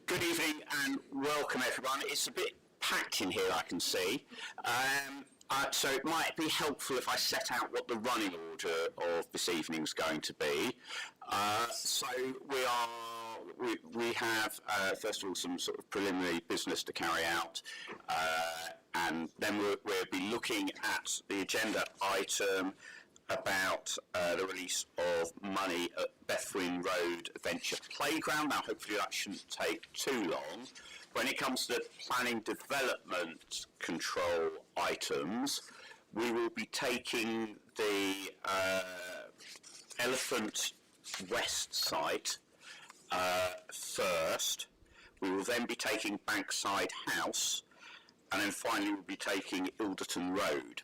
Good evening and welcome everyone. It's a bit packed in here, I can see. So it might be helpful if I set out what the running order of this evening is going to be. So we have first of all some sort of preliminary business to carry out, and then we'll be looking at the agenda item about the release of money at Bethwin Road Adventure Playground. Now, hopefully that shouldn't take too long. When it comes to planning development control items, we will be taking the Elephant West site first. We will then be taking Bankside House, and then finally we'll be taking Ilderton Road.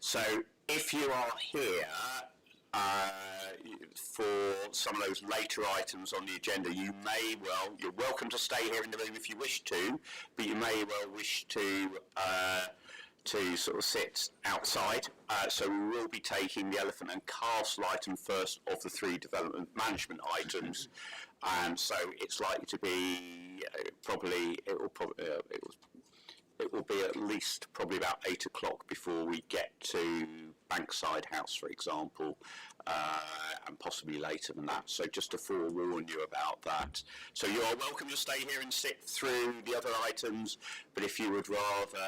So if you are here for some of those later items on the agenda, you're welcome to stay here in the room if you wish to, but you may well wish to sort of sit outside. So we will be taking the elephant and castle item first of the three development management items, and so it's likely to be it will be at least probably about 8 o'clock before we get to Bankside House, for example, and possibly later than that. So just to forewarn you about that. So you are welcome to stay here and sit through the other items, but if you would rather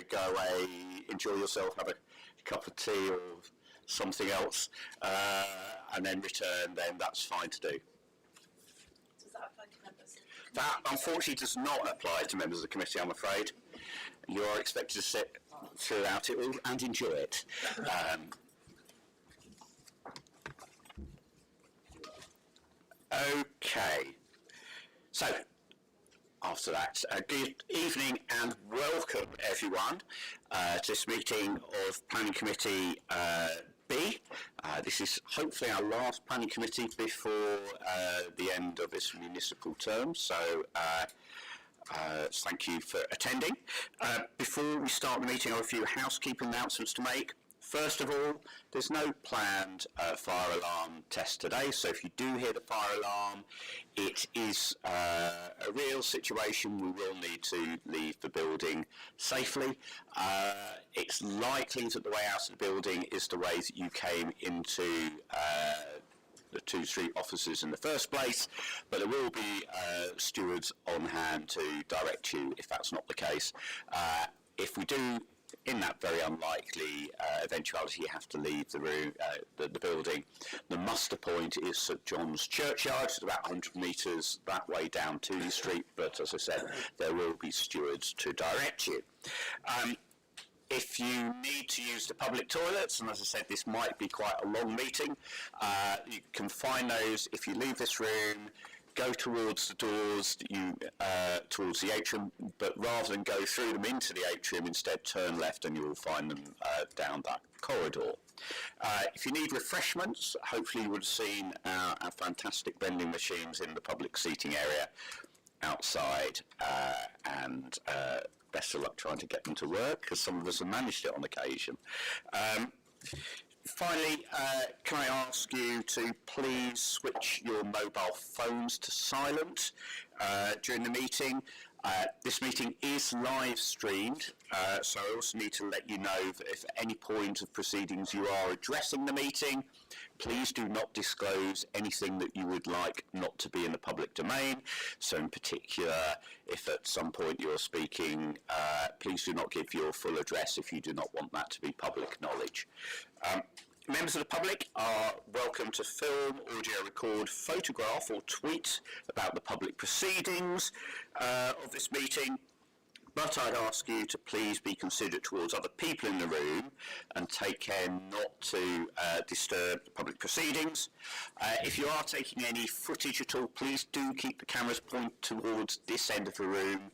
go away, enjoy yourself, have a cup of tea or something else, and then return, then that's fine to do. Does that apply to members? That unfortunately does not apply to members of the committee, I'm afraid. You are expected to sit throughout it all and enjoy it. Okay, so after that, good evening and welcome everyone to this meeting of Planning Committee B. This is hopefully our last Planning Committee before the end of this municipal term, so thank you for attending. Before we start the meeting, I have a few housekeeping announcements to make. First of all, there's no planned fire alarm test today, so if you do hear the fire alarm, it is a real situation. We will need to leave the building safely. It's likely that the way out of the building is the way that you came into the 2 street offices in the first place, but there will be stewards on hand to direct you if that's not the case. If we do, in that very unlikely eventuality, you have to leave the room, the building, the muster point is St John's Churchyard. It's about 100 metres that way down to the street, but as I said, there will be stewards to direct you. If you need to use the public toilets, and as I said, this might be quite a long meeting, you can find those if you leave this room. Go towards the doors, towards the atrium, but rather than go through them into the atrium, instead turn left and you will find them down that corridor. If you need refreshments, hopefully you would have seen our fantastic vending machines in the public seating area outside, and best of luck trying to get them to work, because some of us have managed it on occasion. Finally, can I ask you to please switch your mobile phones to silent during the meeting. This meeting is live streamed, so I also need to let you know that if at any point of proceedings you are addressing the meeting, please do not disclose anything that you would like not to be in the public domain. So in particular, if at some point you're speaking, please do not give your full address if you do not want that to be public knowledge. Members of the public are welcome to film, audio record, photograph or tweet about the public proceedings of this meeting, but I'd ask you to please be considerate towards other people in the room and take care not to disturb the public proceedings. If you are taking any footage at all, please do keep the cameras pointed towards this end of the room.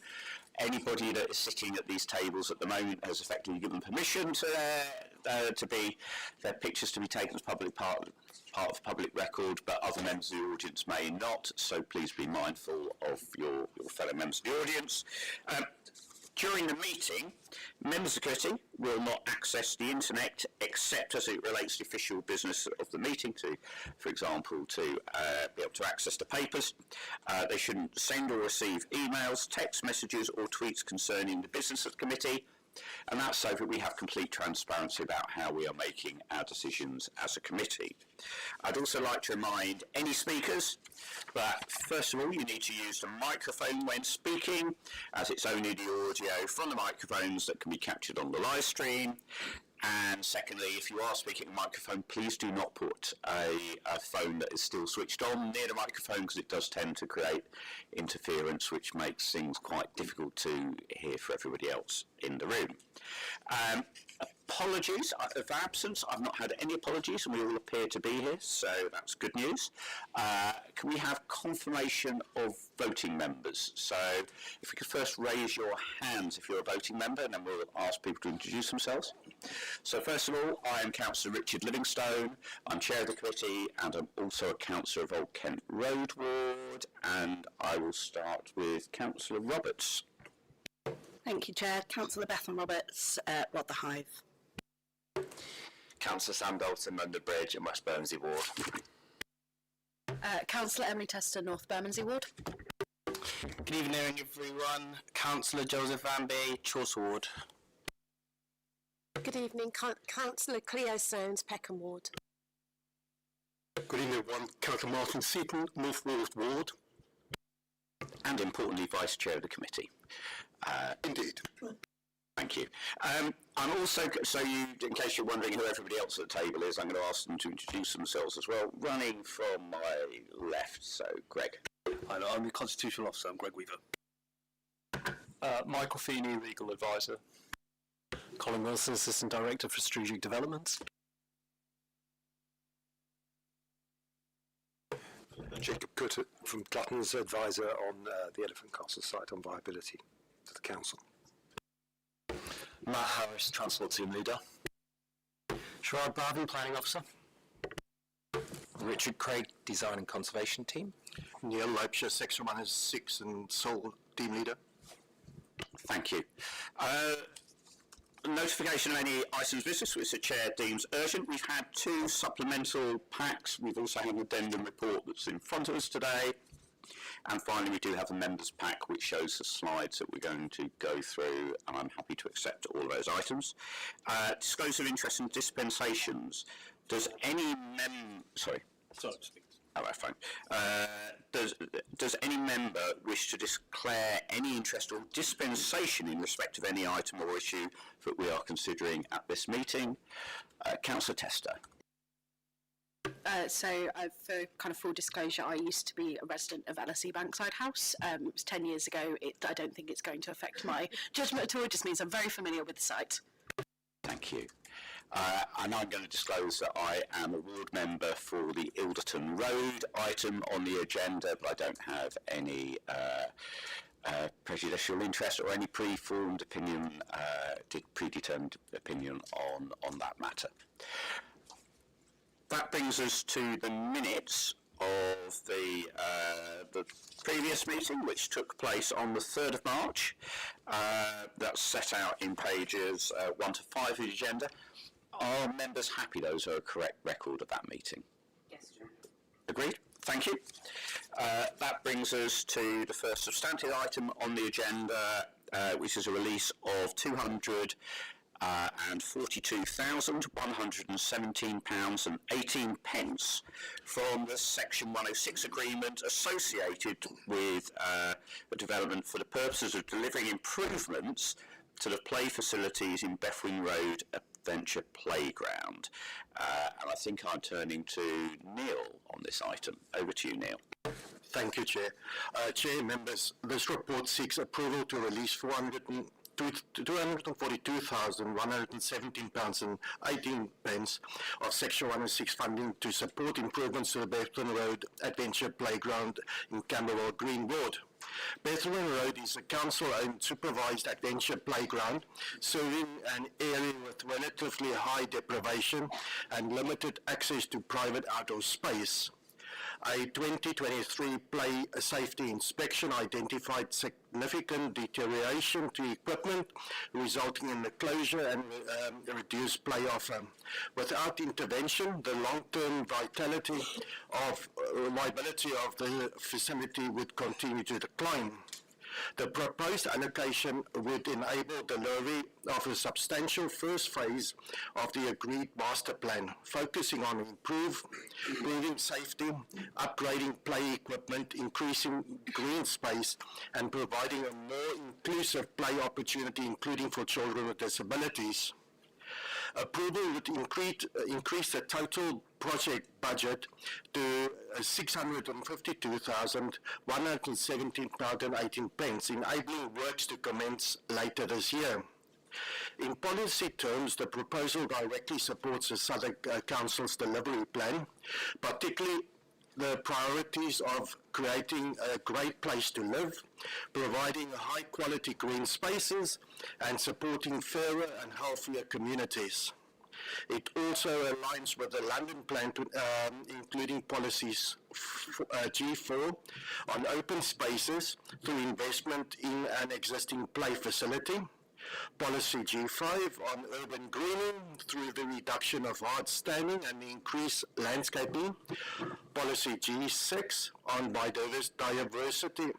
Anybody that is sitting at these tables at the moment has effectively given permission to their pictures to be taken as public part of the public record, but other members of the audience may not, so please be mindful of your fellow members of the audience. During the meeting, members of the committee will not access the internet except as it relates to the official business of the meeting, for example, to be able to access the papers. They shouldn't send or receive emails, text messages or tweets concerning the business of the committee, and that's so that we have complete transparency about how we are making our decisions as a committee. I'd also like to remind any speakers that first of all you need to use the microphone when speaking, as it's only the audio from the microphones that can be captured on the live stream. And secondly, if you are speaking at a microphone, please do not put a phone that is still switched on near the microphone, because it does tend to create interference, which makes things quite difficult to hear for everybody else in the room. Apologies of absence. I've not had any apologies, and we all appear to be here, so that's good news. Can we have confirmation of voting members? So if we could first raise your hands if you're a voting member, and then we'll ask people to introduce themselves. So first of all, I am Councillor Richard Livingstone. I'm chair of the committee, and I'm also a councillor of Old Kent Road Ward, and I will start with Councillor Roberts. Thank you, Chair. Councillor Bethwin Roberts, Rotherhithe. Councillor Sam Dalton, London Bridge and West Bermondsey Ward. Councillor Emily Tester, North Bermondsey Ward. Good evening, everyone. Councillor Joseph Amby, Chorley Ward. Good evening, Councillor Cleo Soames, Peckham Ward. Good evening, everyone. Councillor Martin Seaton, North Wales Ward. And importantly, Vice Chair of the committee. Indeed. Thank you. I'm also, so you, in case you're wondering who everybody else at the table is, I'm going to ask them to introduce themselves as well. Running from my left, so Greg. Hi, I'm the Constitutional Officer, I'm Greg Weaver. Michael Feeney, Legal Advisor. Colin Wilson, Assistant Director for Strategic Developments. Jacob Cutter from Clutton's Advisor on the Elephant Castle site on viability to the Council. Matt Harris, Transport Team Leader. Sharad Barvin, Planning Officer. Richard Craig, Design and Conservation Team. Neil Leipzig, Section 106 and Seoul Team Leader. Thank you. Notification of any items of business which the Chair deems urgent. We've had 2 supplemental packs. We've also had an addendum report that's in front of us today. And finally, we do have a members pack which shows the slides that we're going to go through, and I'm happy to accept all of those items. Disclosure of interest and dispensations. Does any Does any member wish to declare any interest or dispensation in respect of any item or issue that we are considering at this meeting? Councillor Tester. So for kind of full disclosure, I used to be a resident of LSE Bankside House. It was 10 years ago. I don't think it's going to affect my judgment at all. It just means I'm very familiar with the site. Thank you. And I'm going to disclose that I am a ward member for the Ilderton Road item on the agenda, but I don't have any prejudicial interest or any predetermined opinion on that matter. That brings us to the minutes of the previous meeting, which took place on the 3rd of March. That's set out in pages 1 to 5 of the agenda. Are members happy those are a correct record of that meeting? Yes, Chair. Agreed? Thank you. That brings us to the first substantive item on the agenda, which is a release of £242,117.18 from the Section 106 agreement associated with a development for the purposes of delivering improvements to the play facilities in Bethwin Road Adventure Playground. And I think I'm turning to Neil on this item. Over to you, Neil. Thank you, Chair. Chair, members, this report seeks approval to release £242,117.18 of Section 106 funding to support improvements to the Bethwin Road Adventure Playground in Camberwell Green Ward. Bethwin Road is a council-owned supervised adventure playground serving an area with relatively high deprivation and limited access to private outdoor space. A 2023 play safety inspection identified significant deterioration to equipment, resulting in the closure and reduced play offer. Without intervention, the long-term viability of the facility would continue to decline. The proposed allocation would enable delivery of a substantial first phase of the agreed master plan, focusing on improving safety, upgrading play equipment, increasing green space, and providing a more inclusive play opportunity, including for children with disabilities. Approval would increase the total project budget to £652,117.18, enabling works to commence later this year. In policy terms, the proposal directly supports the Southwark Council's delivery plan, particularly the priorities of creating a great place to live, providing high-quality green spaces, and supporting fairer and healthier communities. It also aligns with the London plan, including policies G4 on open spaces through investment in an existing play facility, Policy G5 on urban greening through the reduction of hard standing and increased landscaping, Policy G6 on biodiversity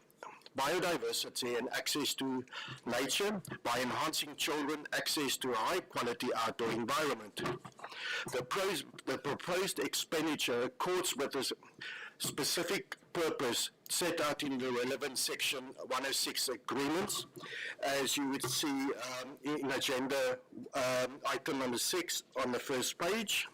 and access to nature by enhancing children's access to a high-quality outdoor environment. The proposed expenditure accords with the specific purpose set out in the relevant Section 106 agreements, as you would see in agenda item number 6 on the first page.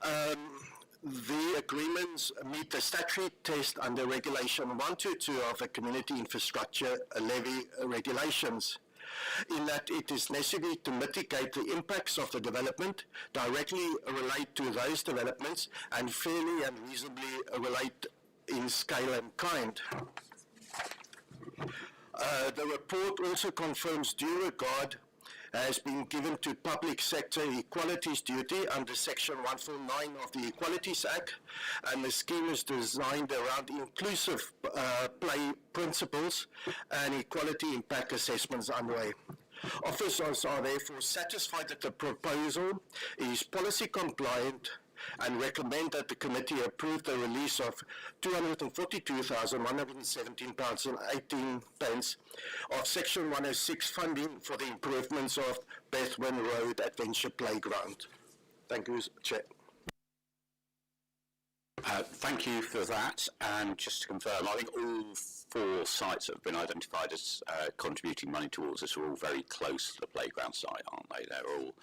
The agreements meet the statutory test under Regulation 122 of the Community Infrastructure Levy regulations, in that it is necessary to mitigate the impacts of the development, directly relate to those developments, and fairly and reasonably relate in scale and kind. The report also confirms due regard has been given to public sector equalities duty under Section 149 of the Equalities Act, and the scheme is designed around inclusive play principles and equality impact assessments underway. Officers are therefore satisfied that the proposal is policy compliant and recommend that the committee approve the release of £242,117.18 of Section 106 funding for the improvements of Bethwin Road Adventure Playground. Thank you, Chair. Thank you for that, and just to confirm, I think all 4 sites that have been identified as contributing money towards this are all very close to the playground site, aren't they? They're all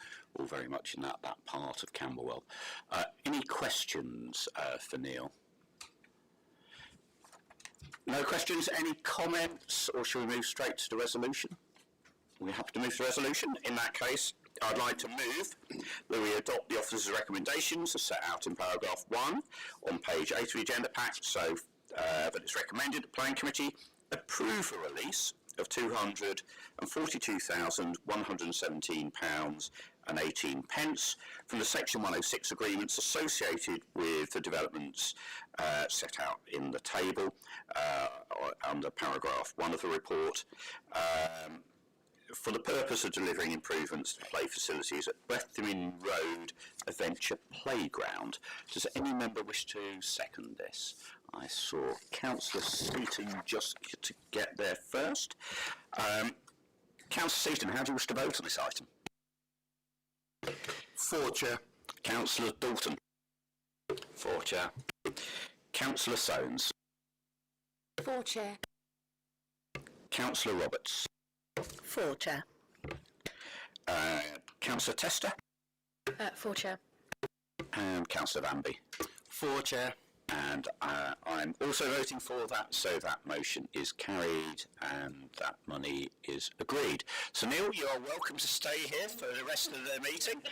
very much in that part of Camberwell. Any questions for Neil? No questions? Any comments, or shall we move straight to the resolution? We have to move to the resolution. In that case, I'd like to move that we adopt the officer's recommendations as set out in paragraph 1 on page 8 of the agenda pack, so that it's recommended the Planning Committee approve a release of £242,117.18 from the Section 106 agreements associated with the developments set out in the table under paragraph 1 of the report, for the purpose of delivering improvements to play facilities at Bethwin Road Adventure Playground. Does any member wish to second this? I saw Councillor Seaton just to get there first. Councillor Seaton, how do you wish to vote on this item? For, Chair. Councillor Dalton. For, Chair. Councillor Soames. For, Chair. Councillor Roberts. For, Chair. Councillor Tester. For, Chair. And Councillor Vanby. For, Chair. And I'm also voting for that, so that motion is carried and that money is agreed. So Neil, you are welcome to stay here for the rest of the meeting.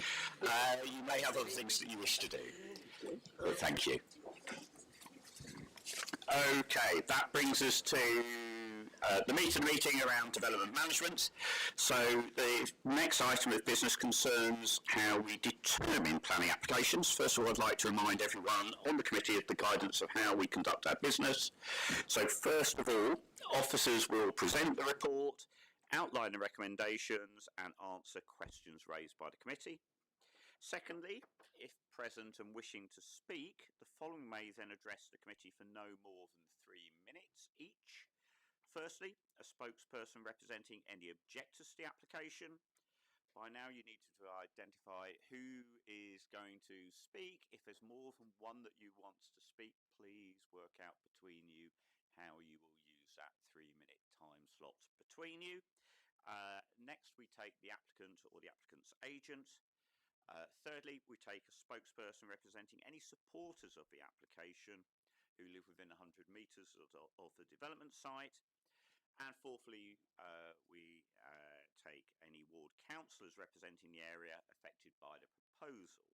You may have other things that you wish to do. Thank you. Okay, that brings us to the meeting around development management. So the next item of business concerns how we determine planning applications. First of all, I'd like to remind everyone on the committee of the guidance of how we conduct our business. So first of all, officers will present the report, outline the recommendations and answer questions raised by the committee. Secondly, if present and wishing to speak, the following may then address the committee for no more than 3 minutes each. Firstly, a spokesperson representing any objectors to the application. By now you need to identify who is going to speak. If there's more than one that you want to speak, please work out between you how you will use that 3-minute time slot between you. Next, we take the applicant or the applicant's agent. Thirdly, we take a spokesperson representing any supporters of the application who live within 100 metres of the development site. And fourthly, we take any ward councillors representing the area affected by the proposal.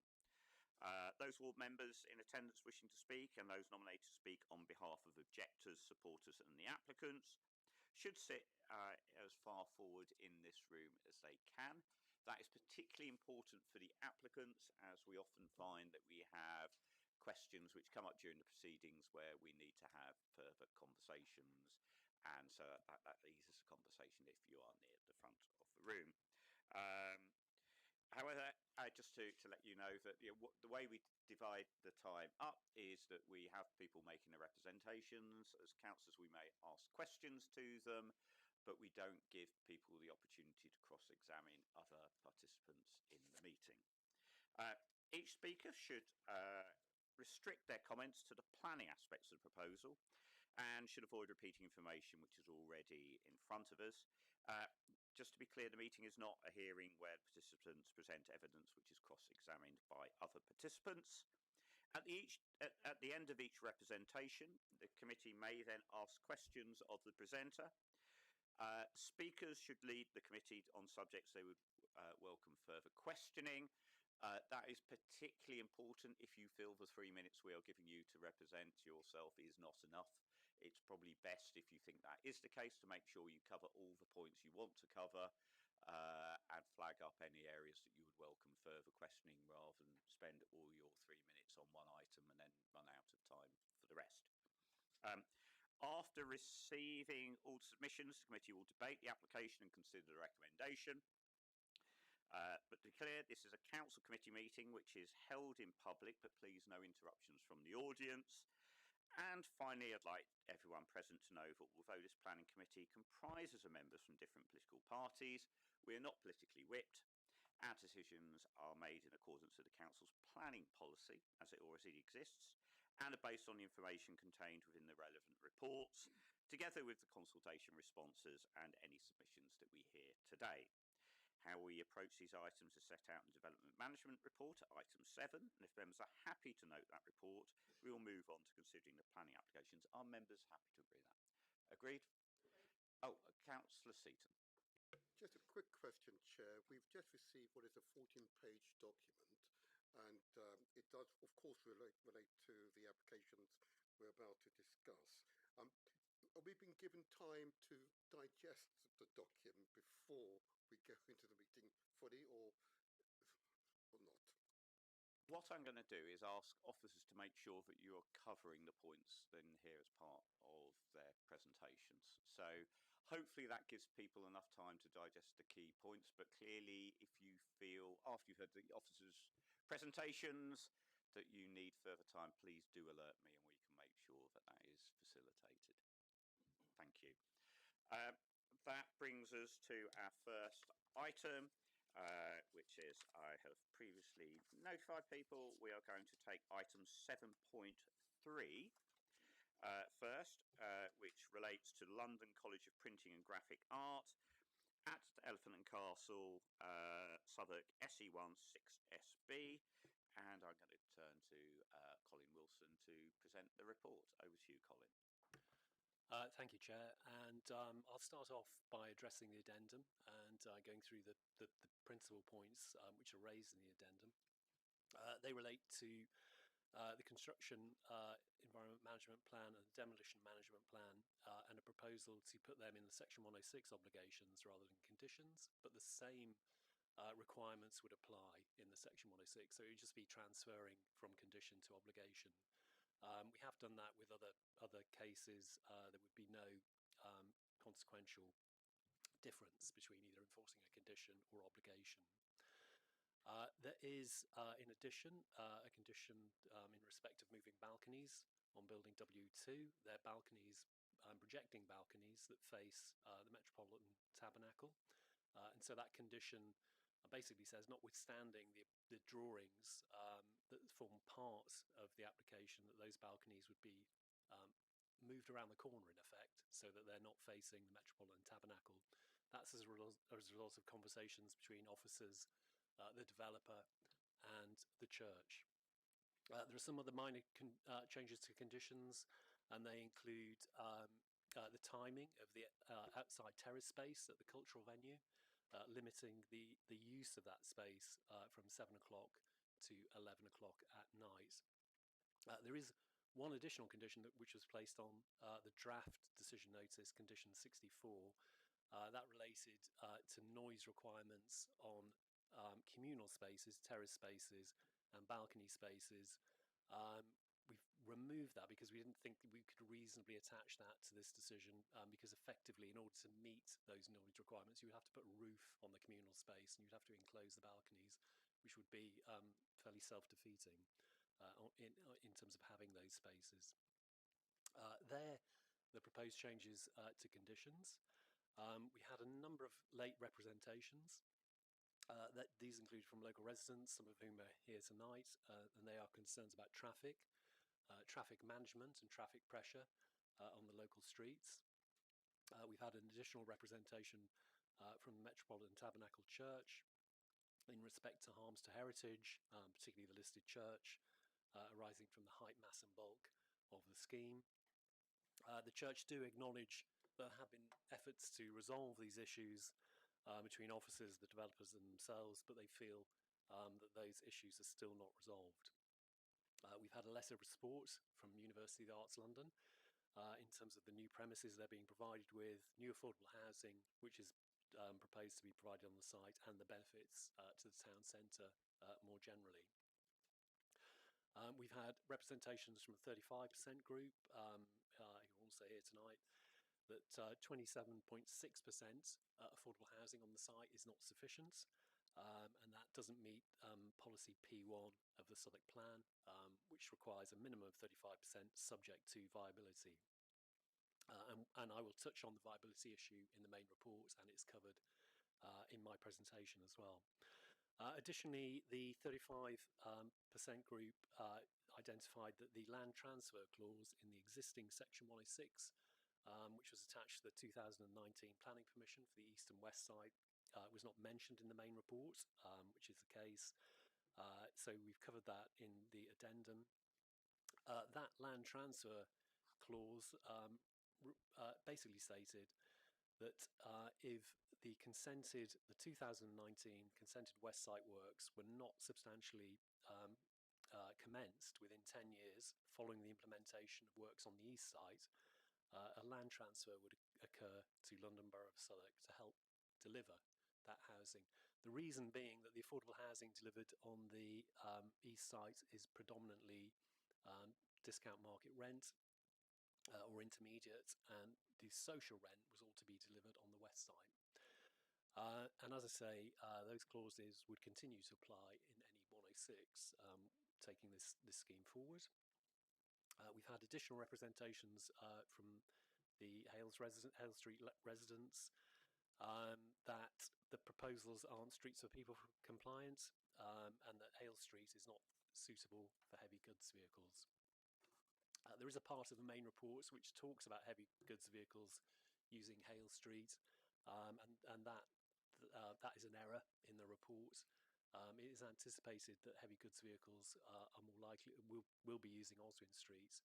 Those ward members in attendance wishing to speak and those nominated to speak on behalf of objectors, supporters and the applicants should sit as far forward in this room as they can. That is particularly important for the applicants, as we often find that we have questions which come up during the proceedings where we need to have further conversations, and so that eases the conversation if you are near the front of the room. However, just to let you know that the way we divide the time up is that we have people making the representations. As councillors, we may ask questions to them, but we don't give people the opportunity to cross-examine other participants in the meeting. Each speaker should restrict their comments to the planning aspects of the proposal and should avoid repeating information which is already in front of us. Just to be clear, the meeting is not a hearing where participants present evidence which is cross-examined by other participants. At the end of each representation, the committee may then ask questions of the presenter. Speakers should lead the committee on subjects they would welcome further questioning. That is particularly important if you feel the 3 minutes we are giving you to represent yourself is not enough. It's probably best, if you think that is the case, to make sure you cover all the points you want to cover and flag up any areas that you would welcome further questioning, rather than spend all your 3 minutes on one item and then run out of time for the rest. After receiving all submissions, the committee will debate the application and consider the recommendation. But to be clear, this is a council committee meeting which is held in public, but please no interruptions from the audience. And finally, I'd like everyone present to know that although this planning committee comprises of members from different political parties, we are not politically whipped. Our decisions are made in accordance with the council's planning policy as it already exists and are based on the information contained within the relevant reports, together with the consultation responses and any submissions that we hear today. How we approach these items is set out in the Development Management Report at item 7, and if members are happy to note that report, we will move on to considering the planning applications. Are members happy to agree that? Agreed? Oh, Councillor Seaton. Just a quick question, Chair. We've just received what is a 14-page document, and it does, of course, relate to the applications we're about to discuss. Are we being given time to digest the document before we go into the meeting fully, or not? What I'm going to do is ask officers to make sure that you are covering the points in here as part of their presentations. So hopefully that gives people enough time to digest the key points, but clearly if you feel, after you've heard the officers' presentations, that you need further time, please do alert me and we can make sure that that is facilitated. Thank you. That brings us to our first item, which is, I have previously notified people, we are going to take item 7.3 first, which relates to London College of Printing and Graphic Art at Elephant and Castle, Southwark, SE1 6SB. And I'm going to turn to Colin Wilson to present the report. Over to you, Colin. Thank you, Chair. And I'll start off by addressing the addendum and going through the principal points which are raised in the addendum. They relate to the construction environment management plan and the demolition management plan, and a proposal to put them in the Section 106 obligations rather than conditions, but the same requirements would apply in the Section 106, so it would just be transferring from condition to obligation. We have done that with other cases. There would be no consequential difference between either enforcing a condition or obligation. There is, in addition, a condition in respect of moving balconies on building W2. They're balconies, projecting balconies that face the Metropolitan Tabernacle. And so that condition basically says, notwithstanding the drawings that form part of the application, that those balconies would be moved around the corner in effect, so that they're not facing the Metropolitan Tabernacle. That's as a result of conversations between officers, the developer, and the church. There are some other minor changes to conditions, and they include the timing of the outside terrace space at the cultural venue, limiting the use of that space from 7 o'clock to 11 o'clock at night. There is one additional condition which was placed on the draft decision notice, condition 64, that related to noise requirements on communal spaces, terrace spaces, and balcony spaces. We've removed that because we didn't think that we could reasonably attach that to this decision, because effectively, in order to meet those noise requirements, you would have to put a roof on the communal space and you'd have to enclose the balconies, which would be fairly self-defeating in terms of having those spaces. There, the proposed changes to conditions. We had a number of late representations. These include from local residents, some of whom are here tonight, and they are concerns about traffic management and traffic pressure on the local streets. We've had an additional representation from the Metropolitan Tabernacle Church in respect to harms to heritage, particularly the listed church, arising from the height, mass and bulk of the scheme. The church do acknowledge there have been efforts to resolve these issues between officers, the developers and themselves, but they feel that those issues are still not resolved. We've had a letter of support from University of the Arts London in terms of the new premises they're being provided with, new affordable housing, which is proposed to be provided on the site, and the benefits to the town centre more generally. We've had representations from a 35% group, who are also here tonight, that 27.6% affordable housing on the site is not sufficient, and that doesn't meet policy P1 of the Southwark Plan, which requires a minimum of 35% subject to viability. And I will touch on the viability issue in the main report, and it's covered in my presentation as well. Additionally, the 35% group identified that the land transfer clause in the existing Section 106, which was attached to the 2019 planning permission for the east and west side, was not mentioned in the main report, which is the case. So we've covered that in the addendum. That land transfer clause basically stated that if the 2019 consented west site works were not substantially commenced within 10 years following the implementation of works on the east site, a land transfer would occur to London Borough of Southwark to help deliver that housing. The reason being that the affordable housing delivered on the east site is predominantly discount market rent or intermediate, and the social rent was all to be delivered on the west side. And as I say, those clauses would continue to apply in any 106 taking this scheme forward. We've had additional representations from the Hale Street residents that the proposals aren't streets for people compliant, and that Hale Street is not suitable for heavy goods vehicles. There is a part of the main report which talks about heavy goods vehicles using Hale Street, and that is an error in the report. It is anticipated that heavy goods vehicles are more likely will be using Oswin Street,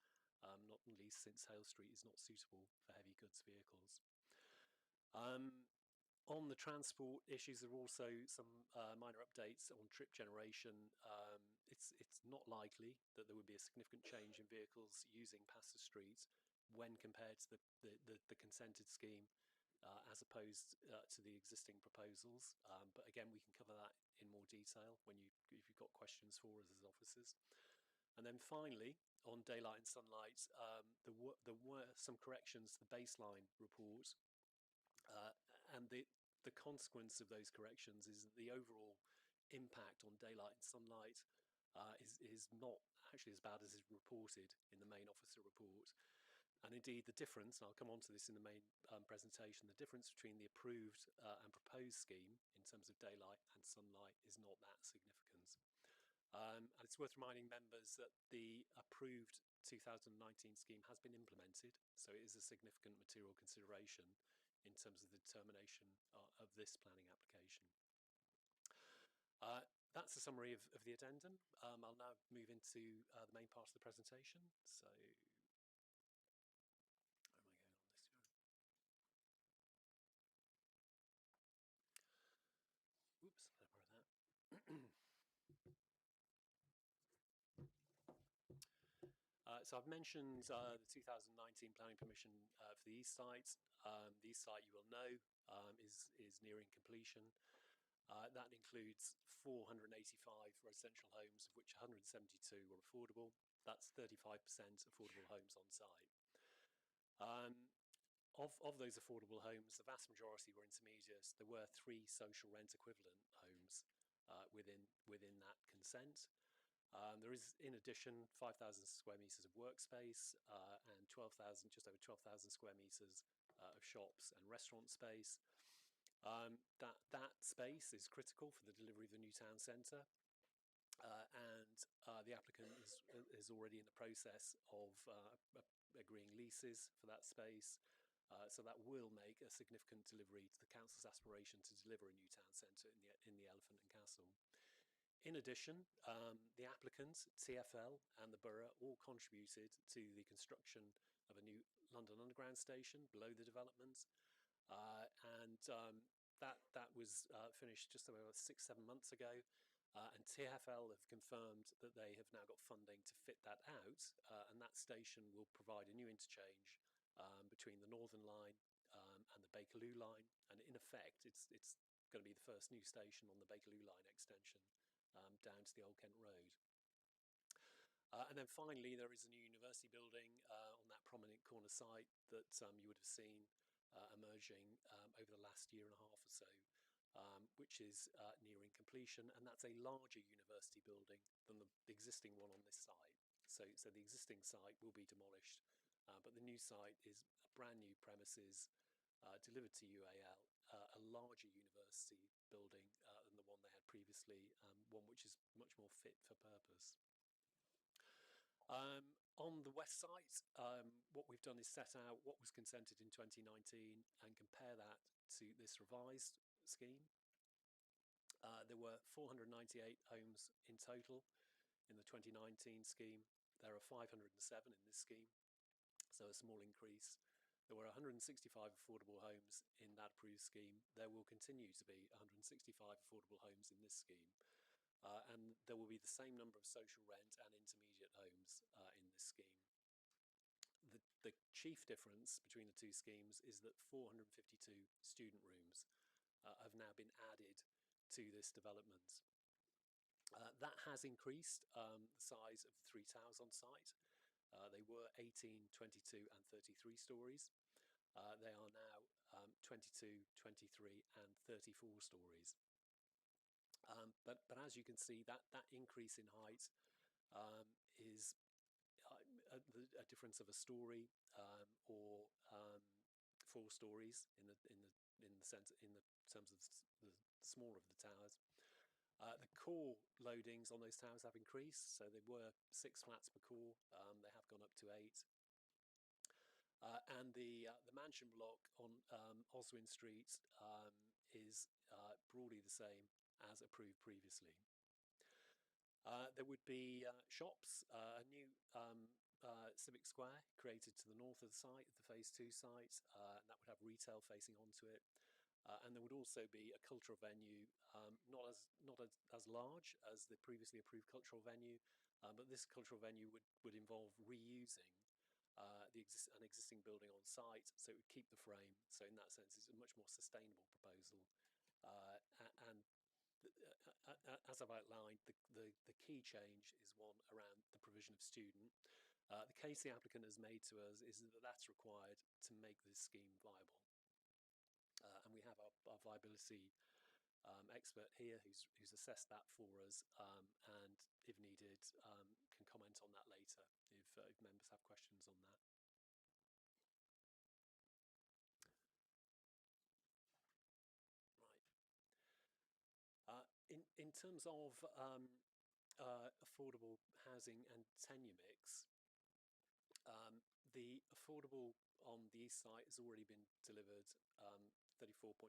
not least since Hale Street is not suitable for heavy goods vehicles. On the transport issues, there are also some minor updates on trip generation. it's not likely that there would be a significant change in vehicles using past the street when compared to the consented scheme as opposed to the existing proposals. But again, we can cover that in more detail if you've got questions for us as officers. And then finally, on daylight and sunlight, there were some corrections to the baseline report, and the consequence of those corrections is that the overall impact on daylight and sunlight is not actually as bad as is reported in the main officer report. And indeed, the difference, and I'll come on to this in the main presentation, the difference between the approved and proposed scheme in terms of daylight and sunlight is not that significant. And it's worth reminding members that the approved 2019 scheme has been implemented, so it is a significant material consideration in terms of the determination of this planning application. That's a summary of the addendum. I'll now move into the main part of the presentation. So, where am I going on this? Oops, borrow that. So I've mentioned the 2019 planning permission for the east site. The east site, you will know, is nearing completion. That includes 485 residential homes, of which 172 were affordable. That's 35% affordable homes on site. Of those affordable homes, the vast majority were intermediate. There were 3 social rent equivalent homes within that consent. There is, in addition, 5,000 square metres of workspace and just over 12,000 square metres of shops and restaurant space. That space is critical for the delivery of the new town centre, and the applicant is already in the process of agreeing leases for that space. So that will make a significant delivery to the council's aspiration to deliver a new town centre in the Elephant and Castle. In addition, the applicant, TfL and the borough all contributed to the construction of a new London Underground station below the development, and that was finished just about 6-7 months ago, and TfL have confirmed that they have now got funding to fit that out, and that station will provide a new interchange between the Northern Line and the Bakerloo line, and in effect it's going to be the first new station on the Bakerloo line extension down to the Old Kent Road. And then finally, there is a new university building on that prominent corner site that you would have seen emerging over the last year and a half or so, which is nearing completion, and that's a larger university building than the existing one on this site. So the existing site will be demolished, but the new site is a brand new premises delivered to UAL, a larger university building than the one they had previously, one which is much more fit for purpose. On the west site, what we've done is set out what was consented in 2019 and compare that to this revised scheme. There were 498 homes in total in the 2019 scheme. There are 507 in this scheme, so a small increase. There were 165 affordable homes in that approved scheme. There will continue to be 165 affordable homes in this scheme. And there will be the same number of social rent and intermediate homes in this scheme. The chief difference between the two schemes is that 452 student rooms have now been added to this development. That has increased the size of the 3 towers on site. They were 18, 22 and 33 stories. They are now 22, 23 and 34 stories. But as you can see, that increase in height is a difference of a story or 4 stories in terms of the smaller of the towers. The core loadings on those towers have increased, so they were 6 flats per core. They have gone up to 8. And the mansion block on Oswin Street is broadly the same as approved previously. There would be shops, a new civic square created to the north of the site, the phase 2 site, and that would have retail facing onto it. And there would also be a cultural venue, not as large as the previously approved cultural venue, but this cultural venue would involve reusing an existing building on site, so it would keep the frame. So in that sense, it's a much more sustainable proposal. And as I've outlined, the key change is one around the provision of student. The case the applicant has made to us is that that's required to make this scheme viable. And we have our viability expert here who's assessed that for us, and if needed, can comment on that later if members have questions on that. Right. In terms of affordable housing and tenure mix, the affordable on the east side has already been delivered, 34.56%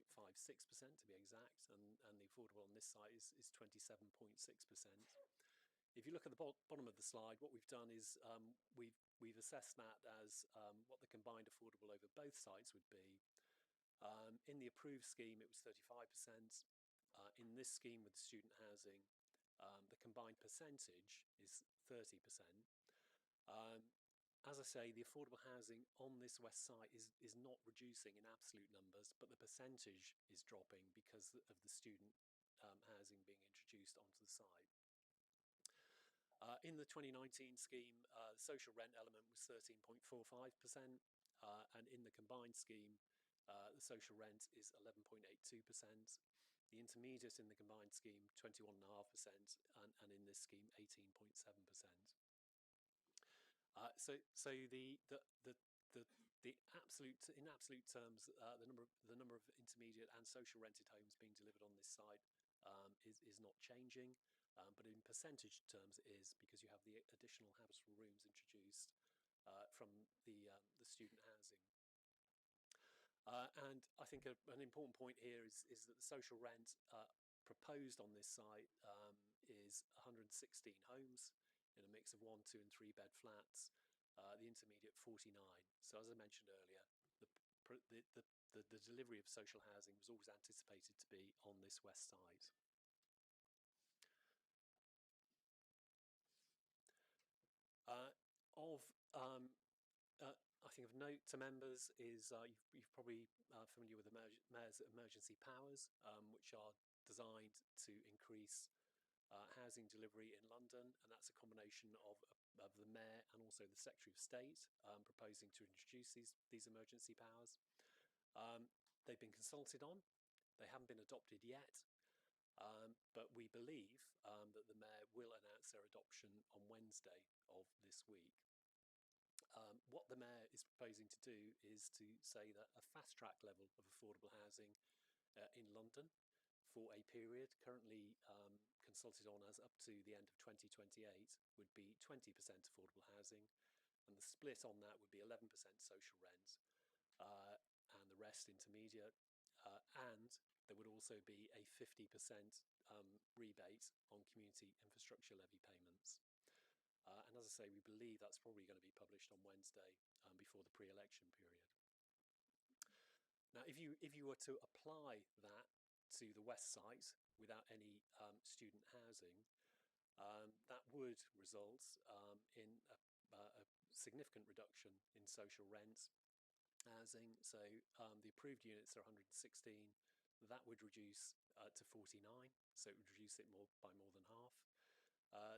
to be exact, and the affordable on this side is 27.6%. If you look at the bottom of the slide, what we've done is we've assessed that as what the combined affordable over both sites would be. In the approved scheme, it was 35%. In this scheme with student housing, the combined percentage is 30%. As I say, the affordable housing on this west side is not reducing in absolute numbers, but the percentage is dropping because of the student housing being introduced onto the site. In the 2019 scheme, the social rent element was 13.45%, and in the combined scheme, the social rent is 11.82%. The intermediate in the combined scheme, 21.5%, and in this scheme, 18.7%. So the absolute in absolute terms, the number of intermediate and social rented homes being delivered on this site is not changing, but in percentage terms it is, because you have the additional habitable rooms introduced from the student housing. And I think an important point here is that the social rent proposed on this site is 116 homes in a mix of 1, 2 and 3 bed flats, the intermediate 49. So as I mentioned earlier, the delivery of social housing was always anticipated to be on this west side. I think of note to members is you're probably familiar with the Mayor's emergency powers, which are designed to increase housing delivery in London, and that's a combination of the Mayor and also the Secretary of State proposing to introduce these emergency powers. They've been consulted on, they haven't been adopted yet, but we believe that the Mayor will announce their adoption on Wednesday of this week. What the Mayor is proposing to do is to say that a fast track level of affordable housing in London for a period currently consulted on as up to the end of 2028 would be 20% affordable housing, and the split on that would be 11% social rent and the rest intermediate, and there would also be a 50% rebate on community infrastructure levy payments. And as I say, we believe that's probably going to be published on Wednesday before the pre-election period. Now, if you were to apply that to the west site without any student housing, that would result in a significant reduction in social rent housing. So the approved units are 116. That would reduce to 49. So it would reduce it by more than half.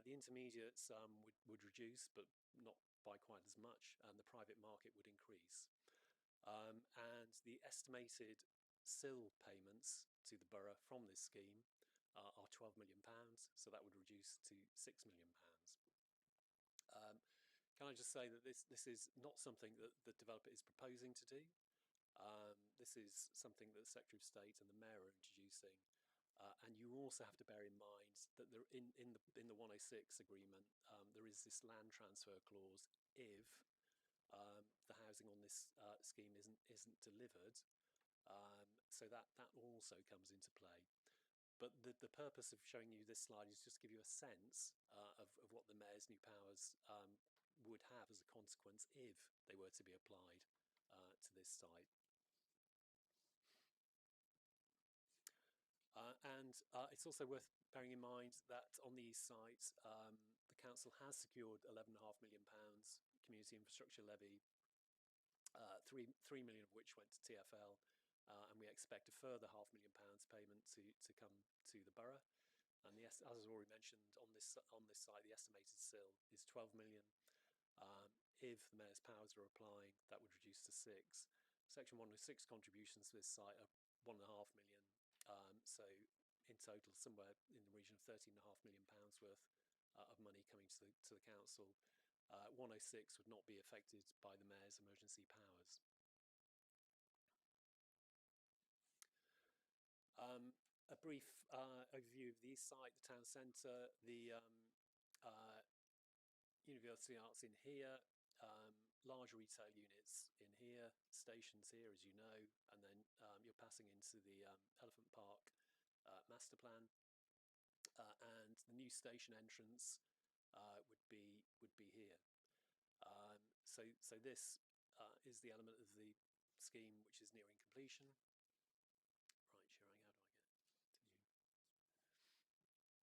The intermediates would reduce, but not by quite as much, and the private market would increase. And the estimated CIL payments to the borough from this scheme are £12 million, so that would reduce to £6 million. Can I just say that this is not something that the developer is proposing to do. This is something that the Secretary of State and the Mayor are introducing. And you also have to bear in mind that there, in the 106 agreement, there is this land transfer clause if the housing on this scheme isn't delivered. So that also comes into play. But the purpose of showing you this slide is just to give you a sense of what the Mayor's new powers would have as a consequence if they were to be applied to this site. it's also worth bearing in mind that on the east site, the council has secured £11.5 million community infrastructure levy, 3 million of which went to TfL, and we expect a further £500,000 payment to come to the borough. And as I've already mentioned, on this site, the estimated SIL is 12 million. If the mayor's powers are applying, that would reduce to 6. Section 106 contributions to this site are 1.5 million. So in total, somewhere in the region of £13.5 million worth of money coming to the council. 106 would not be affected by the mayor's emergency powers. A brief overview of the east side, the town centre, the university arts in here, large retail units in here, stations here, as you know, and then you're passing into the Elephant Park master plan, and the new station entrance would be here. So this is the element of the scheme which is nearing completion. Right, sharing, how do I get to you?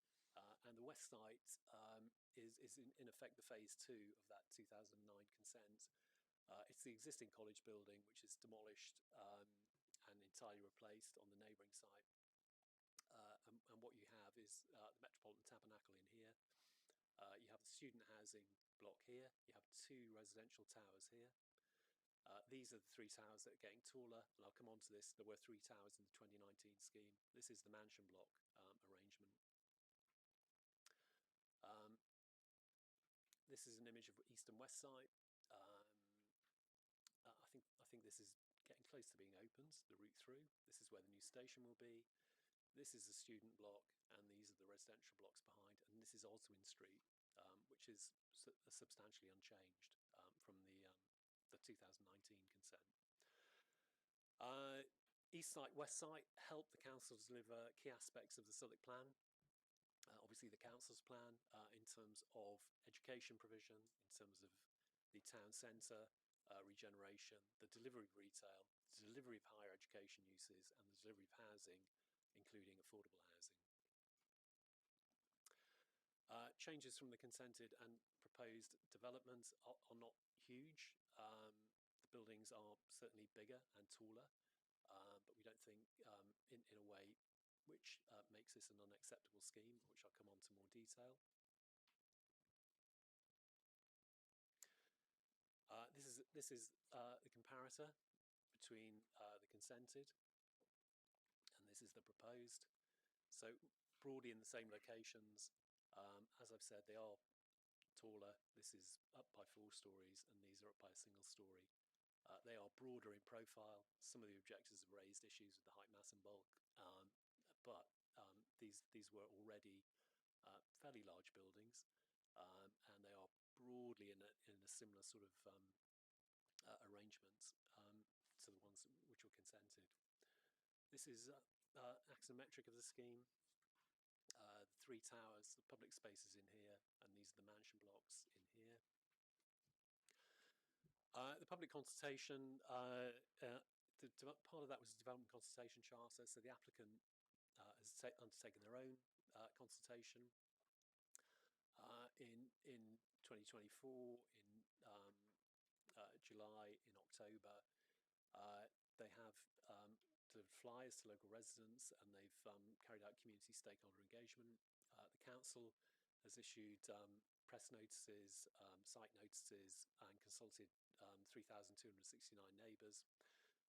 Okay, where am I? And the west site is in effect the phase 2 of that 2009 consent. It's the existing college building which is demolished and entirely replaced on the neighbouring site. And what you have is the Metropolitan Tabernacle in here. You have the student housing block here. You have 2 residential towers here. These are the 3 towers that are getting taller, and I'll come on to this. There were 3 towers in the 2019 scheme. This is the mansion block arrangement. This is an image of east and west side. I think this is getting close to being opened, the route through. This is where the new station will be. This is the student block, and these are the residential blocks behind. And this is Oswin Street, which is substantially unchanged from the 2019 consent. East site, west site help the council deliver key aspects of the Southwark plan. Obviously the council's plan in terms of education provision, in terms of the town centre, regeneration, the delivery of retail, the delivery of higher education uses, and the delivery of housing, including affordable housing. Changes from the consented and proposed developments are not huge. The buildings are certainly bigger and taller, but we don't think in a way which makes this an unacceptable scheme, which I'll come on to more detail. This is the comparator between the consented, and this is the proposed. So broadly in the same locations. As I've said, they are taller. This is up by 4 stories, and these are up by a single story. They are broader in profile. Some of the objectors have raised issues with the height, mass, and bulk, but these were already fairly large buildings, and they are broadly in a similar sort of arrangement to the ones which were consented. This is axonometric of the scheme. The 3 towers, the public spaces in here, and these are the mansion blocks in here. The public consultation, part of that was a development consultation charter, so the applicant has undertaken their own consultation in 2024, in July, in October. They have delivered flyers to local residents, and they've carried out community stakeholder engagement. The council has issued press notices, site notices, and consulted 3,269 neighbours.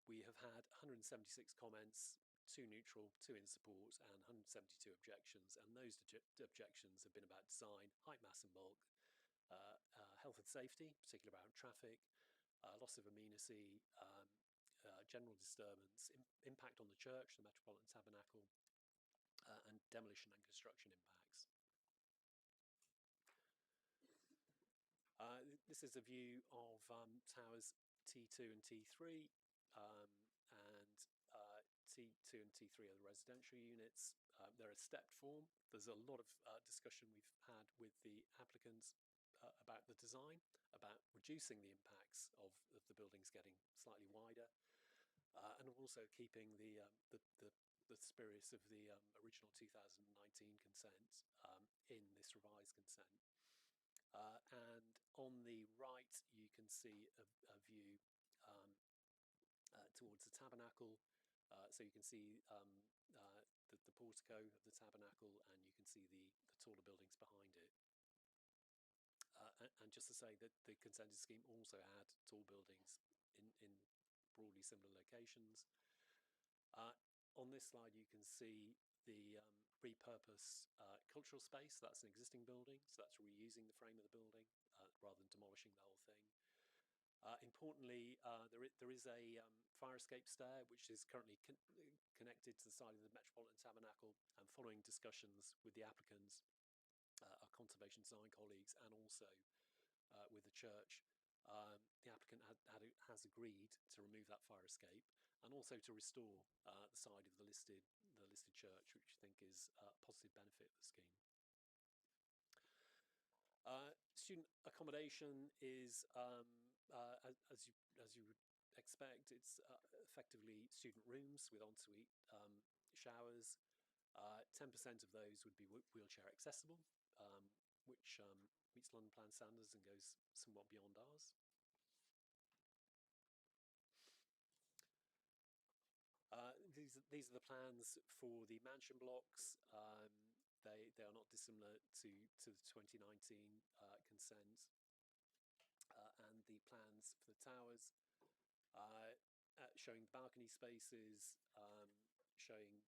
We have had 176 comments, 2 neutral, 2 in support, and 172 objections. And those objections have been about design, height, mass, and bulk, health and safety, particularly around traffic, loss of amenity, general disturbance, impact on the church, the Metropolitan Tabernacle, and demolition and construction impacts. This is a view of towers T2 and T3, and T2 and T3 are the residential units. They're a stepped form. There's a lot of discussion we've had with the applicants about the design, about reducing the impacts of the buildings getting slightly wider, and also keeping the spirit of the original 2019 consent in this revised consent. And on the right, you can see a view towards the tabernacle. So you can see the portico of the tabernacle, and you can see the taller buildings behind it. And just to say that the consented scheme also had tall buildings in broadly similar locations. On this slide, you can see the repurpose cultural space. That's an existing building, so that's reusing the frame of the building rather than demolishing the whole thing. Importantly, there is a fire escape stair which is currently connected to the side of the Metropolitan Tabernacle, and following discussions with the applicants, our conservation design colleagues, and also with the church, the applicant has agreed to remove that fire escape and also to restore the side of the listed church, which I think is a positive benefit of the scheme. Student accommodation is, as you would expect, it's effectively student rooms with ensuite showers. 10% of those would be wheelchair accessible, which meets London Plan standards and goes somewhat beyond ours. These are the plans for the mansion blocks. They are not dissimilar to the 2019 consent, and the plans for the towers, showing the balcony spaces, showing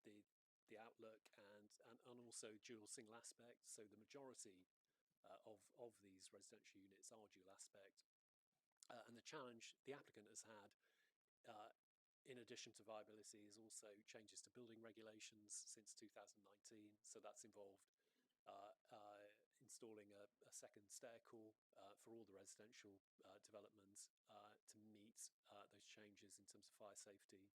the outlook, and also dual single aspect. So the majority of these residential units are dual aspect, and the challenge the applicant has had, in addition to viability, is also changes to building regulations since 2019. So that's involved installing a second stair core for all the residential developments to meet those changes in terms of fire safety,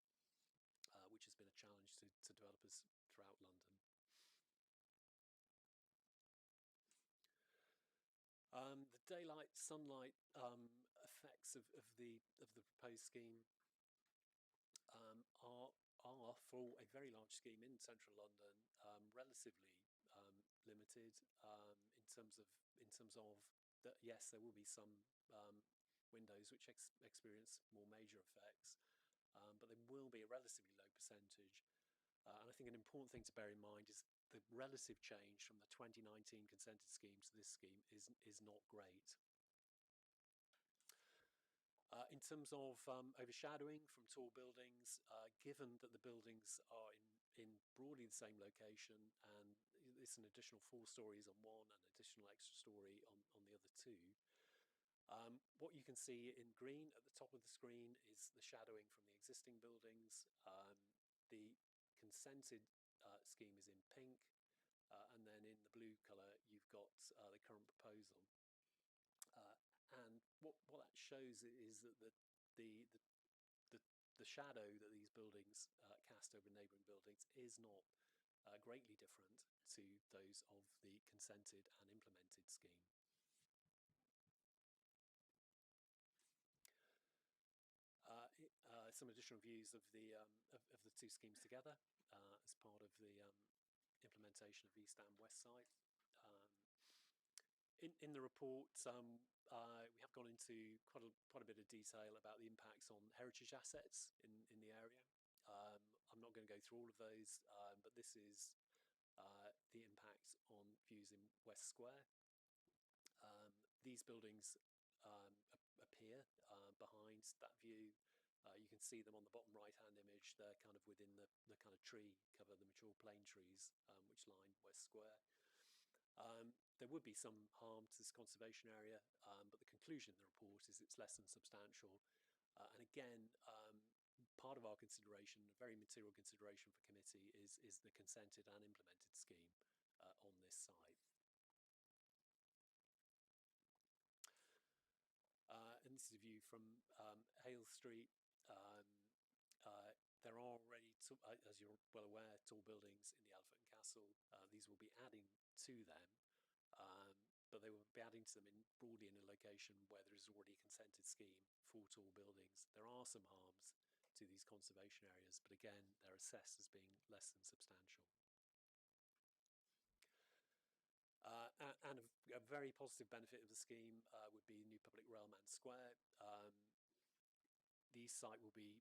which has been a challenge to developers throughout London. The daylight sunlight effects of the proposed scheme are for a very large scheme in central London relatively limited in terms of that. Yes, there will be some windows which experience more major effects, but there will be a relatively low percentage. And I think an important thing to bear in mind is the relative change from the 2019 consented scheme to this scheme is not great. In terms of overshadowing from tall buildings, given that the buildings are in broadly the same location, and it's an additional 4 stories on one and additional extra story on the other 2, what you can see in green at the top of the screen is the shadowing from the existing buildings. The consented scheme is in pink, and then in the blue colour you've got the current proposal. And what that shows is that the shadow that these buildings cast over neighbouring buildings is not greatly different to those of the consented and implemented scheme. Some additional views of the 2 schemes together as part of the implementation of East and West Side. In the report, we have gone into quite a bit of detail about the impacts on heritage assets in the area. I'm not going to go through all of those, but this is the impact on views in West Square. These buildings appear behind that view. You can see them on the bottom right-hand image. They're kind of within the kind of tree cover, the mature plane trees which line West Square. There would be some harm to this conservation area, but the conclusion in the report is it's less than substantial. And again, part of our consideration, a very material consideration for committee, is the consented and implemented scheme on this site. And this is a view from Hale Street. There are already, as you're well aware, tall buildings in the Elephant and Castle. These will be adding to them. but they will be adding to them broadly in a location where there is already a consented scheme for tall buildings. There are some harms to these conservation areas, but again, they're assessed as being less than substantial. And a very positive benefit of the scheme would be new public realm and square. The east site will be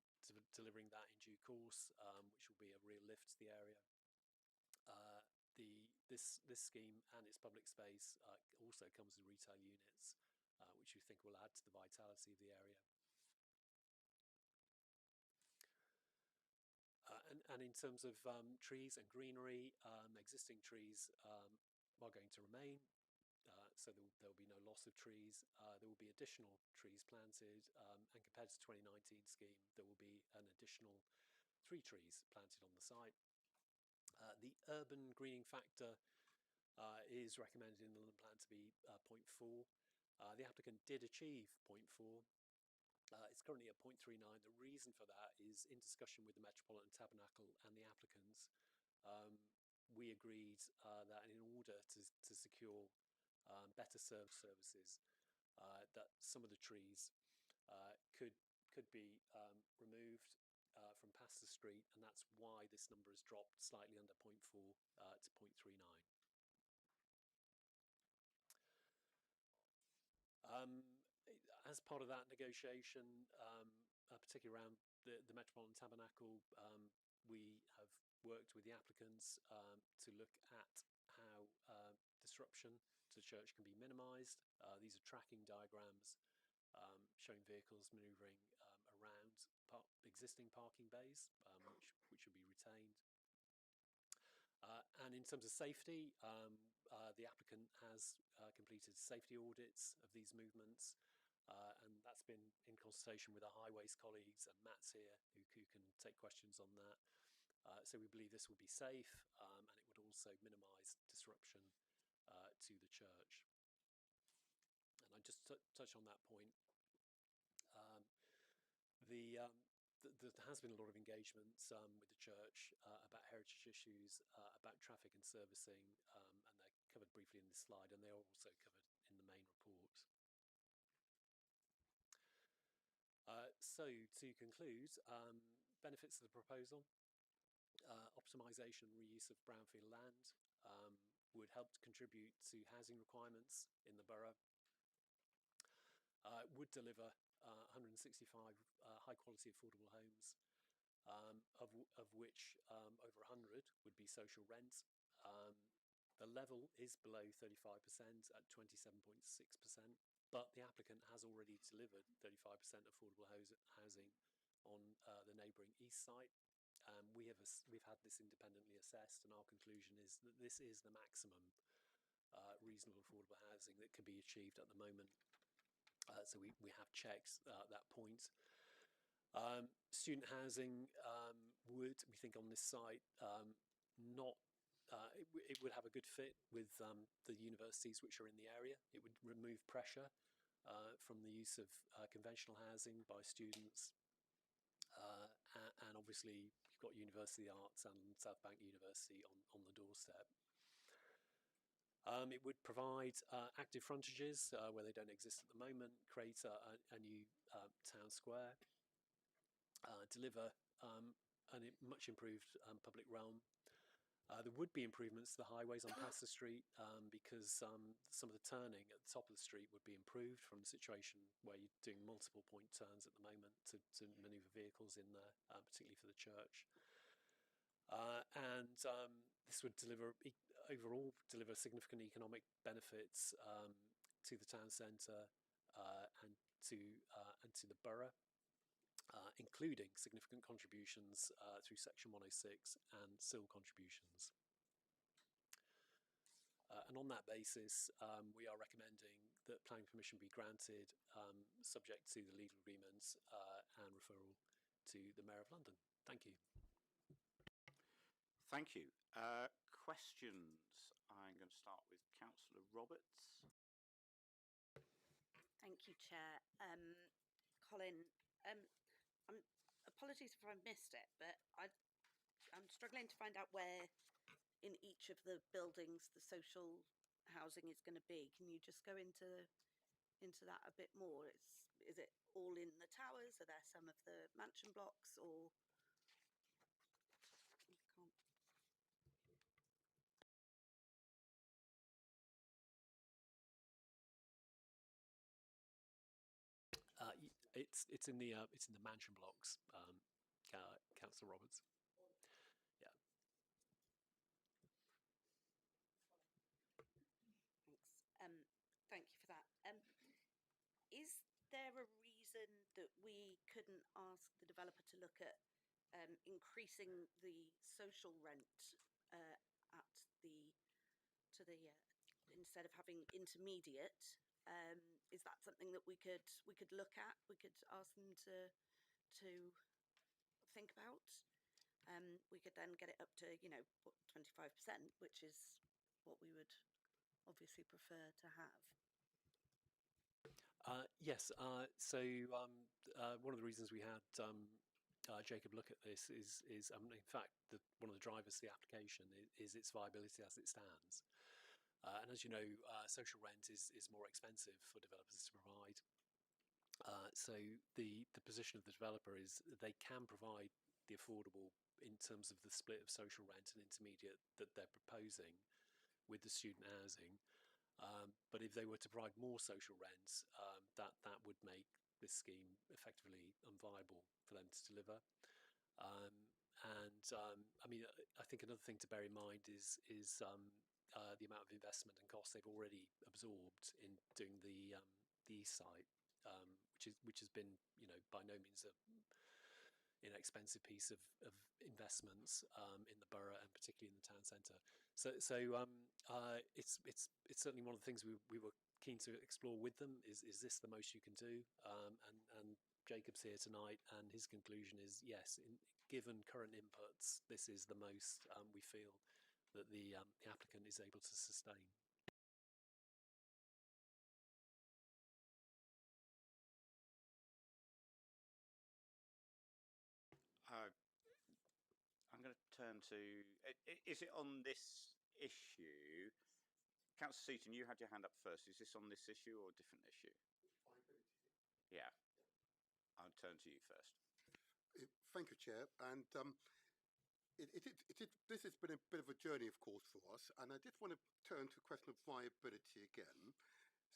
delivering that in due course, which will be a real lift to the area. This scheme and its public space also comes with retail units, which we think will add to the vitality of the area. And in terms of trees and greenery, existing trees are going to remain, so there will be no loss of trees. There will be additional trees planted, and compared to the 2019 scheme, there will be an additional 3 trees planted on the site. The urban greening factor is recommended in the London Plan to be 0.4. The applicant did achieve 0.4. It's currently at 0.39. The reason for that is in discussion with the Metropolitan Tabernacle and the applicants, we agreed that in order to secure better services, that some of the trees could be removed from past the street, and that's why this number has dropped slightly under 0.4 to 0.39. As part of that negotiation, particularly around the Metropolitan Tabernacle, we have worked with the applicants to look at how disruption to the church can be minimised. These are tracking diagrams showing vehicles manoeuvring around existing parking bays, which will be retained. And in terms of safety, the applicant has completed safety audits of these movements, and that's been in consultation with our highways colleagues, and Matt's here who can take questions on that. So we believe this will be safe, and it would also minimise disruption to the church. And I just touch on that point. There has been a lot of engagement with the church about heritage issues, about traffic and servicing, and they're covered briefly in this slide, and they are also covered in the main report. So to conclude, benefits of the proposal: optimisation and reuse of brownfield land would help to contribute to housing requirements in the borough. Would deliver 165 high-quality affordable homes, of which over 100 would be social rent. The level is below 35% at 27.6%, but the applicant has already delivered 35% affordable housing on the neighbouring east site. We've had this independently assessed, and our conclusion is that this is the maximum reasonable affordable housing that can be achieved at the moment. So we have checked that point. Student housing would, we think, on this site, it would have a good fit with the universities which are in the area. It would remove pressure from the use of conventional housing by students. And obviously, you've got University of the Arts and South Bank University on the doorstep. It would provide active frontages where they don't exist at the moment, create a new town square, deliver a much improved public realm. There would be improvements to the highways on Pastor Street because some of the turning at the top of the street would be improved from the situation where you're doing multiple point turns at the moment to manoeuvre vehicles in there, particularly for the church. And this would overall deliver significant economic benefits to the town centre and to the borough, including significant contributions through Section 106 and SIL contributions. And on that basis, we are recommending that planning permission be granted, subject to the legal agreements and referral to the Mayor of London. Thank you. Thank you. Questions? I'm going to start with Councillor Roberts. Thank you, Chair. Colin, apologies if I missed it, but I'm struggling to find out where in each of the buildings the social housing is going to be. Can you just go into that a bit more? Is it all in the towers? Are there some of the mansion blocks, or can't? It's in the mansion blocks, Councillor Roberts. Yeah. Thanks. Thank you for that. Is there a reason that we couldn't ask the developer to look at increasing the social rent at the instead of having intermediate? Is that something that we could look at? We could ask them to think about. We could then get it up to 25%, which is what we would obviously prefer to have. Yes. So one of the reasons we had Jacob look at this is in fact one of the drivers of the application is its viability as it stands. And as you know, social rent is more expensive for developers to provide. So the position of the developer is they can provide the affordable in terms of the split of social rent and intermediate that they're proposing with the student housing. But if they were to provide more social rents, that would make this scheme effectively unviable for them to deliver. I mean, I think another thing to bear in mind is the amount of investment and cost they've already absorbed in doing the east side, which has been by no means a inexpensive piece of investments in the borough and particularly in the town centre. So it's certainly one of the things we were keen to explore with them. Is this the most you can do? And Jacob's here tonight, and his conclusion is yes. Given current inputs, this is the most we feel that the applicant is able to sustain. I'm going to turn to, is it on this issue? Councillor Seaton, you had your hand up first. Is this on this issue or a different issue? Yeah. I'll turn to you first. Thank you, Chair. And this has been a bit of a journey, of course, for us. And I just want to turn to the question of viability again.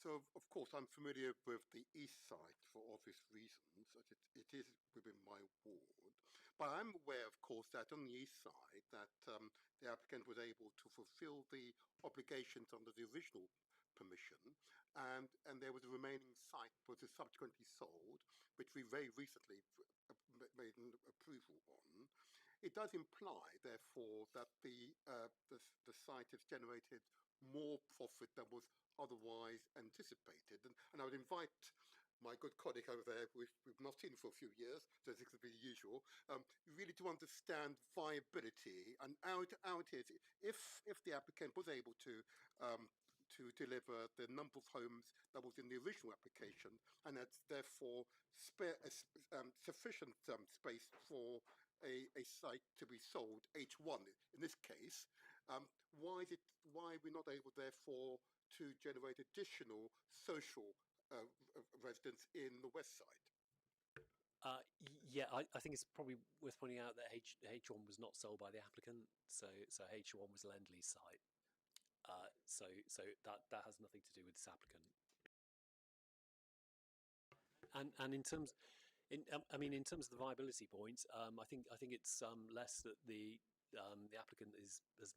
So, of course, I'm familiar with the east side for obvious reasons. It is within my ward. But I'm aware, of course, that on the east side, that the applicant was able to fulfil the obligations under the original permission, and there was a remaining site which was subsequently sold, which we very recently made an approval on. It does imply, therefore, that the site has generated more profit than was otherwise anticipated. And I would invite my good colleague over there, who we've not seen for a few years, so this could be the usual, really to understand viability and how it is. If the applicant was able to deliver the number of homes that was in the original application, and that's therefore sufficient space for a site to be sold, H1 in this case, why are we not able therefore to generate additional social residents in the west side? Yeah, I think it's probably worth pointing out that H1 was not sold by the applicant, so H1 was Lendley's site. So that has nothing to do with this applicant. And in terms of the viability point, I think it's less that the applicant has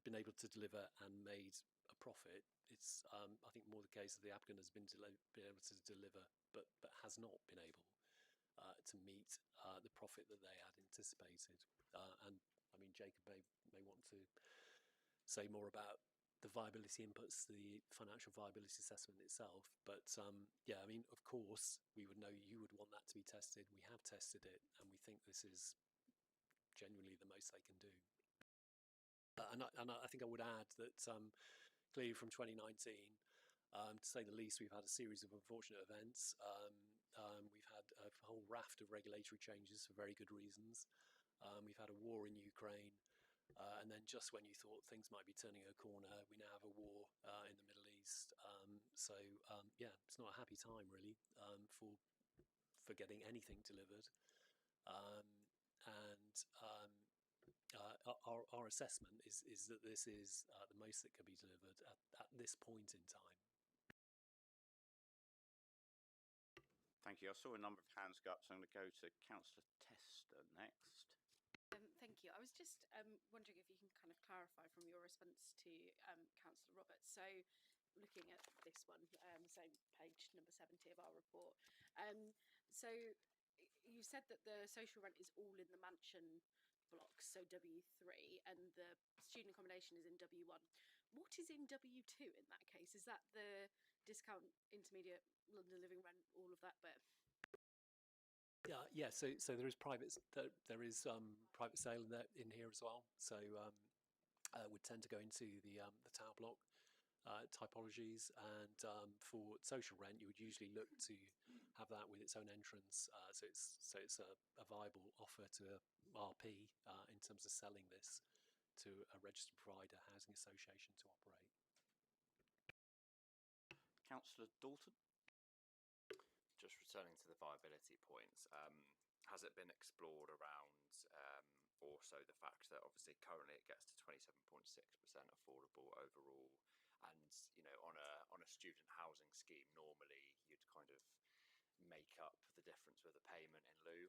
been able to deliver and made a profit. It's I think more the case that the applicant has been able to deliver, but has not been able to meet the profit that they had anticipated. And I mean, Jacob may want to say more about the viability inputs, the financial viability assessment itself. But yeah, I mean, of course, we would know you would want that to be tested. We have tested it, and we think this is genuinely the most they can do. And I think I would add that clearly from 2019, to say the least, we've had a series of unfortunate events. We've had a whole raft of regulatory changes for very good reasons. We've had a war in Ukraine. And then just when you thought things might be turning a corner, we now have a war in the So yeah, it's not a happy time really for getting anything delivered. And our assessment is that this is the most that can be delivered at this point in time. Thank you. I saw a number of hands go up, so I'm going to go to Councillor Tester next. Thank you. I was just wondering if you can kind of clarify from your response to Councillor Roberts. So, looking at this one, so page number 70 of our report. So, you said that the social rent is all in the mansion blocks, so W3, and the student accommodation is in W1. What is in W2 in that case? Is that the discount, intermediate, London living rent, all of that bit? Yeah. So there is private private sale in here as well. So would tend to go into the tower block typologies, and for social rent, you would usually look to have that with its own entrance. So it's a viable offer to RP in terms of selling this to a registered provider, housing association to operate. Councillor Dalton. Just returning to the viability points, has it been explored around also the fact that obviously currently it gets to 27.6% affordable overall, and on a student housing scheme normally you'd kind of make up the difference with a payment in lieu.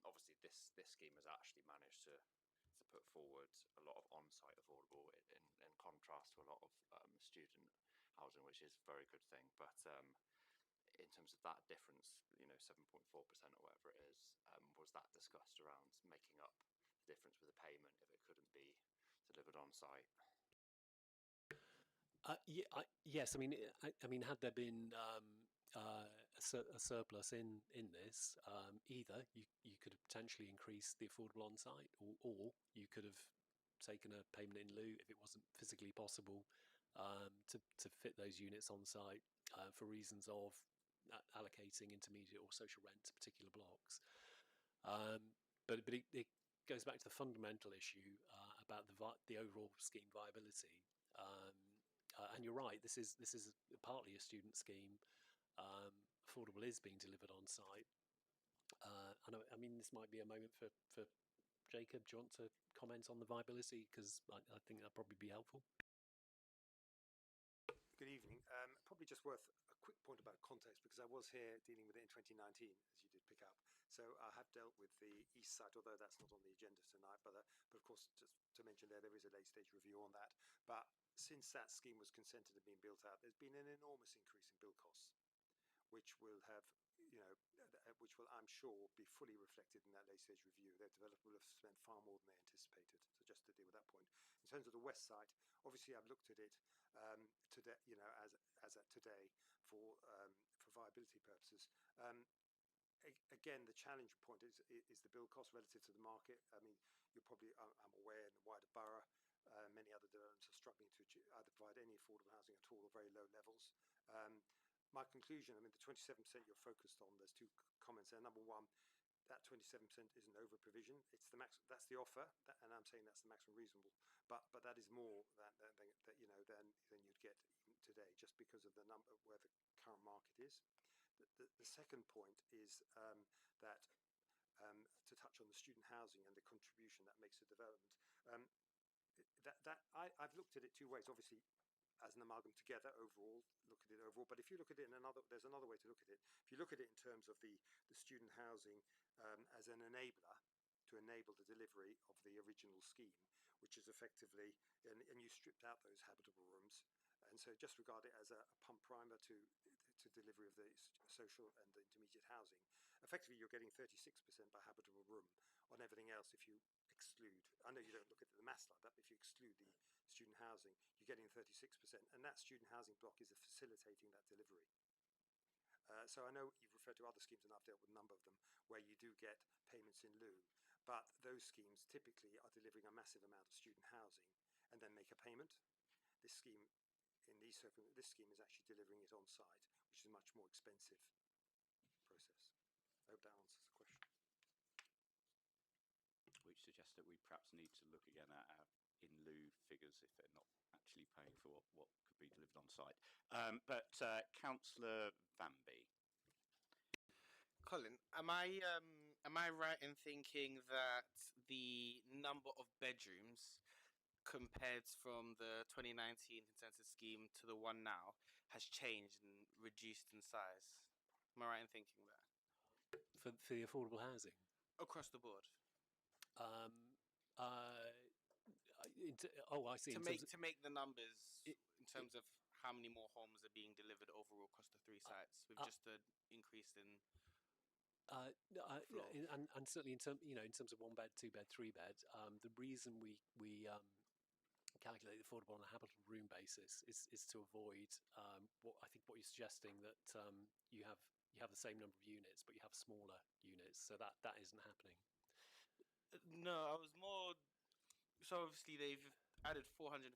Obviously this scheme has actually managed to put forward a lot of on-site affordable in contrast to a lot of student housing, which is a very good thing. But in terms of that difference, 7.4% or whatever it is, was that discussed around making up the difference with a payment if it couldn't be delivered on site? Yes. I mean, had there been a surplus in this, either you could have potentially increased the affordable on site, or you could have taken a payment in lieu if it wasn't physically possible to fit those units on site for reasons of allocating intermediate or social rent to particular blocks. But it goes back to the fundamental issue about the overall scheme viability. And you're right. This is partly a student scheme. Affordable is being delivered on site. And I mean, this might be a moment for Jacob. Do you want to comment on the viability? Because I think that'd probably be helpful. Good evening. Probably just worth a quick point about context, because I was here dealing with it in 2019, as you did pick up. So I have dealt with the east side, although that's not on the agenda tonight. But of course, just to mention there is a late stage review on that. But since that scheme was consented and being built out, there's been an enormous increase in build costs, which will have, which will, I'm sure, be fully reflected in that late stage review. Their developer will have spent far more than they anticipated. So just to deal with that point. In terms of the west side, obviously I've looked at it today, as at today, for viability purposes. Again, the challenge point is the build cost relative to the market. I mean, you're probably, I'm aware, in the wider borough, many other developments are struggling to either provide any affordable housing at all or very low levels. My conclusion, I mean, the 27% you're focused on, there's two comments there. Number one, that 27% isn't over provision. It's the max. That's the offer, and I'm saying that's the maximum reasonable. But that is more than you'd get even today, just because of the number where the current market is. The second point is that to touch on the student housing and the contribution that makes to development. I've looked at it two ways. Obviously, as an amalgam together overall, look at it overall. But if you look at it there's another way to look at it. If you look at it in terms of the student housing as an enabler to enable the delivery of the original scheme, which is effectively, and you stripped out those habitable rooms, and so just regard it as a pump primer to delivery of the social and the intermediate housing. Effectively, you're getting 36% by habitable room on everything else. If you exclude, I know you don't look at the maths like that, but if you exclude the student housing, you're getting 36%, and that student housing block is facilitating that delivery. So I know you've referred to other schemes, and I've dealt with a number of them, where you do get payments in lieu, but those schemes typically are delivering a massive amount of student housing and then make a payment. This scheme, this scheme is actually delivering it on site, which is a much more expensive process. I hope that answers the question. Which suggests that we perhaps need to look again at our in lieu figures if they're not actually paying for what could be delivered on site. Councillor Vanby. Colin, am I right in thinking that the number of bedrooms compared from the 2019 consensus scheme to the one now has changed and reduced in size? Am I right in thinking that? For the affordable housing. Across the board. I see. To make the numbers in terms of how many more homes are being delivered overall across the 3 sites, with just the increase in floor. And certainly in terms of 1 bed, 2 bed, 3 bed, the reason we calculate the affordable on a habitable room basis is to avoid what you're suggesting, that you have the same number of units but you have smaller units, so that isn't happening. No, I was more. So obviously they've added 452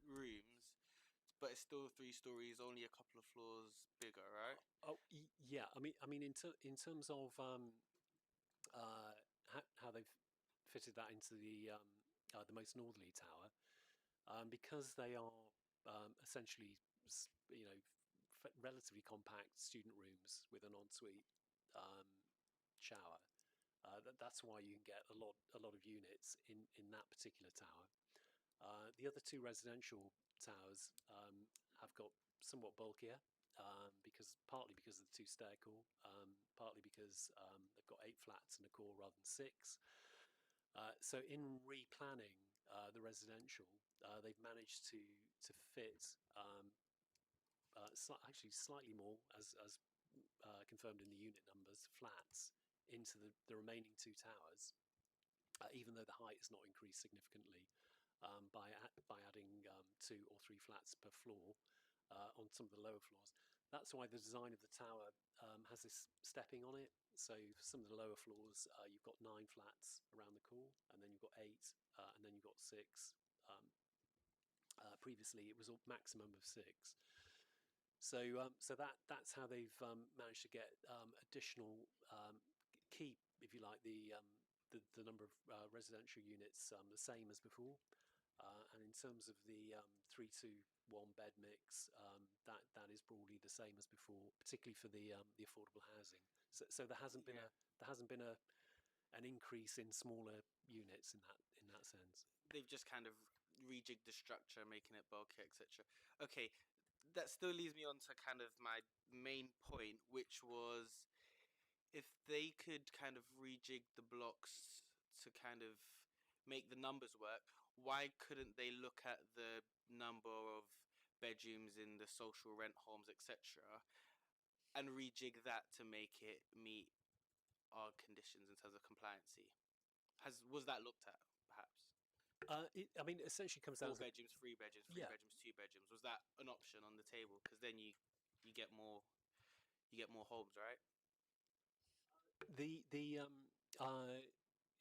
rooms, but it's still 3 stories, only a couple of floors bigger, right? Yeah. I mean, in terms of how they've fitted that into the most northerly tower, because they are essentially, relatively compact student rooms with an ensuite shower. That's why you can get a lot of units in that particular tower. The other 2 residential towers have got somewhat bulkier, partly because of the 2 stair core, partly because they've got 8 flats and a core rather than 6. So in replanning the residential, they've managed to fit actually slightly more, as confirmed in the unit numbers, flats into the remaining 2 towers, even though the height has not increased significantly, by adding 2 or 3 flats per floor on some of the lower floors. That's why the design of the tower has this stepping on it. So for some of the lower floors, you've got 9 flats around the core, and then you've got 8, and then you've got 6. Previously, it was a maximum of 6. So that's how they've managed to get additional keep, if you like, the number of residential units the same as before. And in terms of the 3 to 1 bed mix, that is broadly the same as before, particularly for the affordable housing. So there hasn't been an increase in smaller units in that sense. They've just kind of rejigged the structure, making it bulky, etc. Okay, that still leads me on to kind of my main point, which was, if they could kind of rejig the blocks to kind of make the numbers work, why couldn't they look at the number of bedrooms in the social rent homes, etc., and rejig that to make it meet our conditions in terms of compliancy? Was that looked at, perhaps? It essentially comes 4 down to bedrooms, 3 bedrooms, 3 Yeah. bedrooms, 2 bedrooms. Was that an option on the table? Because then you get more homes, right?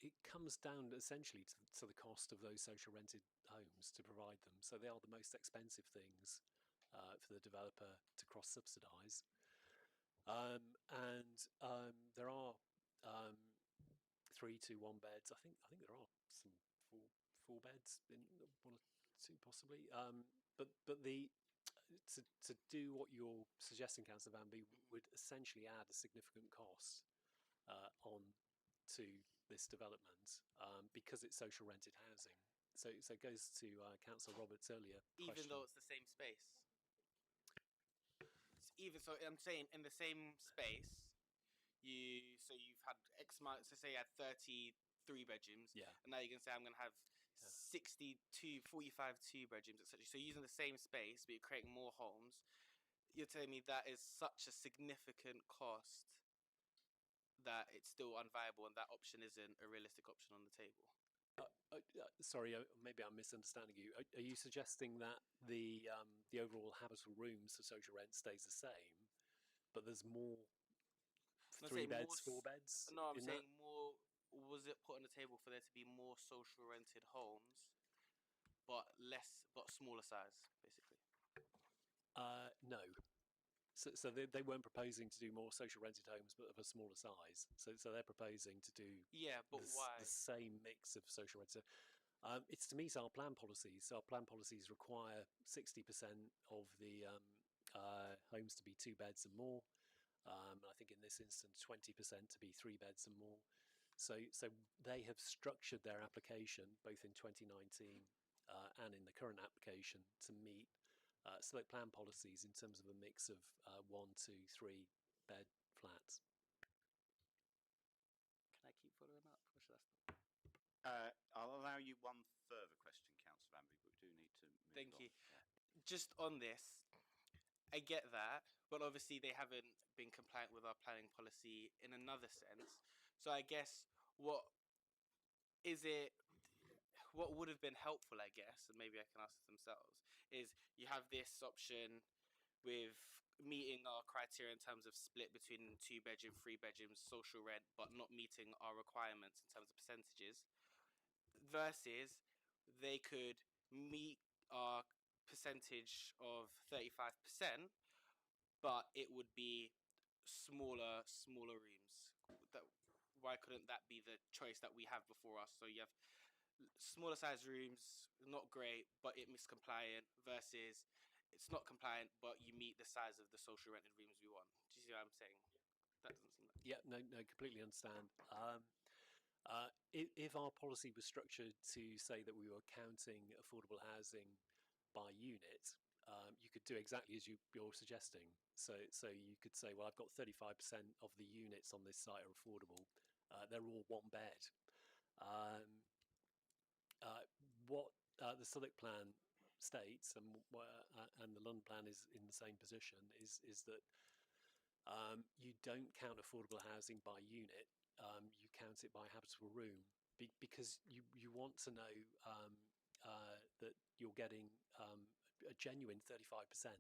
It comes down essentially to the cost of those social rented homes to provide them. So they are the most expensive things for the developer to cross subsidise. And there are 3 to 1 beds. I think there are some 4 beds in 1 or 2 possibly. But to do what you're suggesting, Councillor Vanby, would essentially add a significant cost on to this development, because it's social rented housing. So it goes to Councillor Roberts' earlier Even question. though it's the same space. Even so, I'm saying in the same space, you've had X amount. So say you had 33 bedrooms, Yeah. and now you're gonna say I'm gonna have 62, 45 2 bedrooms, etc. So using the same space, but you're creating more homes. You're telling me that is such a significant cost that it's still unviable, and that option isn't a realistic option on the table. Sorry, maybe I'm misunderstanding you. Are you suggesting that the overall habitable rooms for social rent stays the same, but there's more 3 beds, 4 beds? No, I'm saying more. Was it put on the table for there to be more social rented homes, but smaller size, basically? No. So they weren't proposing to do more social rented homes, but of a smaller size. So they're proposing to do Yeah, but why? the same mix of social rented. It's to meet our plan policies. Our plan policies require 60% of the homes to be 2 beds and more. I think in this instance, 20% to be 3 beds and more. So they have structured their application both in 2019 and in the current application to meet select plan policies in terms of a mix of 1, 2, 3 bed flats. Can I keep following up, or should I stop? I'll allow you one further question, Councillor Bamby, but we do need to move Thank on. you. Just on this, I get that, but obviously they haven't been compliant with our planning policy in another sense. So I guess what would have been helpful, I guess, and maybe I can ask themselves, is you have this option with meeting our criteria in terms of split between 2-bedroom, 3-bedrooms, social rent, but not meeting our requirements in terms of percentages, versus they could meet our percentage of 35%, but it would be smaller rooms. Why couldn't that be the choice that we have before us? So you have smaller size rooms, not great, but it is compliant, versus it's not compliant, but you meet the size of the social rented rooms we want. Do you see what I'm saying? That doesn't seem like... Yeah, no, completely understand. If our policy was structured to say that we were counting affordable housing by unit, you could do exactly as you're suggesting. So you could say, well, I've got 35% of the units on this site are affordable. They're all 1 bed. What the Southwark plan states, and the London plan is in the same position, is that you don't count affordable housing by unit. You count it by habitable room, because you want to know that you're getting a genuine 35%.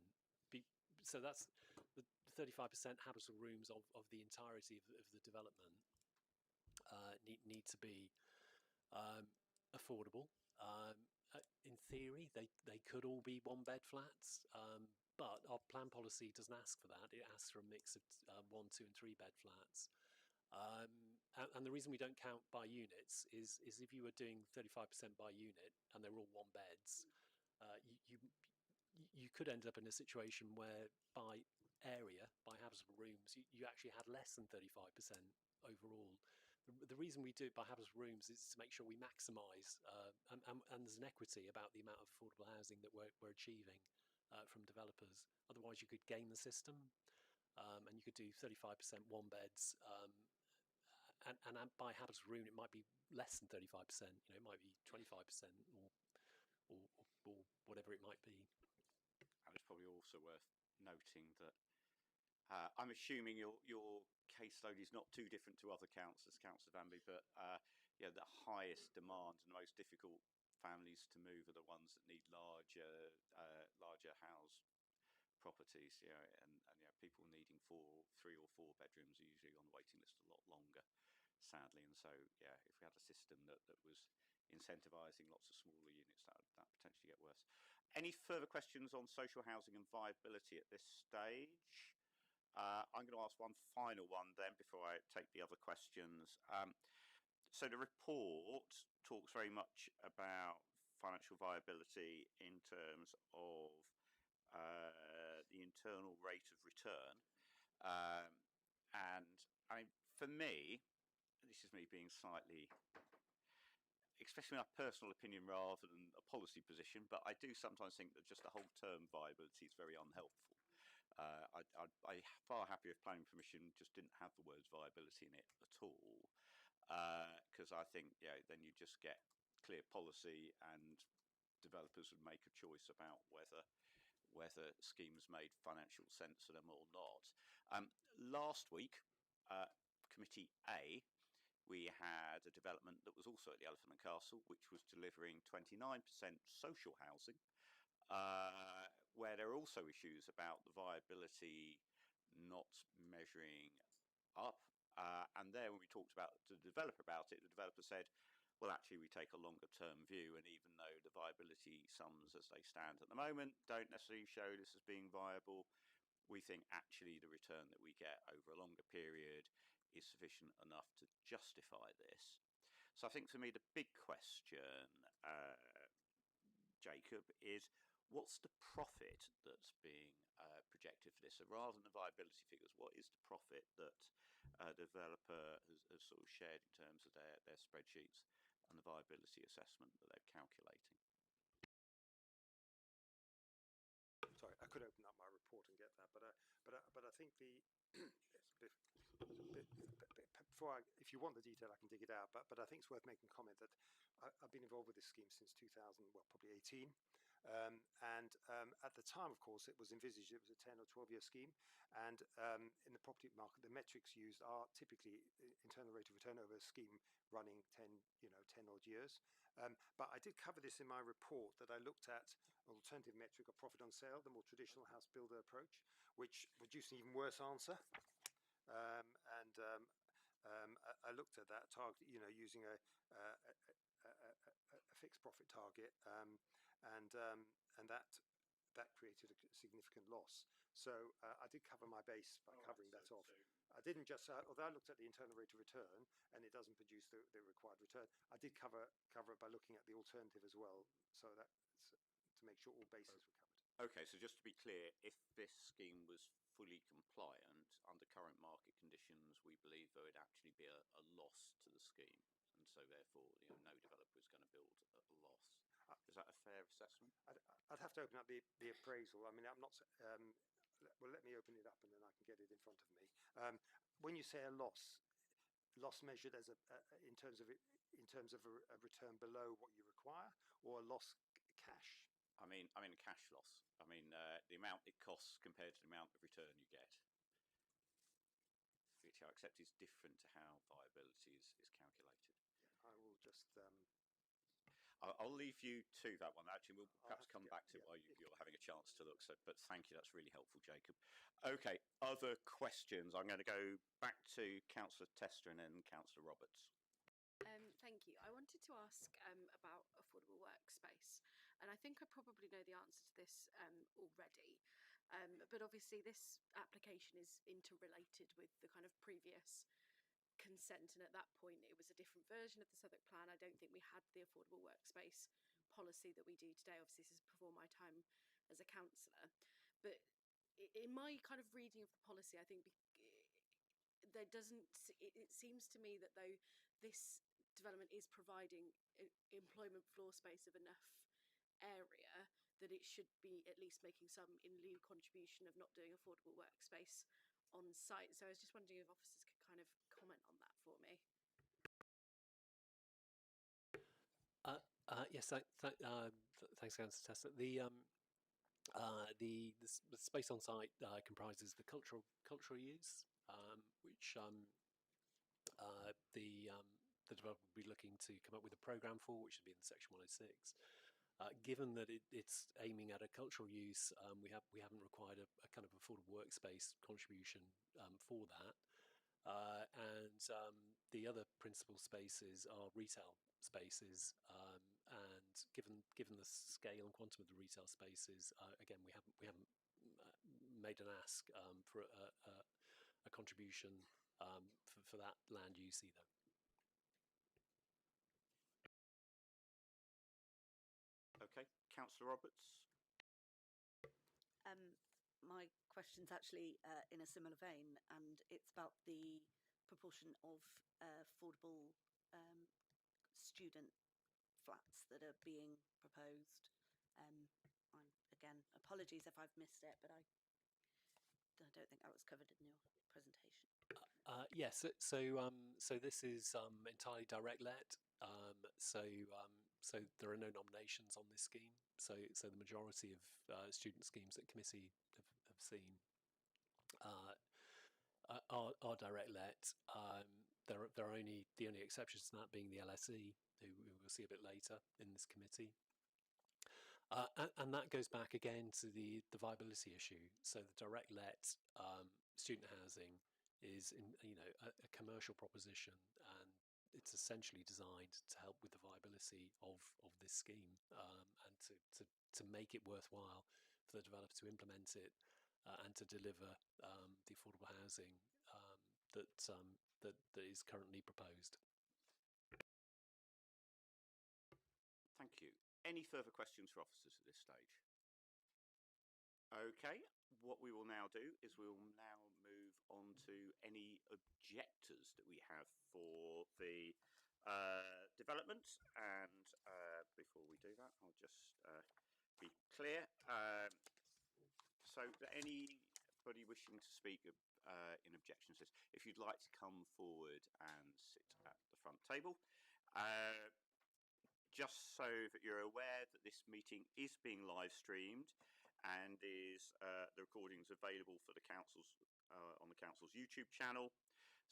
So that's the 35% habitable rooms of the entirety of the development need to be affordable. In theory, they could all be 1 bed flats, but our plan policy doesn't ask for that. It asks for a mix of 1, 2, and 3 bed flats. And the reason we don't count by units is if you were doing 35% by unit and they're all 1 beds, you could end up in a situation where by area, by habitable rooms, you actually had less than 35% overall. The reason we do it by habitable rooms is to make sure we maximise, and there's an equity about the amount of affordable housing that we're achieving from developers. Otherwise, you could game the system, and you could do 35% 1 beds, and by habitable room, it might be less than 35%. It might be 25% or whatever it might be. And it's probably also worth noting that I'm assuming your caseload is not too different to other councillors, Councillor Danby, but the highest demand and the most difficult families to move are the ones that need larger house properties, and people needing 3 or 4 bedrooms are usually on the waiting list a lot longer, sadly. And so, if we had a system that was incentivising lots of smaller units, that potentially get worse. Any further questions on social housing and viability at this stage? I'm going to ask one final one then before I take the other questions. So the report talks very much about financial viability in terms of the internal rate of return. And I mean, for me, this is me being slightly, especially my personal opinion rather than a policy position, but I do sometimes think that just the whole term viability is very unhelpful. I'm far happier if planning permission just didn't have the words viability in it at all, because I think then you just get clear policy and developers would make a choice about whether schemes made financial sense to them or not. Last week, Committee A, we had a development that was also at the Elephant and Castle, which was delivering 29% social housing, where there are also issues about the viability not measuring up. And there, when we talked about to the developer about it, the developer said, well, actually, we take a longer term view, and even though the viability sums as they stand at the moment don't necessarily show this as being viable, we think actually the return that we get over a longer period is sufficient enough to justify this. So I think for me the big question, Jacob, is what's the profit that's being projected for this? So rather than the viability figures, what is the profit that the developer has sort of shared in terms of their spreadsheets and the viability assessment that they're calculating? Sorry, I could open up my report and get that, but I think the before if you want the detail, I can dig it out. But I think it's worth making a comment that I've been involved with this scheme since 2000, well, probably 18. At the time, of course, it was envisaged it was a 10 or 12-year scheme, and in the property market, the metrics used are typically internal rate of return over a scheme running 10 odd years. But I did cover this in my report that I looked at an alternative metric of profit on sale, the more traditional house builder approach, which produced an even worse answer. I looked at that target, using a fixed profit target, and that created a significant loss. So I did cover my base by covering that off. I didn't just, although I looked at the internal rate of return and it doesn't produce the required return, I did cover it by looking at the alternative as well, so that's to make sure all bases were covered. Okay, so just to be clear, if this scheme was fully compliant under current market conditions, we believe there would actually be a loss to the scheme, and so therefore, no developer is going to build at a loss. Is that a fair assessment? I'd have to open up the appraisal. I mean, I'm not. Well, let me open it up and then I can get it in front of me. When you say a loss measured as in terms of a return below what you require, or a loss cash? I mean a cash loss. I mean the amount it costs compared to the amount of return you get, which I accept is different to how viability is calculated. I will just. I'll leave you to that one. Actually, we'll perhaps come back to it while yeah. you're having a chance to look. So, but thank you. That's really helpful, Jacob. Okay, other questions? I'm going to go back to Councillor Tester and then Councillor Roberts. Thank you. I wanted to ask about affordable workspace, and I think I probably know the answer to this already. But obviously, this application is interrelated with the kind of previous consent, and at that point it was a different version of the Southwark Plan. I don't think we had the affordable workspace policy that we do today. Obviously, this is before my time as a councillor, but in my kind of reading of the policy, I think there doesn't. It seems to me that though this development is providing employment floor space of enough area, that it should be at least making some in lieu contribution of not doing affordable workspace on site. So I was just wondering if officers could kind of comment on that for me. Yes, thanks, Councillor Tester. The space on site comprises the cultural use, which the developer will be looking to come up with a programme for, which would be in Section 106. Given that it's aiming at a cultural use, we haven't required a kind of affordable workspace contribution for that. And the other principal spaces are retail spaces, and given the scale and quantum of the retail spaces, again we haven't made an ask for a contribution for that land use either. Okay, Councillor Roberts. My question's actually in a similar vein, and it's about the proportion of affordable student flats that are being proposed. Again, apologies if I've missed it, but I don't think that was covered in your presentation. Yes, so this is entirely direct let. So there are no nominations on this scheme. So the majority of student schemes that committee have seen are direct let. There are the only exceptions to that being the LSE, who we'll see a bit later in this committee. And that goes back again to the viability issue. So the direct let student housing is a commercial proposition, and it's essentially designed to help with the viability of this scheme, and to make it worthwhile for the developer to implement it and to deliver the affordable housing that is currently proposed. Thank you. Any further questions for officers at this stage? Okay, what we will now do is we will now move on to any objectors that we have for the development. And before we do that, I'll just be clear. So anybody wishing to speak in objections, if you'd like to come forward and sit at the front table. Just so that you're aware that this meeting is being live streamed and is the recording is available for the council's on the council's YouTube channel.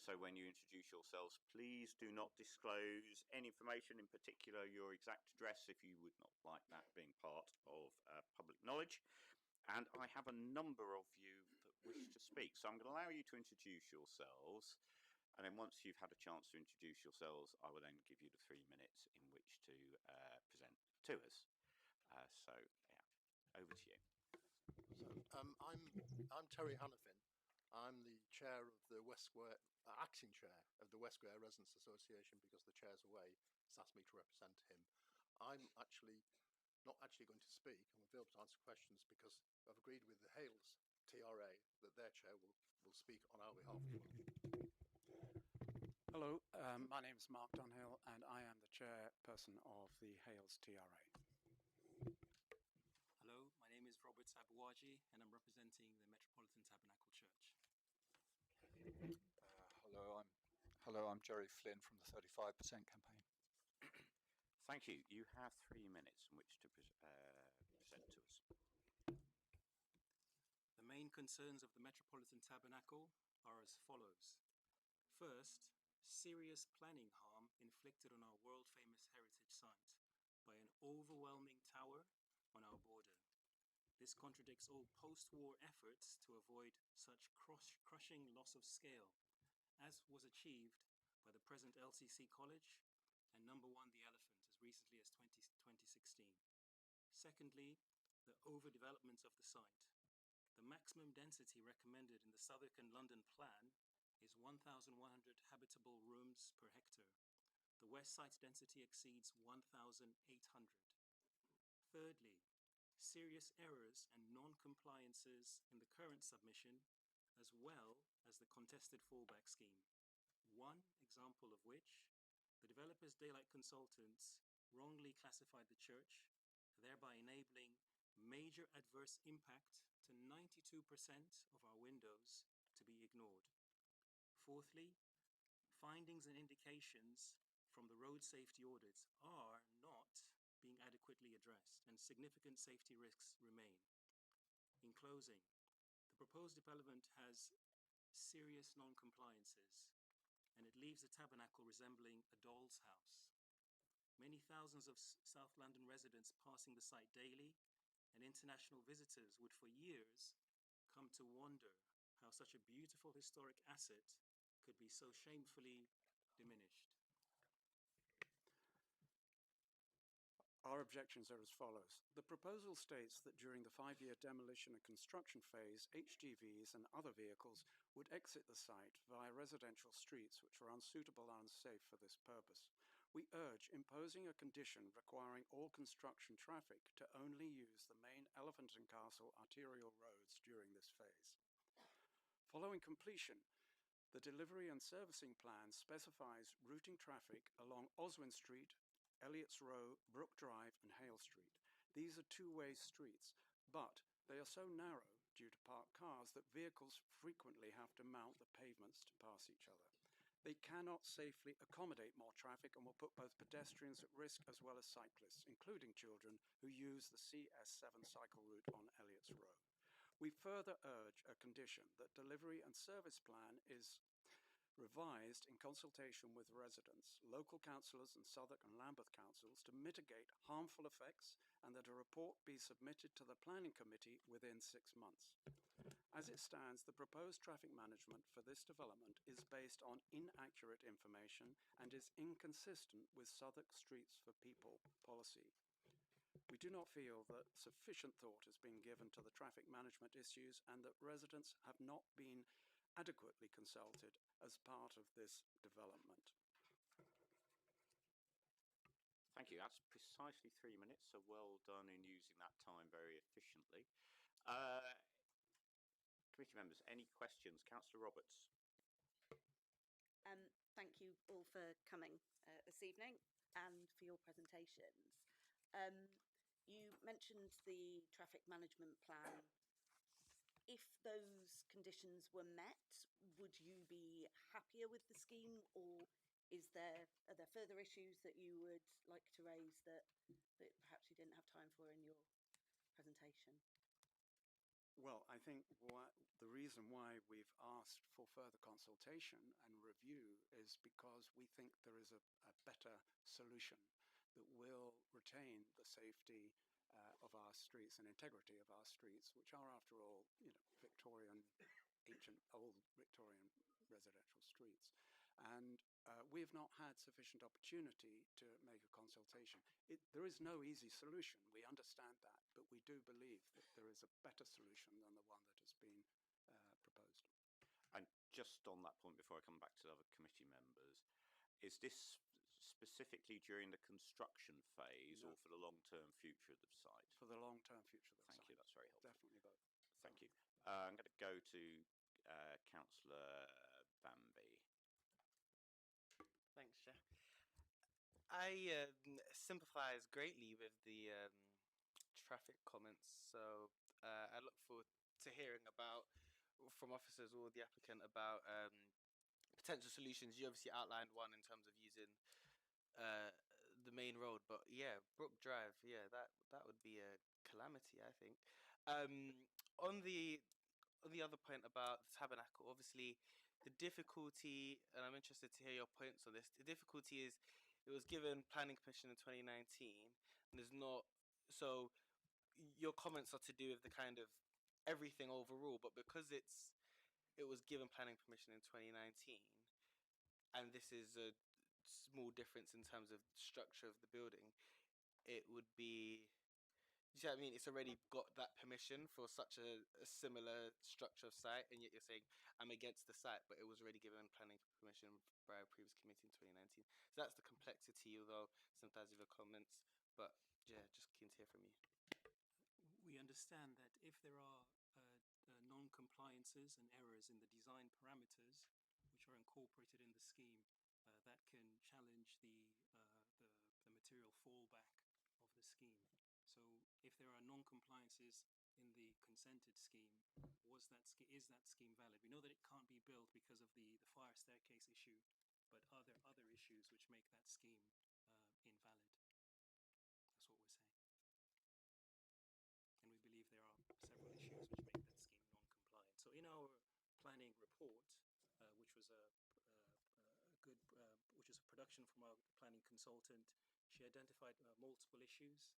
So when you introduce yourselves, please do not disclose any information, in particular your exact address, if you would not like that being part of public knowledge. And I have a number of you that wish to speak, so I'm going to allow you to introduce yourselves. And then once you've had a chance to introduce yourselves, I will then give you the 3 minutes in which to present to us. So, yeah, over to you. So, I'm Terry Hannafin. I'm the chair of the West Square, acting chair of the West Square Residents Association, because the chair's away. He's asked me to represent him. I'm actually not actually going to speak. I'm going to be able to answer questions because I've agreed with the Hales TRA that their chair will speak on our behalf as well. Hello, my name is Mark Dunhill and I am the chairperson of the Hales TRA. Hello, my name is Robert Sabuwaji and I'm representing the Metropolitan Tabernacle Church. Hello, I'm Jerry Flynn from the 35% campaign. Thank you. You have 3 minutes in which to present to us. The main concerns of the Metropolitan Tabernacle are as follows. First, serious planning harm inflicted on our world-famous heritage site by an overwhelming tower on our border. This contradicts all post-war efforts to avoid such crushing loss of scale, as was achieved by the present LCC College and number 1 The Elephant as recently as 2016. Secondly, the overdevelopment of the site. The maximum density recommended in the Southwark London plan is 1,100 habitable rooms per hectare. The west site's density exceeds 1,800. Thirdly, serious errors and non-compliances in the current submission, as well as the contested fallback scheme. One example of which, the developer's daylight consultants wrongly classified the church, thereby enabling major adverse impact to 92% of our windows to be ignored. Fourthly, findings and indications from the road safety audits are not being adequately addressed and significant safety risks remain. In closing, the proposed development has serious non-compliances and it leaves the tabernacle resembling a doll's house. Many thousands of South London residents passing the site daily and international visitors would for years come to wonder how such a beautiful historic asset could be so shamefully diminished. Our objections are as follows. The proposal states that during the 5-year demolition and construction phase, HGVs and other vehicles would exit the site via residential streets which are unsuitable and unsafe for this purpose. We urge imposing a condition requiring all construction traffic to only use the main Elephant and Castle arterial roads during this phase. Following completion, the delivery and servicing plan specifies routing traffic along Oswin Street, Elliots Row, Brook Drive and Hale Street. These are two-way streets, but they are so narrow due to parked cars that vehicles frequently have to mount the pavements to pass each other. They cannot safely accommodate more traffic and will put both pedestrians at risk as well as cyclists, including children who use the CS7 cycle route on Elliots Row. We further urge a condition that delivery and service plan is revised in consultation with residents, local councillors and Southwark and Lambeth councils to mitigate harmful effects, and that a report be submitted to the Planning Committee within 6 months. As it stands, the proposed traffic management for this development is based on inaccurate information and is inconsistent with Southwark Streets for People policy. We do not feel that sufficient thought has been given to the traffic management issues and that residents have not been adequately consulted as part of this development. Thank you. That's precisely 3 minutes, so well done in using that time very efficiently. Committee members, any questions? Councillor Roberts. Thank you all for coming this evening and for your presentations. You mentioned the traffic management plan. If those conditions were met, would you be happier with the scheme, or are there further issues that you would like to raise that perhaps you didn't have time for in your presentation? Well, I think the reason why we've asked for further consultation and review is because we think there is a better solution that will retain the safety of our streets and integrity of our streets, which are, after all, Victorian, ancient, old Victorian residential streets. And we have not had sufficient opportunity to make a consultation. There is no easy solution. We understand that, but we do believe that there is a better solution than the one that has been proposed. And just on that point, before I come back to the other committee members, is this specifically during the construction phase or for the long-term future of the site? For the long-term future of the site. Thank you, that's very helpful. Definitely both. Thank you. I'm going to go to Councillor Bamby. Thanks, Chair. I sympathise greatly with the traffic comments, so I look forward to hearing from officers or the applicant about potential solutions. You obviously outlined one in terms of using the main road, but yeah, Brook Drive, yeah, that would be a calamity, I think. On the other point about the tabernacle, obviously the difficulty, and I'm interested to hear your points on this. The difficulty is it was given planning permission in 2019, and there's not. So your comments are to do with the kind of everything overall, but because it was given planning permission in 2019, and this is a small difference in terms of structure of the building, it would be. You see what I mean? It's already got that permission for such a similar structure of site, and yet you're saying I'm against the site, but it was already given planning permission by a previous committee in 2019. So that's the complexity, although sometimes of your comments. But yeah, just keen to hear from you. We understand that if there are non-compliances and errors in the design parameters which are incorporated in the scheme, that can challenge the material fallback of the scheme. So if there are non-compliances in the consented scheme, is that scheme valid? We know that it can't be built because of the fire staircase issue, but are there other issues which make that scheme invalid? That's what we're saying. And we believe there are several issues which make that scheme non-compliant. So in our planning report, which was a production from our planning consultant, she identified multiple issues.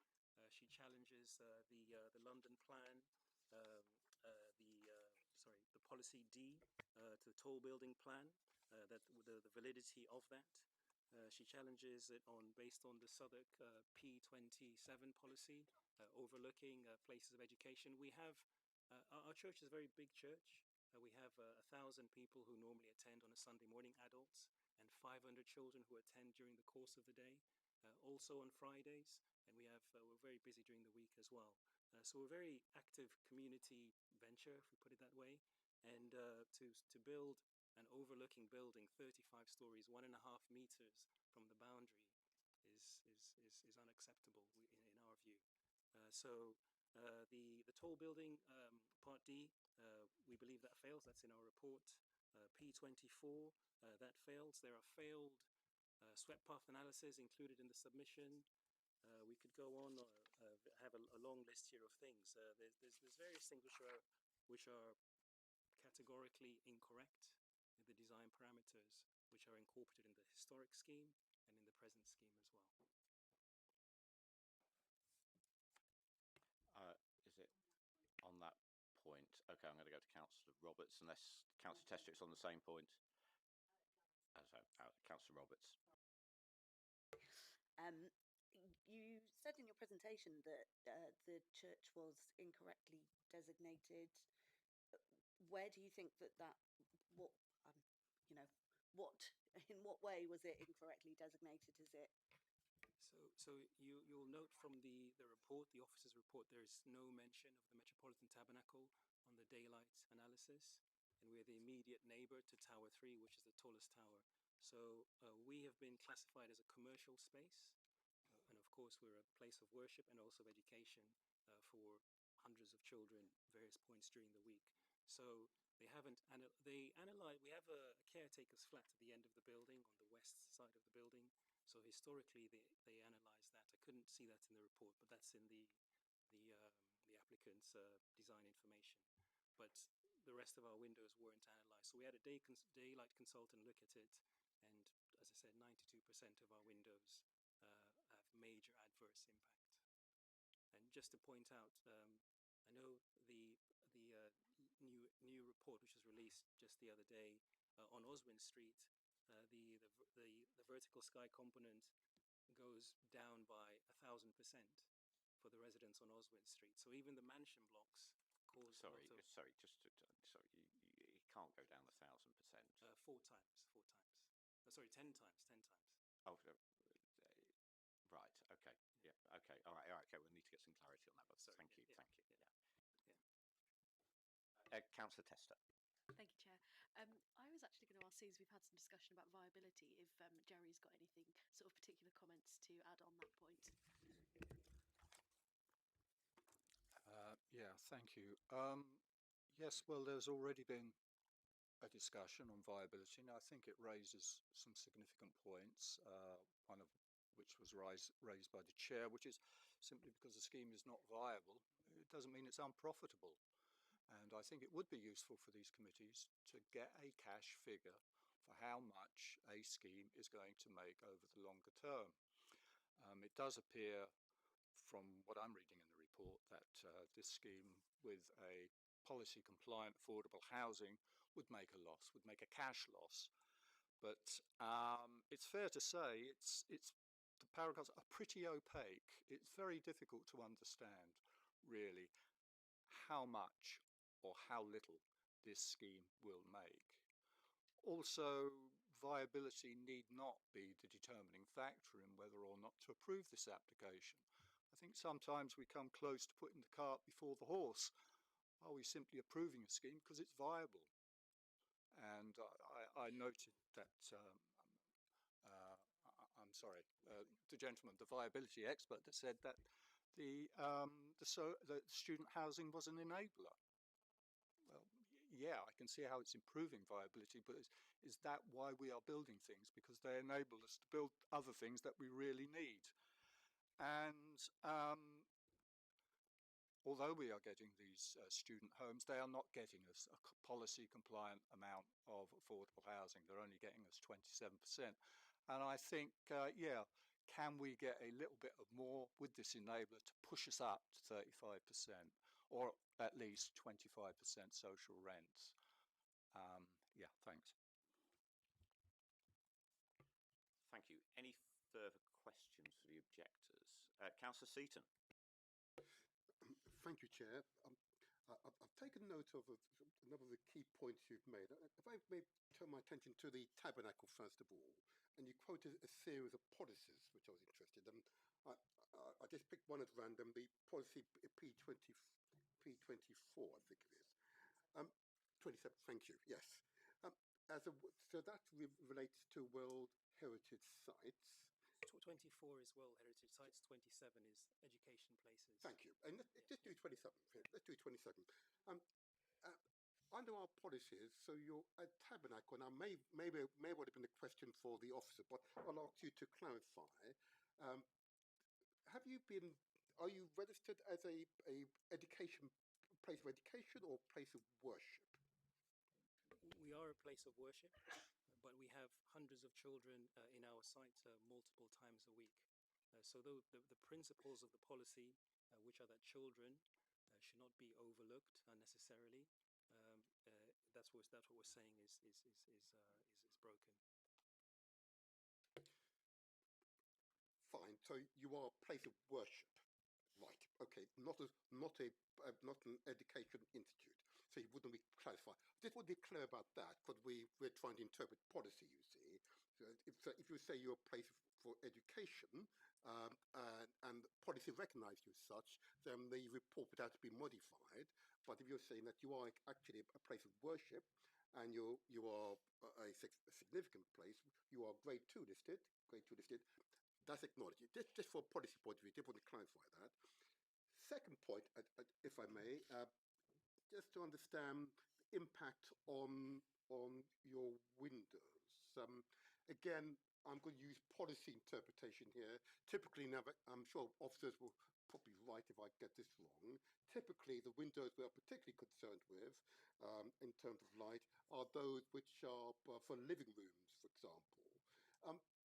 She challenges the London plan, the policy D to the tall building plan, that the validity of that. She challenges it based on the Southwark P27 policy, overlooking places of education. We have our church is a very big church. We have 1,000 people who normally attend on a Sunday morning, adults, and 500 children who attend during the course of the day. Also on Fridays, and we're very busy during the week as well. So we're a very active community venture, if we put it that way. And to build an overlooking building 35 stories, 1.5 meters from the boundary is unacceptable in our view. So the tall building, part D, we believe that fails. That's in our report. P24, that fails. There are failed swept path analysis included in the submission. We could go on, have a long list here of things. There's various things which are categorically incorrect in the design parameters, which are incorporated in the historic scheme and in the present scheme as well. Is it on that point? Okay, I'm going to go to Councillor Roberts, unless Councillor Testrick's on the same point. Councillor Roberts. You said in your presentation that the church was incorrectly designated. Where do you think in what way was it incorrectly designated? Is it? So you'll note from the report, the officer's report, there is no mention of the Metropolitan Tabernacle on the daylight analysis, and we're the immediate neighbor to Tower 3, which is the tallest tower. So we have been classified as a commercial space, and of course we're a place of worship and also of education for hundreds of children, various points during the week. So they haven't, they analyze, we have a caretaker's flat at the end of the building, on the west side of the building. So historically, they analysed that. I couldn't see that in the report, but that's in the applicant's design information. But the rest of our windows weren't analysed. So we had a daylight consultant look at it, and as I said, 92% of our windows have major adverse impact. And just to point out, I know the new report which was released just the other day on Oswin Street. The vertical sky component goes down by 1,000% for the residents on Oswin Street. So even the mansion blocks cause Sorry, a lot of, sorry, it can't go down 1,000%. 4 times. Sorry, 10 times. Oh, right. Okay. Yeah. Okay. All right. Okay. We'll need to get some clarity on that. But Sorry, thank you. yeah. Thank you. Yeah. Councillor Tester. Thank you, Chair. I was actually going to ask, since we've had some discussion about viability, if Jerry's got anything sort of particular comments to add on that point. Yeah, thank you. Yes, well, there's already been a discussion on viability, and I think it raises some significant points, one of which was raised by the chair, which is simply because the scheme is not viable, it doesn't mean it's unprofitable. And I think it would be useful for these committees to get a cash figure for how much a scheme is going to make over the longer term. It does appear from what I'm reading in the report that this scheme with a policy compliant affordable housing would make a loss, would make a cash loss. But it's fair to say the paragraphs are pretty opaque. It's very difficult to understand really how much or how little this scheme will make. Also, viability need not be the determining factor in whether or not to approve this application. I think sometimes we come close to putting the cart before the horse. Are we simply approving a scheme because it's viable? And I noted that, I'm sorry, the gentleman, the viability expert, that said that the student housing was an enabler. Well, yeah, I can see how it's improving viability, but is that why we are building things? Because they enable us to build other things that we really need. And although we are getting these student homes, they are not getting us a policy compliant amount of affordable housing. They're only getting us 27%. And I think, yeah, can we get a little bit of more with this enabler to push us up to 35%, or at least 25% social rents? Yeah, thanks. Thank you. Any further questions for the objectors? Councillor Seaton. Thank you, Chair. I've taken note of a number of the key points you've made. If I may turn my attention to the tabernacle first of all, and you quoted a series of policies which I was interested in. I just picked one at random, the policy P24, I think it is. 27, thank you, yes. So that relates to World Heritage Sites. 24 is World Heritage Sites, 27 is education places. Thank you. And let's do 27. Let's do 27. Under our policies, so you're a tabernacle, and may would have been a question for the officer, but I'll ask you to clarify. Are you registered as a place of education or place of worship? We are a place of worship, but we have hundreds of children in our site multiple times a week. So the principles of the policy, which are that children should not be overlooked unnecessarily, that's what we're saying is broken. Fine. So you are a place of worship, right? Okay. Not an education institute. So you wouldn't be clarified. Just want to be clear about that, because we're trying to interpret policy. You see, so if you say you're a place for education, and policy recognise you as such, then the report would have to be modified. But if you're saying that you are actually a place of worship, and you are a significant place, you are grade two listed, that's acknowledged. Just for a policy point of view, just want to clarify that. Second point, if I may, just to understand the impact on your windows. Again, I'm going to use policy interpretation here. Typically, now, I'm sure officers will probably right if I get this wrong. Typically, the windows we are particularly concerned with, in terms of light, are those which are for living rooms, for example.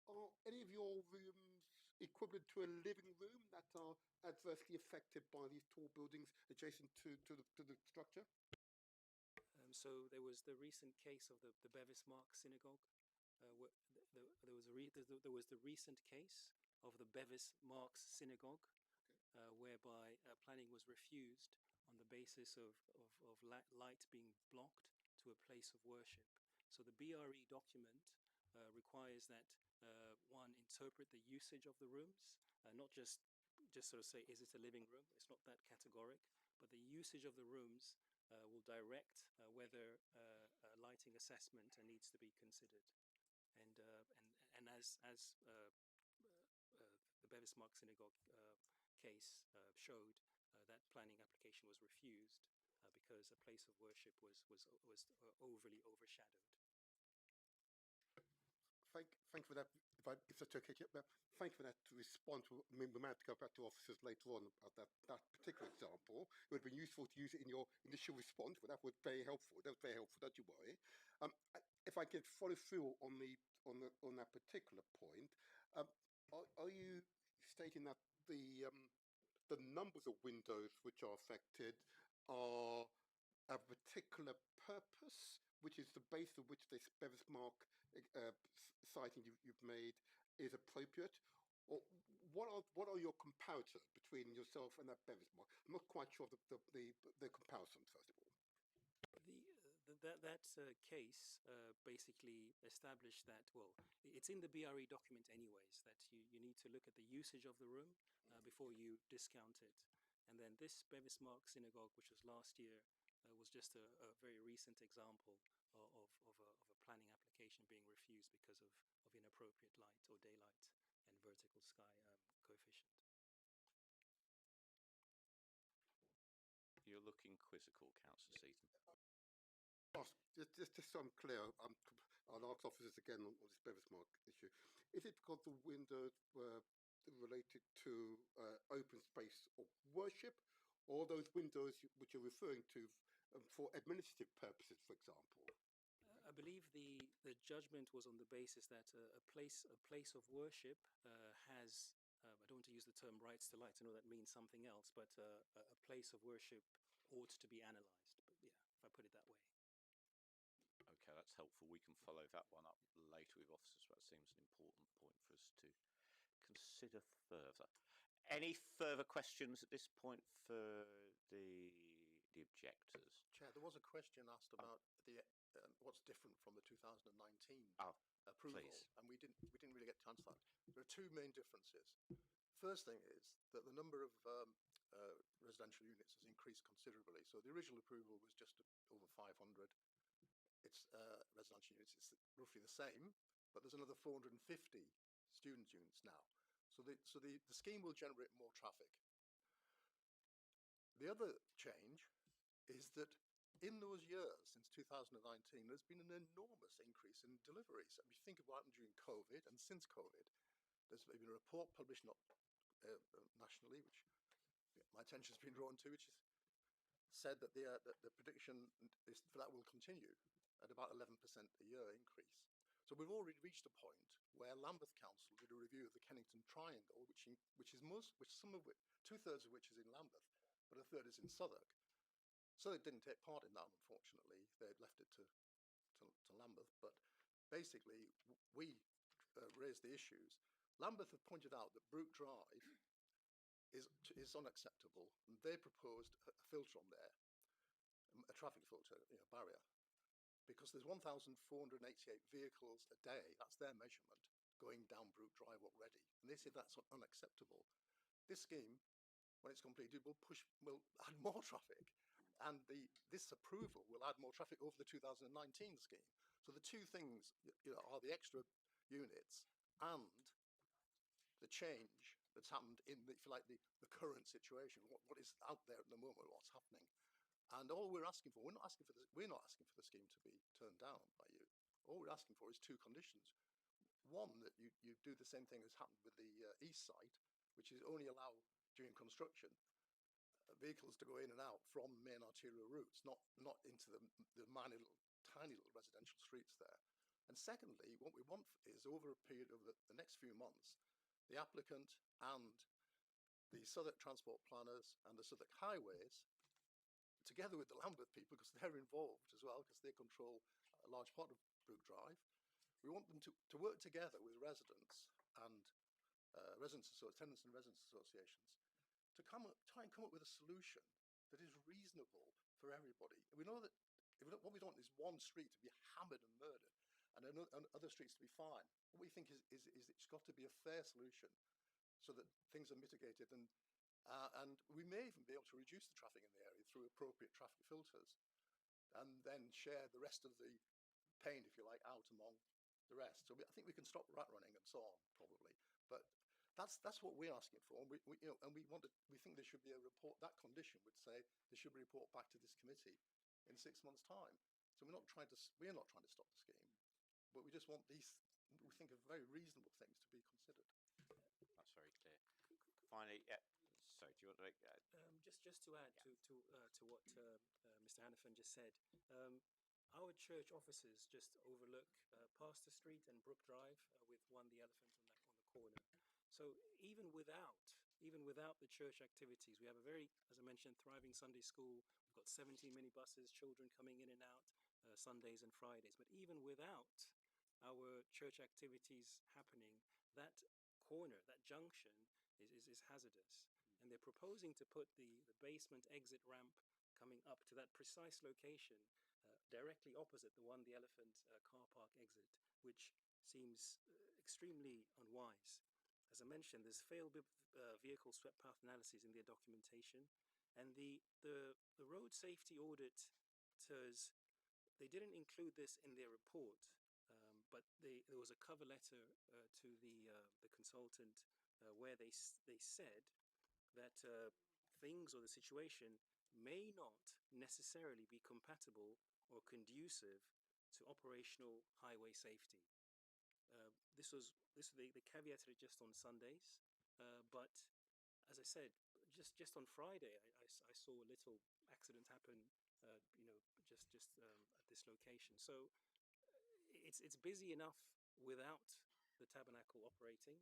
Are any of your rooms equivalent to a living room that are adversely affected by these tall buildings adjacent to the structure? So there was the recent case of the Bevis Mark Synagogue. There was the recent case of the Bevis Marks Synagogue, whereby planning was refused on the basis of light being blocked to a place of worship. So the BRE document requires that one interpret the usage of the rooms, not just sort of say, is it a living room? It's not that categoric, but the usage of the rooms will direct whether lighting assessment needs to be considered. And as the Bevis Mark Synagogue case showed, that planning application was refused because a place of worship was overly overshadowed. Thank you for that. If that's okay, thank you for that response. I mean, we might have to go back to officers later on about that particular example. It would have been useful to use it in your initial response, but that was very helpful. That was very helpful. Don't you worry. If I could follow through on that particular point, are you stating that the numbers of windows which are affected are a particular purpose, which is the base of which this Bevis Mark citing you've made is appropriate? Or what are your comparators between yourself and that Bevis Mark? I'm not quite sure the comparison, first of all. That case basically established that, well, it's in the BRE document anyways, that you need to look at the usage of the room before you discount it. And then this Bevis Mark Synagogue, which was last year, was just a very recent example of a planning application being refused because of inappropriate light or daylight and vertical sky coefficient. You're looking quizzical, Councillor Seaton. Just so I'm clear, I'll ask officers again on this Bevis Mark issue. Is it because the windows were related to open space of worship, or those windows which you're referring to for administrative purposes, for example? I believe the judgment was on the basis that a place of worship has, I don't want to use the term rights to light, I know that means something else, but a place of worship ought to be analysed. But yeah, if I put it that way. Okay, that's helpful. We can follow that one up later with officers. That seems an important point for us to consider further. Any further questions at this point for the objectors? Chair, there was a question asked about what's different from the 2019 approval, please. and we didn't really get to answer that. There are two main differences. First thing is that the number of residential units has increased considerably. So the original approval was just over 500. It's residential units. It's roughly the same, but there's another 450 student units now. So the scheme will generate more traffic. The other change is that in those years, since 2019, there's been an enormous increase in deliveries. If you think of what happened during COVID and since COVID, there's been a report published nationally, which my attention has been drawn to, which is said that the prediction is that will continue at about 11% a year increase. So we've already reached a point where Lambeth Council did a review of the Kennington Triangle, which some of which, 2/3 of which is in Lambeth, but a third is in Southwark. Southwark didn't take part in that, unfortunately. They left it to Lambeth. But basically, we raised the issues. Lambeth have pointed out that Brook Drive is unacceptable, and they proposed a filter on there, a traffic filter, barrier, because there's 1,488 vehicles a day. That's their measurement going down Brook Drive already, and they say that's unacceptable. This scheme, when it's completed, will add more traffic, and this approval will add more traffic over the 2019 scheme. So the two things, are the extra units and the change that's happened in, if you like, the current situation, what is out there at the moment, what's happening. And all we're asking for, we're not asking for the scheme to be turned down by you. All we're asking for is two conditions. One, that you do the same thing as happened with the east side, which is only allow during construction vehicles to go in and out from main arterial routes, not into the tiny little residential streets there. And secondly, what we want is over a period of the next few months, the applicant and the Southwark Transport Planners and the Southwark Highways, together with the Lambeth people, because they're involved as well, because they control a large part of Brook Drive, we want them to work together with residents and tenants and residents associations to try and come up with a solution that is reasonable for everybody. We know that what we don't want is one street to be hammered and murdered and other streets to be fine. What we think is it's got to be a fair solution so that things are mitigated, and we may even be able to reduce the traffic in the area through appropriate traffic filters, and then share the rest of the pain, if you like, out among the rest. So I think we can stop rat running and so on, probably. But that's what we're asking for, and we think there should be a report. That condition would say there should be a report back to this committee in 6 months' time. So we're not trying to stop the scheme, but we just want these, we think, of very reasonable things to be considered. That's very clear. Finally, yeah. So, do you want to make just to add to what Mr. Hannafin just said, our church offices just overlook Pastor Street and Brook Drive, with the elephant on the corner. So even without the church activities, we have a very, as I mentioned, thriving Sunday school. We've got 17 minibuses, children coming in and out Sundays and Fridays. But even without our church activities happening, that corner, that junction is hazardous. And they're proposing to put the basement exit ramp coming up to that precise location directly opposite the elephant car park exit, which seems extremely unwise. As I mentioned, there's failed vehicle swept path analysis in their documentation, and the road safety auditors, they didn't include this in their report, but there was a cover letter to the consultant where they said that things or the situation may not necessarily be compatible or conducive to operational highway safety. They caveated it just on Sundays, but as I said, just on Friday, I saw a little accident happen, just at this location. So it's busy enough without the tabernacle operating,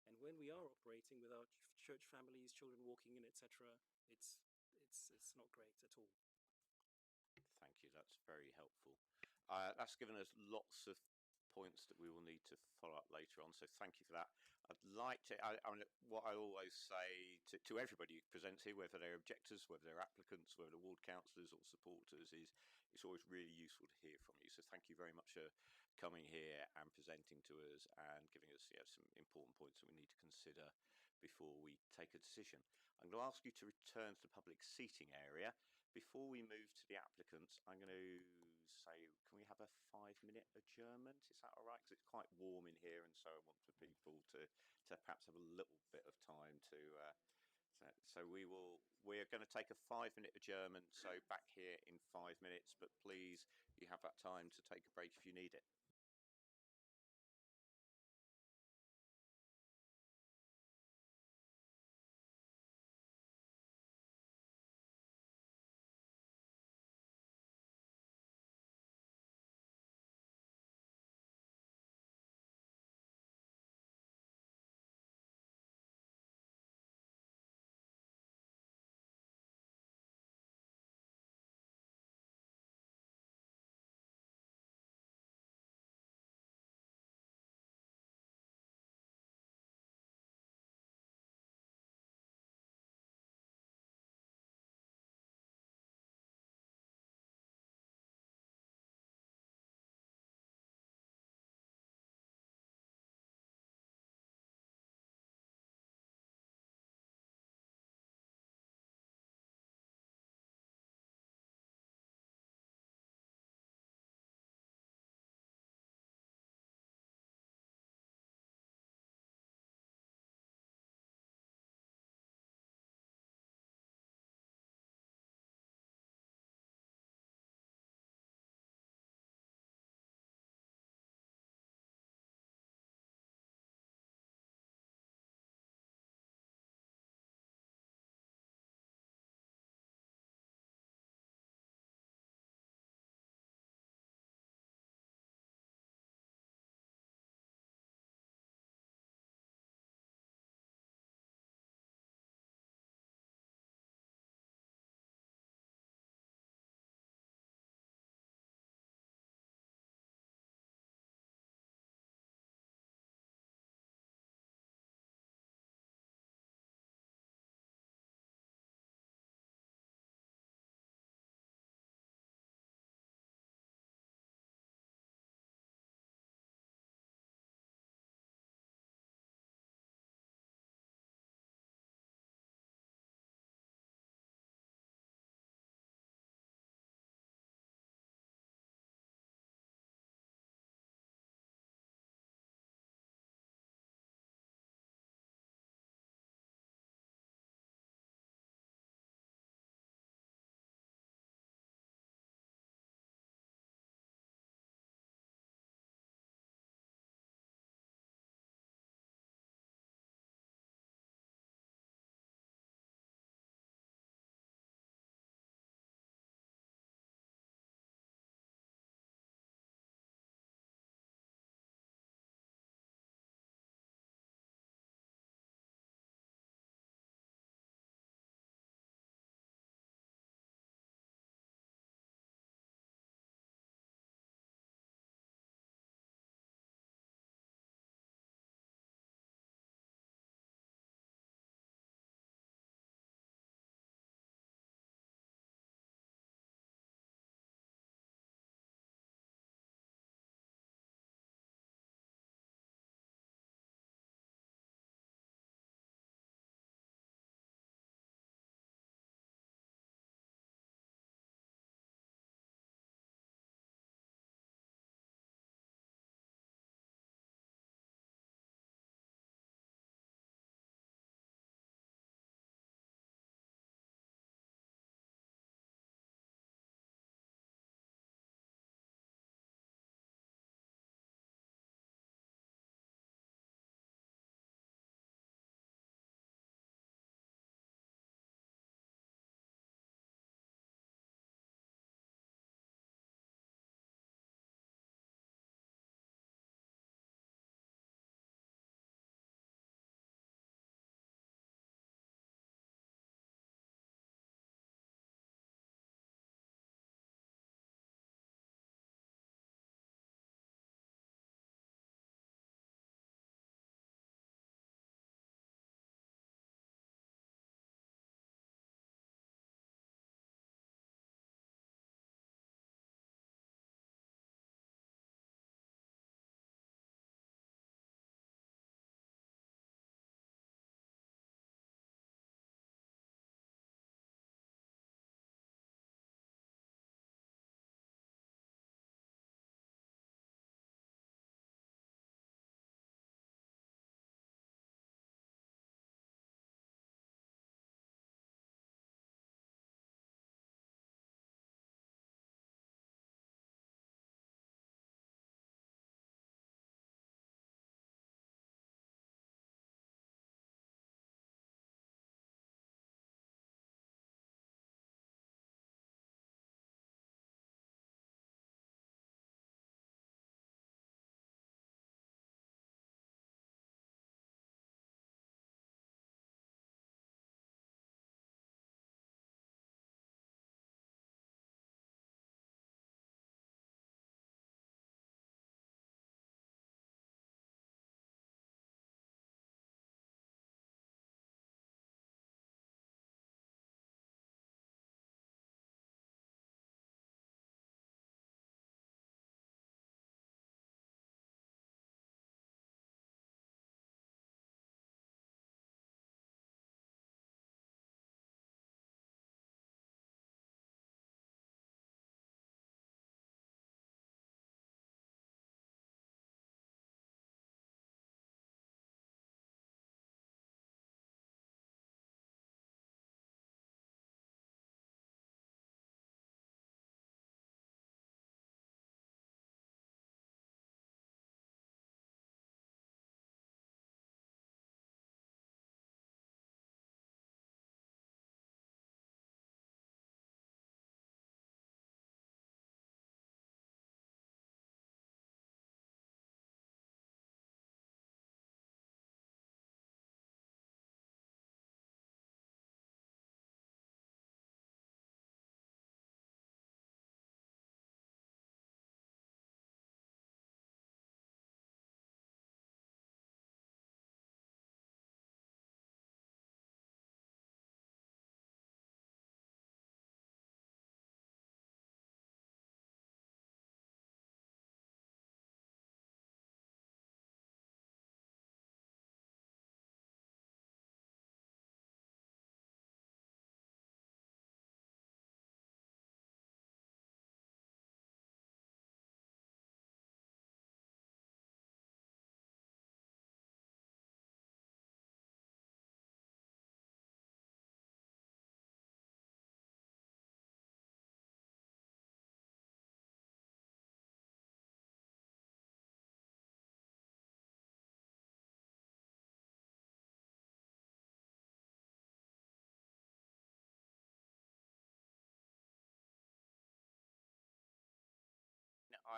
and when we are operating with our church families, children walking in, etc., it's not great at all. Thank you. That's very helpful. That's given us lots of points that we will need to follow up later on. So thank you for that. I'd like to, what I always say to everybody who presents here, whether they're objectors, whether they're applicants, whether they're ward councillors or supporters, is it's always really useful to hear from you. So thank you very much for coming here and presenting to us and giving us some important points that we need to consider before we take a decision. I'm going to ask you to return to the public seating area. Before we move to the applicants, I'm going to say, can we have a 5-minute adjournment? Is that all right? Because it's quite warm in here, and so I want for people to perhaps have a little bit of time to. So we're going to take a 5-minute adjournment. So back here in 5 minutes, but please, you have that time to take a break if you need it.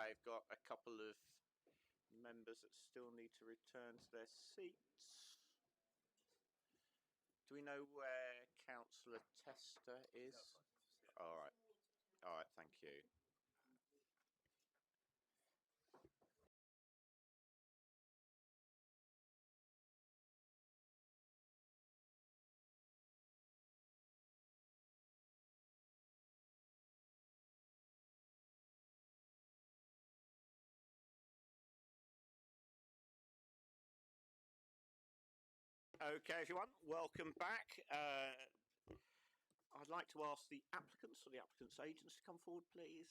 I've got a couple of members that still need to return to their seats. Do we know where Councillor Tester is? All right. All right, thank you. Okay, everyone, welcome back. I'd like to ask the applicants or the applicants' agents to come forward, please.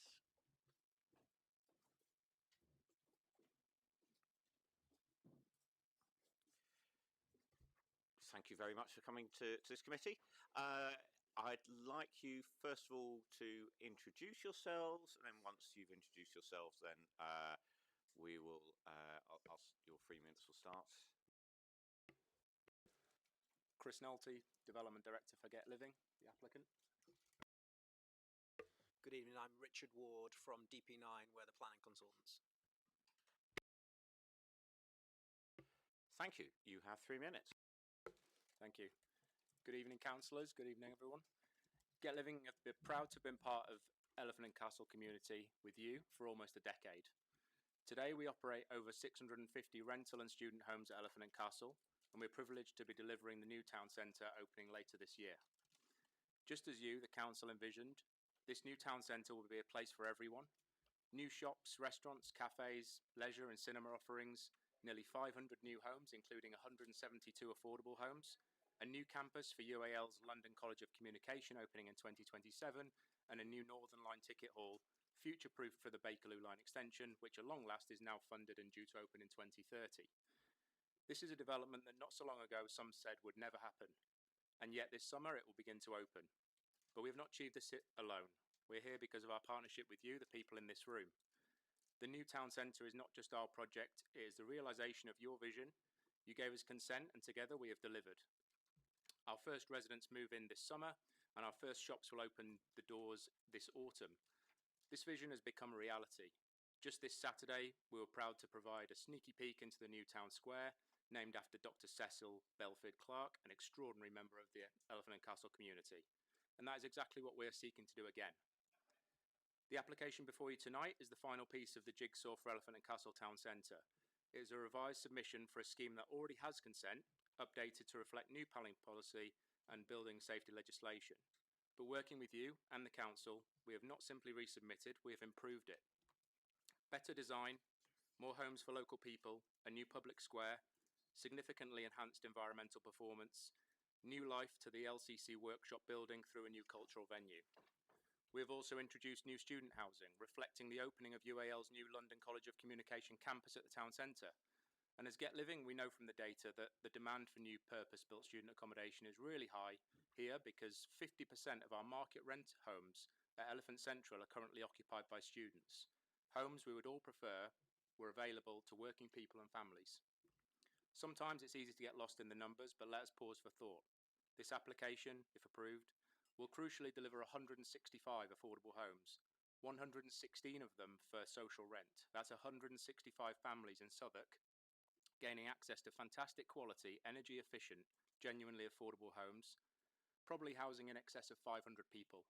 Thank you very much for coming to this committee. I'd like you, first of all, to introduce yourselves, and then once you've introduced yourselves, then we will, your 3 minutes will start. Chris Nolte, Development Director for Get Living, the applicant. Good evening, I'm Richard Ward from DP9, we're the planning consultants. Thank you. You have 3 minutes. Thank you. Good evening, councillors. Good evening, everyone. Get Living have been proud to have been part of Elephant and Castle community with you for almost a decade. Today, we operate over 650 rental and student homes at Elephant and Castle, and we're privileged to be delivering the new town centre opening later this year. Just as you, the council, envisioned, this new town centre will be a place for everyone. New shops, restaurants, cafes, leisure and cinema offerings, nearly 500 new homes, including 172 affordable homes, a new campus for UAL's London College of Communication opening in 2027, and a new Northern Line ticket hall, future-proofed for the Bakerloo Line extension, which at long last is now funded and due to open in 2030. This is a development that not so long ago some said would never happen, and yet this summer it will begin to open. But we have not achieved this alone. We're here because of our partnership with you, the people in this room. The new town centre is not just our project, it is the realisation of your vision. You gave us consent and together we have delivered. Our first residents move in this summer and our first shops will open the doors this autumn. This vision has become a reality. Just this Saturday, we were proud to provide a sneaky peek into the new town square, named after Dr. Cecil Belfield Clarke, an extraordinary member of the Elephant and Castle community. And that is exactly what we're seeking to do again. The application before you tonight is the final piece of the jigsaw for Elephant and Castle Town Centre. It is a revised submission for a scheme that already has consent, updated to reflect new planning policy and building safety legislation. But working with you and the council, we have not simply resubmitted, we have improved it. Better design, more homes for local people, a new public square, significantly enhanced environmental performance, new life to the LCC workshop building through a new cultural venue. We have also introduced new student housing, reflecting the opening of UAL's new London College of Communication campus at the town centre. And as Get Living, we know from the data that the demand for new purpose-built student accommodation is really high here because 50% of our market rent homes at Elephant Central are currently occupied by students. Homes we would all prefer were available to working people and families. Sometimes it's easy to get lost in the numbers, but let us pause for thought. This application, if approved, will crucially deliver 165 affordable homes, 116 of them for social rent. That's 165 families in Southwark gaining access to fantastic quality, energy efficient, genuinely affordable homes, probably housing in excess of 500 people.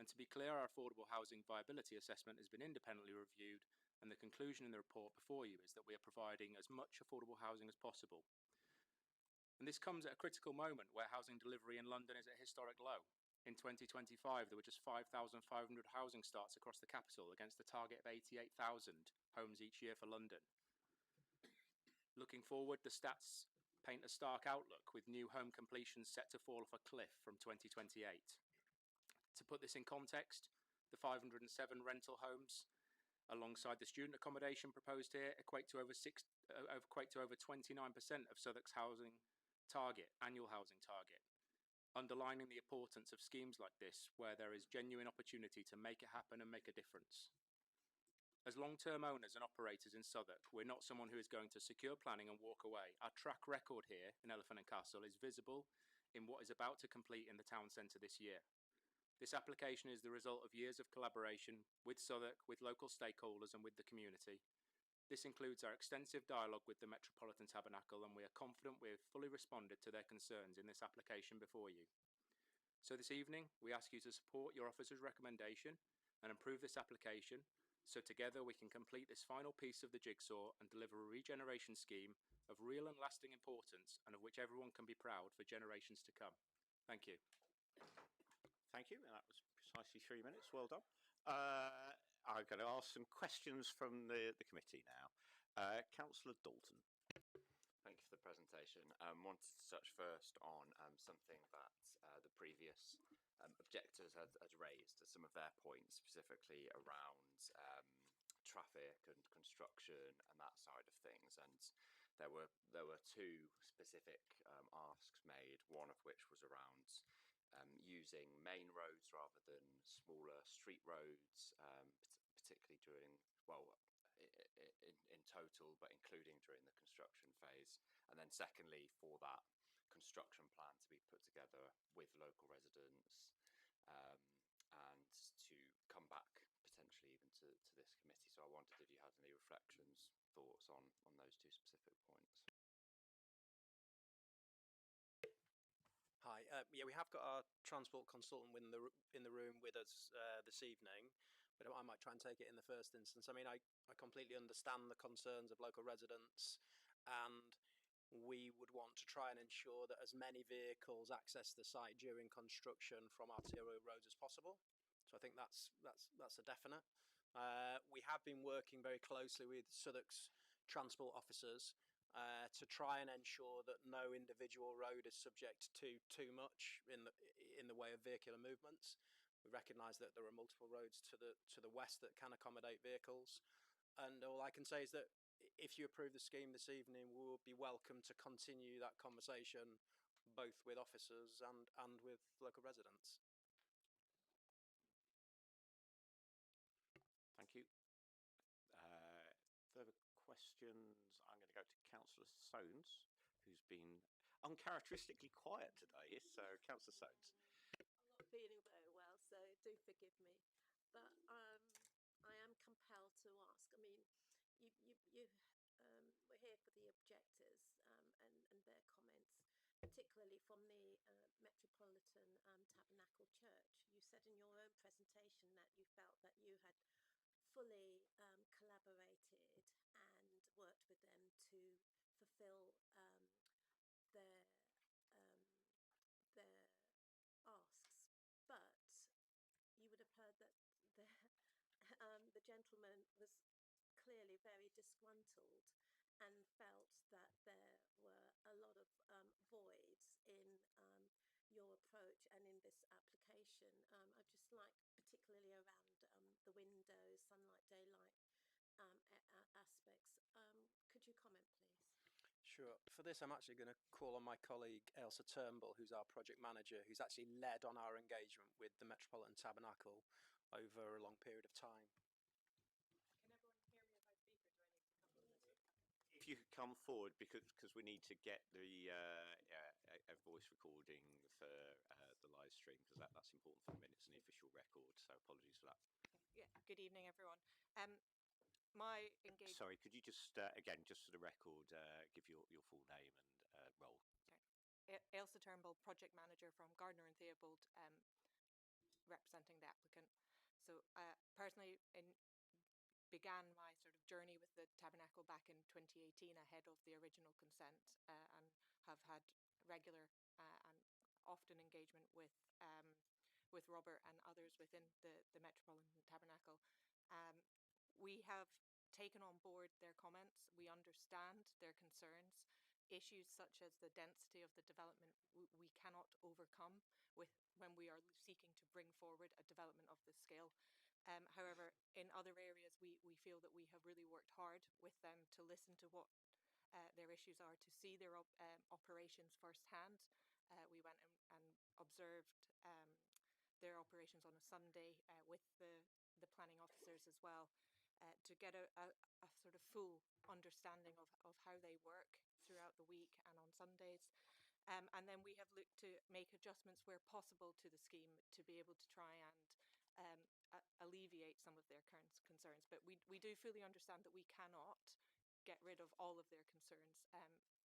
And to be clear, our affordable housing viability assessment has been independently reviewed, and the conclusion in the report before you is that we are providing as much affordable housing as possible. And this comes at a critical moment where housing delivery in London is at a historic low. In 2025, there were just 5,500 housing starts across the capital against a target of 88,000 homes each year for London. Looking forward, the stats paint a stark outlook, with new home completions set to fall off a cliff from 2028. To put this in context, the 507 rental homes, alongside the student accommodation proposed here, equate to over 29% of Southwark's housing target, annual housing target, underlining the importance of schemes like this, where there is genuine opportunity to make it happen and make a difference. As long-term owners and operators in Southwark, we're not someone who is going to secure planning and walk away. Our track record here in Elephant and Castle is visible in what is about to complete in the town centre this year. This application is the result of years of collaboration with Southwark, with local stakeholders and with the community. This includes our extensive dialogue with the Metropolitan Tabernacle, and we are confident we have fully responded to their concerns in this application before you. So this evening, we ask you to support your officer's recommendation and approve this application, so together we can complete this final piece of the jigsaw and deliver a regeneration scheme of real and lasting importance, and of which everyone can be proud for generations to come. Thank you. Thank you, and that was precisely 3 minutes. Well done. I'm going to ask some questions from the committee now. Councillor Dalton. Thank you for the presentation. Wanted to touch first on something that the previous objectors had raised, some of their points, specifically around traffic and construction and that side of things. And there were two specific asks made, one of which was around using main roads rather than smaller street roads, particularly during, well, in total, but including during the construction phase. And then secondly, for that construction plan to be put together with local residents, and to come back potentially even to this committee. So I wondered if you had any reflections, thoughts on those two specific points. Hi. Yeah, we have got our transport consultant in the room with us this evening, but I might try and take it in the first instance. I mean, I completely understand the concerns of local residents, and we would want to try and ensure that as many vehicles access the site during construction from arterial roads as possible. So I think that's a definite. We have been working very closely with Southwark's transport officers to try and ensure that no individual road is subject to too much in the way of vehicular movements. We recognise that there are multiple roads to the west that can accommodate vehicles, and all I can say is that if you approve the scheme this evening, we will be welcome to continue that conversation both with officers and with local residents. Thank you. Further questions? I'm going to go to Councillor Soanes, who's been uncharacteristically quiet today. So, Councillor Soanes. I'm not feeling very well, so do forgive me. But I am compelled to ask. I mean, we're here for the objectors and their comments, particularly from the Metropolitan Tabernacle Church. You said in your own presentation that you felt that you had fully collaborated and worked with them to fulfil their asks, but you would have heard that the gentleman was clearly very disgruntled and felt that there were a lot of voids in your approach and in this application. I'd just like, particularly around the windows, sunlight, daylight aspects. Could you comment, please? Sure. For this, I'm actually going to call on my colleague Ailsa Turnbull, who's our project manager, who's actually led on our engagement with the Metropolitan Tabernacle over a long period of time. If you could come forward, because we need to get a voice recording for the live stream, because that's important for the minutes and the official record. So apologies for that. Yeah. Good evening, everyone. My engagement. Sorry, could you just again, just for the record, give your full name and role? Sorry. Ailsa Turnbull, project manager from Gardner and Theobald, representing the applicant. So personally, began my sort of journey with the Tabernacle back in 2018 ahead of the original consent, and have had regular and often engagement with Robert and others within the Metropolitan Tabernacle. We have taken on board their comments. We understand their concerns. Issues such as the density of the development we cannot overcome when we are seeking to bring forward a development of this scale. However, in other areas, we feel that we have really worked hard with them to listen to what their issues are, to see their operations firsthand. We went and observed their operations on a Sunday with the planning officers as well, to get a sort of full understanding of how they work throughout the week and on Sundays. And then we have looked to make adjustments where possible to the scheme to be able to try and alleviate some of their current concerns. But we do fully understand that we cannot get rid of all of their concerns,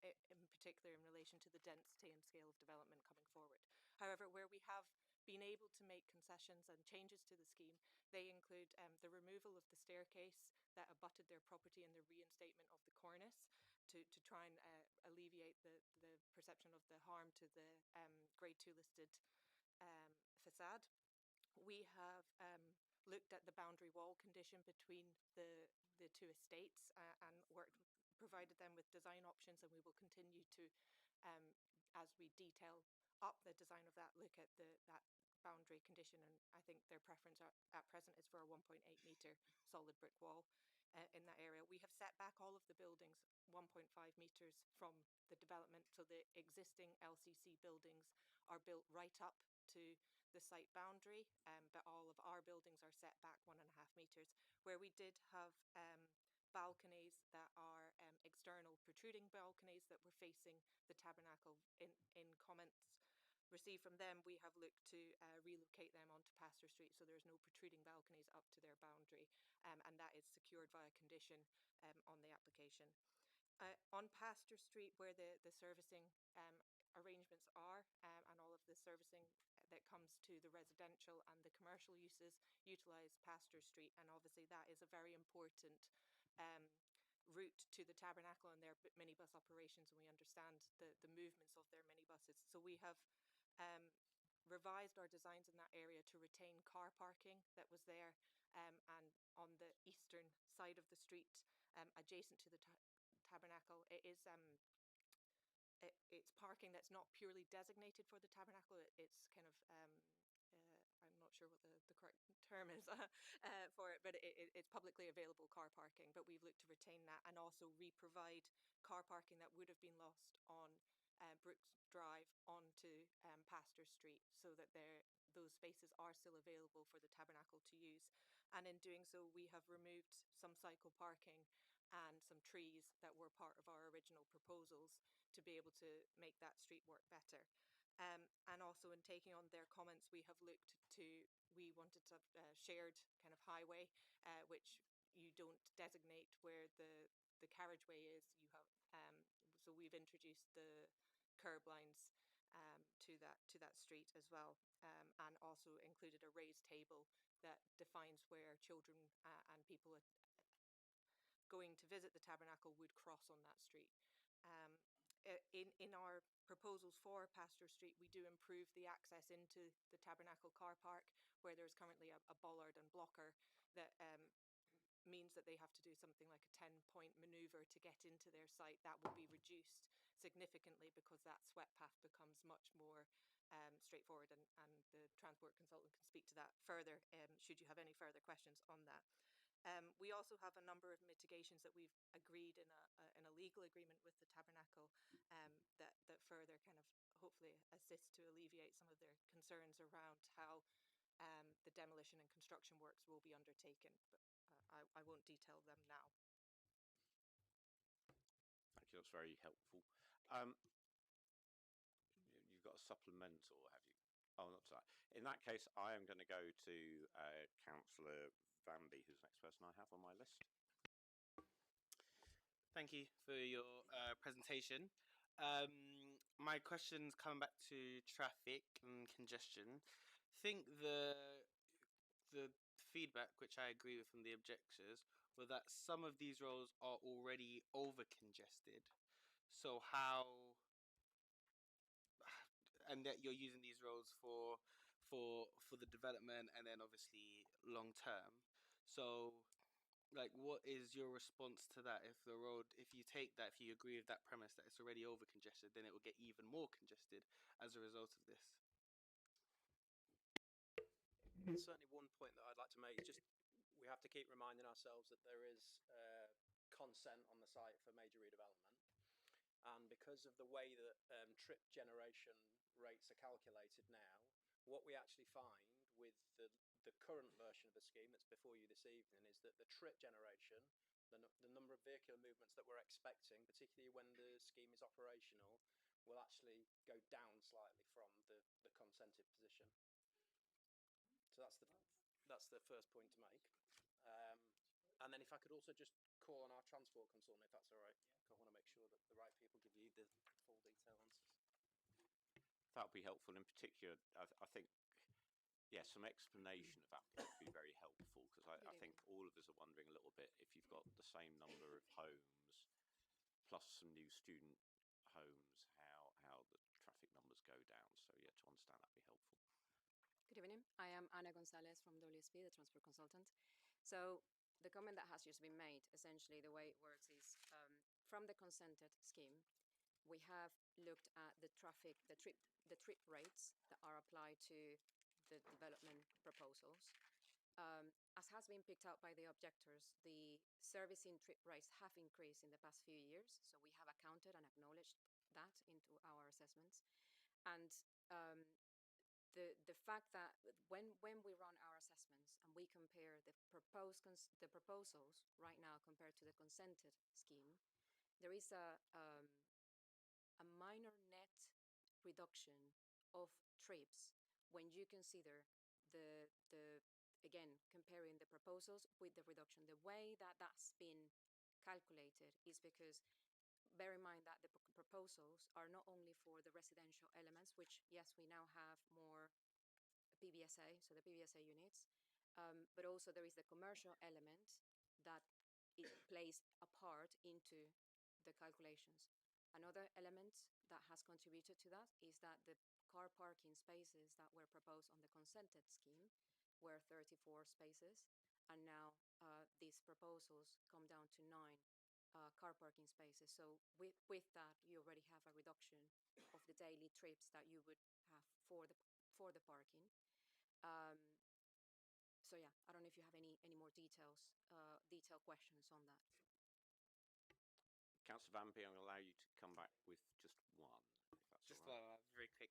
in particular in relation to the density and scale of development coming forward. However, where we have been able to make concessions and changes to the scheme, they include the removal of the staircase that abutted their property and the reinstatement of the cornice to try and alleviate the perception of the harm to the Grade 2 listed facade. We have looked at the boundary wall condition between the two estates and provided them with design options, and we will continue to, as we detail up the design of that, look at that boundary condition. And I think their preference at present is for a 1.8 metre solid brick wall in that area. We have set back all of the buildings 1.5 metres from the development, so the existing LCC buildings are built right up to the site boundary, but all of our buildings are set back 1.5 metres. Where we did have balconies that are external protruding balconies that were facing the tabernacle, in comments received from them, we have looked to relocate them onto Pastor Street, so there's no protruding balconies up to their boundary, and that is secured via condition on the application. On Pastor Street, where the servicing arrangements are, and all of the servicing that comes to the residential and the commercial uses utilise Pastor Street, and obviously that is a very important route to the tabernacle and their minibus operations, and we understand the movements of their minibuses. So we have revised our designs in that area to retain car parking that was there, and on the eastern side of the street, adjacent to the tabernacle, it is it's parking that's not purely designated for the tabernacle. It's kind of I'm not sure what the correct term is for it, but it's publicly available car parking. But we've looked to retain that and also re-provide car parking that would have been lost on Brooks Drive onto Pastor Street, so that those spaces are still available for the tabernacle to use. And in doing so, we have removed some cycle parking and some trees that were part of our original proposals to be able to make that street work better. And also in taking on their comments, we wanted to have a shared kind of highway, which you don't designate where the carriageway is. So we've introduced the curb lines to that street as well, and also included a raised table that defines where children and people going to visit the tabernacle would cross on that street. In our proposals for Pastor Street, we do improve the access into the tabernacle car park, where there's currently a bollard and blocker that means that they have to do something like a 10-point manoeuvre to get into their site. That will be reduced significantly because that swept path becomes much more straightforward, and the transport consultant can speak to that further should you have any further questions on that. We also have a number of mitigations that we've agreed in a legal agreement with the tabernacle that further kind of hopefully assist to alleviate some of their concerns around how the demolition and construction works will be undertaken. But I won't detail them now. Thank you, that's very helpful. You've got a supplemental, have you? Oh, not that. In that case, I am going to go to Councillor Vanby, who's the next person I have on my list. Thank you for your presentation. My question's coming back to traffic and congestion. I think the feedback, which I agree with from the objectors, were that some of these roads are already over congested. So and that you're using these roads for the development and then obviously long term. So like, what is your response to that? If you agree with that premise that it's already over congested, then it will get even more congested as a result of this. Certainly one point that I'd like to make is just we have to keep reminding ourselves that there is consent on the site for major redevelopment, and because of the way that trip generation rates are calculated now, what we actually find with the current version of the scheme that's before you this evening is that the trip generation, the number of vehicular movements that we're expecting, particularly when the scheme is operational, will actually go down slightly from the consented position. So that's the first point to make. And then if I could also just call on our transport consultant, if that's all right. I want to make sure that the right people give you the full detail answers. That would be helpful. In particular, I think, some explanation of Applicant would be very helpful, because I think all of us are wondering a little bit, if you've got the same number of homes plus some new student homes, how the traffic numbers go down. So to understand that'd be helpful. Good evening. I am Ana Gonzalez from WSP, the transport consultant. So the comment that has just been made, essentially the way it works is from the consented scheme, we have looked at the trip rates that are applied to the development proposals. As has been picked out by the objectors, the servicing trip rates have increased in the past few years, so we have accounted and acknowledged that into our assessments. And the fact that when we run our assessments and we compare the proposals right now compared to the consented scheme, there is a minor net reduction of trips when you consider the again, comparing the proposals with the reduction. The way that that's been calculated is because, bear in mind that the proposals are not only for the residential elements, which, yes, we now have more PBSA, so the PBSA units, but also there is the commercial element that it plays a part into the calculations. Another element that has contributed to that is that the car parking spaces that were proposed on the consented scheme were 34 spaces, and now these proposals come down to 9 car parking spaces. So with that, you already have a reduction of the daily trips that you would have for the parking. So yeah, I don't know if you have any more detailed questions on that. Councillor Van Bee, I'm going to allow you to come back with just one, if that's Just all right. very quick.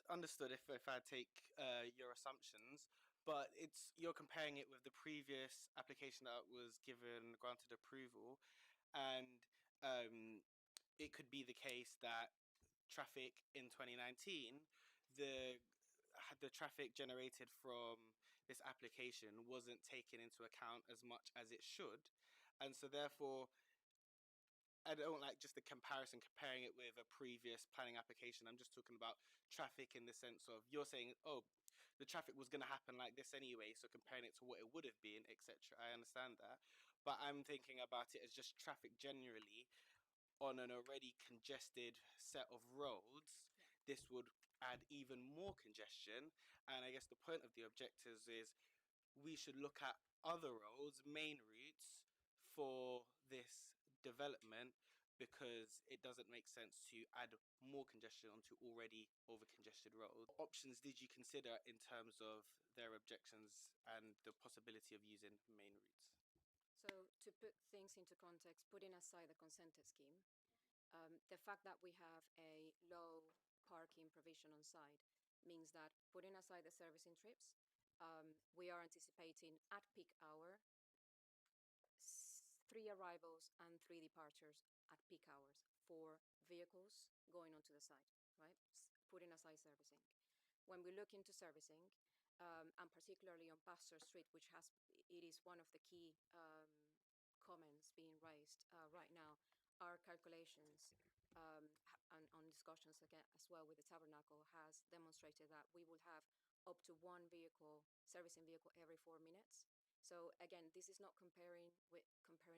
Understood if I take your assumptions, but you're comparing it with the previous application that was granted approval, and it could be the case that traffic in 2019, the traffic generated from this application wasn't taken into account as much as it should, and so therefore I don't like just the comparison, comparing it with a previous planning application. I'm just talking about traffic in the sense of, you're saying, oh, the traffic was going to happen like this anyway, so comparing it to what it would have been, etc. I understand that. But I'm thinking about it as just traffic generally on an already congested set of roads. This would add even more congestion. And I guess the point of the objectives is we should look at other roads, main routes, for this development, because it doesn't make sense to add more congestion onto already over congested roads. What options did you consider in terms of their objections and the possibility of using main routes? So to put things into context, putting aside the consented scheme, the fact that we have a low parking provision on site means that, putting aside the servicing trips, we are anticipating at peak hour 3 arrivals and 3 departures at peak hours for vehicles going onto the site, right? Putting aside servicing. When we look into servicing, and particularly on Pastor Street, it is one of the key comments being raised right now, our calculations and on discussions again as well with the Tabernacle has demonstrated that we will have up to 1 servicing vehicle every 4 minutes. So again, this is not comparing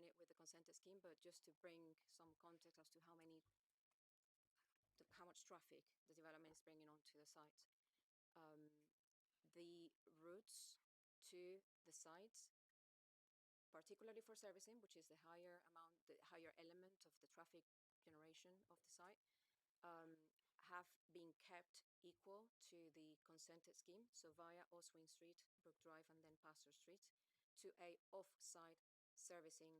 it with the consented scheme, but just to bring some context as to how much traffic the development is bringing onto the site. The routes to the sites, particularly for servicing, which is the higher element of the traffic generation of the site, have been kept equal to the consented scheme, so via Oswin Street, Brook Drive, and then Pastor Street, to a off-site servicing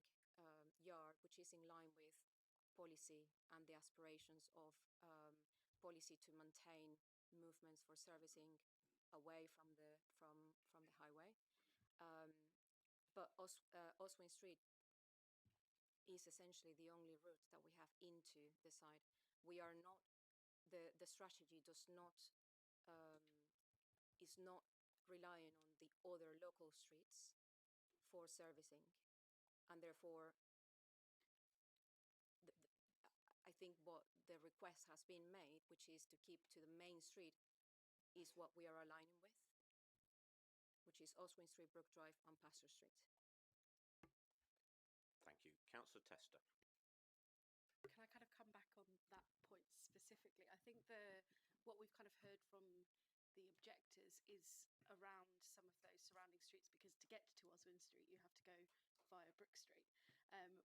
yard, which is in line with policy and the aspirations of policy to maintain movements for servicing away from the highway. But Oswin Street is essentially the only route that we have into the site. we are not, the strategy does not, is not relying on the other local streets for servicing, and therefore I think what the request has been made, which is to keep to the main street, is what we are aligning with, which is Oswin Street, Brook Drive, and Pastor Street. Thank you. Councillor Tester. Can I kind of come back on that point specifically? I think what we've kind of heard from the objectors is around some of those surrounding streets, because to get to Oswin Street you have to go via Brook Street,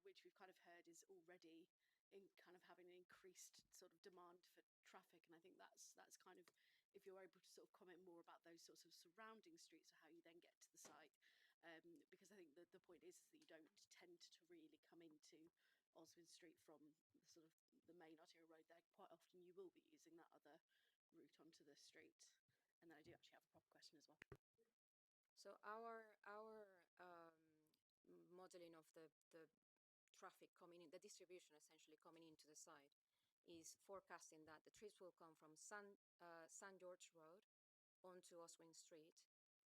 which we've kind of heard is already in kind of having an increased sort of demand for traffic. And I think that's kind of, if you're able to sort of comment more about those sorts of surrounding streets or how you then get to the site, because I think the point is that you don't tend to really come into Oswin Street from the sort of the main arterial road there. Quite often you will be using that other route onto the street. And then I do actually have a proper question as well. So our modeling of the traffic coming in, the distribution essentially coming into the site, is forecasting that the trips will come from St. George Road onto Oswin Street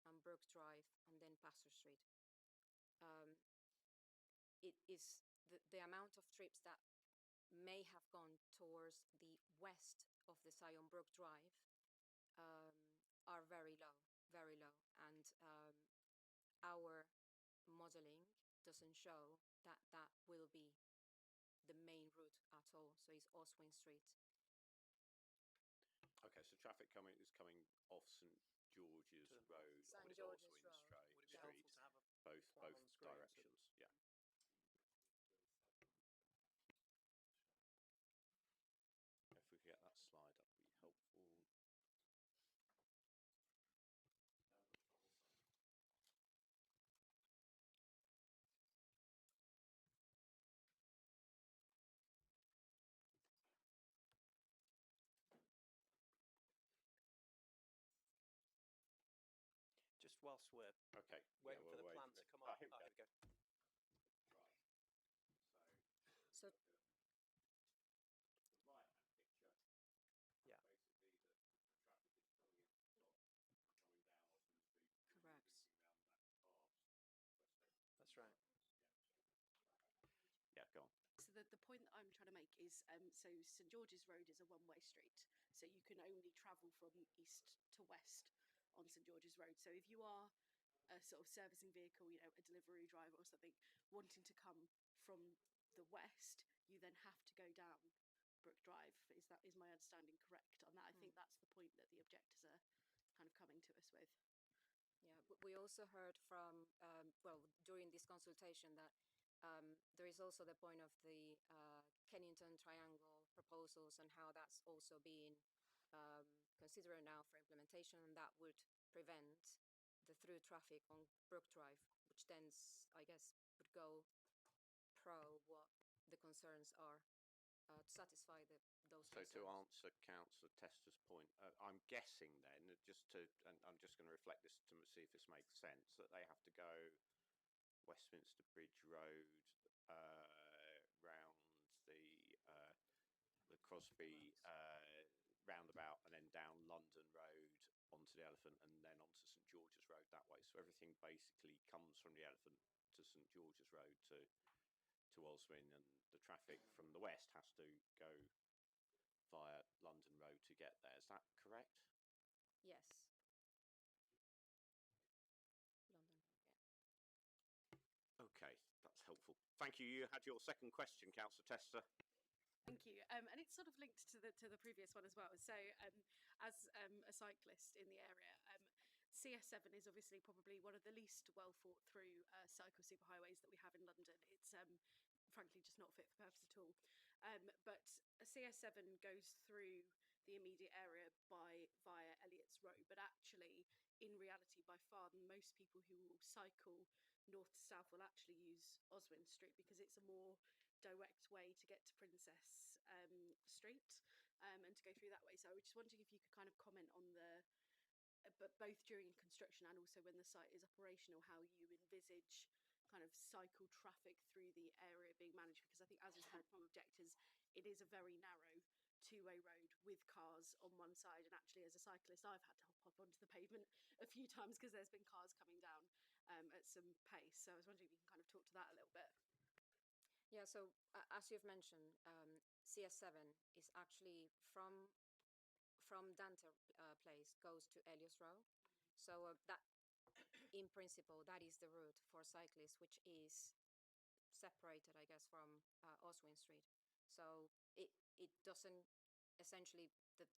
and Brook Drive and then Pastor Street. It is the amount of trips that may have gone towards the west of the Zion Brook Drive are very low, and our modeling doesn't show that that will be the main route at all. So it's Oswin Street. Okay, so traffic is coming off St George's Road St. onto George's Oswin Road. Street. Would it be helpful to have a both plan on screen directions. Yeah. If we could get that slide up, would be helpful. Just whilst we're okay, waiting for the waiting plan to come up. Here we go. Right. So the right hand picture. Yeah. Basically, the traffic is coming in, coming down Oswin Street. Correct. That's right. Yeah, go on. So the point that I'm trying to make is, so St George's Road is a one-way street, so you can only travel from east to west on St George's Road. So if you are a sort of servicing vehicle, you know, a delivery driver or something, wanting to come from the west, you then have to go down Brook Drive. Is my understanding correct on that? I think that's the point that the objectors are kind of coming to us with. Yeah, we also heard from, during this consultation that there is also the point of the Kennington Triangle proposals and how that's also being considered now for implementation, and that would prevent the through traffic on Brook Drive, which then, I guess, would go pro what the concerns are to satisfy those So concerns. to answer Councillor Tester's point, I'm guessing then, and I'm just going to reflect this to see if this makes sense, that they have to go Westminster Bridge Road, round the Crosby roundabout, and then down London Road onto the Elephant, and then onto St George's Road that way. So everything basically comes from the Elephant to St George's Road to Oswin, and the traffic from the west has to go via London Road to get there. Is that correct? Yes. London Road, yeah. Okay, that's helpful. Thank you. You had your second question, Councillor Tester. Thank you. And it's sort of linked to the previous one as well. So as a cyclist in the area, CS7 is obviously probably one of the least well thought through cycle superhighways that we have in London. It's frankly just not fit for purpose at all. But CS7 goes through the immediate area via Elliot's Road, but actually in reality by far most people who will cycle north to south will actually use Oswin Street, because it's a more direct way to get to Princess Street and to go through that way. So I was just wondering if you could kind of comment on but both during construction and also when the site is operational, how you envisage kind of cycle traffic through the area being managed, because I think, as is heard from objectors, it is a very narrow two-way road with cars on one side, and actually as a cyclist I've had to hop onto the pavement a few times because there's been cars coming down at some pace. So I was wondering if you can kind of talk to that a little bit. Yeah, so as you've mentioned, CS7 is actually from Dante Place goes to Elios Road. So that, in principle, that is the route for cyclists, which is separated, I guess, from Oswin Street. So it doesn't essentially the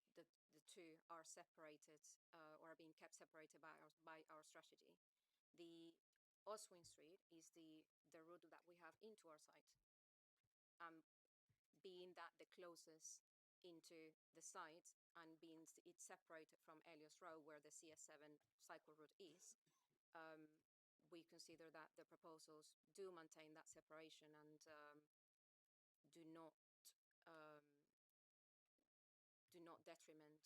two are separated or are being kept separated by our strategy. The Oswin Street is the route that we have into our site. Being that the closest into the site and being it's separated from Elios Road where the CS7 cycle route is, we consider that the proposals do maintain that separation and do not detriment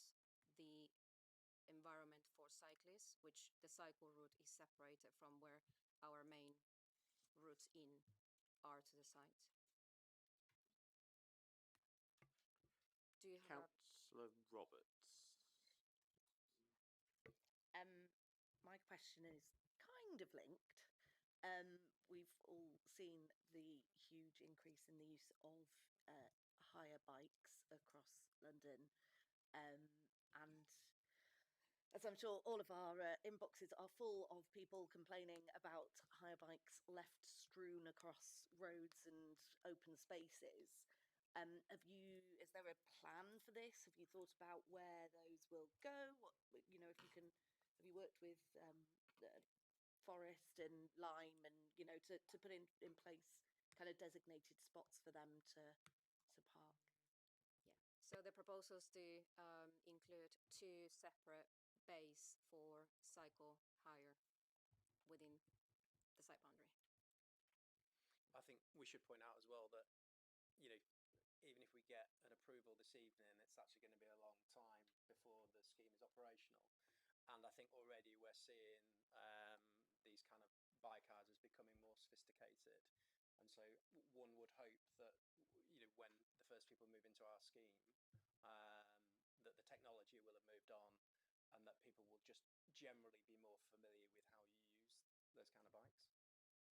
the environment for cyclists, which the cycle route is separated from where our main routes in are to the site. Do you have Councillor Roberts? My question is kind of linked. We've all seen the huge increase in the use of hire bikes across London, and as I'm sure all of our inboxes are full of people complaining about hire bikes left strewn across roads and open spaces. Is there a plan for this? Have you thought about where those will go? What, you know, if you can, have you worked with Forest and Lime and, you know, to put in place kind of designated spots for them to park? Yeah, so the proposals do include two separate bays for cycle hire within the site boundary. I think we should point out as well that, you know, even if we get an approval this evening, it's actually going to be a long time before the scheme is operational. And I think already we're seeing these kind of bike hires as becoming more sophisticated. And so one would hope that, you know, when the first people move into our scheme, that the technology will have moved on and that people will just generally be more familiar with how you use those kind of bikes.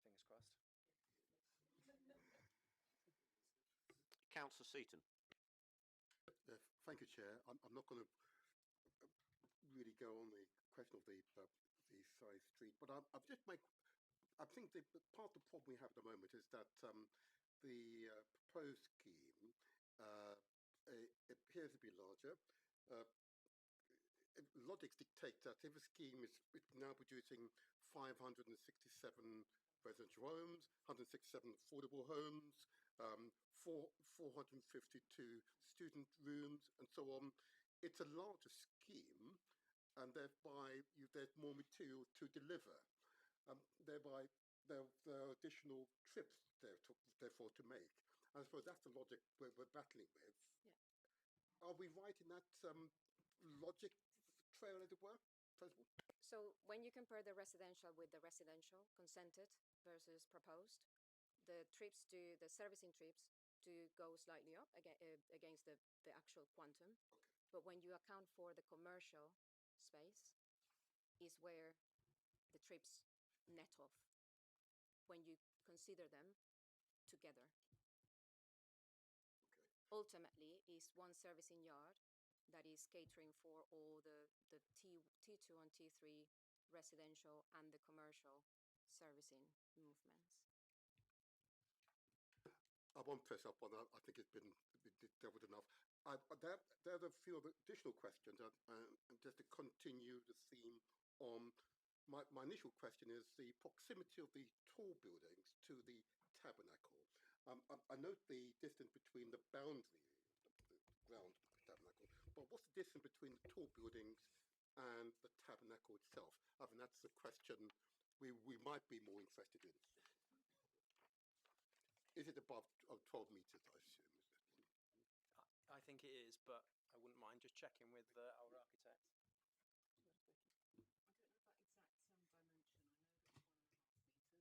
Fingers crossed. Councillor Seaton. Thank you, Chair. I'm not going to really go on the question of the size street, but I think part of the problem we have at the moment is that the proposed scheme it appears to be larger. Logic dictates that if a scheme is now producing 567 residential homes, 167 affordable homes, 452 student rooms, and so on, it's a larger scheme, and thereby there's more material to deliver. Thereby, there are additional trips therefore to make. And I suppose that's the logic we're battling with. Yeah. Are we right in that logic trail, as it were? So when you compare the residential with the residential consented versus proposed, the servicing trips do go slightly up against the actual quantum. Okay. But when you account for the commercial space is where the trips net off when you consider them together. Okay. Ultimately, is one servicing yard that is catering for all the T2 and T3 residential and the commercial servicing movements. I won't press up on that. I think it's been dealt with enough. There are a few additional questions, and just to continue the theme on my initial question is the proximity of the tall buildings to the tabernacle. I note the distance between the boundary, the ground tabernacle, but what's the distance between the tall buildings and the tabernacle itself? I mean, that's the question we might be more interested in. Is it above 12 metres, I assume? I think it is, but I wouldn't mind just checking with our architect.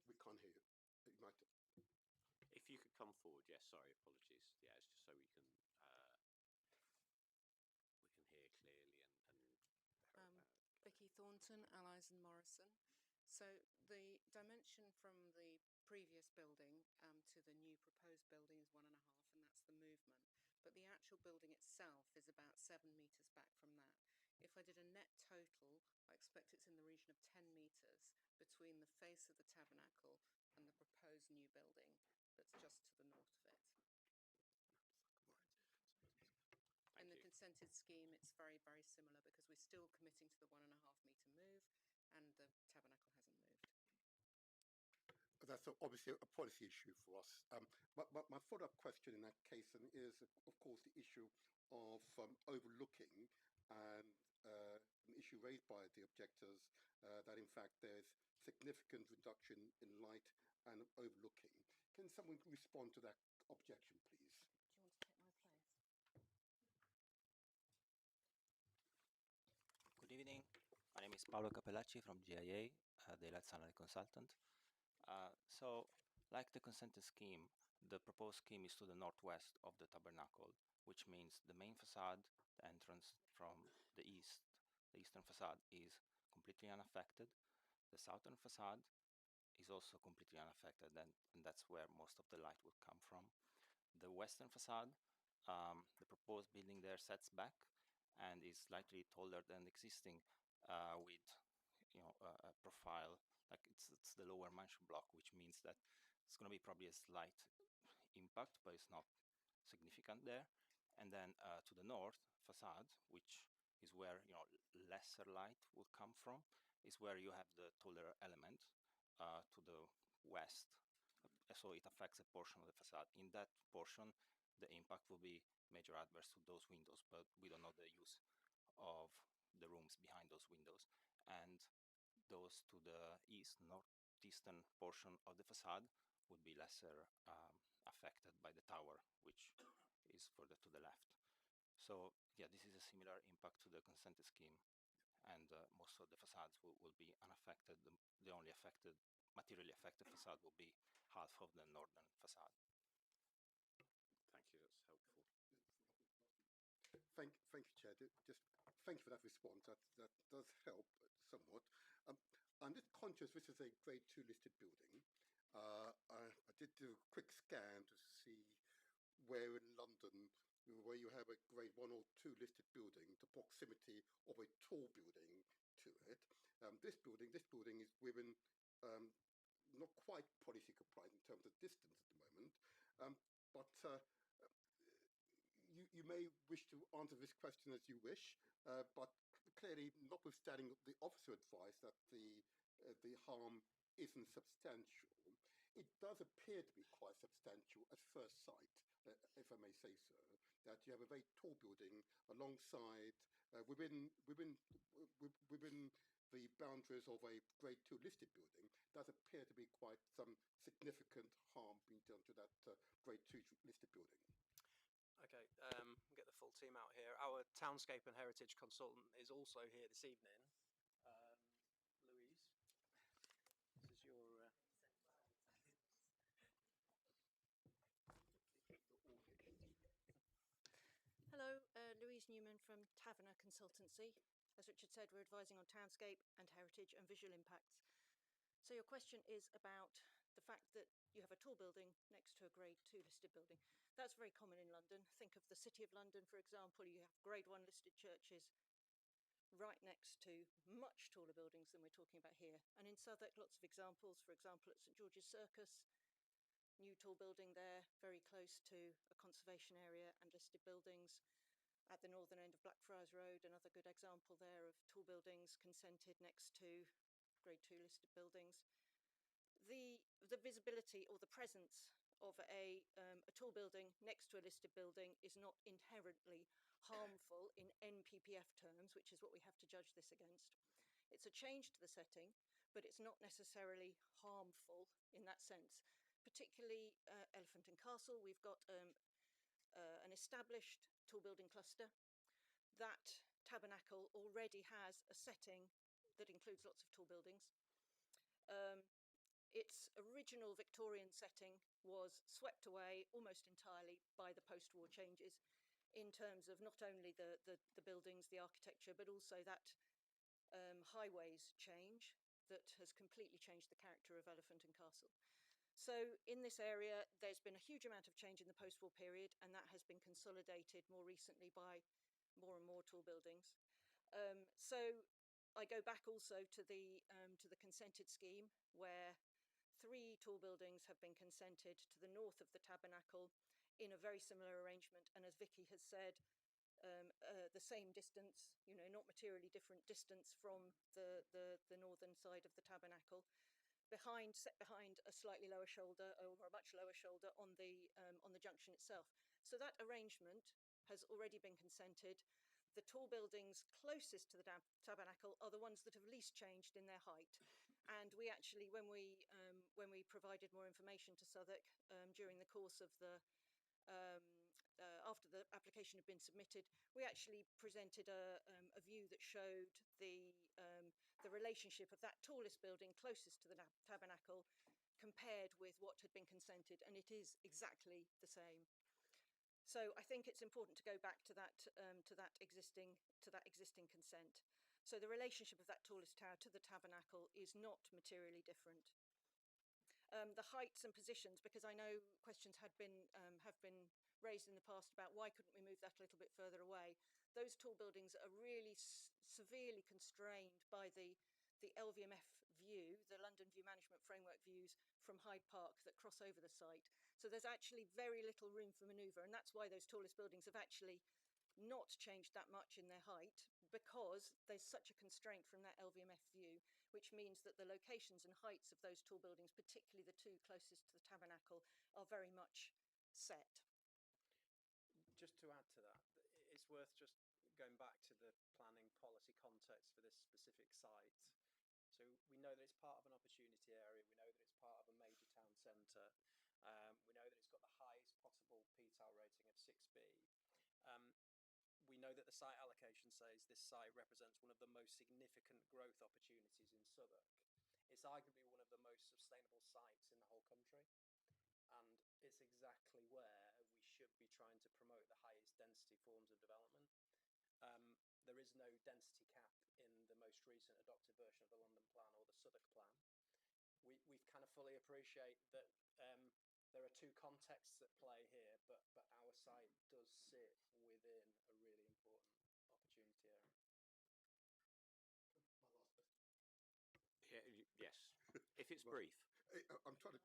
We can't hear you. You might. If you could come forward, yes. Sorry, apologies. Yeah, it's just so we can Thornton, Allies and Morrison. So the dimension from the previous building to the new proposed building is 1.5, and that's the movement. But the actual building itself is about 7 metres back from that. If I did a net total, I expect it's in the region of 10 metres between the face of the tabernacle and the proposed new building that's just to the north of it. In the consented scheme, it's very, very similar because we're still committing to the 1.5 metre move and the tabernacle hasn't moved. That's obviously a policy issue for us. But my follow-up question in that case is, of course, the issue of overlooking and an issue raised by the objectors that, in fact, there's significant reduction in light and overlooking. Can someone respond to that objection, please? Do you want to take my place? Good evening. My name is Paolo Capellacci from GIA, the Light Salary Consultant. Like the consented scheme, the proposed scheme is to the northwest of the tabernacle, which means the main facade, the entrance from the east, the eastern facade is completely unaffected. The southern facade is also completely unaffected, and that's where most of the light would come from. The western facade, the proposed building there sets back and is slightly taller than existing, with a profile like it's the lower mansion block, which means that it's going to be probably a slight impact, but it's not significant there. And then to the north facade, which is where lesser light would come from, is where you have the taller element to the west. So it affects a portion of the facade. In that portion, the impact will be major adverse to those windows, but we don't know the use of the rooms behind those windows. And those to the east, northeastern portion of the facade would be lesser affected by the tower, which is further to the left. So yeah, this is a similar impact to the consented scheme, and most of the facades will be unaffected. The only materially affected facade will be half of the northern facade. Thank you, that's helpful. Thank you, Chair. Just thank you for that response. That does help somewhat. I'm just conscious this is a Grade 2 listed building. I did do a quick scan to see where in London, where you have a Grade 1 or 2 listed building, the proximity of a tall building to it. This building is within not quite policy compliant in terms of distance at the moment, but you may wish to answer this question as you wish, but clearly, notwithstanding the officer advice that the harm isn't substantial, it does appear to be quite substantial at first sight, if I may say so, that you have a very tall building alongside, within the boundaries of a Grade 2 listed building, does appear to be quite some significant harm being done to that Grade 2 listed building. Okay, get the full team out here. Our Townscape and Heritage consultant is also here this evening. Louise, this is your... Hello, Louise Newman from Taverner Consultancy. As Richard said, we're advising on Townscape and Heritage and visual impacts. So your question is about the fact that you have a tall building next to a Grade 2 listed building. That's very common in London. Think of the City of London, for example. You have Grade 1 listed churches right next to much taller buildings than we're talking about here. And in Southwark, lots of examples. For example, at St George's Circus, new tall building there, very close to a conservation area and listed buildings. At the northern end of Blackfriars Road, another good example there of tall buildings consented next to Grade 2 listed buildings. The visibility or the presence of a tall building next to a listed building is not inherently harmful in NPPF terms, which is what we have to judge this against. It's a change to the setting, but it's not necessarily harmful in that sense. Particularly Elephant and Castle, we've got an established tall building cluster. That tabernacle already has a setting that includes lots of tall buildings. Its original Victorian setting was swept away almost entirely by the post-war changes in terms of not only the buildings, the architecture, but also that highways change that has completely changed the character of Elephant and Castle. So in this area, there's been a huge amount of change in the post-war period, and that has been consolidated more recently by more and more tall buildings. So I go back also to the consented scheme, where 3 tall buildings have been consented to the north of the tabernacle in a very similar arrangement, and as Vicky has said, the same distance, not materially different distance from the northern side of the tabernacle, set behind a slightly lower shoulder, or a much lower shoulder on the junction itself. So that arrangement has already been consented. The tall buildings closest to the tabernacle are the ones that have least changed in their height. And we actually, when we provided more information to Southwark during the course of after the application had been submitted, we actually presented a view that showed the relationship of that tallest building closest to the tabernacle compared with what had been consented, and it is exactly the same. So I think it's important to go back to that existing consent. So the relationship of that tallest tower to the tabernacle is not materially different. The heights and positions, because I know questions have been raised in the past about why couldn't we move that a little bit further away. Those tall buildings are really severely constrained by the LVMF view, the London View Management Framework views from Hyde Park that cross over the site. So there's actually very little room for manoeuvre, and that's why those tallest buildings have actually not changed that much in their height, because there's such a constraint from that LVMF view, which means that the locations and heights of those tall buildings, particularly the 2 closest to the tabernacle, are very much set. Just to add to that, it's worth just going back to the planning policy context for this specific site. So we know that it's part of an opportunity area. We know that it's part of a major town centre. We know that it's got the highest possible PTAL rating of 6B. We know that the site allocation says this site represents one of the most significant growth opportunities in Southwark. It's arguably one of the most sustainable sites in the whole country, and it's exactly where we should be trying to promote the highest density forms of development. There is no density cap in the most recent adopted version of the London Plan or the Southwark Plan. We've kind of fully appreciate that there are 2 contexts at play here, but our site does sit within a really important opportunity area. Yes, if it's brief. I'm trying to.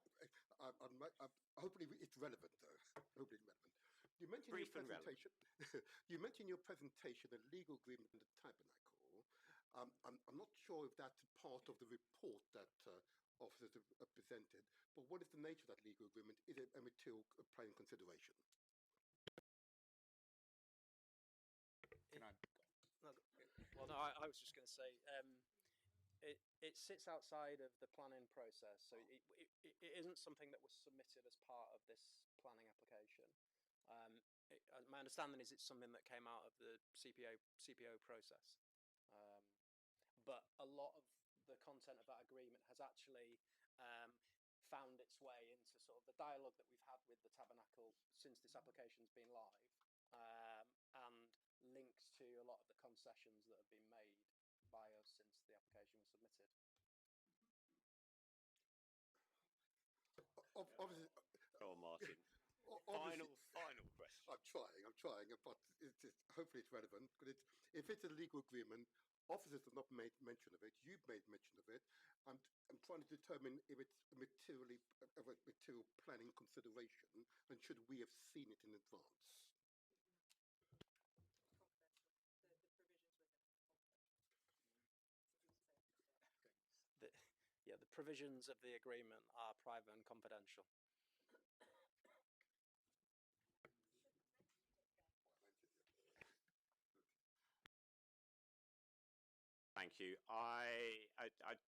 Hopefully, it's relevant, though. Hopefully, it's relevant. You mentioned Brief in and your presentation. You mentioned in your presentation a legal agreement in the tabernacle. I'm not sure if that's part of the report that officers have presented. But what is the nature of that legal agreement? Is it a material planning consideration? Can I? Well, no. I was just going to say. It sits outside of the planning process, so it isn't something that was submitted as part of this planning application. My understanding is it's something that came out of the CPO process, but a lot of the content of that agreement has actually found its way into sort of the dialogue that we've had with the tabernacle since this application's been live, and links to a lot of the concessions that have been made by us since the application was submitted. Obviously, go on, Martin. Final question. I'm trying, but hopefully it's relevant. If it's a legal agreement, officers have not made mention of it. You've made mention of it. I'm trying to determine if it's a material planning consideration, and should we have seen it in advance? The provisions of the agreement are private and confidential. Thank you. I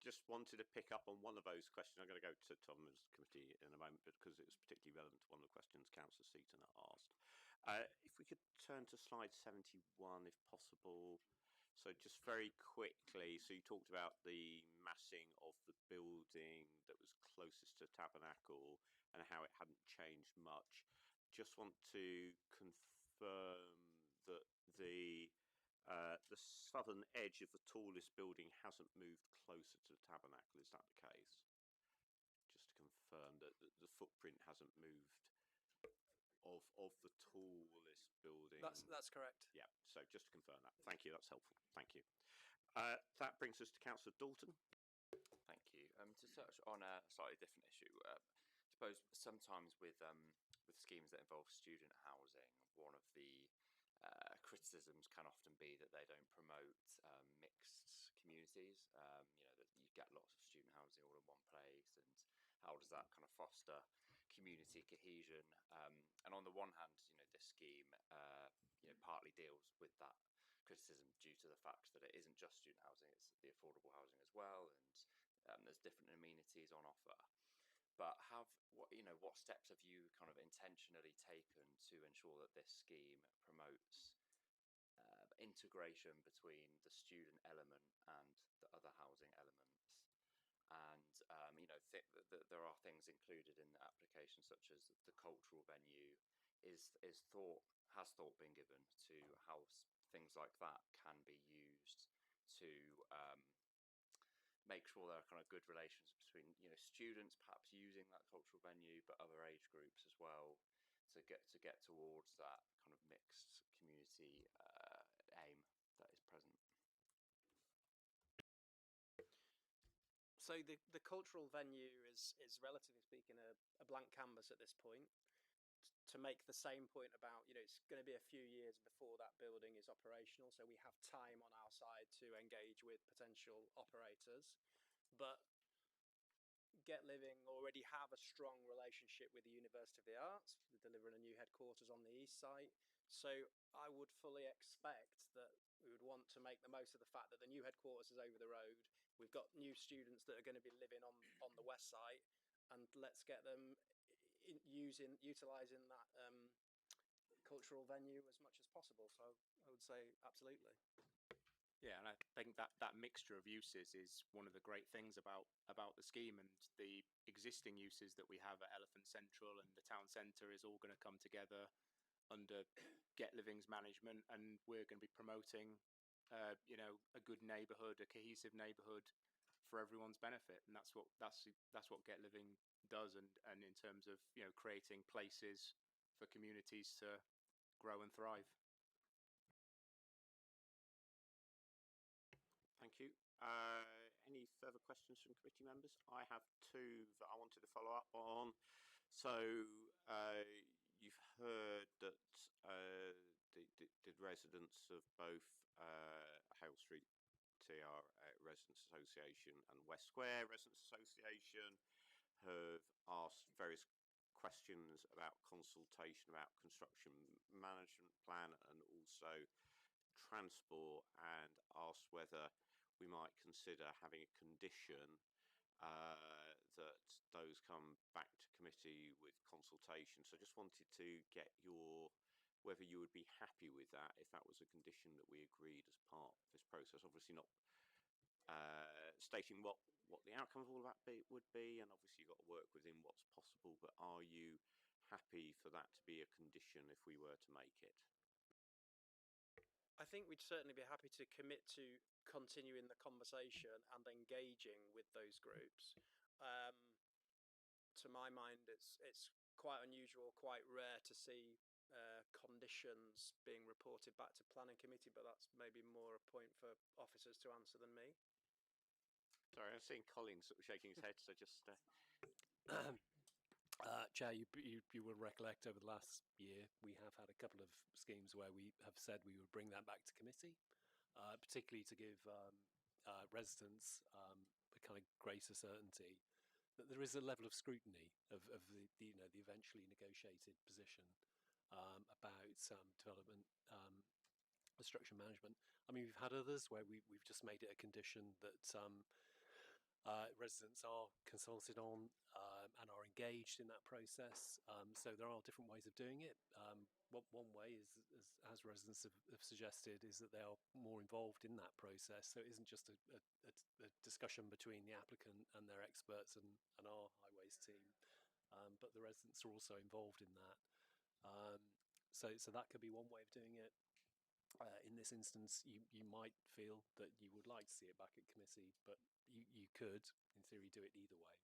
just wanted to pick up on one of those questions. I'm going to go to Tom's committee in a moment because it was particularly relevant to one of the questions Councillor Seaton asked. If we could turn to slide 71, if possible. So just very quickly, so you talked about the massing of the building that was closest to Tabernacle and how it hadn't changed much. Just want to confirm that the The southern edge of the tallest building hasn't moved closer to the tabernacle. Is that the case? Just to confirm that the footprint hasn't moved of the tallest building. That's correct. Yeah. So just to confirm that. Thank you. That's helpful. Thank you. That brings us to Councillor Dalton. Thank you. To touch on a slightly different issue, I suppose sometimes with schemes that involve student housing, one of the criticisms can often be that they don't promote mixed communities. That you get lots of student housing all in one place, and how does that kind of foster community cohesion? And on the one hand, this scheme, partly deals with that criticism due to the fact that it isn't just student housing; it's the affordable housing as well, and there's different amenities on offer. But what steps have you kind of intentionally taken to ensure that this scheme promotes integration between the student element and the other housing elements? And there are things included in the application, such as the cultural venue. Has thought been given to how things like that can be used to make sure there are kind of good relations between students perhaps using that cultural venue, but other age groups as well, to get towards that kind of mixed community aim that is present. So the cultural venue is relatively speaking a blank canvas at this point. To make the same point about, it's going to be a few years before that building is operational, so we have time on our side to engage with potential operators. But Get Living already have a strong relationship with the University of the Arts. We're delivering a new headquarters on the east site. So I would fully expect that we would want to make the most of the fact that the new headquarters is over the road. We've got new students that are going to be living on the west site, and let's get them utilising that cultural venue as much as possible. So I would say absolutely. Yeah, and I think that mixture of uses is one of the great things about the scheme, and the existing uses that we have at Elephant Central and the town centre is all going to come together under Get Living's management, and we're going to be promoting a good neighbourhood, a cohesive neighbourhood for everyone's benefit, and that's what Get Living does, and in terms of creating places for communities to grow and thrive. Thank you. Any further questions from committee members? I have two that I wanted to follow up on. So you've heard that the residents of both Hale Street TR Residents Association and West Square Residents Association have asked various questions about consultation about construction management plan and also transport, and asked whether we might consider having a condition that those come back to committee with consultation. So I just wanted to get whether you would be happy with that if that was a condition that we agreed as part of this process. Obviously not stating what the outcome of all of that would be, and obviously you've got to work within what's possible, but are you happy for that to be a condition if we were to make it? I think we'd certainly be happy to commit to continuing the conversation and engaging with those groups. To my mind, it's quite unusual, quite rare to see conditions being reported back to planning committee, but that's maybe more a point for officers to answer than me. Sorry, I'm seeing Colin sort of shaking his head, so just... Chair, you will recollect over the last year we have had a couple of schemes where we have said we would bring that back to committee, particularly to give residents the kind of greater certainty that there is a level of scrutiny of the eventually negotiated position about development construction management. I mean, we've had others where we've just made it a condition that residents are consulted on and are engaged in that process. So there are different ways of doing it. One way is, as residents have suggested, is that they are more involved in that process. So it isn't just a discussion between the applicant and their experts and our highways team, but the residents are also involved in that. So that could be one way of doing it. In this instance, you might feel that you would like to see it back at committee, but you could, in theory, do it either way.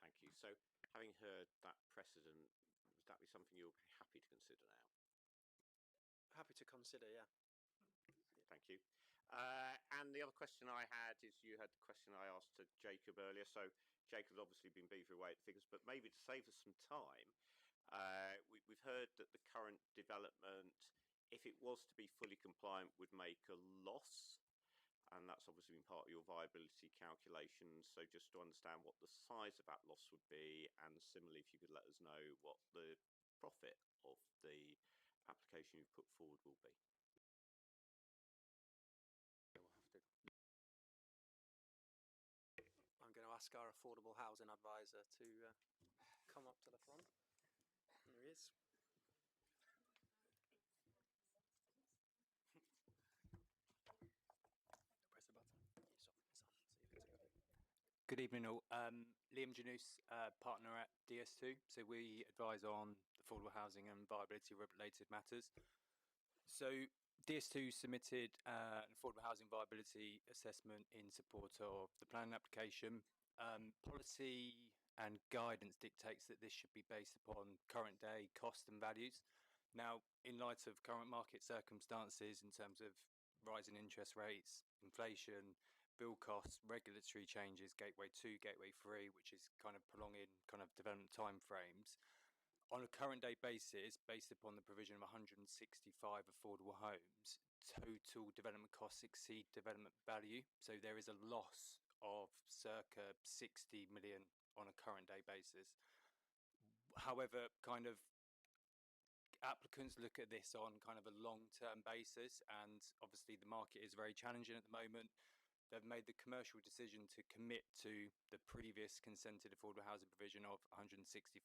Thank you. So, having heard that precedent, would that be something you're happy to consider now? Happy to consider, yeah. Thank you. And the other question I had is, you had the question I asked to Jacob earlier. So Jacob's obviously been beavering away at the figures, but maybe to save us some time, we've heard that the current development, if it was to be fully compliant, would make a loss. And that's obviously been part of your viability calculations. So just to understand what the size of that loss would be, and similarly, if you could let us know what the profit of the application you've put forward will be. I'm going to ask our affordable housing advisor to come up to the front. There he is. Press the button. Good evening all. Liam Janus, partner at DS2. So we advise on affordable housing and viability related matters. So DS2 submitted an affordable housing viability assessment in support of the planning application. Policy and guidance dictates that this should be based upon current day cost and values. Now, in light of current market circumstances in terms of rising interest rates, inflation, build costs, regulatory changes, Gateway 2, Gateway 3, which is kind of prolonging kind of development timeframes, on a current day basis, based upon the provision of 165 affordable homes, total development costs exceed development value. So there is a loss of circa 60 million on a current day basis. However, kind of applicants look at this on kind of a long-term basis, and obviously the market is very challenging at the moment. They've made the commercial decision to commit to the previous consented affordable housing provision of 165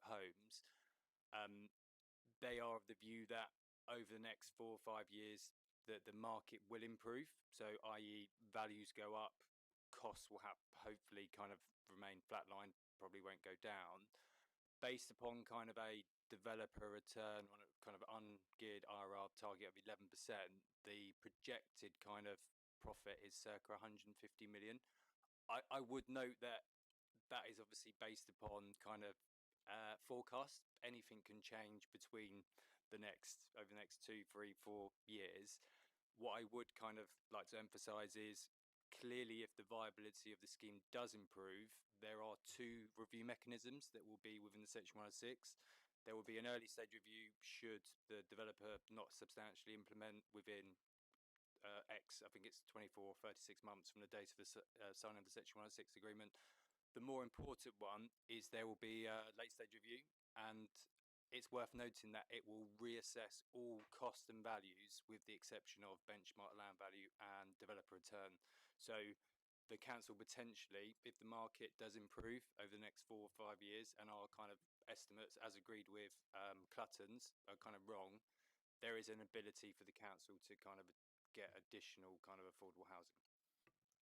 homes. They are of the view that over the next 4 or 5 years that the market will improve, so i.e. values go up, costs will hopefully kind of remain flatline, probably won't go down, based upon kind of a developer return on a kind of ungeared IRR target of 11%. The projected kind of profit is circa 150 million. I would note that that is obviously based upon kind of forecast. Anything can change between over the next 2, 3, 4 years. What I would kind of like to emphasize is, clearly if the viability of the scheme does improve, there are 2 review mechanisms that will be within the Section 106. There will be an early stage review should the developer not substantially implement within X, I think it's 24 or 36 months from the date of the signing of the Section 106 agreement. The more important one is there will be a late stage review, and it's worth noting that it will reassess all costs and values with the exception of benchmark land value and developer return. So the council potentially, if the market does improve over the next 4 or 5 years and our kind of estimates as agreed with Clutton's are kind of wrong, there is an ability for the council to kind of get additional kind of affordable housing.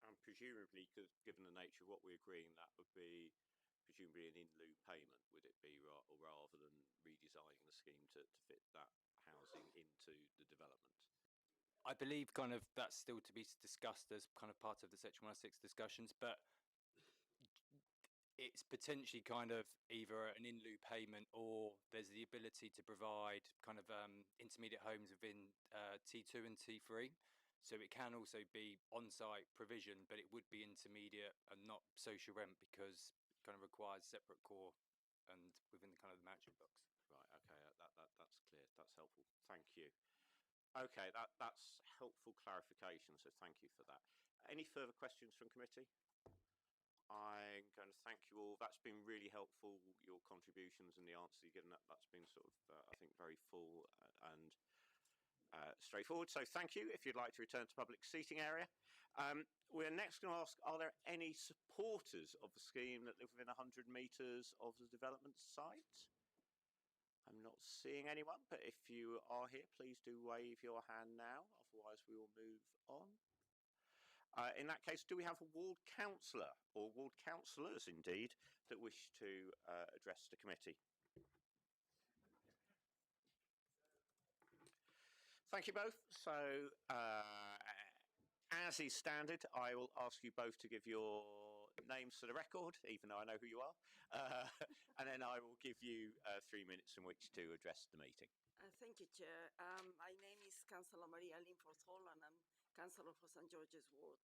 And presumably, because given the nature of what we're agreeing, that would be presumably an in lieu payment, would it be, rather than redesigning the scheme to fit that housing into the development? I believe kind of that's still to be discussed as kind of part of the Section 106 discussions, but it's potentially kind of either an in lieu payment, or there's the ability to provide kind of intermediate homes within T2 and T3. So it can also be on-site provision, but it would be intermediate and not social rent, because it kind of requires separate core and within the kind of the mansion box. Right, okay, that's clear, that's helpful, thank you. Okay, that's helpful clarification, so thank you for that. Any further questions from committee? I'm going to thank you all. That's been really helpful, your contributions and the answers you've given. That's been sort of, I think, very full and straightforward. So thank you. If you'd like to return to public seating area. We're next going to ask, are there any supporters of the scheme that live within 100 metres of the development site? I'm not seeing anyone, but if you are here, please do wave your hand now. Otherwise, we will move on. In that case, do we have a ward councillor, or ward councillors indeed, that wish to address the committee? Thank you both. So, as is standard, I will ask you both to give your names for the record, even though I know who you are, and then I will give you 3 minutes in which to address the meeting. Thank you, Chair. My name is Councillor Maria Linforth Hall, and I'm Councillor for St George's Ward.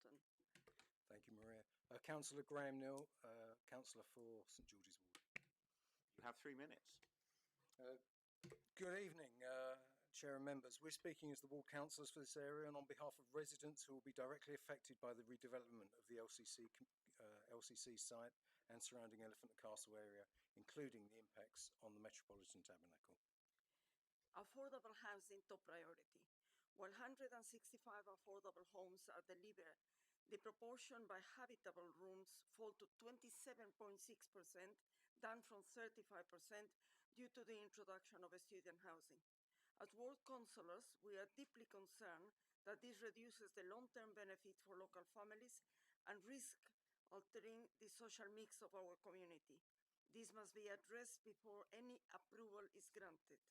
Thank you, Maria. Councillor Graham Neal, Councillor for St George's Ward. You have 3 minutes. Good evening, Chair and members. We're speaking as the ward councillors for this area and on behalf of residents who will be directly affected by the redevelopment of the LCC site and surrounding Elephant and Castle area, including the impacts on the Metropolitan Tabernacle. Affordable housing top priority. 165 affordable homes are delivered. The proportion by habitable rooms fall to 27.6%, down from 35% due to the introduction of student housing. As ward councillors, we are deeply concerned that this reduces the long-term benefit for local families and risk altering the social mix of our community. This must be addressed before any approval is granted.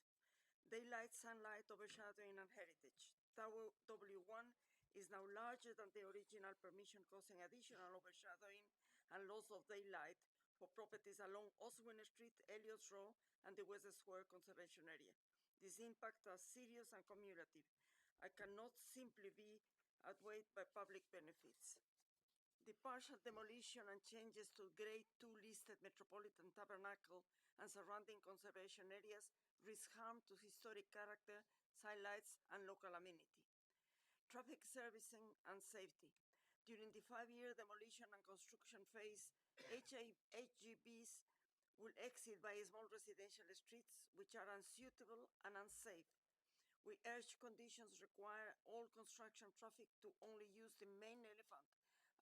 Daylight, sunlight, overshadowing and heritage. Tower W1 is now larger than the original permission, causing additional overshadowing and loss of daylight for properties along Oswin Street, Elliot's Row and the West Square Conservation Area. These impacts are serious and cumulative. I cannot simply be outweighed by public benefits. The partial demolition and changes to Grade 2 listed Metropolitan Tabernacle and surrounding conservation areas risk harm to historic character, sidelights and local amenity. Traffic servicing and safety. During the 5-year demolition and construction phase, HGVs will exit by small residential streets which are unsuitable and unsafe. We urge conditions require all construction traffic to only use the main Elephant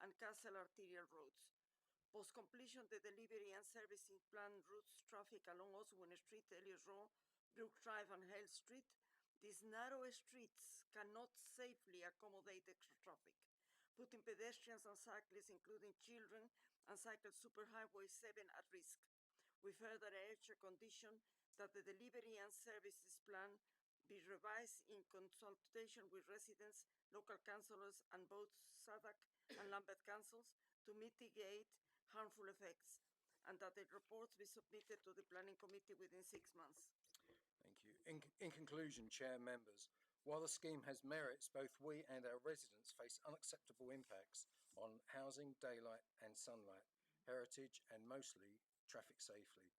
and Castle arterial roads. Post-completion, the delivery and servicing plan routes traffic along Oswin Street, Elliot Row, Brook Drive and Hale Street. These narrow streets cannot safely accommodate extra traffic, putting pedestrians and cyclists, including children, and cycle Superhighway 7 at risk. We further urge a condition that the delivery and services plan be revised in consultation with residents, local councillors and both SADC and Lambeth councils to mitigate harmful effects, and that the reports be submitted to the Planning Committee within 6 months. Thank you. In conclusion, Chair and members, while the scheme has merits, both we and our residents face unacceptable impacts on housing, daylight and sunlight, heritage and mostly traffic safely.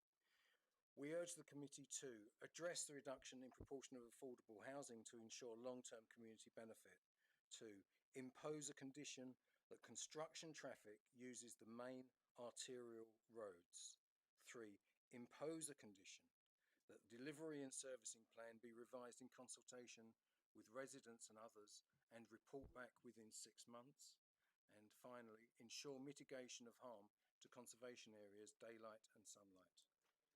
We urge the committee to address the reduction in proportion of affordable housing to ensure long-term community benefit. 2. Impose a condition that construction traffic uses the main arterial roads. 3. Impose a condition that delivery and servicing plan be revised in consultation with residents and others and report back within 6 months. And finally, ensure mitigation of harm to conservation areas, daylight and sunlight.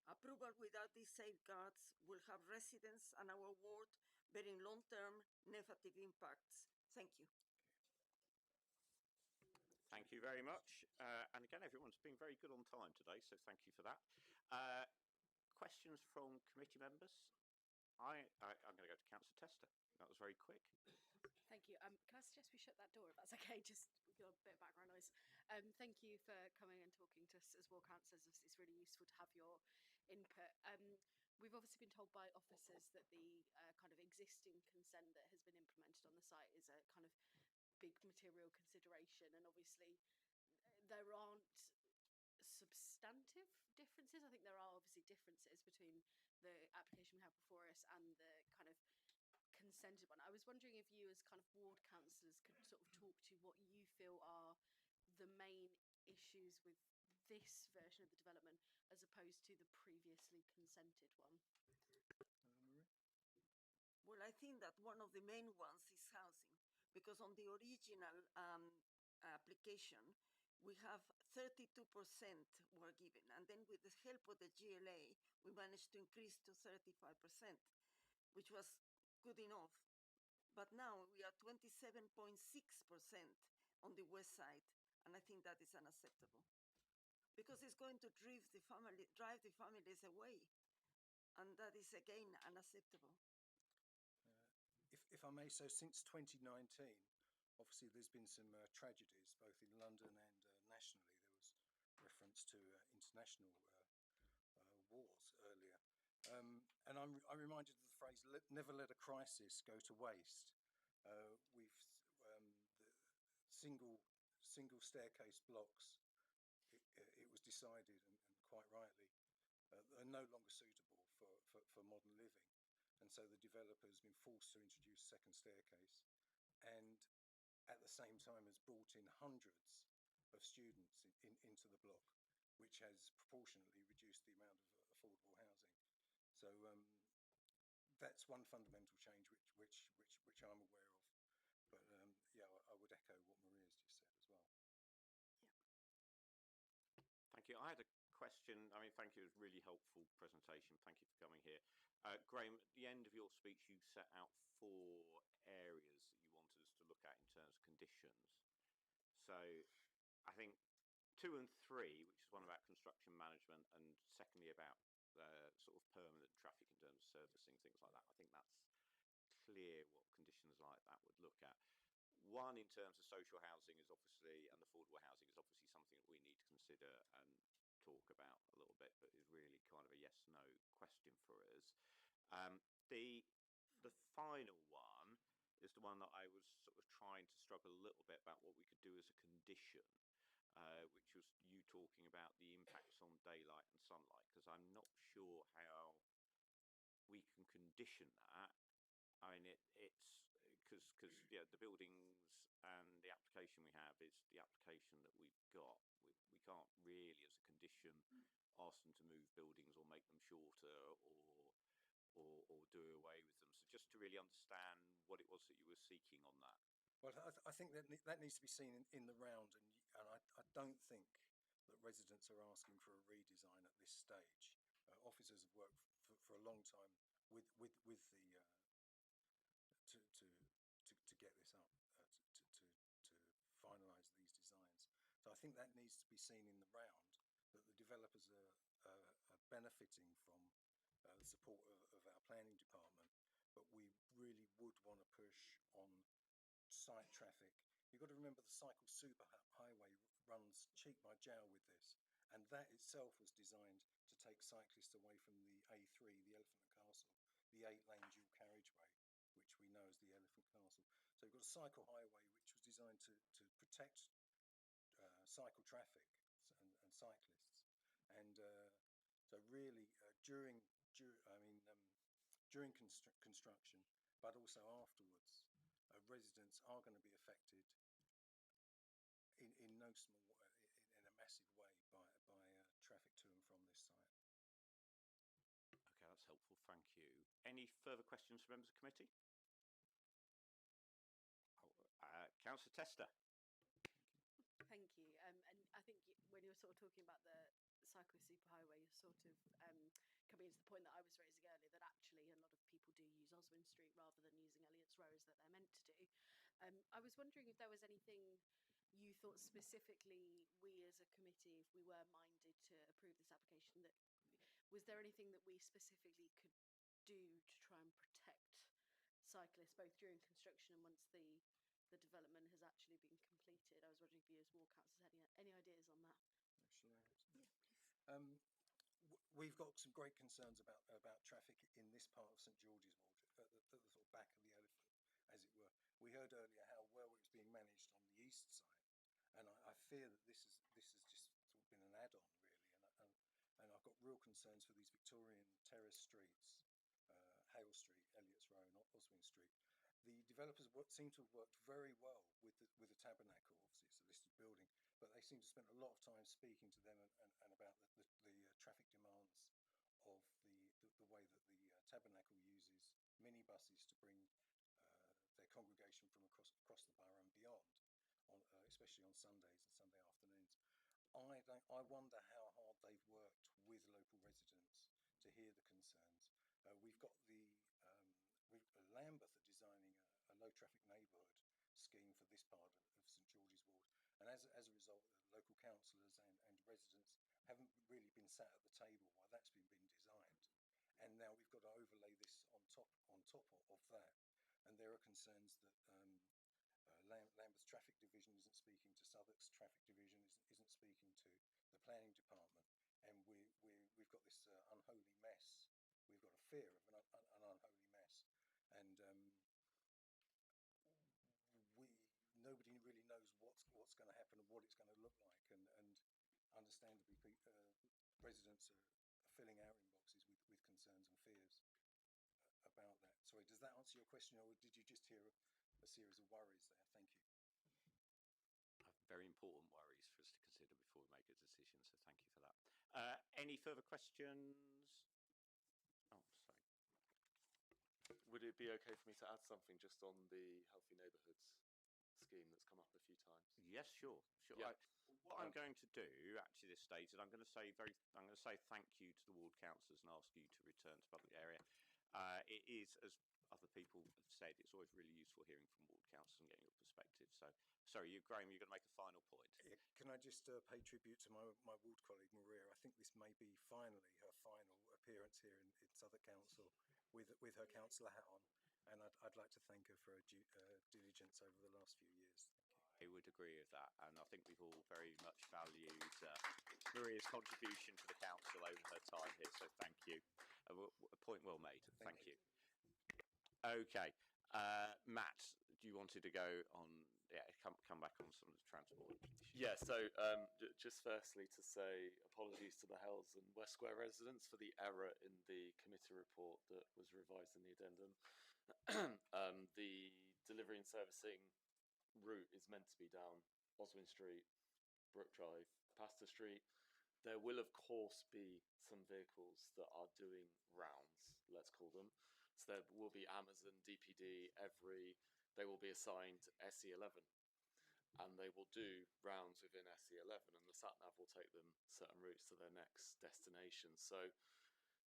Approval without these safeguards will have residents and our ward bearing long-term negative impacts. Thank you. Thank you very much. And again, everyone's been very good on time today, so thank you for that. Questions from committee members? I'm going to go to Councillor Tester. That was very quick. Thank you. Can I suggest we shut that door if that's okay? Just we've got a bit of background noise. Thank you for coming and talking to us as ward councillors. It's really useful to have your input. We've obviously been told by officers that the kind of existing consent that has been implemented on the site is a kind of big material consideration, and obviously there aren't substantive differences. I think there are obviously differences between the application we have before us and the kind of consented one. I was wondering if you as kind of ward councillors could sort of talk to what you feel are the main issues with this version of the development as opposed to the previously consented one. Well, I think that one of the main ones is housing, because on the original application we have 32% were given, and then with the help of the GLA we managed to increase to 35%, which was good enough. But now we are 27.6% on the west side, and I think that is unacceptable, because it's going to drive the families away, and that is again unacceptable. if I may, so since 2019, obviously there's been some tragedies both in London and nationally. There was reference to international wars earlier. And I'm reminded of the phrase, never let a crisis go to waste. We've the single staircase blocks, it was decided, and quite rightly, are no longer suitable for modern living. And so the developer has been forced to introduce a second staircase, and at the same time has brought in hundreds of students into the block, which has proportionately reduced the amount of affordable housing. So that's one fundamental change which I'm aware of. But yeah, I would echo what Maria's just said as well. Thank you. I had a question. I mean, thank you. It was a really helpful presentation. Thank you for coming here. Graham, at the end of your speech, you set out 4 areas that you wanted us to look at in terms of conditions. So I think 2 and 3, which is one about construction management, and secondly about sort of permanent traffic in terms of servicing, things like that. I think that's clear what conditions like that would look at. One, in terms of social housing, is obviously, and affordable housing is obviously something that we need to consider and talk about a little bit, but is really kind of a yes/no question for us. The final one is the one that I was sort of trying to struggle a little bit about what we could do as a condition, which was you talking about the impacts on daylight and sunlight, because I'm not sure how we can condition that. I mean, it's because yeah, the buildings and the application we have is the application that we've got. We can't really, as a condition, ask them to move buildings or make them shorter or do away with them. So just to really understand what it was that you were seeking on that. Well, I think that needs to be seen in the round, and I don't think that residents are asking for a redesign at this stage. Officers have worked for a long time with the to get this up, to finalise these designs. So I think that needs to be seen in the round, that the developers are benefiting from the support of our planning department, but we really would want to push on site traffic. You've got to remember the cycle super highway runs cheek by jowl with this, and that itself was designed to take cyclists away from the A3, the Elephant and Castle, the 8-lane dual carriageway, which we know as the Elephant Castle. So you've got a cycle highway which was designed to protect cycle traffic and cyclists. And so really during construction, but also afterwards, residents are going to be affected in no small in a massive way by traffic to and from this site. Okay, that's helpful. Thank you. Any further questions from members of the committee? Councillor Tester. Thank you. And I think when you're sort of talking about the cyclist superhighway, you're sort of coming into the point that I was raising earlier, that actually a lot of people do use Oswin Street rather than using Elliott's Row as that they're meant to do. I was wondering if there was anything you thought specifically we as a committee, if we were minded to approve this application, that was there anything that we specifically could do to try and protect cyclists both during construction and once the development has actually been completed? I was wondering if you as ward councillors had any ideas on that. We've got some great concerns about traffic in this part of St George's Ward, at the sort of back of the elephant, as it were. We heard earlier how well it was being managed on the east side, and I fear that this has just sort of been an add-on, really. And I've got real concerns for these Victorian terrace streets, Hale Street, Elliott's Row, and Oswin Street. The developers seem to have worked very well with the Tabernacle. Obviously, it's a listed building, but they seem to spend a lot of time speaking to them and about the traffic demands of the way that the Tabernacle uses minibuses to bring their congregation from across the borough and beyond, especially on Sundays and Sunday afternoons. I wonder how hard they've worked with local residents to hear the concerns. We've got Lambeth are designing a low traffic neighbourhood scheme for this part of St George's Ward, and as a result, the local councillors and residents haven't really been sat at the table while that's been designed, and now we've got to overlay this on top of that. and there are concerns that Lambeth Traffic Division isn't speaking to Southwark's Traffic Division, isn't speaking to the Planning Department, and we've got this unholy mess. We've got a fear of an unholy mess, and nobody really knows what's going to happen and what it's going to look like, and understandably, residents are filling our inboxes with concerns and fears about that. Sorry, does that answer your question, or did you just hear a series of worries there? Thank you. Very important worries for us to consider before we make a decision, so thank you for that. Any further questions? Oh, sorry. Would it be okay for me to add something just on the Healthy Neighbourhoods scheme that's come up a few times? Yes, sure. Yeah. What I'm going to do actually this stage is I'm going to say thank you to the ward councillors and ask you to return to public area. It is, as other people have said, it's always really useful hearing from ward councillors and getting your perspective. So, sorry, Graham, you're going to make a final point. Can I just pay tribute to my ward colleague Maria? I think this may be finally her final appearance here in Southwark Council with her councillor hat on, and I'd like to thank her for her diligence over the last few years. Thank you. I would agree with that, and I think we've all very much valued Maria's contribution to the council over her time here, so thank you. A point well made. Thank you. Okay, Matt, do you wanted to go on? Yeah, come back on some of the transport issues. Yeah, so just firstly to say apologies to the Hells and West Square residents for the error in the committee report that was revised in the addendum. The delivery and servicing route is meant to be down Oswin Street, Brook Drive, Pastor Street. There will of course be some vehicles that are doing rounds, let's call them. So there will be Amazon, DPD, Every. They will be assigned SE11, and they will do rounds within SE11, and the sat-nav will take them certain routes to their next destination. So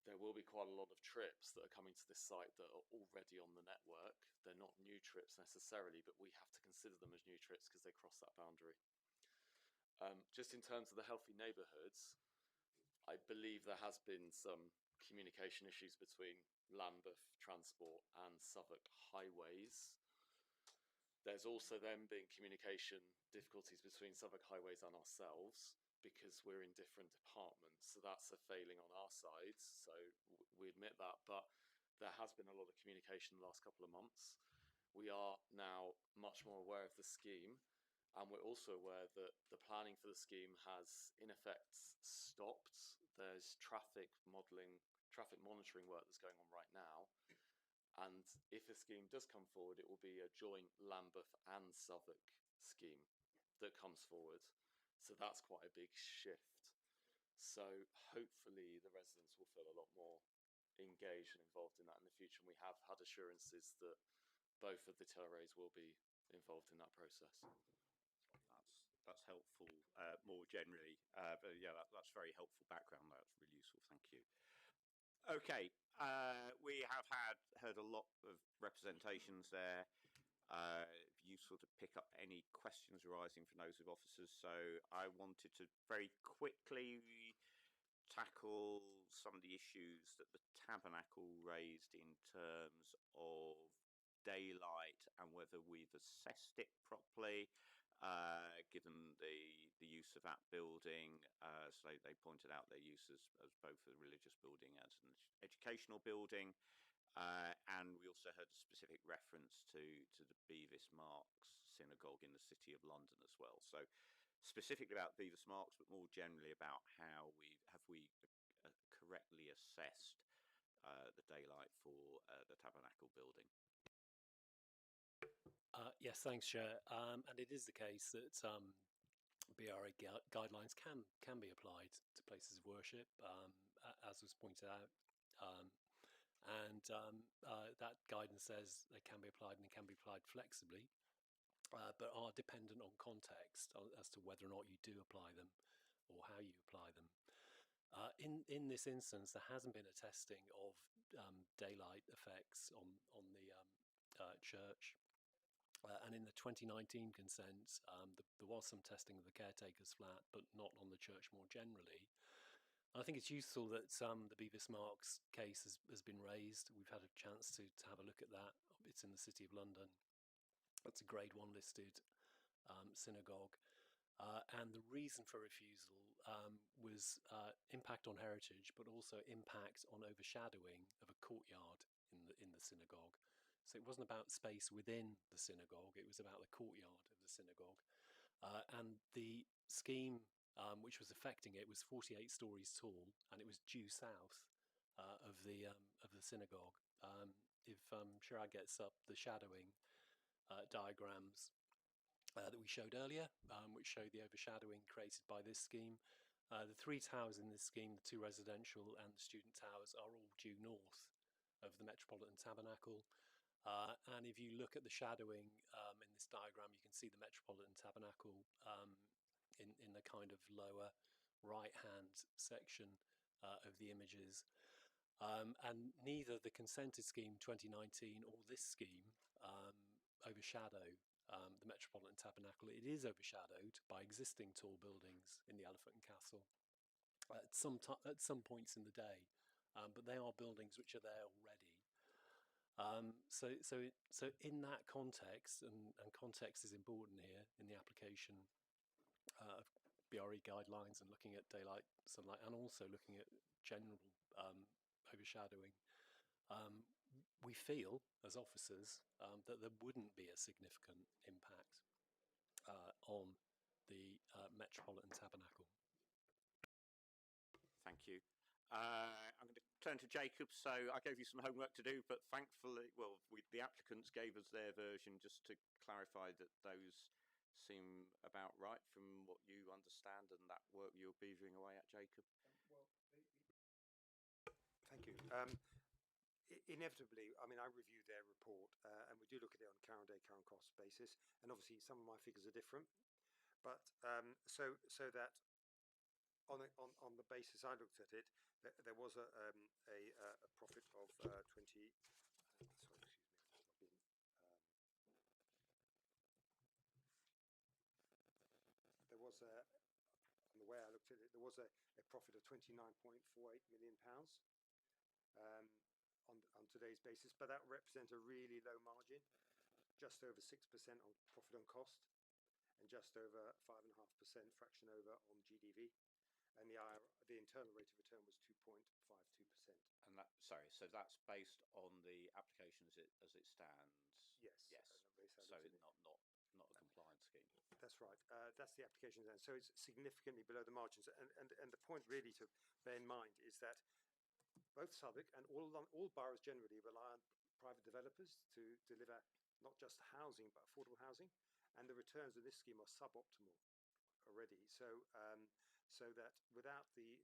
there will be quite a lot of trips that are coming to this site that are already on the network. They're not new trips necessarily, but we have to consider them as new trips because they cross that boundary. Just in terms of the healthy neighbourhoods, I believe there has been some communication issues between Lambeth Transport and Southwark Highways. There's also then been communication difficulties between Southwark Highways and ourselves because we're in different departments. So that's a failing on our side. So we admit that, but there has been a lot of communication the last couple of months. We are now much more aware of the scheme, and we're also aware that the planning for the scheme has in effect stopped. There's traffic monitoring work that's going on right now. And if a scheme does come forward, it will be a joint Lambeth and Southwark scheme that comes forward. So that's quite a big shift. So hopefully the residents will feel a lot more engaged and involved in that in the future. And we have had assurances that both of the TLRAs will be involved in that process. That's helpful more generally. But yeah, that's very helpful background. That's really useful. Thank you. Okay, we have heard a lot of representations there. Useful to pick up any questions arising from those of officers. So I wanted to very quickly tackle some of the issues that the Tabernacle raised in terms of daylight and whether we've assessed it properly, given the use of that building. So they pointed out their use as both a religious building and an educational building. And we also heard a specific reference to the Bevis Marks Synagogue in the City of London as well. So specifically about Bevis Marks, but more generally about how we correctly assessed the daylight for the Tabernacle building. Yes, thanks, Chair. And it is the case that BRA guidelines can be applied to places of worship, as was pointed out. And that guidance says they can be applied and they can be applied flexibly, but are dependent on context as to whether or not you do apply them or how you apply them. In this instance, there hasn't been a testing of daylight effects on the church. And in the 2019 consent, there was some testing of the caretaker's flat, but not on the church more generally. I think it's useful that the Bevis Marks case has been raised. We've had a chance to have a look at that. It's in the City of London. It's a Grade 1 listed synagogue. And the reason for refusal was impact on heritage, but also impact on overshadowing of a courtyard in the synagogue. So it wasn't about space within the synagogue, it was about the courtyard of the synagogue. And the scheme which was affecting it was 48 stories tall, and it was due south of the synagogue. If Shirag gets up the shadowing diagrams that we showed earlier, which show the overshadowing created by this scheme. The three towers in this scheme, the two residential and the student towers, are all due north of the Metropolitan Tabernacle. And if you look at the shadowing in this diagram, you can see the Metropolitan Tabernacle in the kind of lower right-hand section of the images. And neither the consented scheme 2019 or this scheme overshadow the Metropolitan Tabernacle. It is overshadowed by existing tall buildings in the Elephant and Castle at some points in the day, but they are buildings which are there already. So in that context, and context is important here in the application of BRE guidelines and looking at daylight, sunlight, and also looking at general overshadowing, we feel as officers that there wouldn't be a significant impact on the Metropolitan Tabernacle. Thank you. I'm going to turn to Jacob. So I gave you some homework to do, but thankfully, the applicants gave us their version just to clarify that those seem about right from what you understand and that work you're beavering away at, Jacob. Thank you. Inevitably, I mean, I reviewed their report, and we do look at it on current day, current cost basis, and obviously some of my figures are different. But so that on the basis I looked at it, there was a profit of 20. There was on the way I looked at it, there was a profit of £29.48 million. On today's basis, but that represents a really low margin, just over 6% on profit on cost, and just over 5.5% fraction over on GDV, and the internal rate of return was 2.52%. And so that's based on the application as it stands. Yes. Yes. So not a compliance scheme. That's right. That's the application then. So it's significantly below the margins, and the point really to bear in mind is that both Southwark and all boroughs generally rely on private developers to deliver not just housing but affordable housing, and the returns of this scheme are suboptimal already. So that without the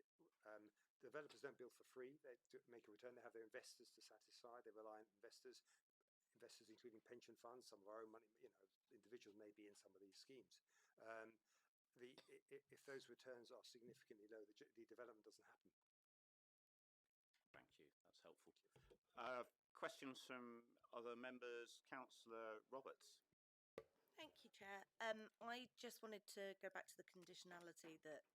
developers don't build for free, they make a return. They have their investors to satisfy. They rely on investors including pension funds. Some of our own money, individuals may be in some of these schemes. If those returns are significantly low, the development doesn't happen. Thank you. That's helpful. Questions from other members? Councillor Roberts. Thank you, Chair. I just wanted to go back to the conditionality that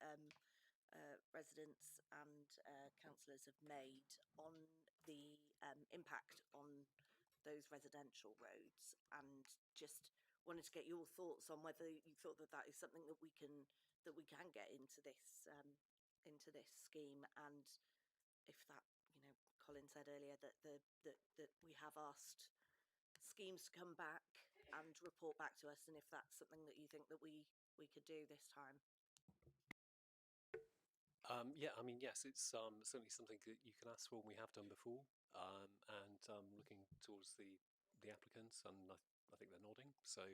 residents and councillors have made on the impact on those residential roads, and just wanted to get your thoughts on whether you thought that is something that we can get into this scheme, and if that, Colin said earlier that we have asked schemes to come back and report back to us, and if that's something that you think that we could do this time. Yeah, I mean, yes, it's certainly something that you can ask for, and we have done before. And looking towards the applicants, and I think they're nodding. So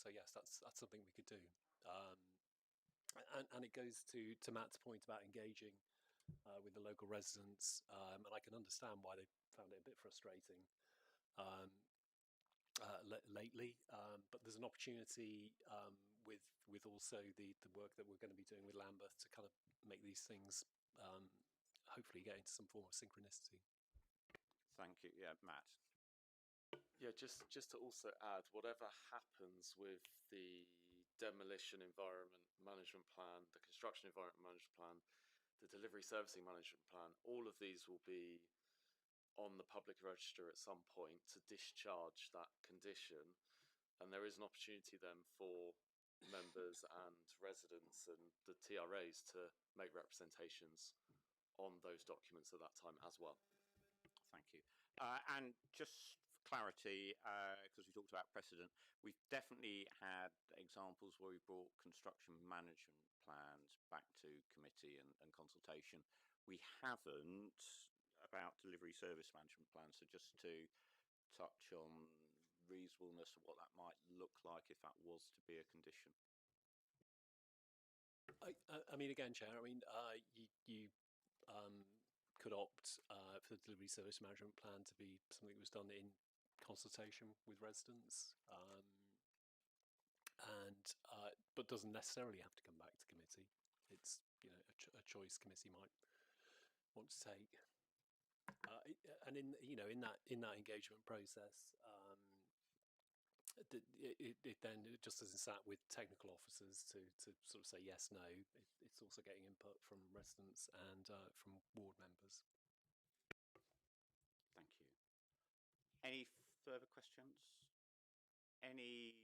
yes, that's something we could do. And it goes to Matt's point about engaging with the local residents, and I can understand why they found it a bit frustrating lately. But there's an opportunity with also the work that we're going to be doing with Lambeth to kind of make these things hopefully get into some form of synchronicity. Thank you. Yeah, Matt. Yeah, just to also add, whatever happens with the demolition environment management plan, the construction environment management plan, the delivery servicing management plan, all of these will be on the public register at some point to discharge that condition, and there is an opportunity then for members and residents and the TRAs to make representations on those documents at that time as well. Thank you. And just for clarity, because we talked about precedent, we've definitely had examples where we brought construction management plans back to committee and consultation. We haven't about delivery service management plans. So just to touch on reasonableness of what that might look like if that was to be a condition. I mean, again, Chair, I mean, you could opt for the delivery service management plan to be something that was done in consultation with residents, but doesn't necessarily have to come back to committee. It's, you know, a choice committee might want to take. And in that engagement process, it then, just as it's sat with technical officers to sort of say yes, no, it's also getting input from residents and from ward members. Thank you. Any further questions? Any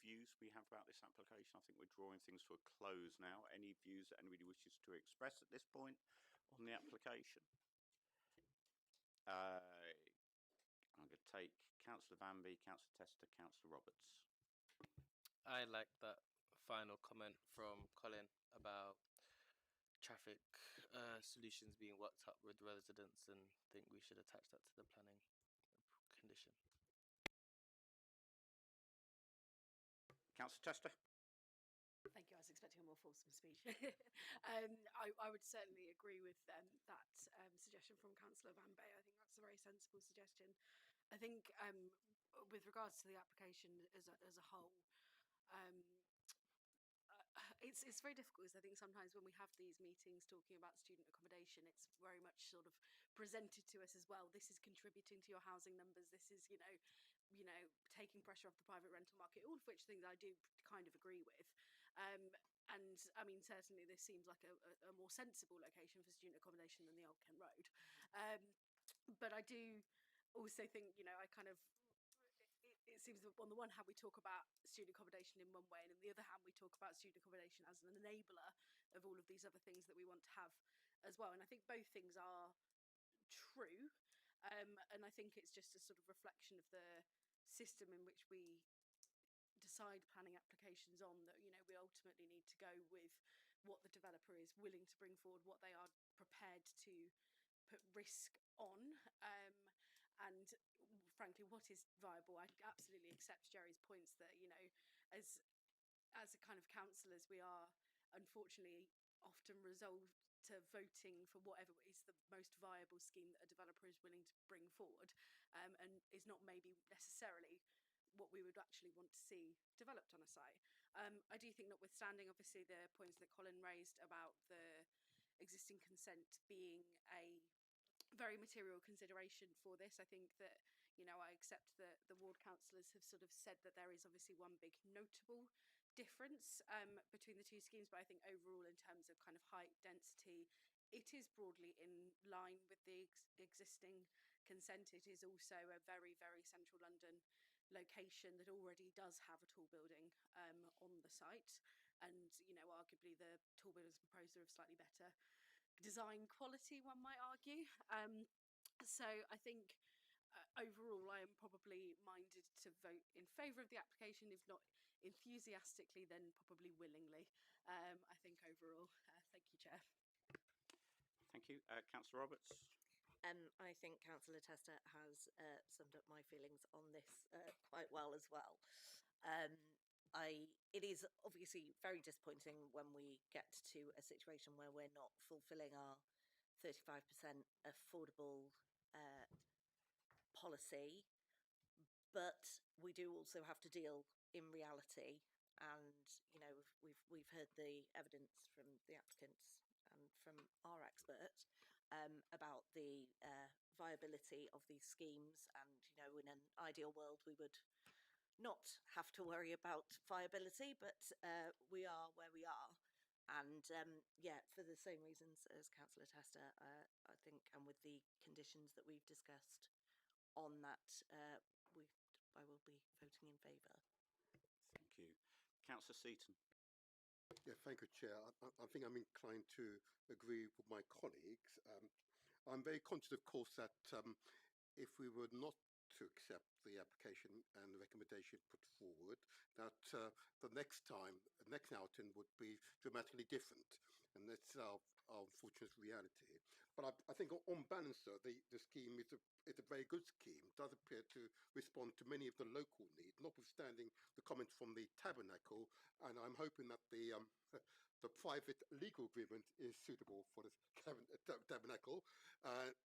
views we have about this application? I think we're drawing things to a close now. Any views that anybody wishes to express at this point on the application? I'm going to take Councillor Vanby, Councillor Tester, Councillor Roberts. I like that final comment from Colin about traffic solutions being worked up with residents, and think we should attach that to the planning condition. Councillor Tester. Thank you. I was expecting a more fulsome speech. I would certainly agree with that suggestion from Councillor Van Bay. I think that's a very sensible suggestion. I think with regards to the application as a whole, it's very difficult, because I think sometimes when we have these meetings talking about student accommodation, it's very much sort of presented to us as, well, this is contributing to your housing numbers, this is, you know, taking pressure off the private rental market, all of which things I do kind of agree with. And I mean, certainly this seems like a more sensible location for student accommodation than the Old Kent Road. But I do also think, you know, it seems that on the one hand we talk about student accommodation in one way, and on the other hand we talk about student accommodation as an enabler of all of these other things that we want to have as well. And I think both things are true, and I think it's just a sort of reflection of the system in which we decide planning applications on, that, you know, we ultimately need to go with what the developer is willing to bring forward, what they are prepared to put risk on, and frankly what is viable. I absolutely accept Jerry's points that, you know, as a kind of councillors, we are unfortunately often resolved to voting for whatever is the most viable scheme that a developer is willing to bring forward, and is not maybe necessarily what we would actually want to see developed on a site. I do think, notwithstanding obviously the points that Colin raised about the existing consent being a very material consideration for this, I think that, you know, I accept that the ward councillors have sort of said that there is obviously one big notable difference between the two schemes, but I think overall, in terms of kind of height, density, it is broadly in line with the existing consent. It is also a very, very central London location that already does have a tall building on the site, and, you know, arguably the tall buildings proposed are of slightly better design quality, one might argue. So I think overall I am probably minded to vote in favour of the application, if not enthusiastically, then probably willingly. I think overall, thank you, Chair. Thank you. Councillor Roberts. I think Councillor Tester has summed up my feelings on this quite well as well. It is obviously very disappointing when we get to a situation where we're not fulfilling our 35% affordable policy, but we do also have to deal in reality. And, you know, we've heard the evidence from the applicants and from our expert about the viability of these schemes. And, you know, in an ideal world we would not have to worry about viability, but we are where we are. And yeah, for the same reasons as Councillor Tester, I think, and with the conditions that we've discussed on that, I will be voting in favour. Thank you. Councillor Seaton. Yeah, thank you, Chair. I think I'm inclined to agree with my colleagues. I'm very conscious, of course, that if we were not to accept the application and the recommendation put forward, that the next outing would be dramatically different. And that's our unfortunate reality. But I think on balance, though, the scheme is a very good scheme. It does appear to respond to many of the local needs, notwithstanding the comments from the Tabernacle. And I'm hoping that the private legal agreement is suitable for this Tabernacle.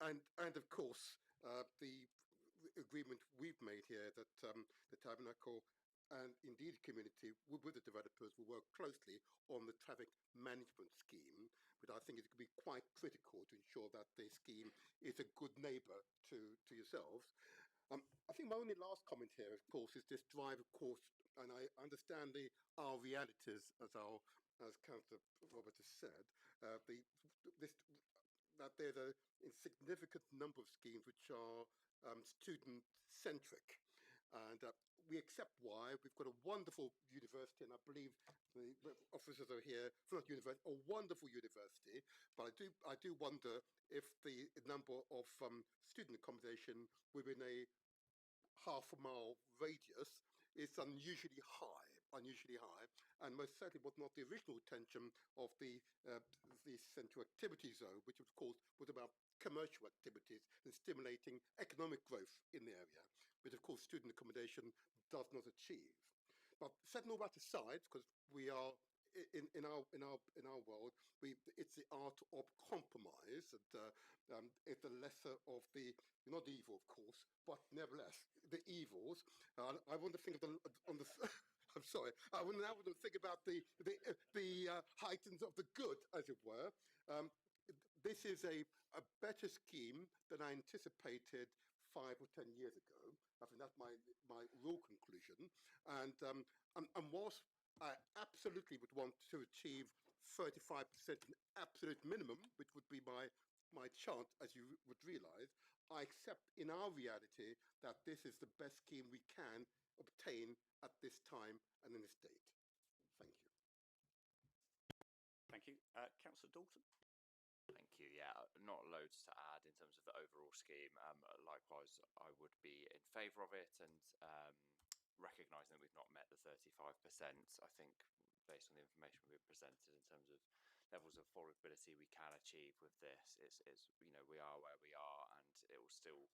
And of course, the agreement we've made here that the Tabernacle and indeed the community with the developers will work closely on the traffic management scheme, but I think it could be quite critical to ensure that the scheme is a good neighbour to yourselves. I think my only last comment here, of course, is this drive, of course, and I understand our realities, as Councillor Roberts has said, that there's a significant number of schemes which are student-centric. And we accept why. We've got a wonderful university, and I believe the officers are here from that university, a wonderful university. But I do wonder if the number of student accommodation within a half-a-mile radius is unusually high, and most certainly was not the original intention of the central activity zone, which of course was about commercial activities and stimulating economic growth in the area, which of course student accommodation does not achieve. But setting all that aside, because we are in our world, it's the art of compromise, and it's the lesser of the, not evil, of course, but nevertheless the evils. I want to think of on the. I'm sorry. I want to think about the heightens of the good, as it were. This is a better scheme than I anticipated 5 or 10 years ago. I think that's my real conclusion. And whilst I absolutely would want to achieve 35% absolute minimum, which would be my chant, as you would realise, I accept in our reality that this is the best scheme we can obtain at this time and in this date. Thank you. Thank you. Councillor Dalton. Thank you. Yeah, not loads to add in terms of the overall scheme. Likewise, I would be in favour of it, and recognising that we've not met the 35%. I think, based on the information we've presented in terms of levels of affordability we can achieve with this, it's we are where we are, and it will still,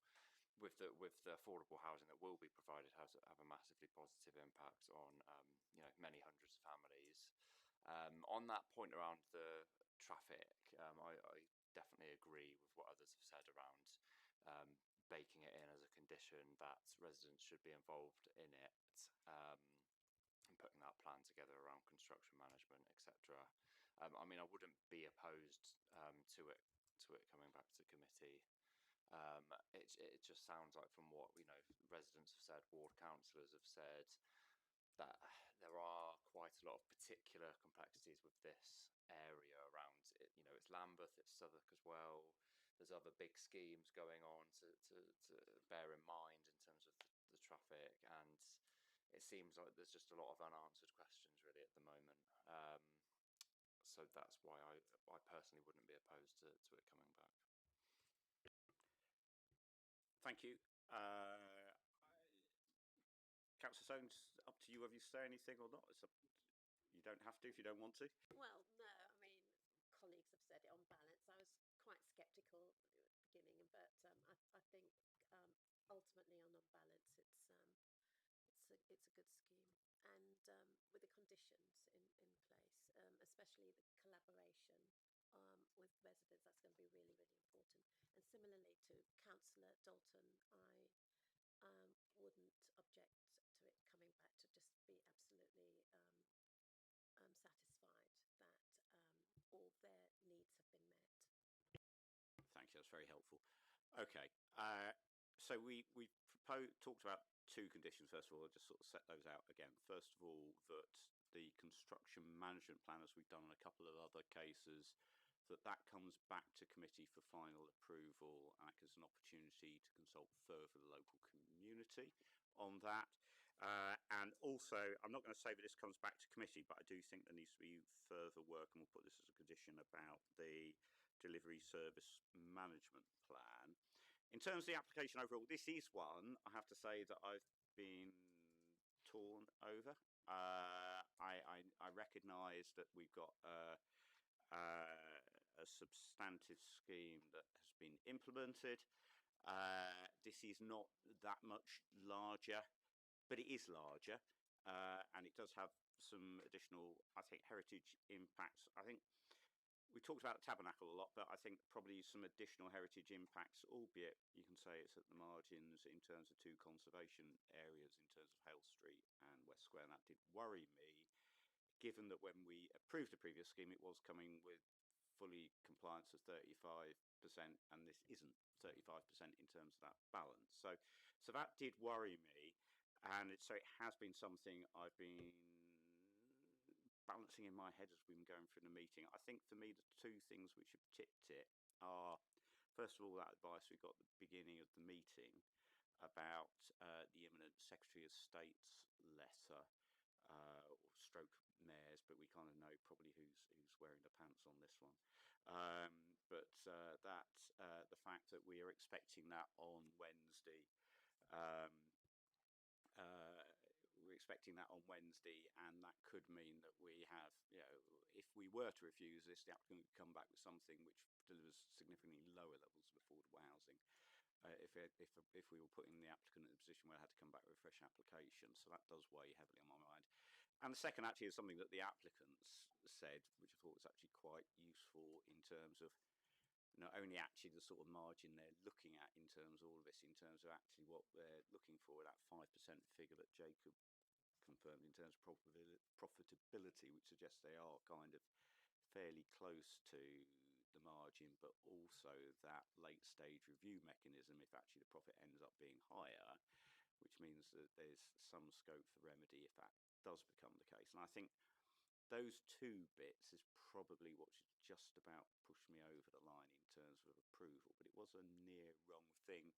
with the affordable housing that will be provided, have a massively positive impact on many hundreds of families. On that point around the traffic, I definitely agree with what others have said around baking it in as a condition that residents should be involved in it, and putting that plan together around construction management, etc. I mean, I wouldn't be opposed to it coming back to committee. It just sounds like, from what residents have said, ward councillors have said, that there are quite a lot of particular complexities with this area around it. It's Lambeth, it's Southwark as well. There's other big schemes going on to bear in mind in terms of the traffic, and it seems like there's just a lot of unanswered questions really at the moment. So that's why I personally wouldn't be opposed to it coming back. Thank you. Councillor Soames, up to you whether you say anything or not. You don't have to if you don't want to. Well, no, I mean, colleagues have said it on balance. I was quite sceptical at the beginning, but I think ultimately on balance, it's a good scheme, and with the conditions in place, especially the collaboration with residents, that's going to be really, really important. And similarly to Councillor Dalton, I wouldn't object to it coming back to just be absolutely satisfied that all their needs have been met. Thank you. That's very helpful. Okay. So we talked about two conditions. First of all, I'll just sort of set those out again. First of all, that the construction management plan, as we've done in a couple of other cases, that comes back to committee for final approval, and that gives an opportunity to consult further the local community on that. And also, I'm not going to say that this comes back to committee, but I do think there needs to be further work, and we'll put this as a condition, about the delivery service management plan. In terms of the application overall, this is one, I have to say, that I've been torn over. I recognise that we've got a substantive scheme that has been implemented. This is not that much larger, but it is larger, and it does have some additional, I think, heritage impacts. I think we talked about the tabernacle a lot, but I think probably some additional heritage impacts, albeit you can say it's at the margins in terms of 2 conservation areas, in terms of Hale Street and West Square, and that did worry me, given that when we approved the previous scheme, it was coming with fully compliance of 35%, and this isn't 35% in terms of that balance. So that did worry me, and so it has been something I've been balancing in my head as we've been going through the meeting. I think for me, the 2 things which have tipped it are, first of all, that advice we got at the beginning of the meeting about the imminent Secretary of State's letter, or stroke mayors, but we kind of know probably who's wearing the pants on this one. But the fact that we are expecting that on Wednesday. We're expecting that on Wednesday, and that could mean that we have, if we were to refuse this, the applicant would come back with something which delivers significantly lower levels of affordable housing. If we were putting the applicant in a position where they had to come back with a fresh application. So that does weigh heavily on my mind. And the second actually is something that the applicants said, which I thought was actually quite useful in terms of not only actually the sort of margin they're looking at in terms of all of this, in terms of actually what they're looking for, that 5% figure that Jacob confirmed in terms of profitability, which suggests they are kind of fairly close to the margin, but also that late stage review mechanism if actually the profit ends up being higher, which means that there's some scope for remedy if that does become the case. And I think those 2 bits is probably what should just about push me over the line in terms of approval, but it was a near wrong thing,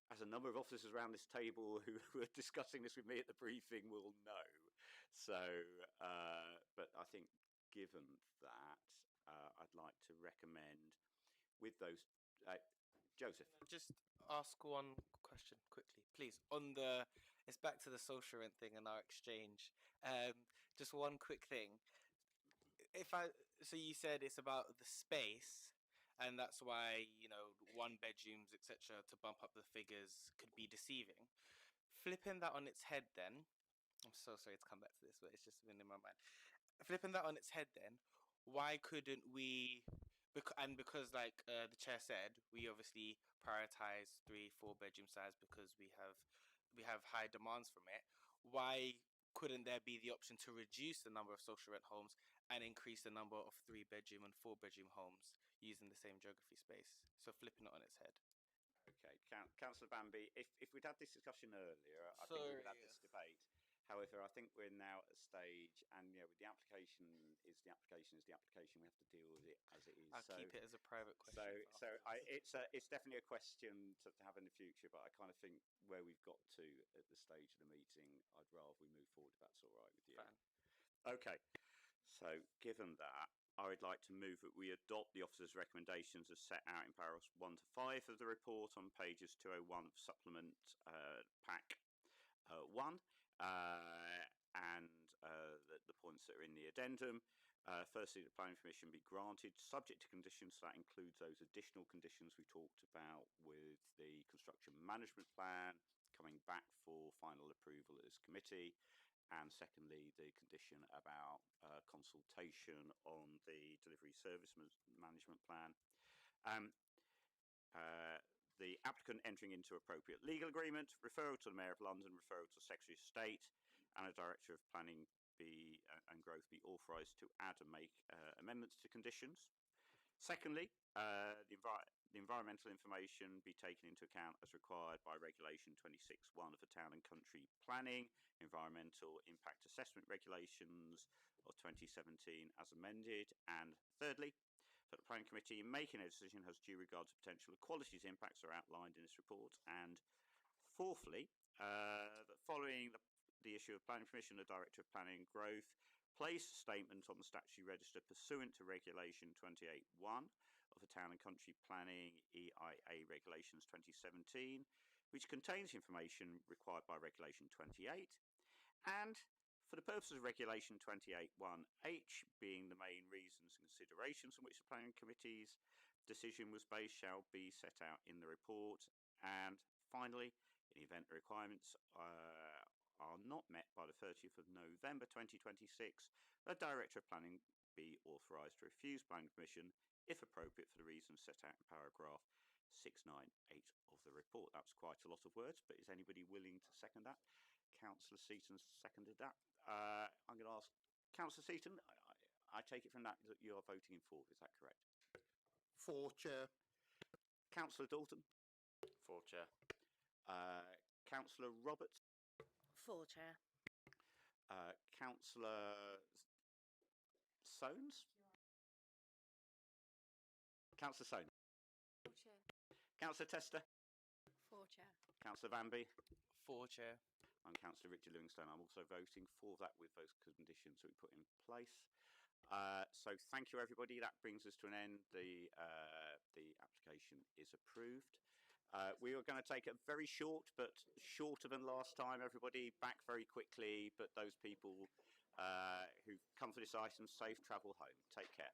as a number of officers around this table who were discussing this with me at the briefing will know. So, but I think given that, I'd like to recommend with those, Joseph. Just ask one question quickly, please. It's back to the social rent thing and our exchange. Just one quick thing. So you said it's about the space, and that's why 1 bedrooms, etc., to bump up the figures could be deceiving. Flipping that on its head, then, I'm so sorry to come back to this, but it's just been in my mind. Flipping that on its head, then, why couldn't we? Because like the chair said, we obviously prioritize 3-4 bedroom size because we have high demands from it. Why couldn't there be the option to reduce the number of social rent homes and increase the number of 3-bedroom and 4-bedroom homes using the same geography space? So flipping it on its head. Okay, Councillor Bamby, if we'd had this discussion earlier, I think we would have had this debate. However, I think we're now at a stage, and with the application is the application. We have to deal with it as it is. I'll keep it as a private question. It's definitely a question to have in the future, but I kind of think where we've got to at the stage of the meeting, I'd rather we move forward if that's all right with you. Fine. Okay, so given that, I would like to move that we adopt the officer's recommendations as set out in paragraphs 1 to 5 of the report on pages 201 of supplement pack 1, and the points that are in the addendum. Firstly, the planning permission be granted subject to conditions. So that includes those additional conditions we talked about with the construction management plan coming back for final approval as committee. And secondly, the condition about consultation on the delivery service management plan. The applicant entering into appropriate legal agreement, referral to the Mayor of London, referral to the Secretary of State, and a Director of Planning and Growth be authorised to add and make amendments to conditions. Secondly, the the environmental information be taken into account as required by Regulation 26(1) of the Town and Country Planning, Environmental Impact Assessment Regulations of 2017 as amended. And thirdly, that the Planning Committee, in making a decision, has due regard to potential equalities impacts are outlined in this report. And fourthly, that following the issue of planning permission, the Director of Planning and Growth placed a statement on the statutory register pursuant to Regulation 28(1) of the Town and Country Planning EIA Regulations 2017, which contains information required by Regulation 28, and for the purposes of Regulation 28(1)(h), being the main reasons and considerations on which the Planning Committee's decision was based, shall be set out in the report. And finally, in the event the requirements are not met by the 30th of November 2026, the Director of Planning be authorised to refuse planning permission, if appropriate, for the reasons set out in paragraph 698 of the report. That's quite a lot of words, but is anybody willing to second that? Councillor Seaton seconded that. I'm going to ask Councillor Seaton, I take it from that that you are voting in favour, is that correct? For, Chair. Councillor Dalton? For, Chair. Councillor Roberts? For, Chair. Councillor Soames? Councillor Soames? For, Chair. Councillor Tester? For, Chair. Councillor Vanby? For, Chair. And Councillor Richard Livingstone. I'm also voting for that with those conditions that we put in place. So thank you, everybody. That brings us to an end. The application is approved. We are going to take a very short, but shorter than last time, everybody, back very quickly. But those people who've come for this item, safe travel home. Take care.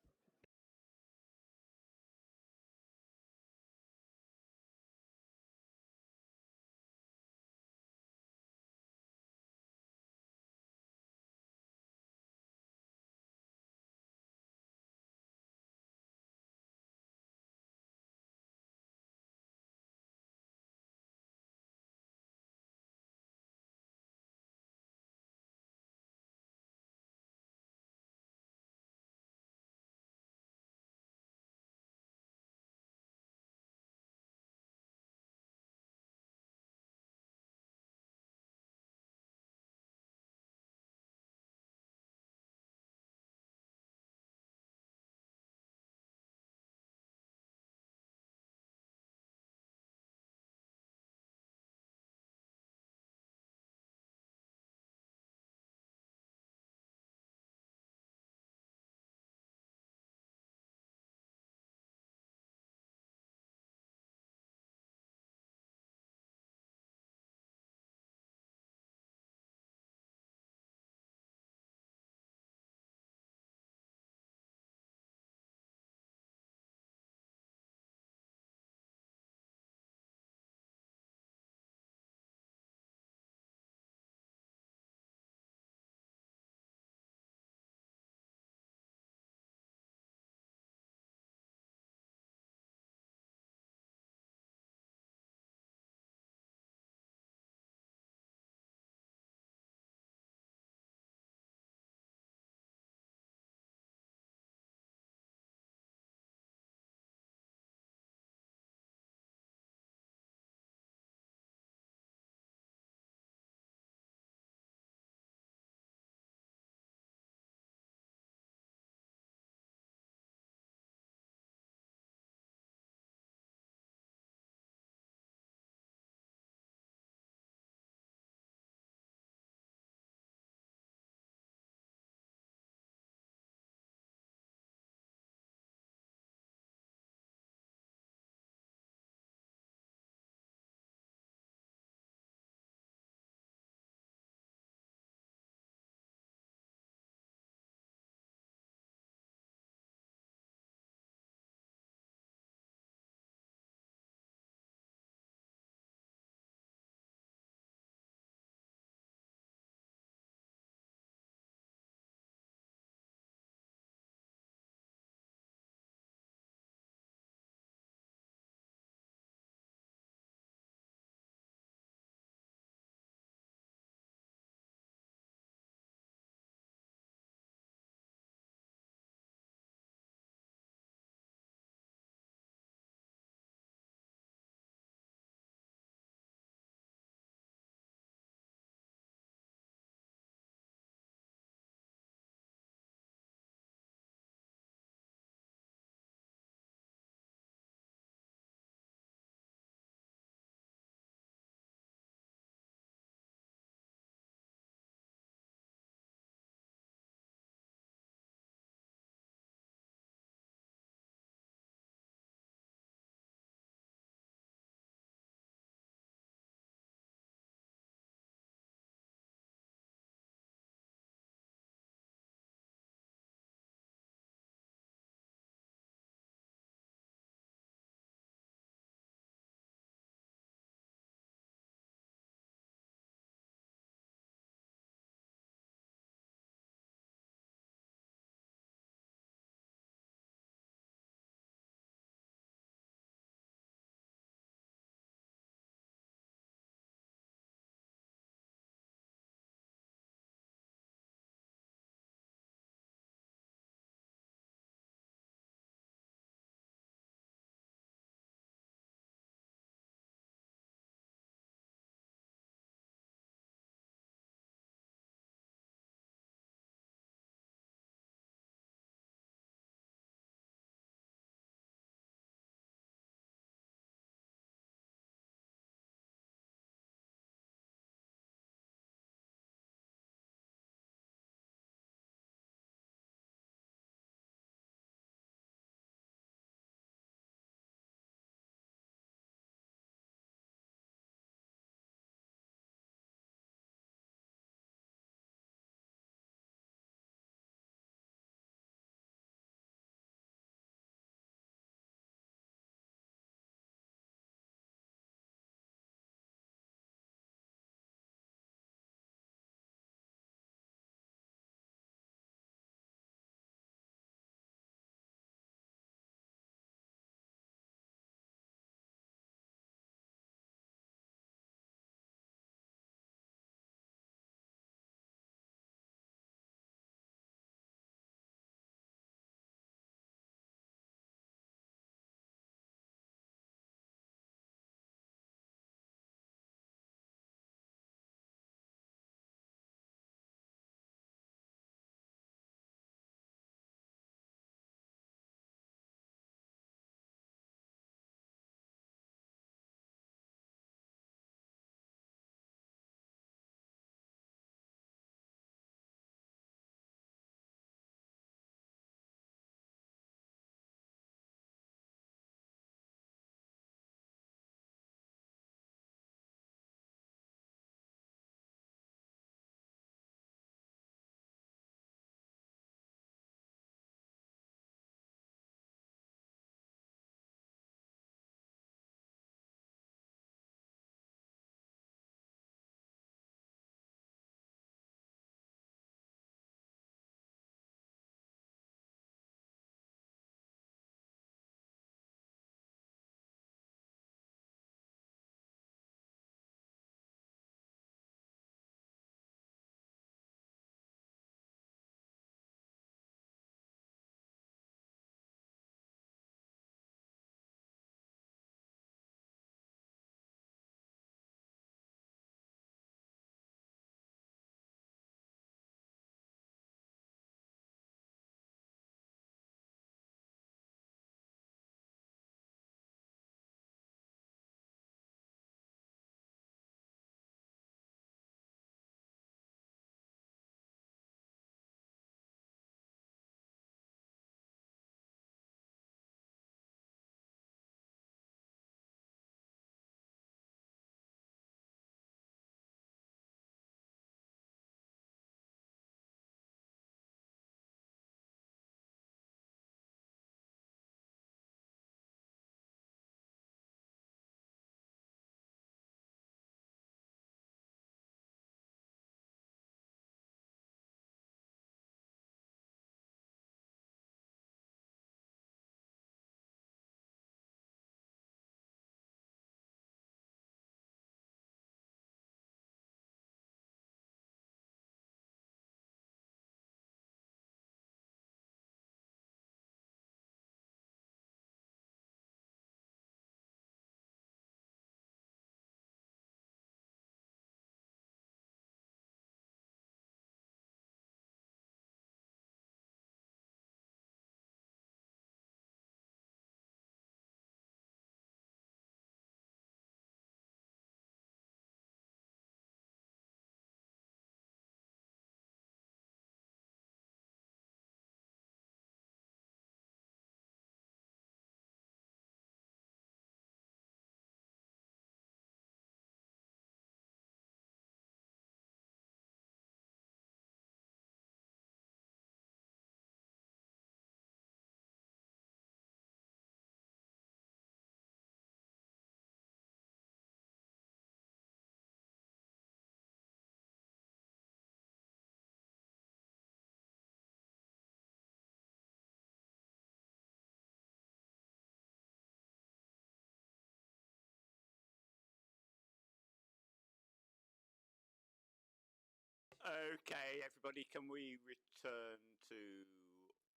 Okay, everybody, can we return to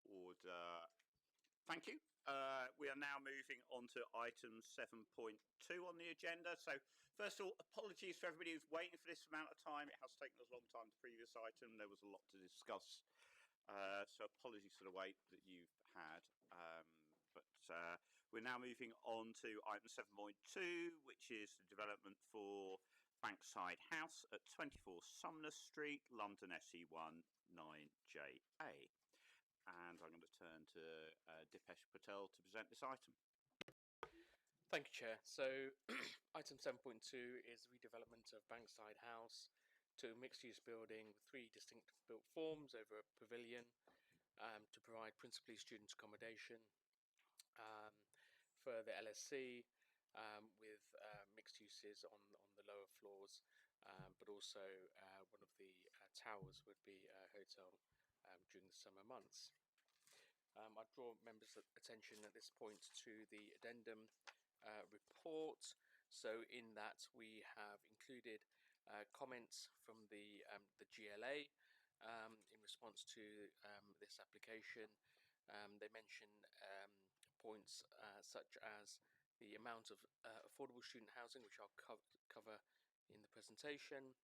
order? Thank you. We are now moving on to item 7.2 on the agenda. So first of all, apologies for everybody who's waiting for this amount of time. It has taken us a long time, the previous item. There was a lot to discuss. So apologies for the wait that you've had. But we're now moving on to item 7.2, which is the development for Bankside House at 24 Sumner Street, London SE1 9JA. And I'm going to turn to Dipesh Patel to present this item. Thank you, Chair. So item 7.2 is redevelopment of Bankside House to a mixed-use building with 3 distinct built forms over a pavilion to provide principally student accommodation for the LSC with mixed uses on the lower floors, but also one of the towers would be a hotel during the summer months. I draw members' attention at this point to the addendum report. So in that we have included comments from the GLA in response to this application. They mention points such as the amount of affordable student housing, which I'll cover in the presentation.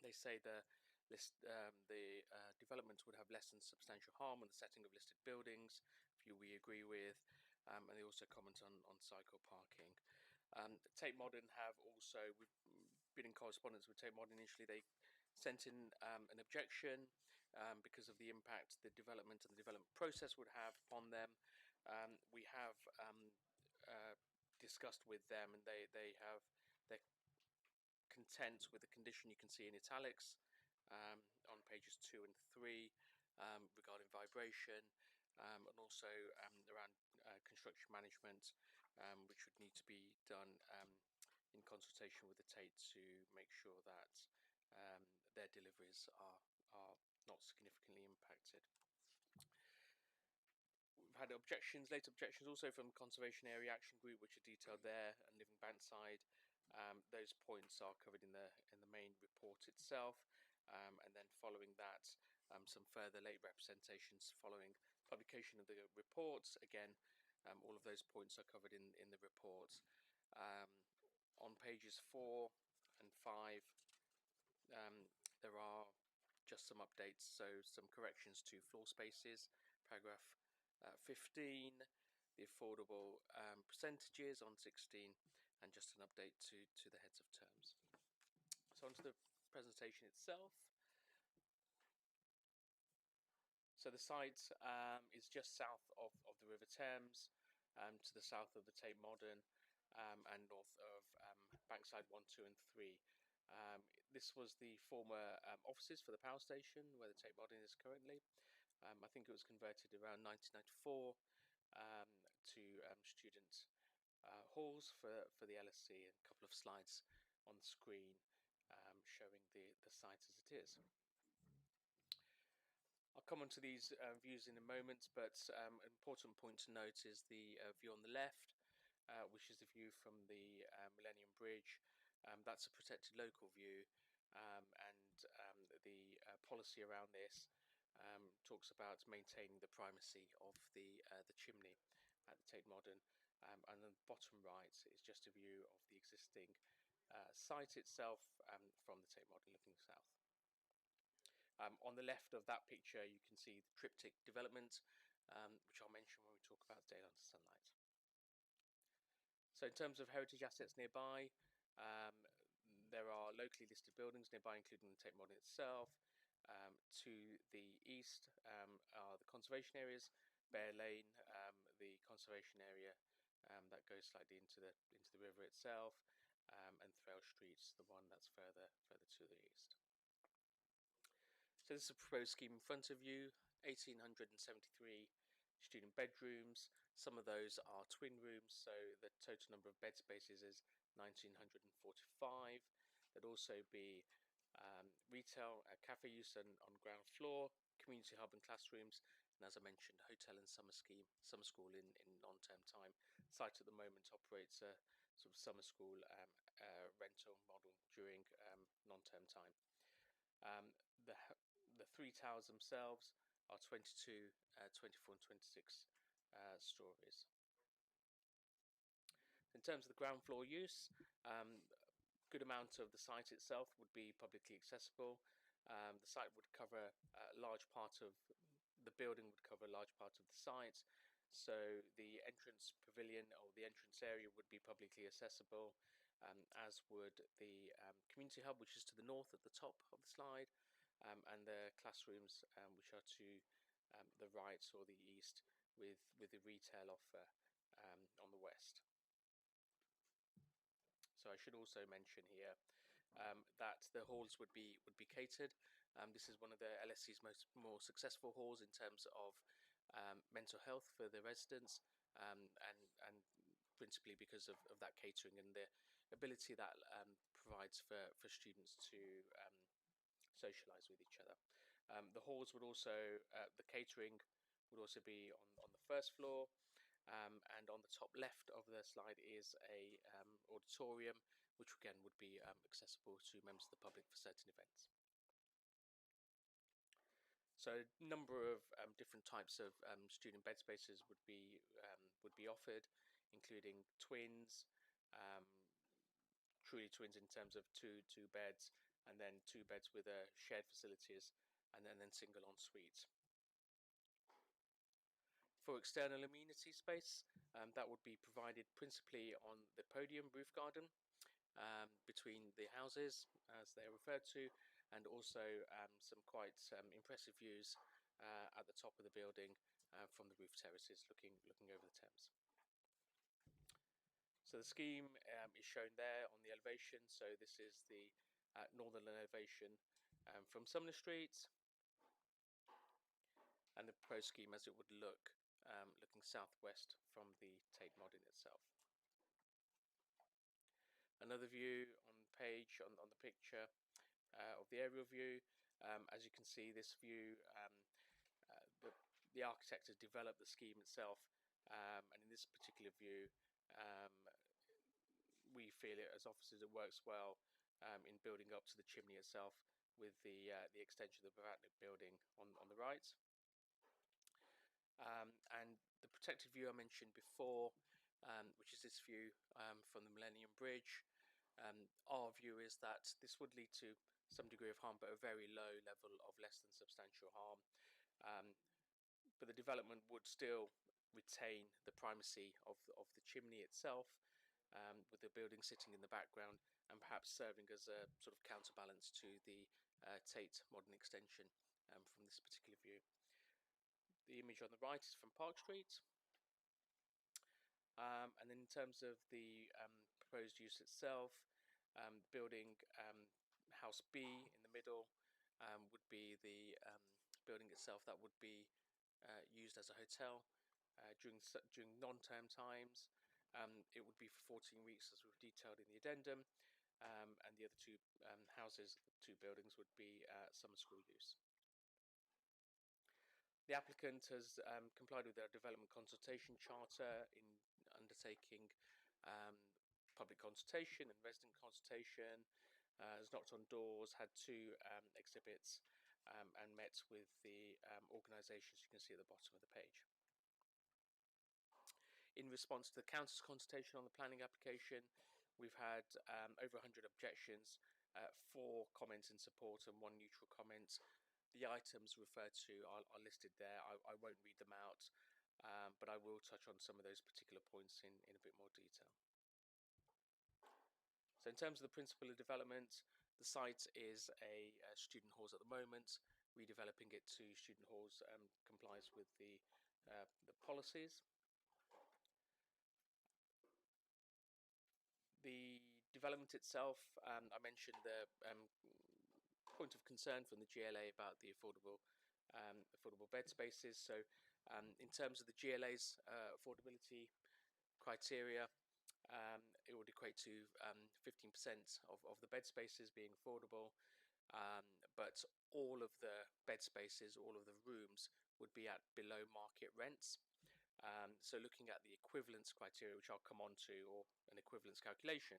They say the development would have less than substantial harm on the setting of listed buildings, view we agree with, and they also comment on cycle parking. Tate Modern have also, we've been in correspondence with Tate Modern initially. They sent in an objection because of the impact the development and the development process would have upon them. We have discussed with them, and they're content with the condition you can see in italics on pages 2 and 3 regarding vibration, and also around construction management, which would need to be done in consultation with the Tate to make sure that their deliveries are not significantly impacted. We've had late objections also from Conservation Area Action Group, which are detailed there, and Living Bankside. Those points are covered in the main report itself, and then following that, some further late representations following publication of the reports. Again, all of those points are covered in the report. On pages 4 and 5, there are just some updates, so some corrections to floor spaces. Paragraph 15, the affordable percentages on 16, and just an update to the heads of terms. So onto the presentation itself. So the site is just south of the River Thames, to the south of the Tate Modern, and north of Bankside 1, 2 and 3. This was the former offices for the power station where the Tate Modern is currently. I think it was converted around 1994 to student halls for the LSC, and a couple of slides on the screen showing the site as it is. I'll come on to these views in a moment, but an important point to note is the view on the left, which is the view from the Millennium Bridge. That's a protected local view, and the policy around this talks about maintaining the primacy of the chimney at the Tate Modern, and on the bottom right is just a view of the existing site itself from the Tate Modern looking south. On the left of that picture you can see the triptych development, which I'll mention when we talk about daylight and sunlight. So in terms of heritage assets nearby, there are locally listed buildings nearby, including the Tate Modern itself. To the east are the conservation areas, Bear Lane, the conservation area that goes slightly into the river itself, and Thrale Street's the one that's further to the east. So this is a proposed scheme in front of you. 1,873 student bedrooms. Some of those are twin rooms, so the total number of bed spaces is 1,945. There'd also be retail, cafe use on ground floor, community hub and classrooms, and as I mentioned, hotel and summer school in non-term time. The site at the moment operates a sort of summer school rental model during non-term time. The the three towers themselves are 22, 24, and 26 stories. In terms of the ground floor use, good amount of the site itself would be publicly accessible. The site would cover a large part of the building would cover a large part of the site. So the entrance pavilion or the entrance area would be publicly accessible, as would the community hub, which is to the north at the top of the slide, and the classrooms, which are to the right or the east, with the retail offer on the west. So I should also mention here that the halls would be catered. This is one of the LSC's more successful halls in terms of mental health for the residents, and principally because of that catering and the ability that provides for students to socialise with each other. The halls would also, the catering would also be on the first floor. And on the top left of the slide is a auditorium, which again would be accessible to members of the public for certain events. So a number of different types of student bed spaces would be offered, including twins, truly twins in terms of two beds, and then 2 beds with shared facilities, and then single en suites. For external amenity space, that would be provided principally on the podium roof garden between the houses, as they are referred to, and also some quite impressive views at the top of the building from the roof terraces looking over the Thames. So the scheme is shown there on the elevation. So this is the northern elevation from Sumner Street, and the proposed scheme as it would look looking southwest from the Tate Modern itself. Another view on the page, on the picture of the aerial view. As you can see, this view, the architect has developed the scheme itself, and in this particular view, we feel it as officers it works well in building up to the chimney itself, with the extension of the Bethwin building on the right. And the protected view I mentioned before, which is this view from the Millennium Bridge. Our view is that this would lead to some degree of harm, but a very low level of less than substantial harm. But the development would still retain the primacy of the chimney itself, with the building sitting in the background and perhaps serving as a sort of counterbalance to the Tate Modern extension from this particular view. The image on the right is from Park Street. And then in terms of the proposed use itself, building House B in the middle would be the building itself that would be used as a hotel during non-term times. It would be for 14 weeks, as we've detailed in the addendum, and the other 2 houses, 2 buildings, would be summer school use. The applicant has complied with our development consultation charter in undertaking public consultation and resident consultation, has knocked on doors, had 2 exhibits, and met with the organisations you can see at the bottom of the page. In response to the council's consultation on the planning application, we've had over 100 objections, 4 comments in support and 1 neutral comment. The items referred to are listed there. I won't read them out, but I will touch on some of those particular points in a bit more detail. So in terms of the principle of development, the site is a student halls at the moment. Redeveloping it to student halls complies with the policies. The development itself, I mentioned the point of concern from the GLA about the affordable bed spaces. So in terms of the GLA's affordability criteria, it would equate to 15% of the bed spaces being affordable, but all of the bed spaces, all of the rooms would be at below market rents. So looking at the equivalence criteria, which I'll come on to, or an equivalence calculation,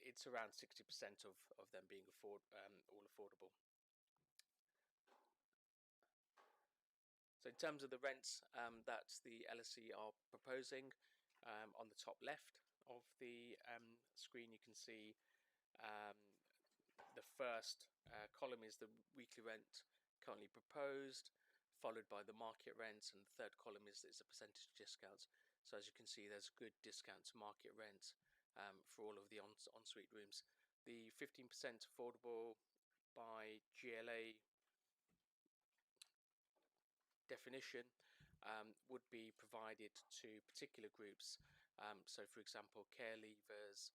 it's around 60% of them being all affordable. So in terms of the rents that the LSE are proposing, on the top left of the screen you can see the first column is the weekly rent currently proposed, followed by the market rents, and the third column is the percentage discounts. So as you can see, there's a good discount to market rent for all of the ensuite rooms. The 15% affordable by GLA definition would be provided to particular groups. So for example, care leavers,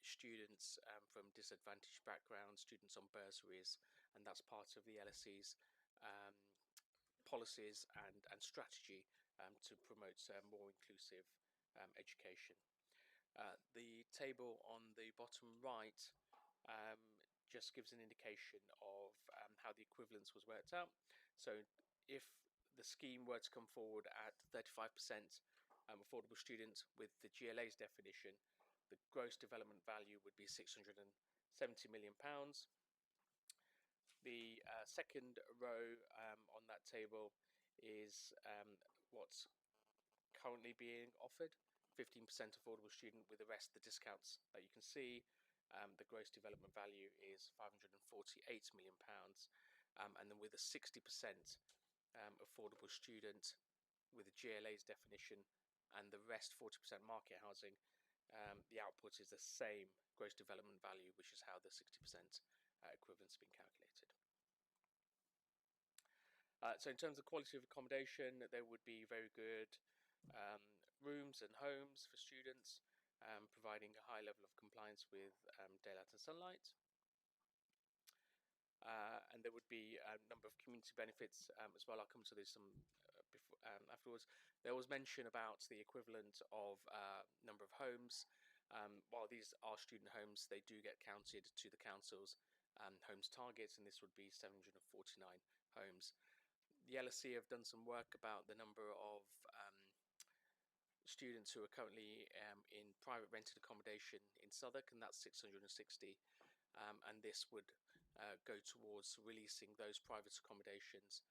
students from disadvantaged backgrounds, students on bursaries, and that's part of the LSE's policies and strategy to promote more inclusive education. The table on the bottom right just gives an indication of how the equivalence was worked out. So if the scheme were to come forward at 35% affordable student with the GLA's definition, the gross development value would be £670 million. The second row on that table is what's currently being offered, 15% affordable student with the rest the discounts that you can see. The gross development value is £548 million. And then with a 60% affordable student with the GLA's definition and the rest 40% market housing, the output is the same gross development value, which is how the 60% equivalence has been calculated. So in terms of quality of accommodation, there would be very good rooms and homes for students, providing a high level of compliance with daylight and sunlight. And there would be a number of community benefits as well. I'll come to this afterwards. There was mention about the equivalent of number of homes. While these are student homes, they do get counted to the council's homes targets, and this would be 749 homes. The LSE have done some work about the number of students who are currently in private rented accommodation in Southwark, and that's 660. And this would go towards releasing those private accommodations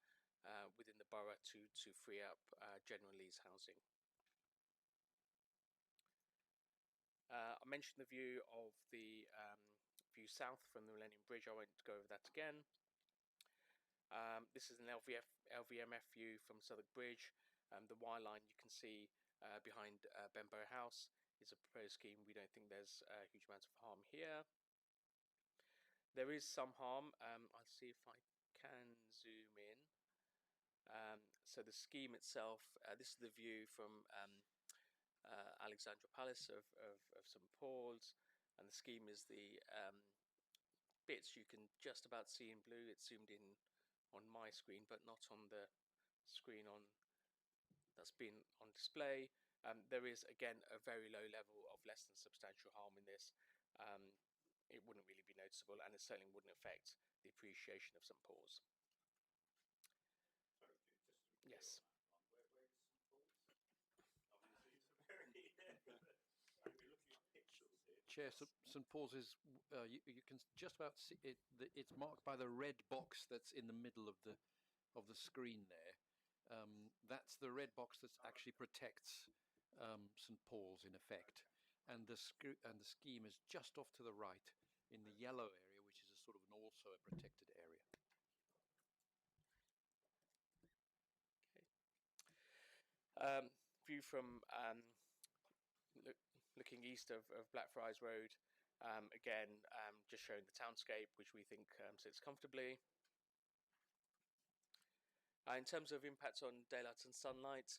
within the borough to free up general lease housing. I mentioned the view of the view south from the Millennium Bridge. I won't go over that again. This is an LVMF view from Southwark Bridge. The Y line you can see behind Bethwin House is a proposed scheme. We don't think there's a huge amount of harm here. There is some harm. I'll see if I can zoom in. So the scheme itself, this is the view from Alexandra Palace of St Paul's, and the scheme is the bits you can just about see in blue. It's zoomed in on my screen, but not on the screen that's been on display. There is again a very low level of less than substantial harm in this. It wouldn't really be noticeable, and it certainly wouldn't affect the appreciation of St Paul's. Yes. Chair, St Paul's is you can just about see it. It's marked by the red box that's in the middle of the screen there. That's the red box that actually protects St Paul's in effect, and the scheme is just off to the right in the yellow area, which is a sort of also a protected area. View from looking east of Blackfriars Road, again just showing the townscape, which we think sits comfortably. In terms of impacts on daylight and sunlight,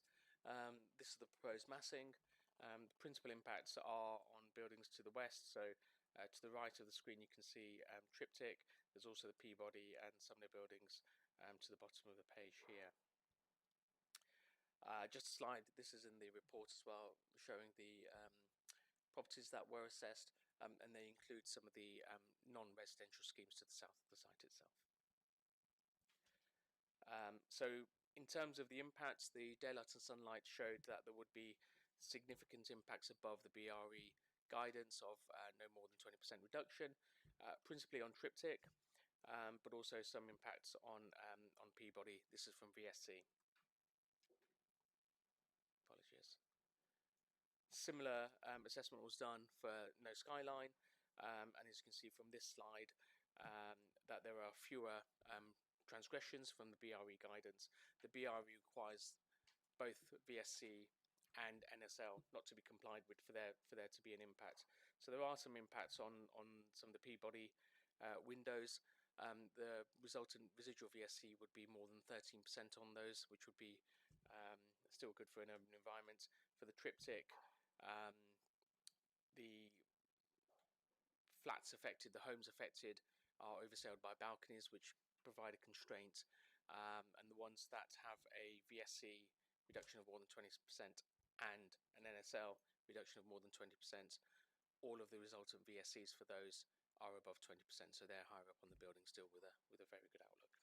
this is the proposed massing. The principal impacts are on buildings to the west, so to the right of the screen you can see Triptych. There's also the Peabody and Sumner buildings to the bottom of the page here. Just a slide, this is in the report as well, showing the properties that were assessed, and they include some of the non-residential schemes to the south of the site itself. So in terms of the impacts, the daylight and sunlight showed that there would be significant impacts above the BRE guidance of no more than 20% reduction, principally on triptych, but also some impacts on Peabody. This is from VSC. Apologies. Similar assessment was done for no skyline, and as you can see from this slide, that there are fewer transgressions from the BRE guidance. The BRE requires both VSC and NSL not to be complied with for there to be an impact. So there are some impacts on some of the Peabody windows. The resultant residual VSC would be more than 13% on those, which would be still good for an urban environment. For the triptych, the flats affected, the homes affected, are oversailed by balconies, which provide a constraint, and the ones that have a VSC reduction of more than 20% and an NSL reduction of more than 20%, all of the resultant VSCs for those are above 20%, so they're higher up on the building still with a very good outlook.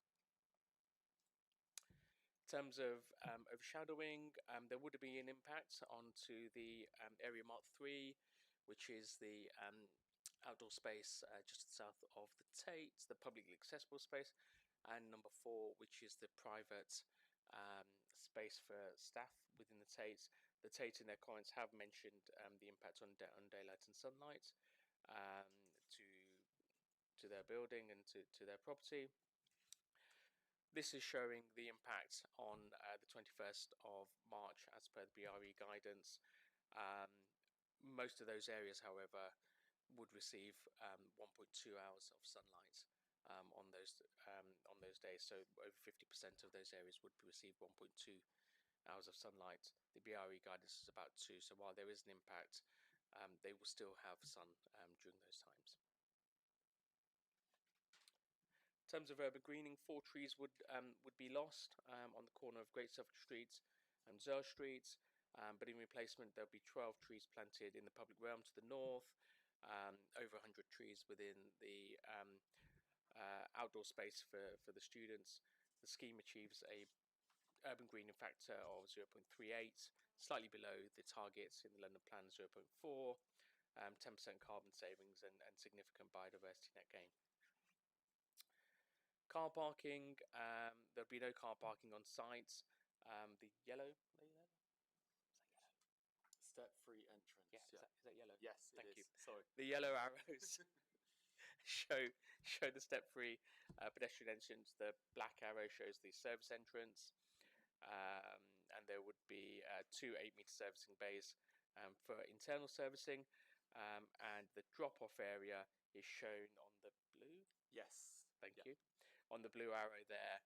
In terms of overshadowing, there would be an impact onto the area Mark 3, which is the outdoor space just south of the Tate, the publicly accessible space, and number 4, which is the private space for staff within the Tate. The Tate in their comments have mentioned the impact on daylight and sunlight to their building and to their property. This is showing the impact on the 21st of March as per the BRE guidance. Most of those areas, however, would receive 1.2 hours of sunlight on those days. So over 50% of those areas would receive 1.2 hours of sunlight. The BRE guidance is about 2. So while there is an impact, they will still have sun during those times. In terms of urban greening, 4 trees would be lost on the corner of Great Suffolk Street and Zur Street, but in replacement there'll be 12 trees planted in the public realm to the north, over 100 trees within the outdoor space for the students. The scheme achieves a urban greening factor of 0.38, slightly below the targets in the London Plan 0.4, 10% carbon savings and significant biodiversity net gain. Car parking, there'll be no car parking on site. The yellow, Step-free entrance. Yeah, is that yellow? Yes, Thank you. Sorry. The yellow arrows show the step-free pedestrian entrance. The black arrow shows the service entrance, and there would be 2 8-meter servicing bays for internal servicing, and the drop-off area is shown on the blue. Yes. Thank you. On the blue arrow there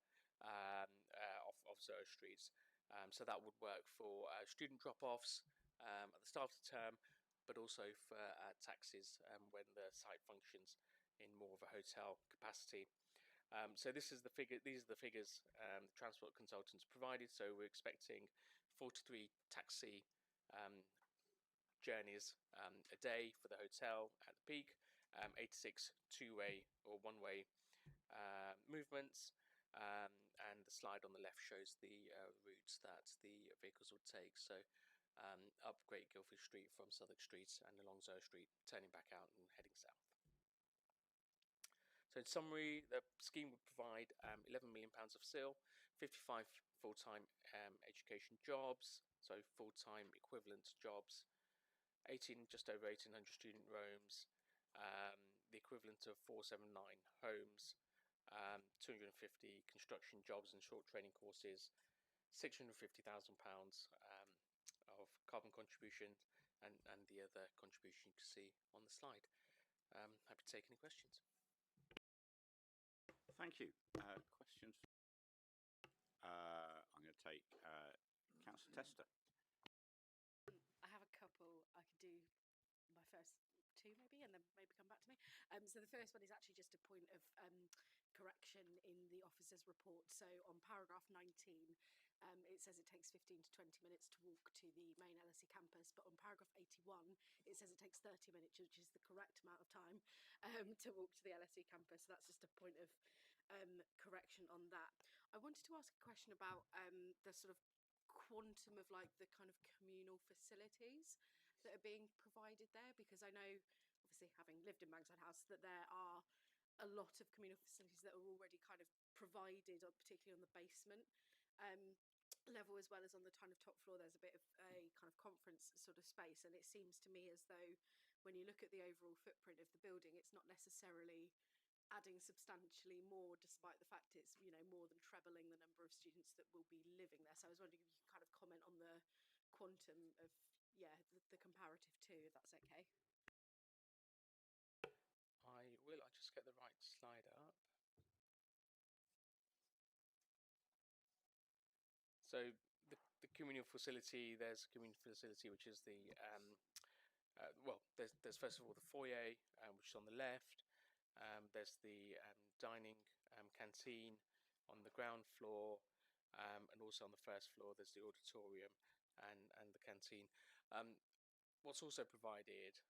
of Zur Street. So that would work for student drop-offs at the start of the term, but also for taxis when the site functions in more of a hotel capacity. So this is the figure. These are the figures the transport consultants provided. So we're expecting 43 taxi journeys a day for the hotel at the peak, 86 two-way or one-way movements, and the slide on the left shows the routes that the vehicles would take. So up Great Guildford Street from Southwark Street and along Zur Street, turning back out and heading south. So in summary, the scheme would provide £11 million of SIL, 55 full-time education jobs, so full-time equivalent jobs, just over 1,800 student rooms, the equivalent of 479 homes, 250 construction jobs and short training courses, £650,000 of carbon contribution, and the other contribution you can see on the slide. Happy to take any questions. Thank you. Questions? I'm going to take Councillor Tester. I have a couple. I could do my first 2 maybe, and then maybe come back to me. So the first one is actually just a point of correction in the officer's report. So on paragraph 19, it says it takes 15 to 20 minutes to walk to the main LSE campus, but on paragraph 81, it says it takes 30 minutes, which is the correct amount of time to walk to the LSE campus. So that's just a point of correction on that. I wanted to ask a question about the sort of quantum of like the kind of communal facilities that are being provided there? Because I know, obviously, having lived in Bankside House, that there are a lot of communal facilities that are already kind of provided, particularly on the basement level, as well as on the kind of top floor. There's a bit of a kind of conference sort of space, and it seems to me as though when you look at the overall footprint of the building, it's not necessarily adding substantially more, despite the fact it's, you know, more than trebling the number of students that will be living there. So I was wondering if you could kind of comment on the quantum of, yeah, the comparative too, if that's okay. I will. I'll just get the right slide up. So the communal facility, there's a communal facility which is the well, there's first of all the foyer, which is on the left. There's the dining canteen on the ground floor, and also on the first floor there's the auditorium and the canteen. What's also provided,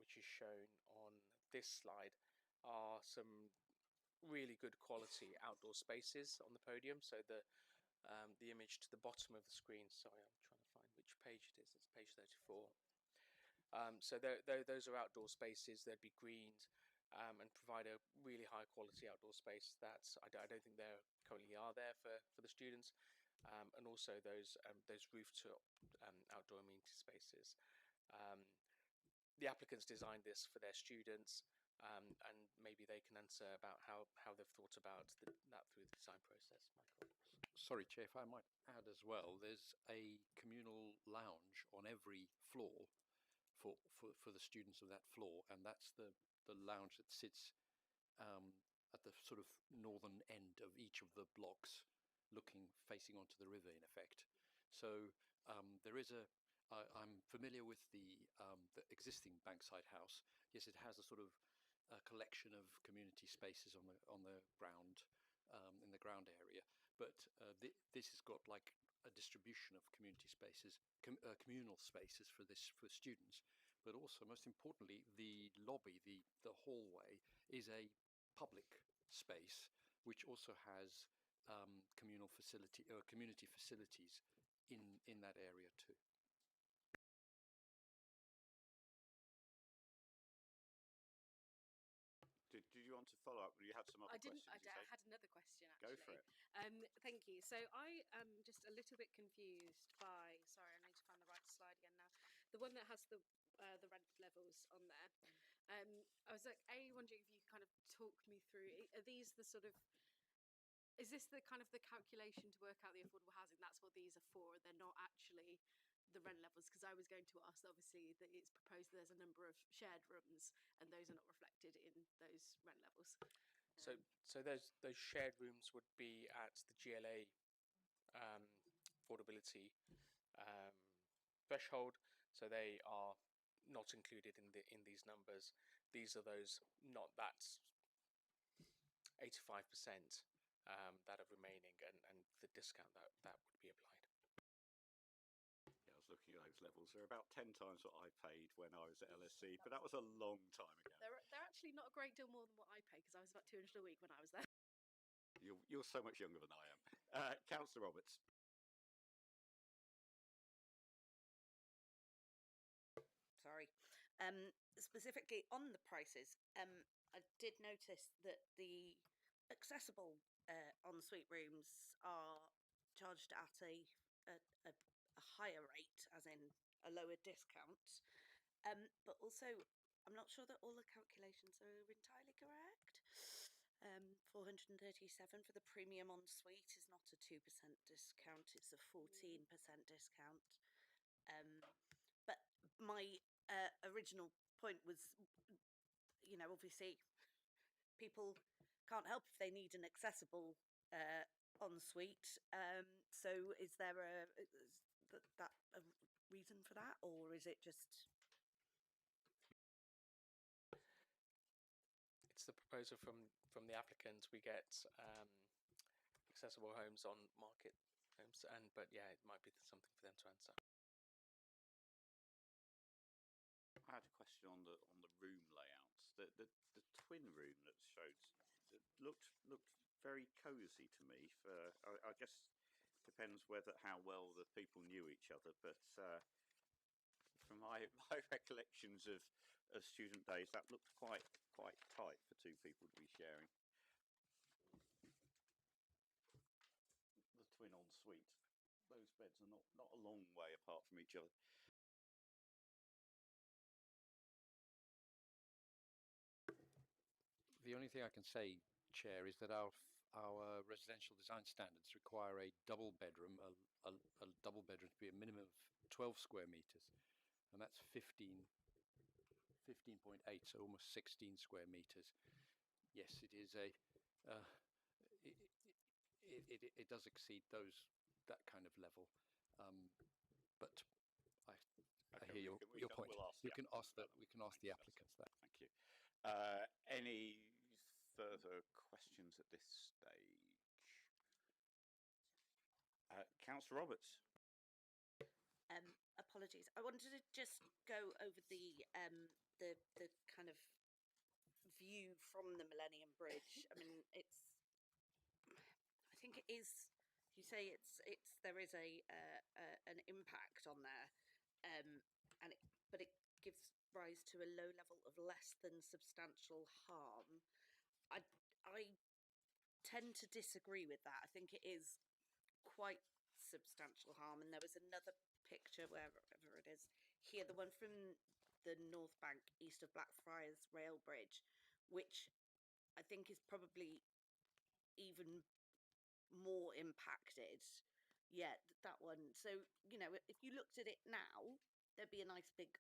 which is shown on this slide, are some really good quality outdoor spaces on the podium. So the image to the bottom of the screen, sorry, I'm trying to find which page it is, it's page 34. So those are outdoor spaces. They'd be greened and provide a really high quality outdoor space that I don't think there currently are there for the students, and also those rooftop outdoor amenity spaces. The applicants designed this for their students, and maybe they can answer about how they've thought about that through the design process. Michael. Sorry, Chair, if I might add as well, there's a communal lounge on every floor for the students of that floor, and that's the lounge that sits at the sort of northern end of each of the blocks, facing onto the river in effect. So there is I'm familiar with the existing Bankside House. Yes, it has a sort of a collection of community spaces on the ground, in the ground area, but this has got like a distribution of community spaces, communal spaces for students, but also most importantly the lobby, the hallway is a public space which also has community facilities in that area too. Did you want to follow up? You had some other questions. I had another question, actually. Go for it. Thank you. So I am just a little bit confused by. Sorry, I need to find the right slide again now. The one that has the rent levels on there. I was like, wondering if you could kind of talk me through. Are these the sort of? Is this the kind of the calculation to work out the affordable housing? That's what these are for. They're not actually the rent levels, because I was going to ask, obviously, that it's proposed there's a number of shared rooms and those are not reflected in those rent levels. So those shared rooms would be at the GLA affordability threshold, so they are not included in these numbers. These are those not that 85% that are remaining, and the discount that would be applied. Yeah, I was looking at those levels. They're about 10 times what I paid when I was at LSE, but that was a long time ago. They're actually not a great deal more than what I pay, because I was about 200 a week when I was there. You're so much younger than I am. Councillor Roberts. Sorry. Specifically on the prices, I did notice that the accessible ensuite rooms are charged at a higher rate, as in a lower discount. But also, I'm not sure that all the calculations are entirely correct. 437 for the premium ensuite is not a 2% discount, it's a 14% discount. But my original point was, you know, obviously people can't help if they need an accessible ensuite. So is there a reason for that, or is it just? It's the proposal from the applicant. We get accessible homes on market homes, but yeah, it might be something for them to answer. I had a question on the room layouts. The twin room that showed looked very cosy to me. I guess depends how well the people knew each other, but from my recollections of student days, that looked quite tight for two people to be sharing. The twin ensuite. Those beds are not a long way apart from each other. The only thing I can say, Chair, is that our residential design standards require a double bedroom, a double bedroom to be a minimum of 12 square meters, and that's 15.8, so almost 16 square meters. Yes, it is a it does exceed that kind of level, but I hear your point. We can ask the applicants that. Thank you. Any further questions at this stage? Councillor Roberts. Apologies. I wanted to just go over the kind of view from the Millennium Bridge. I mean, I think it is. You say there is an impact on there, but it gives rise to a low level of less than substantial harm. I tend to disagree with that. I think it is quite substantial harm, and there was another picture, wherever it is here, the one from the North Bank east of Blackfriars Rail Bridge, which I think is probably even more impacted. Yeah, that one. So, you know, if you looked at it now, there'd be a nice big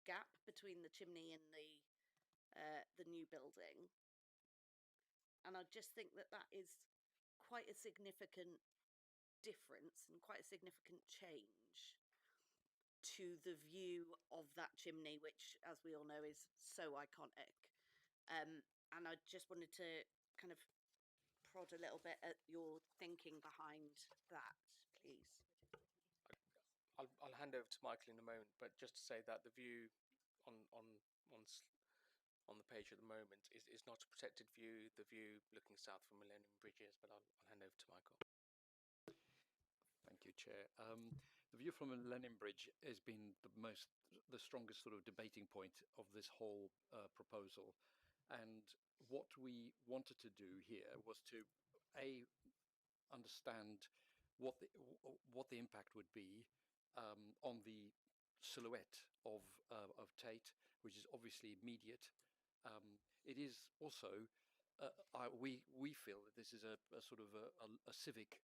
gap between the chimney and the new building, and I just think that is quite a significant difference and quite a significant change to the view of that chimney, which, as we all know, is so iconic. And I just wanted to kind of prod a little bit at your thinking behind that, please. I'll hand over to Michael in a moment, but just to say that the view on the page at the moment is not a protected view. The view looking south from Millennium Bridge is, but I'll hand over to Michael. Thank you, Chair. The view from Millennium Bridge has been the strongest sort of debating point of this whole proposal, and what we wanted to do here was to understand what the impact would be on the silhouette of Tate, which is obviously immediate. It is also we feel that this is a sort of a civic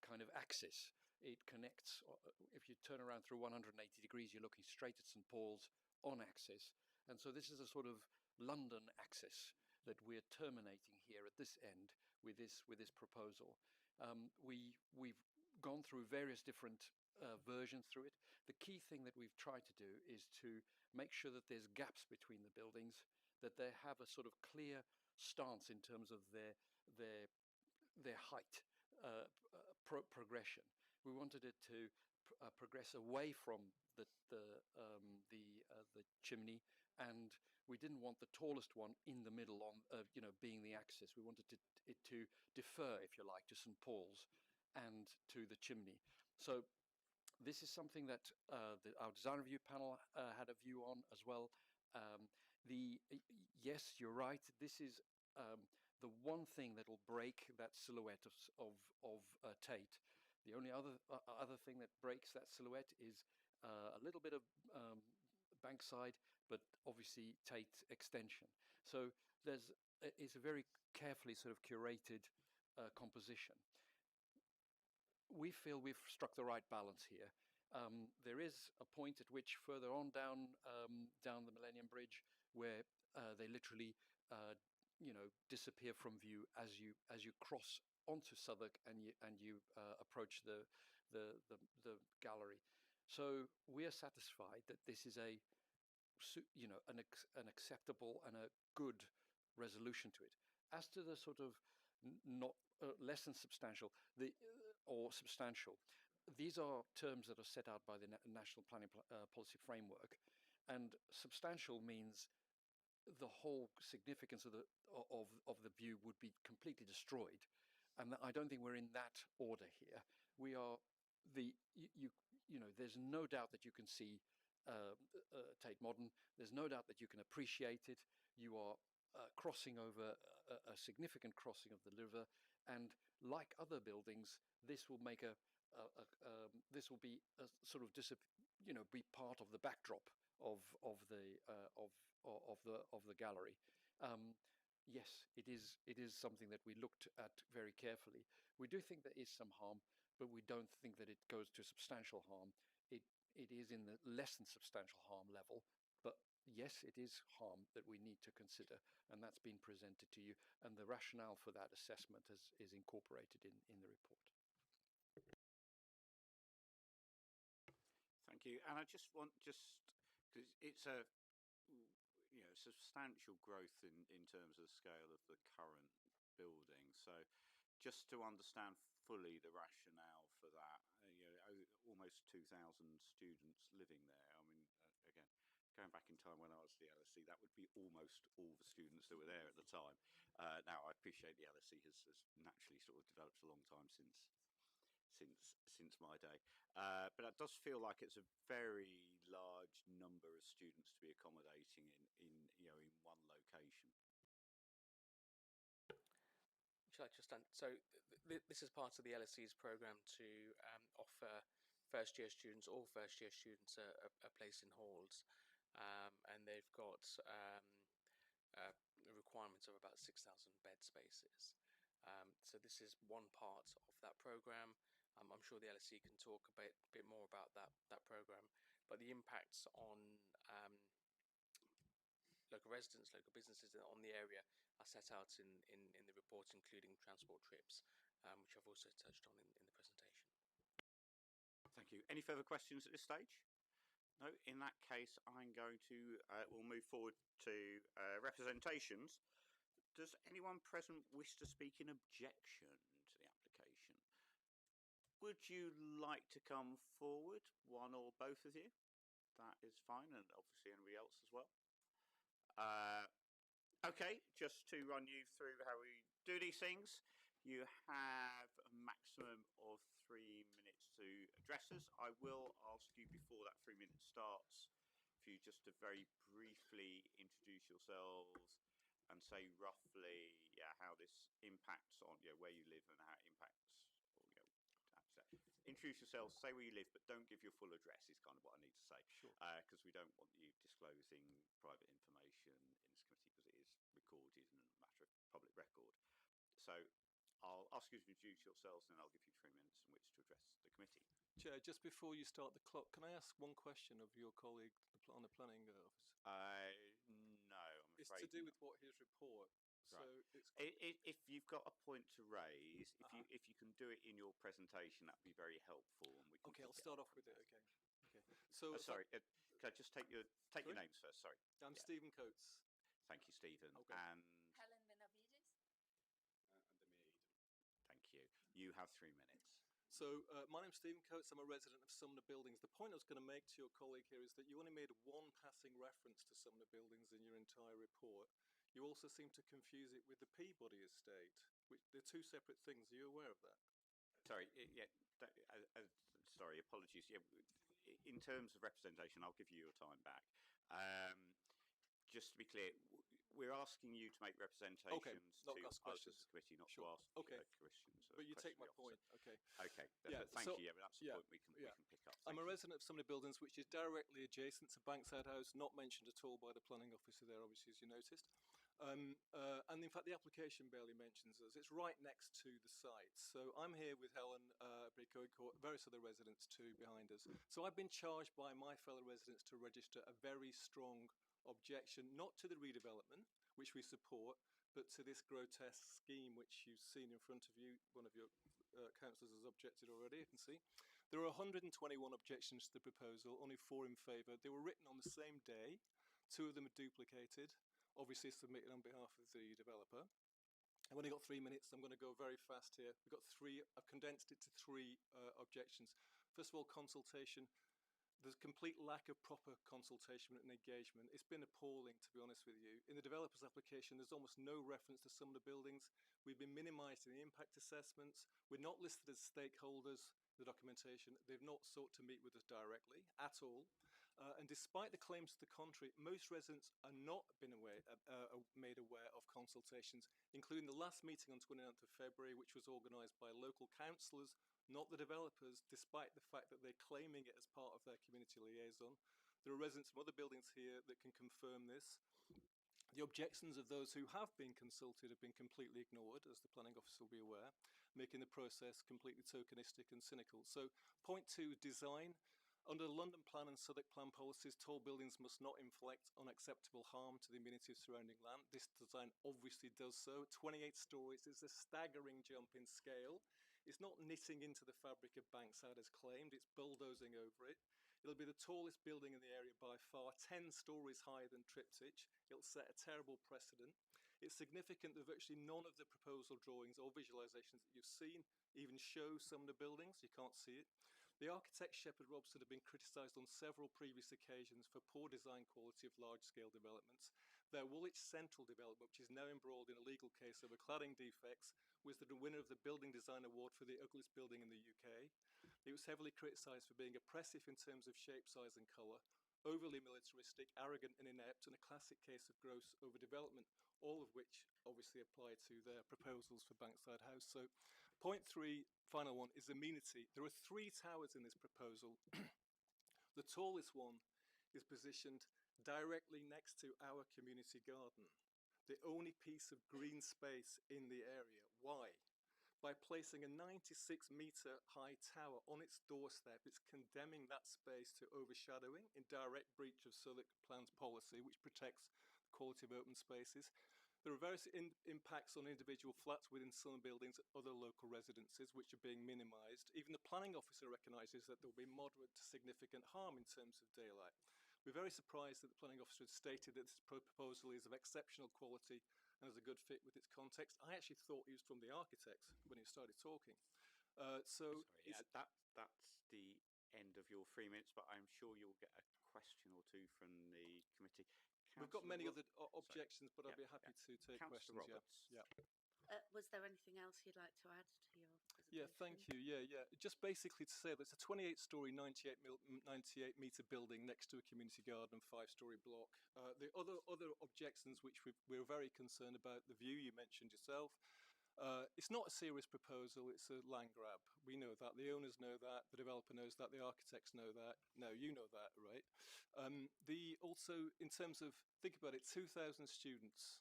kind of axis. It connects, if you turn around through 180 degrees, you're looking straight at St. Paul's on axis. And so this is a sort of London axis that we're terminating here at this end with this proposal. We've gone through various different versions through it. The key thing that we've tried to do is to make sure that there's gaps between the buildings, that they have a sort of clear stance in terms of their height progression. We wanted it to progress away from the chimney, and we didn't want the tallest one in the middle on being the axis. We wanted it to defer, if you like, to St. Paul's and to the chimney. So this is something that our design review panel had a view on as well. Yes, you're right. This is the one thing that will break that silhouette of Tate. The only other thing that breaks that silhouette is a little bit of Bankside, but obviously Tate extension. So it's a very carefully sort of curated composition. We feel we've struck the right balance here. There is a point at which further on down the Millennium Bridge where they literally disappear from view as you cross onto Southwark and you approach the gallery. So we are satisfied that this is an acceptable and a good resolution to it. As to the sort of not less than substantial or substantial, these are terms that are set out by the National Planning Policy Framework, and substantial means the whole significance of the view would be completely destroyed, and I don't think we're in that order here. We are there's no doubt that you can see Tate Modern. There's no doubt that you can appreciate it. You are crossing over a significant crossing of the river, and like other buildings, this will make this will be a sort of be part of the backdrop of the gallery. Yes, it is something that we looked at very carefully. We do think there is some harm, but we don't think that it goes to substantial harm. It is in the less than substantial harm level, but yes, it is harm that we need to consider, and that's been presented to you, and the rationale for that assessment is incorporated in the report. Thank you. And I just want, because it's a substantial growth in terms of the scale of the current building. So just to understand fully the rationale for that, almost 2,000 students living there. I mean, again, going back in time when I was the LSE, that would be almost all the students that were there at the time. Now, I appreciate the LSE has naturally sort of developed a long time since my day, but it does feel like it's a very large number of students to be accommodating in one location. Shall I just so this is part of the LSE's program to offer first year students, all first year students, a place in halls, and they've got a requirement of about 6,000 bed spaces. So this is one part of that program. I'm sure the LSE can talk a bit more about that program, but the impacts on local residents, local businesses on the area are set out in the report, including transport trips, which I've also touched on in the presentation. Thank you. Any further questions at this stage? No. In that case, I'm going to we'll move forward to representations. Does anyone present wish to speak in objection to the application? Would you like to come forward, one or both of you? That is fine, and obviously anybody else as well. Okay, just to run you through how we do these things. You have a maximum of 3 minutes to address us. I will ask you before that 3 minutes starts for you just to very briefly introduce yourselves and say roughly how this impacts on where you live and how it impacts. Introduce yourselves, say where you live, but don't give your full address is kind of what I need to say. Sure. Because we don't want you disclosing private information in this committee because it is recorded and a matter of public record. So I'll ask you to introduce yourselves and then I'll give you 3 minutes in which to address the committee. Chair, just before you start the clock, can I ask one question of your colleague on the planning office? No, I'm afraid It's to do not. with what his report. So right. If you've got a point to raise, if you can do it in your presentation, that'd be very helpful. And we can okay, I'll start off with it. Okay. So sorry, can I just take your names first? Sorry. I'm Stephen Coates. Thank you, Stephen. Okay. And Helen Benavides. Thank you. You have 3 minutes. So my name's Stephen Coates. I'm a resident of Sumner Buildings. The point I was going to make to your colleague here is that you only made one passing reference to Sumner Buildings in your entire report. You also seem to confuse it with the Peabody estate, which they're two separate things. Are you aware of that? Sorry, sorry, apologies. In terms of representation, I'll give you your time back. Just to be clear, we're asking you to make representations to us as a committee, not to ask questions. But you take my point. Okay. Okay. Thank you. But that's a point we can pick up. I'm a resident of Sumner Buildings, which is directly adjacent to Bankside House, not mentioned at all by the planning officer there, obviously, as you noticed. And in fact, the application barely mentions us. It's right next to the site. So I'm here with Helen, various other residents too behind us. So I've been charged by my fellow residents to register a very strong objection, not to the redevelopment, which we support, but to this grotesque scheme which you've seen in front of you. One of your councillors has objected already, I can see. There are 121 objections to the proposal, only 4 in favour. They were written on the same day. 2 of them are duplicated, obviously submitted on behalf of the developer. I've only got 3 minutes. I'm going to go very fast here. We've got 3. I've condensed it to 3 objections. First of all, consultation. There's a complete lack of proper consultation and engagement. It's been appalling, to be honest with you. In the developer's application, there's almost no reference to Sumner Buildings. We've been minimised in the impact assessments. We're not listed as stakeholders, the documentation. They've not sought to meet with us directly at all. And despite the claims to the contrary, most residents are not made aware of consultations, including the last meeting on 29th of February, which was organised by local councillors, not the developers, despite the fact that they're claiming it as part of their community liaison. There are residents from other buildings here that can confirm this. The objections of those who have been consulted have been completely ignored, as the planning officer will be aware, making the process completely tokenistic and cynical. So, point 2, design. Under the London Plan and Southwark Plan policies, tall buildings must not inflict unacceptable harm to the amenity of surrounding land. This design obviously does so. 28 stories is a staggering jump in scale. It's not knitting into the fabric of Bankside as claimed, it's bulldozing over it. It'll be the tallest building in the area by far, 10 stories higher than Triptych. It'll set a terrible precedent. It's significant that virtually none of the proposal drawings or visualisations that you've seen even show some of the buildings. You can't see it. The architect Shepherd Robson have been criticised on several previous occasions for poor design quality of large-scale developments. Their Woolwich Central development, which is now embroiled in a legal case over cladding defects, was the winner of the Building Design Award for the ugliest building in the UK. It was heavily criticised for being oppressive in terms of shape, size and colour, overly militaristic, arrogant and inept, and a classic case of gross overdevelopment, all of which obviously apply to their proposals for Bankside House. So, point 3, final one, is amenity. There are 3 towers in this proposal. The tallest one is positioned directly next to our community garden, the only piece of green space in the area. Why? By placing a 96-metre high tower on its doorstep, it's condemning that space to overshadowing in direct breach of Southwark Plan's policy, which protects the quality of open spaces. There are various impacts on individual flats within some buildings and other local residences, which are being minimised. Even the planning officer recognises that there will be moderate to significant harm in terms of daylight. We're very surprised that the planning officer had stated that this proposal is of exceptional quality and has a good fit with its context. I actually thought he was from the architects when he started talking. Sorry, that's the end of your 3 minutes, but I'm sure you'll get a question or two from the committee. We've got many other Sorry. objections, but I'd be happy to take Councillor questions. Roberts. Yeah. Was there anything else you'd like to add to your presentation? Yeah, thank you. Yeah. Just basically to say that it's a 28-storey, 98-metre building next to a community garden, 5-storey block. The other objections which we're very concerned about, the view you mentioned yourself. It's not a serious proposal, it's a land grab. We know that, the owners know that, the developer knows that, the architects know that. No, you know that, right? Also, in terms of, think about it, 2,000 students,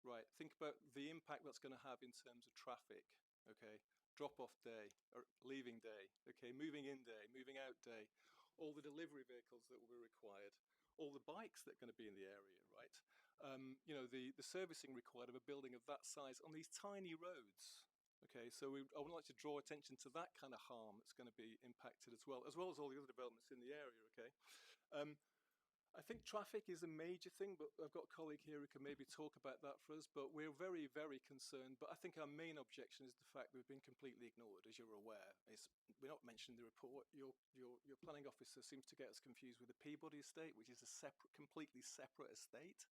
right? Think about the impact that's going to have in terms of traffic, okay? Drop-off day, or leaving day, okay? Moving in day, moving out day, all the delivery vehicles that will be required, all the bikes that are going to be in the area, right? The servicing required of a building of that size on these tiny roads. Okay, so I would like to draw attention to that kind of harm that's going to be impacted as well as all the other developments in the area. Okay, I think traffic is a major thing, but I've got a colleague here who can maybe talk about that for us. But we're very, very concerned. But I think our main objection is the fact that we've been completely ignored, as you're aware. We're not mentioning the report. Your planning officer seems to get us confused with the Peabody estate, which is a completely separate estate.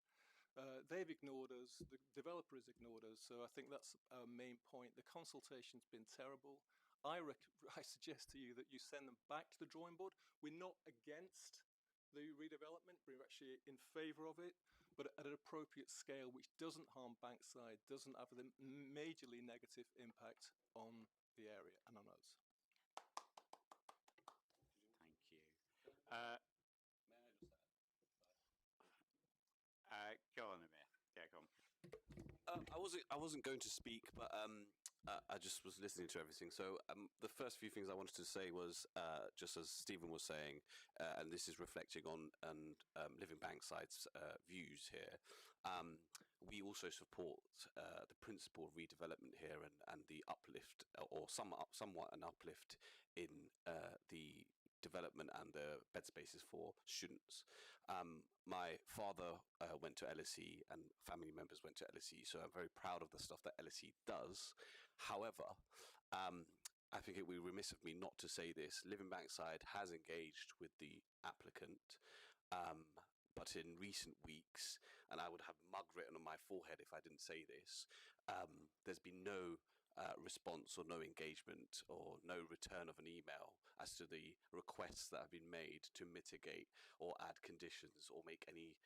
They've ignored us, the developer has ignored us, so I think that's our main point. The consultation's been terrible. I suggest to you that you send them back to the drawing board. We're not against the redevelopment, we're actually in favour of it, but at an appropriate scale which doesn't harm Bankside, doesn't have a majorly negative impact on the area and on us. Thank you. Go on, Amir. Yeah, go on. I wasn't going to speak, but I just was listening to everything. So the first few things I wanted to say was just as Stephen was saying, and this is reflecting on Living Bankside's views here. We also support the principle of redevelopment here and the uplift, or somewhat an uplift in the development and the bed spaces for students. My father went to LSE and family members went to LSE, so I'm very proud of the stuff that LSE does. However, I think it would be remiss of me not to say this. Living Bankside has engaged with the applicant, but in recent weeks, and I would have mug written on my forehead if I didn't say this, there's been no response or no engagement or no return of an email as to the requests that have been made to mitigate or add conditions or make any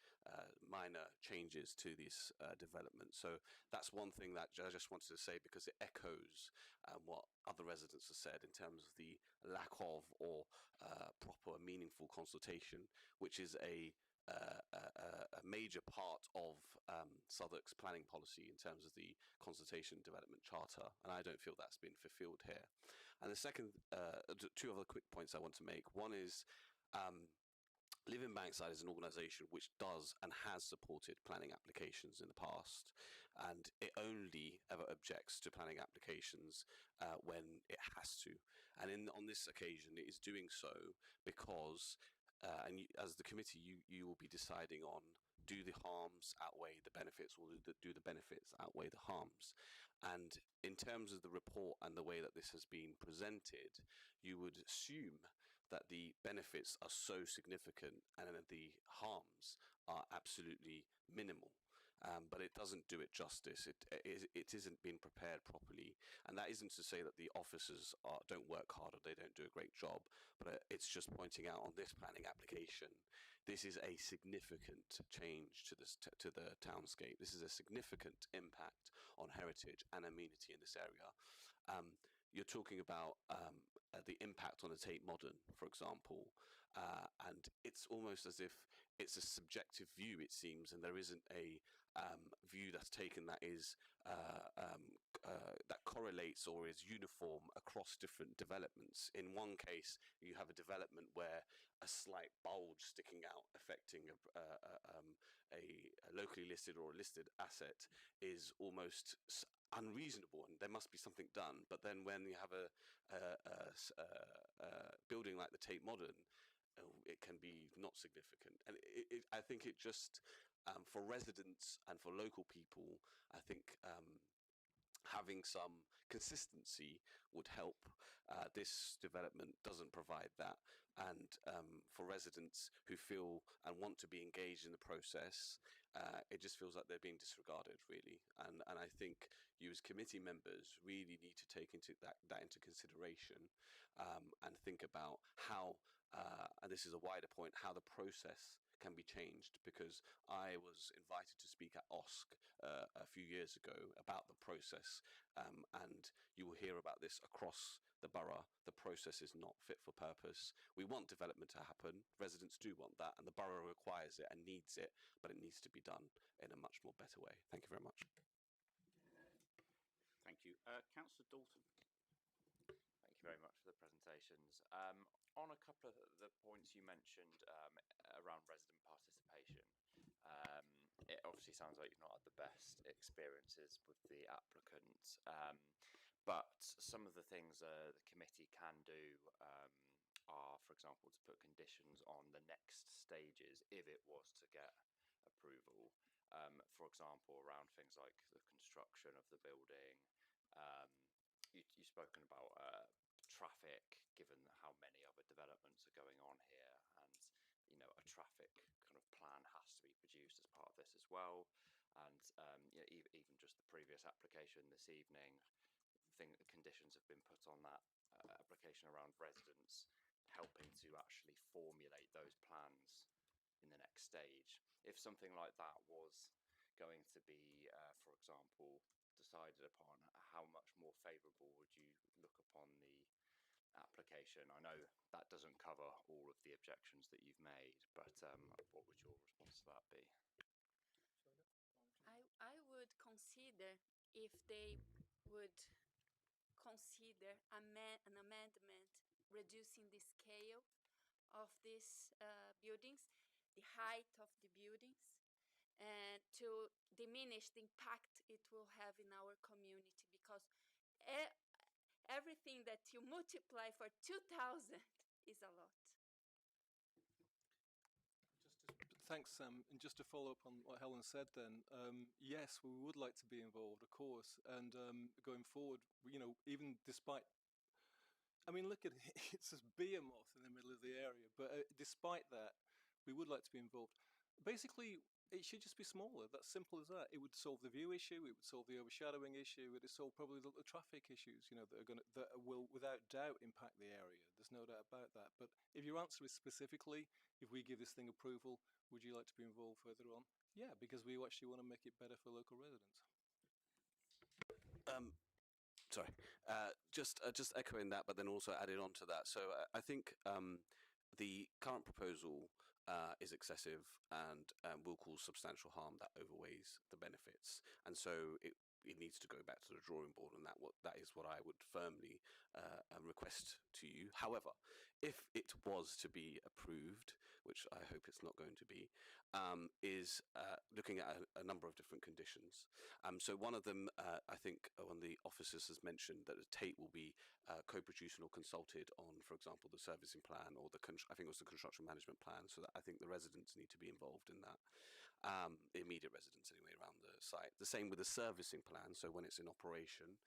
minor changes to this development. So that's one thing that I just wanted to say, because it echoes what other residents have said in terms of the lack of or proper meaningful consultation, which is a major part of Southwark's planning policy in terms of the consultation development charter, and I don't feel that's been fulfilled here. And the second, two other quick points I want to make. One is Living Bankside is an organisation which does and has supported planning applications in the past, and it only ever objects to planning applications when it has to. And on this occasion, it is doing so because, as the committee, you will be deciding on, do the harms outweigh the benefits, or do the benefits outweigh the harms? And in terms of the report and the way that this has been presented, you would assume that the benefits are so significant and the harms are absolutely minimal. But it doesn't do it justice. It isn't being prepared properly, and that isn't to say that the officers don't work hard or they don't do a great job. But it's just pointing out on this planning application, this is a significant change to the townscape. This is a significant impact on heritage and amenity in this area. You're talking about the impact on the Tate Modern, for example, and it's almost as if it's a subjective view, it seems, and there isn't a view that's taken that is that correlates or is uniform across different developments. In one case, you have a development where a slight bulge sticking out affecting a locally listed or a listed asset is almost unreasonable, and there must be something done. But then when you have a building like the Tate Modern, it can be not significant. And I think it just, for residents and for local people, I think having some consistency would help. This development doesn't provide that, and for residents who feel and want to be engaged in the process, it just feels like they're being disregarded, really. And I think you as committee members really need to take that into consideration, and think about how, and this is a wider point, how the process can be changed, because I was invited to speak at OSC a few years ago about the process, and you will hear about this across the borough. The process is not fit for purpose. We want development to happen, residents do want that, and the borough requires it and needs it, but it needs to be done in a much more better way. Thank you very much. Thank you. Councillor Dalton. Thank you very much for the presentations. On a couple of the points you mentioned around resident participation, it obviously sounds like you've not had the best experiences with the applicant, but some of the things the committee can do are, for example, to put conditions on the next stages if it was to get approval. For example, around things like the construction of the building. You've spoken about traffic, given how many other developments are going on here, and a traffic kind of plan has to be produced as part of this as well. And even just the previous application this evening, conditions have been put on that application around residents helping to actually formulate those plans in the next stage. If something like that was going to be, for example, decided upon, how much more favourable would you look upon the application? I know that doesn't cover all of the objections that you've made, but what would your response to that be? I would consider if they would consider an amendment reducing the scale of these buildings, the height of the buildings, and to diminish the impact it will have in our community, because everything that you multiply for 2,000 is a lot. Thanks, Sam. And just to follow up on what Helen said then, yes, we would like to be involved, of course. And going forward, even despite, I mean, look at it, it's this behemoth in the middle of the area. But despite that, we would like to be involved. Basically, it should just be smaller. That's simple as that. It would solve the view issue. It would solve the overshadowing issue. It would solve probably the traffic issues. That will without doubt impact the area. There's no doubt about that. But if your answer is specifically, if we give this thing approval, would you like to be involved further on? Yeah, because we actually want to make it better for local residents. Sorry, just echoing that, but then also adding on to that. So I think the current proposal is excessive and will cause substantial harm that overweighs the benefits, and so it needs to go back to the drawing board, and that is what I would firmly request to you. However, if it was to be approved, which I hope it's not going to be, is looking at a number of different conditions. So one of them, I think one of the officers has mentioned that the Tate will be co-produced or consulted on, for example, the servicing plan or I think it was the construction management plan. So that I think the residents need to be involved in that. The immediate residents anyway around the site. The same with the servicing plan, so when it's in operation,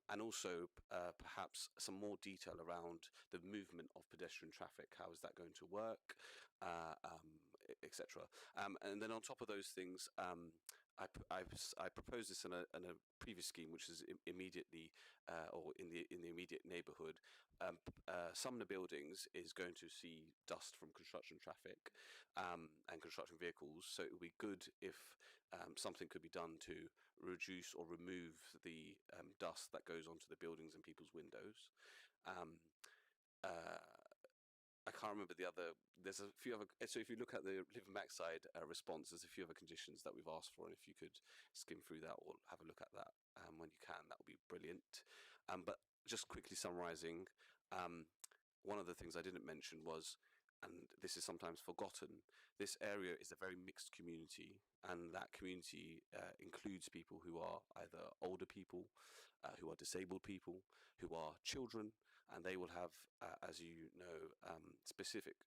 and also perhaps some more detail around the movement of pedestrian traffic. How is that going to work, etc. And then on top of those things, I proposed this in a previous scheme, which is immediately or in the immediate neighbourhood. Some of the buildings is going to see dust from construction traffic and construction vehicles, so it would be good if something could be done to reduce or remove the dust that goes onto the buildings and people's windows. I can't remember the other. There's a few other. So if you look at the Live in Bankside response, there's a few other conditions that we've asked for, and if you could skim through that or have a look at that when you can, that would be brilliant. But just quickly summarising, one of the things I didn't mention was, and this is sometimes forgotten, this area is a very mixed community, and that community includes people who are either older people, who are disabled people, who are children, and they will have, as you know,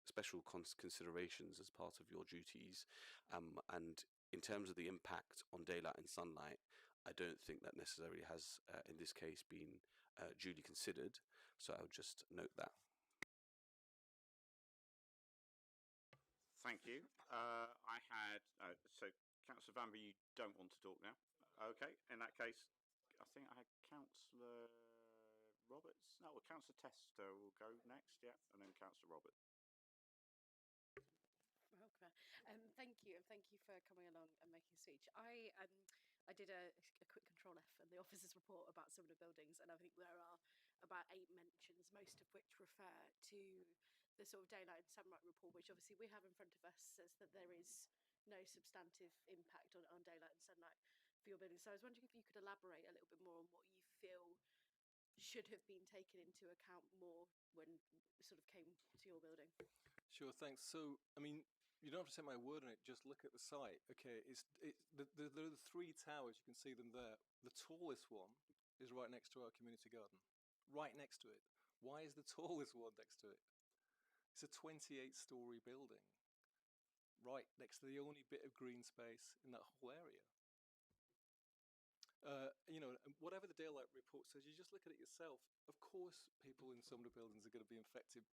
special considerations as part of your duties. And in terms of the impact on daylight and sunlight, I don't think that necessarily has, in this case, been duly considered. So I would just note that. Thank you. I had so Councillor Vanby, you don't want to talk now. Okay, in that case, I think I had Councillor Roberts. No, well, Councillor Tester will go next, yeah, and then Councillor Roberts. Thank you, and thank you for coming along and making a speech. I did a quick control F in the officer's report about some of the buildings, and I think there are about 8 mentions, most of which refer to the sort of daylight and sunlight report, which obviously we have in front of us, says that there is no substantive impact on daylight and sunlight for your building. So I was wondering if you could elaborate a little bit more on what you feel should have been taken into account more when sort of came to your building. Sure, thanks. So, I mean, you don't have to take my word on it, just look at the site. Okay, there are the 3 towers, you can see them there. The tallest one is right next to our community garden. Right next to it. Why is the tallest one next to it? It's a 28-storey building, right next to the only bit of green space in that whole area. Whatever the daylight report says, you just look at it yourself. Of course, people in some of the buildings are going to be affected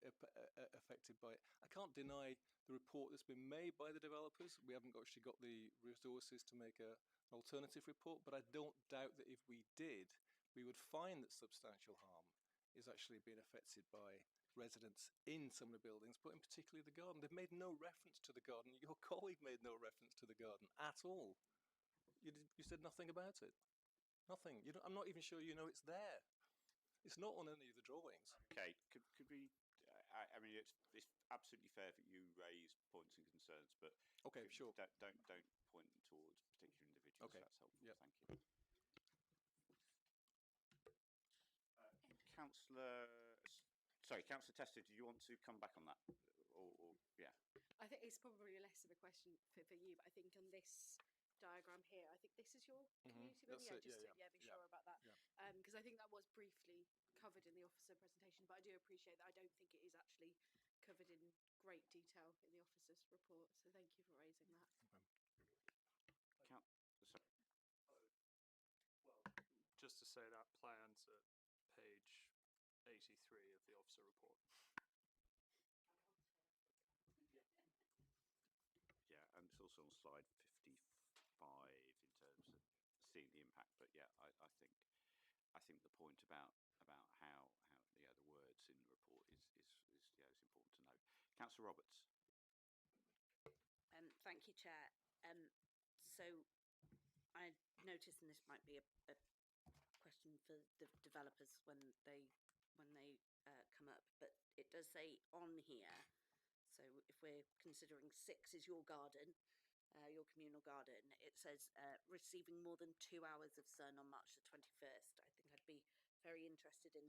by it. I can't deny the report that's been made by the developers. We haven't actually got the resources to make an alternative report, but I don't doubt that if we did, we would find that substantial harm is actually being affected by residents in some of the buildings, but in particularly the garden. They've made no reference to the garden. Your colleague made no reference to the garden at all. You said nothing about it. Nothing. I'm not even sure you know it's there. It's not on any of the drawings. Okay, could we? I mean, it's absolutely fair that you raise points and concerns, but okay, sure. Don't point towards particular individuals. Okay, that's helpful. Yep. Thank you. Councillor Tester, do you want to come back on that? Or yeah. I think it's probably less of a question for you, but I think on this diagram here, I think this is your community building. That's Be yeah. sure about that. Because I think that was briefly covered in the officer presentation, but I do appreciate that I don't think it is actually covered in great detail in the officer's report. So thank you for raising that. Just to say that plan's at page 83 of the officer report. Yeah, and it's also also on slide 55 in terms of seeing the impact. But yeah, I think the point about how the words in the report is important to note. Councillor Roberts. Thank you, Chair. So I noticed, and this might be a question for the developers when they come up, but it does say on here. So if we're considering 6 is your garden, your communal garden, it says receiving more than 2 hours of sun on March the 21st. I think I'd be very interested in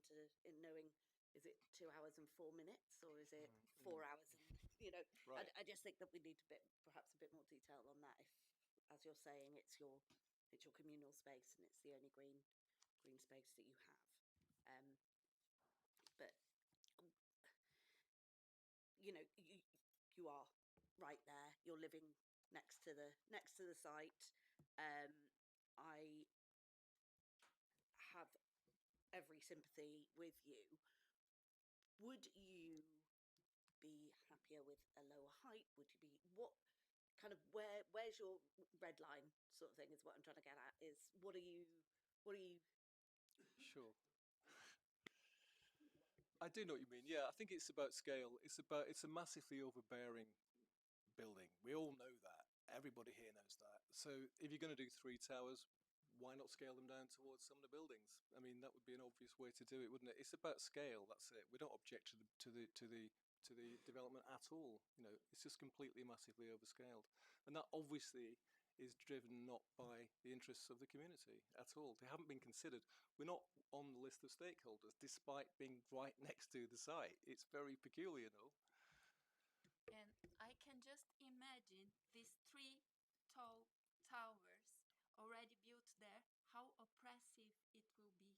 knowing, is it 2 hours and 4 minutes, or is it 4 hours and Right. I just think that we need perhaps a bit more detail on that. If, as you're saying, it's your communal space and it's the only green space that you have. But you are right there. You're living next to the site. I have every sympathy with you. Would you be happier with a lower height? Would you be what kind of where's your red line sort of thing is what I'm trying to get at, is what are you Sure. I do know what you mean. Yeah, I think it's about scale. It's a massively overbearing building. We all know that. Everybody here knows that. So if you're going to do 3 towers, why not scale them down towards some of the buildings? I mean, that would be an obvious way to do it, wouldn't it? It's about scale. That's it. We don't object to the development at all. It's just completely massively overscaled, and that obviously is driven not by the interests of the community at all. They haven't been considered. We're not on the list of stakeholders, despite being right next to the site. It's very peculiar, no? And I can just imagine these 3 tall towers already built there, how oppressive it will be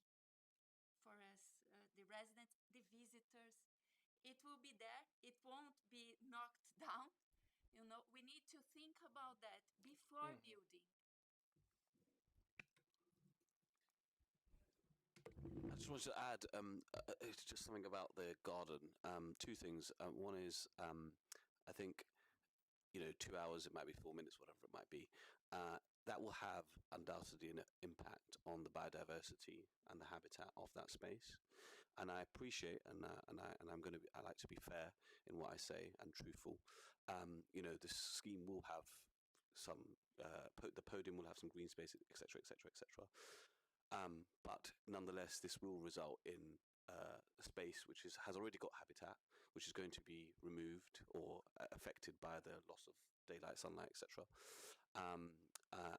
for us, the residents, the visitors. It will be there, it won't be knocked down. We need to think about that before building. I just wanted to add, it's just something about the garden. 2 things. One is, I think, 2 hours, it might be 4 minutes, whatever it might be. That will have undoubtedly an impact on the biodiversity and the habitat of that space. And I appreciate, and I like to be fair in what I say and truthful. This scheme will have some, the podium will have some green space, etc., etc., etc. But nonetheless, this will result in a space which has already got habitat, which is going to be removed or affected by the loss of daylight, sunlight, etc.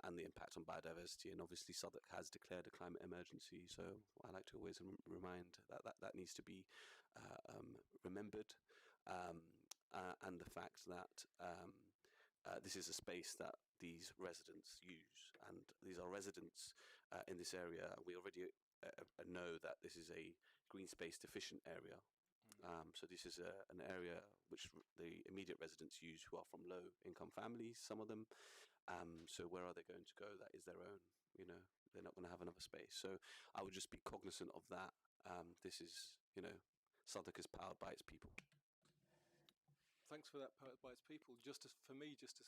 And the impact on biodiversity. And obviously, Southwark has declared a climate emergency, so I like to always remind that needs to be remembered. And the fact that this is a space that these residents use, and these are residents in this area. We already know that this is a green space deficient area. So this is an area which the immediate residents use, who are from low income families, some of them. So where are they going to go? That is their own, they're not going to have another space. So I would just be cognizant of that. This is, Southwark is powered by its people. Thanks for that, powered by its people. Just to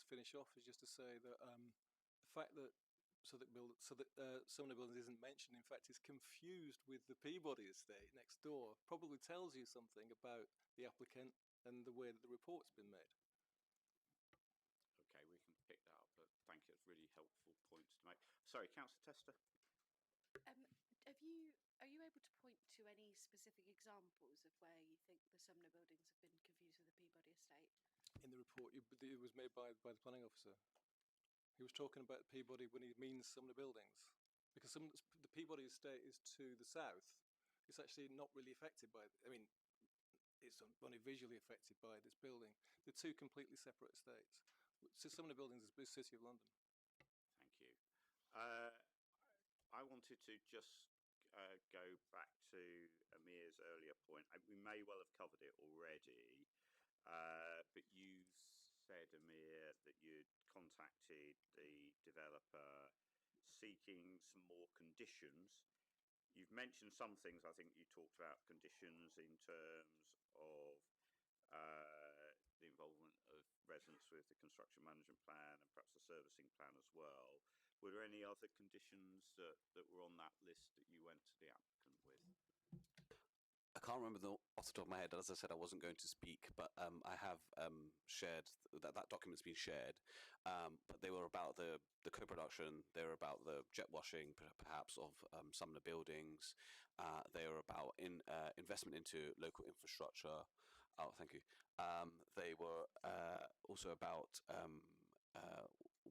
finish off, is just to say that the fact that Sumner Buildings isn't mentioned, in fact, is confused with the Peabody estate next door, probably tells you something about the applicant and the way that the report's been made. Okay, we can pick that up, but thank you. It's really helpful points to make. Sorry, Councillor Tester. Are you able to point to any specific examples of where you think the Sumner Buildings have been confused with the Peabody estate? In the report, it was made by the planning officer. He was talking about Peabody when he means Sumner Buildings, because the Peabody estate is to the south. It's actually not really affected by. It's only visually affected by this building. They're 2 completely separate estates. So Sumner Buildings is the City of London. Thank you. I wanted to just go back to Amir's earlier point. We may well have covered it already, but you said, Amir, that you'd contacted the developer seeking some more conditions. You've mentioned some things. I think you talked about conditions in terms of the involvement of residents with the construction management plan and perhaps the servicing plan as well. Were there any other conditions that were on that list that you went to the applicant with? I can't remember off the top of my head. As I said, I wasn't going to speak, but I have shared that document's been shared. But they were about the co-production. They were about the jet washing, perhaps, of some of the buildings. They were about investment into local infrastructure. Oh, thank you. They were also about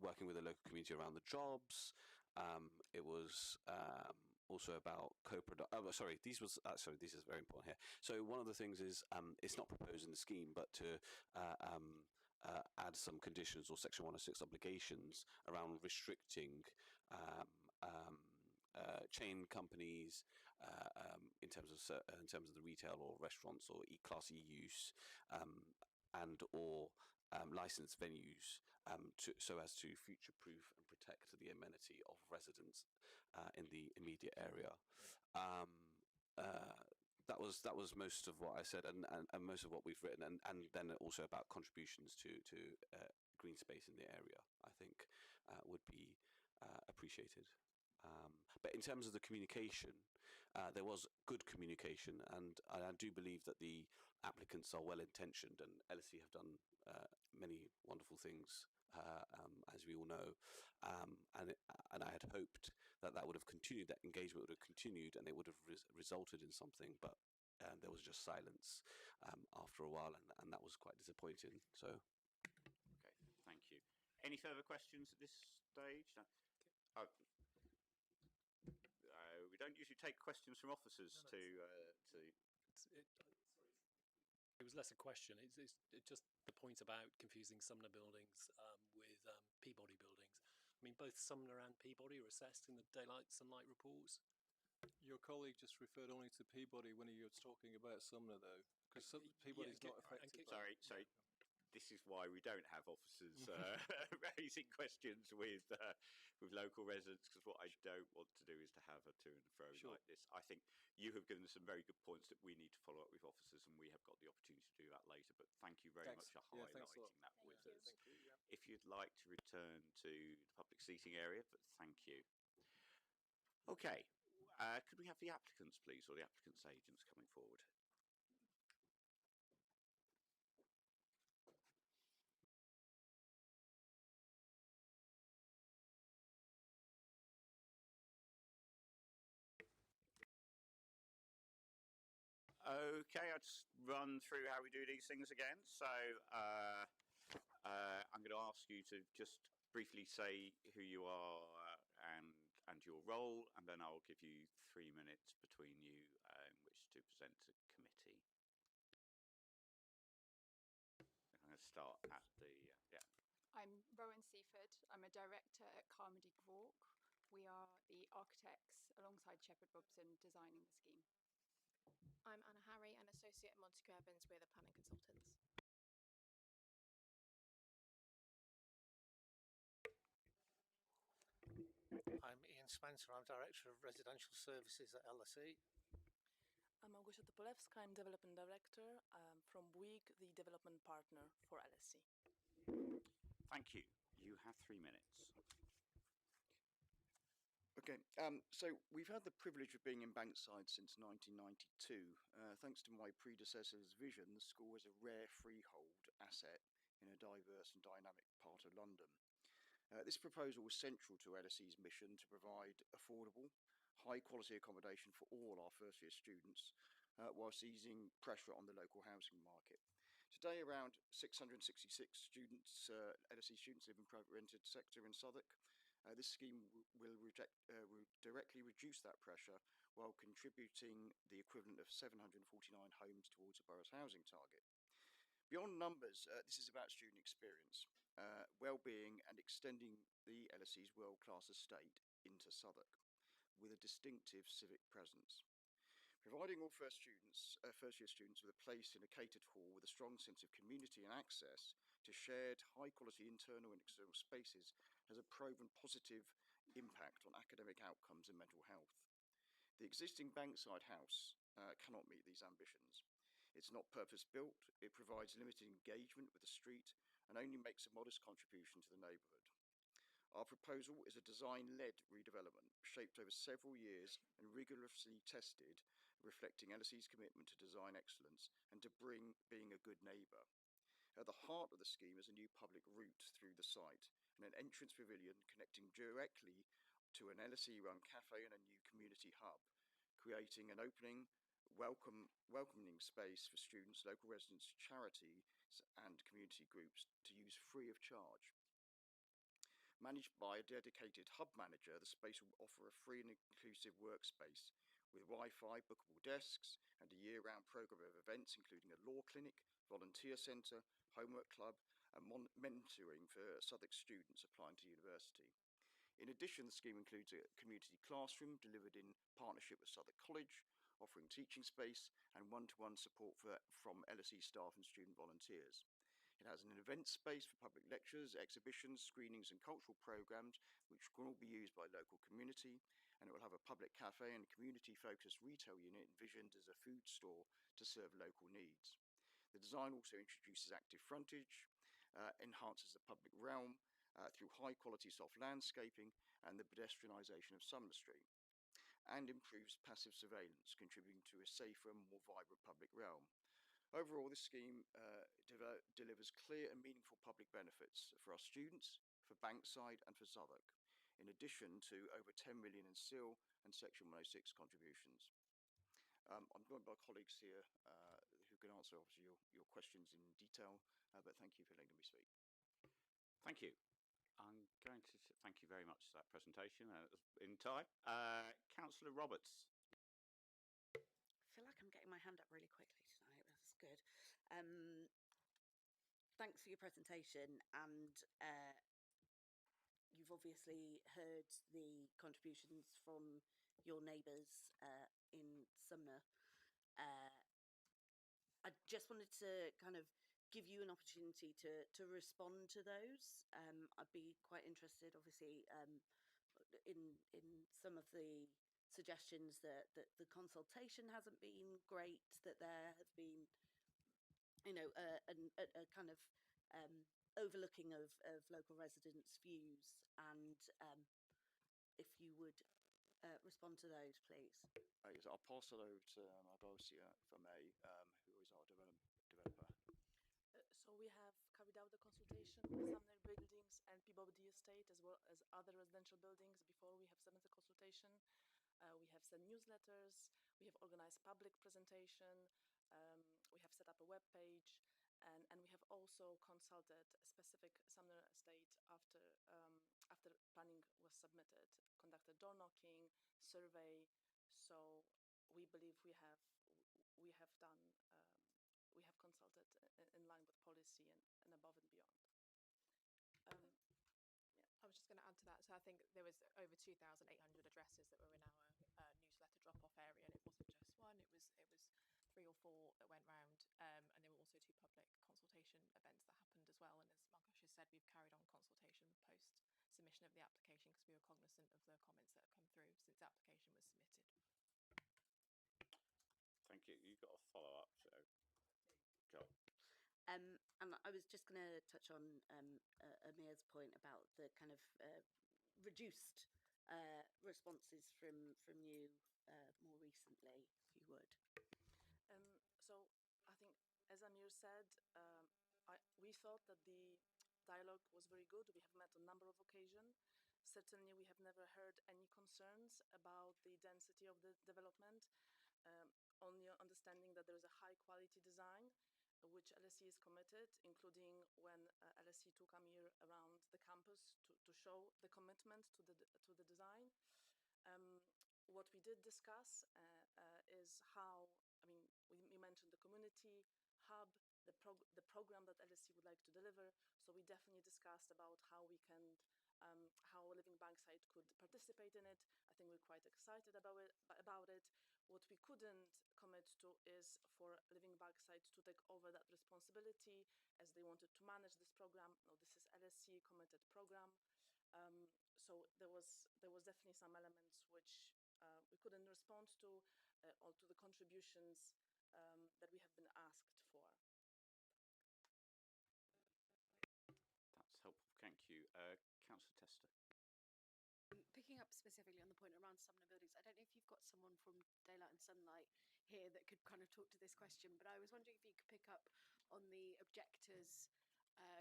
working with the local community around the jobs. It was also about co-production. Oh, sorry, this is very important here. So one of the things is it's not proposed in the scheme, but to add some conditions or Section 106 obligations around restricting chain companies in terms of the retail or restaurants or Class E use and or licensed venues so as to future-proof and protect the amenity of residents in the immediate area. That was most of what I said, and most of what we've written, and then also about contributions to green space in the area, I think would be appreciated. But in terms of the communication, there was good communication, and I do believe that the applicants are well-intentioned, and LSE have done many wonderful things, as we all know, and I had hoped that would have continued, that engagement would have continued, and it would have resulted in something, but there was just silence after a while, and that was quite disappointing. So, okay, thank you. Any further questions at this stage? No. We don't usually take questions from officers It was less a question. It's just the point about confusing Sumner buildings with Peabody buildings. I mean, both Sumner and Peabody are assessed in the daylight sunlight reports. Your colleague just referred only to Peabody when he was talking about Sumner, though, because Peabody's not affected. Sorry. This is why we don't have officers raising questions with local residents, because what I don't want to do is to have a to and fro like this. I think you have given us some very good points that we need to follow up with officers, and we have got the opportunity to do that later. But thank you very much for highlighting that with us. Thank you. If you'd like to return to the public seating area, but thank you. Okay, could we have the applicants, please, or the applicants' agents coming forward? Okay, I'll just run through how we do these things again. So I'm going to ask you to just briefly say who you are and your role, and then I'll give you 3 minutes between you in which to present to committee. I'm going to start at the I'm Rowan Seaford. I'm a director at Carmody Gvork. We are the architects alongside Shepherd Robson designing the scheme. I'm Anna Harry, an associate at Montague Evans. We're the planning consultants. I'm Ian Spencer. I'm Director of Residential Services at LSE. I'm Małgorzata Polewska. I'm Development Director from Bouygues, the development partner for LSE. Thank you. You have 3 minutes. Okay, so we've had the privilege of being in Bankside since 1992. Thanks to my predecessor's vision, the school is a rare freehold asset in a diverse and dynamic part of London. This proposal was central to LSE's mission to provide affordable, high-quality accommodation for all our first-year students, whilst easing pressure on the local housing market. Today, around 666 students, LSE students, live in private rented sector in Southwark. This scheme will directly reduce that pressure while contributing the equivalent of 749 homes towards the borough's housing target. Beyond numbers, this is about student experience, well-being, and extending the LSE's world-class estate into Southwark with a distinctive civic presence. Providing all first-year students with a place in a catered hall with a strong sense of community and access to shared high-quality internal and external spaces has a proven positive impact on academic outcomes and mental health. The existing Bankside House cannot meet these ambitions. It's not purpose-built, it provides limited engagement with the street, and only makes a modest contribution to the neighbourhood. Our proposal is a design-led redevelopment shaped over several years and rigorously tested, reflecting LSE's commitment to design excellence and to being a good neighbour. At the heart of the scheme is a new public route through the site and an entrance pavilion connecting directly to an LSE-run cafe and a new community hub, creating an welcoming space for students, local residents, charities and community groups to use free of charge. Managed by a dedicated hub manager, the space will offer a free and inclusive workspace with Wi-Fi, bookable desks, and a year-round programme of events including a law clinic, volunteer centre, homework club, and mentoring for Southwark students applying to university. In addition, the scheme includes a community classroom delivered in partnership with Southwark College, offering teaching space and one-to-one support from LSE staff and student volunteers. It has an event space for public lectures, exhibitions, screenings and cultural programmes which can all be used by local community, and it will have a public cafe and community-focused retail unit envisioned as a food store to serve local needs. The design also introduces active frontage, enhances the public realm through high-quality soft landscaping and the pedestrianisation of Sumner Street, and improves passive surveillance, contributing to a safer and more vibrant public realm. Overall, this scheme delivers clear and meaningful public benefits for our students, for Bankside and for Southwark, in addition to over 10 million in SIL and Section 106 contributions. I'm joined by colleagues here who can answer obviously your questions in detail, but thank you for letting me speak. Thank you. I'm going to thank you very much for that presentation in time. Councillor Roberts. I feel like I'm getting my hand up really quickly tonight. That's good. Thanks for your presentation, and you've obviously heard the contributions from your neighbours in Sumner. I just wanted to kind of give you an opportunity to respond to those. I'd be quite interested, obviously, in some of the suggestions that the consultation hasn't been great, that there has been, you know, a kind of overlooking of local residents' views, and if you would respond to those, please. Yes, I'll pass it over to Margosia, if I may, who is our developer. So we have carried out the consultation with Sumner Buildings and Peabody Estate, as well as other residential buildings before we have submitted the consultation. We have sent newsletters, we have organized public presentation, we have set up a web page, and we have also consulted a specific Sumner estate after planning was submitted, conducted door knocking, survey. So we believe we have done we have consulted in line with policy and above and beyond. I was just going to add to that. So I think there was over 2,800 addresses that were in our newsletter drop-off area, and it wasn't just one. It was 3 or 4 that went round, and there were also 2 public consultation events that happened as well. And as Margosia said, we've carried on consultation post submission of the application because we were cognizant of the comments that have come through since the application was submitted. Thank you. You've got a follow-up, so go. And I was just going to touch on Amir's point about the kind of reduced responses from you more recently, if you would. So I think, as Amir said, we thought that the dialogue was very good. We have met on a number of occasions. Certainly, we have never heard any concerns about the density of the development, only understanding that there is a high-quality design, which LSE is committed, including when LSE took Amir around the campus to show the commitment to the design. What we did discuss is how, I mean, we mentioned the community hub, the program that LSE would like to deliver. So we definitely discussed about how we can, how Living Bankside could participate in it. I think we're quite excited about it. What we couldn't commit to is for Living Bankside to take over that responsibility, as they wanted to manage this program. No, this is LSE committed program. So there was definitely some elements which we couldn't respond to, or to the contributions that we have been asked for. picking up specifically on the point around Sumner buildings, I don't know if you've got someone from Daylight and Sunlight here that could kind of talk to this question, but I was wondering if you could pick up on the objectors'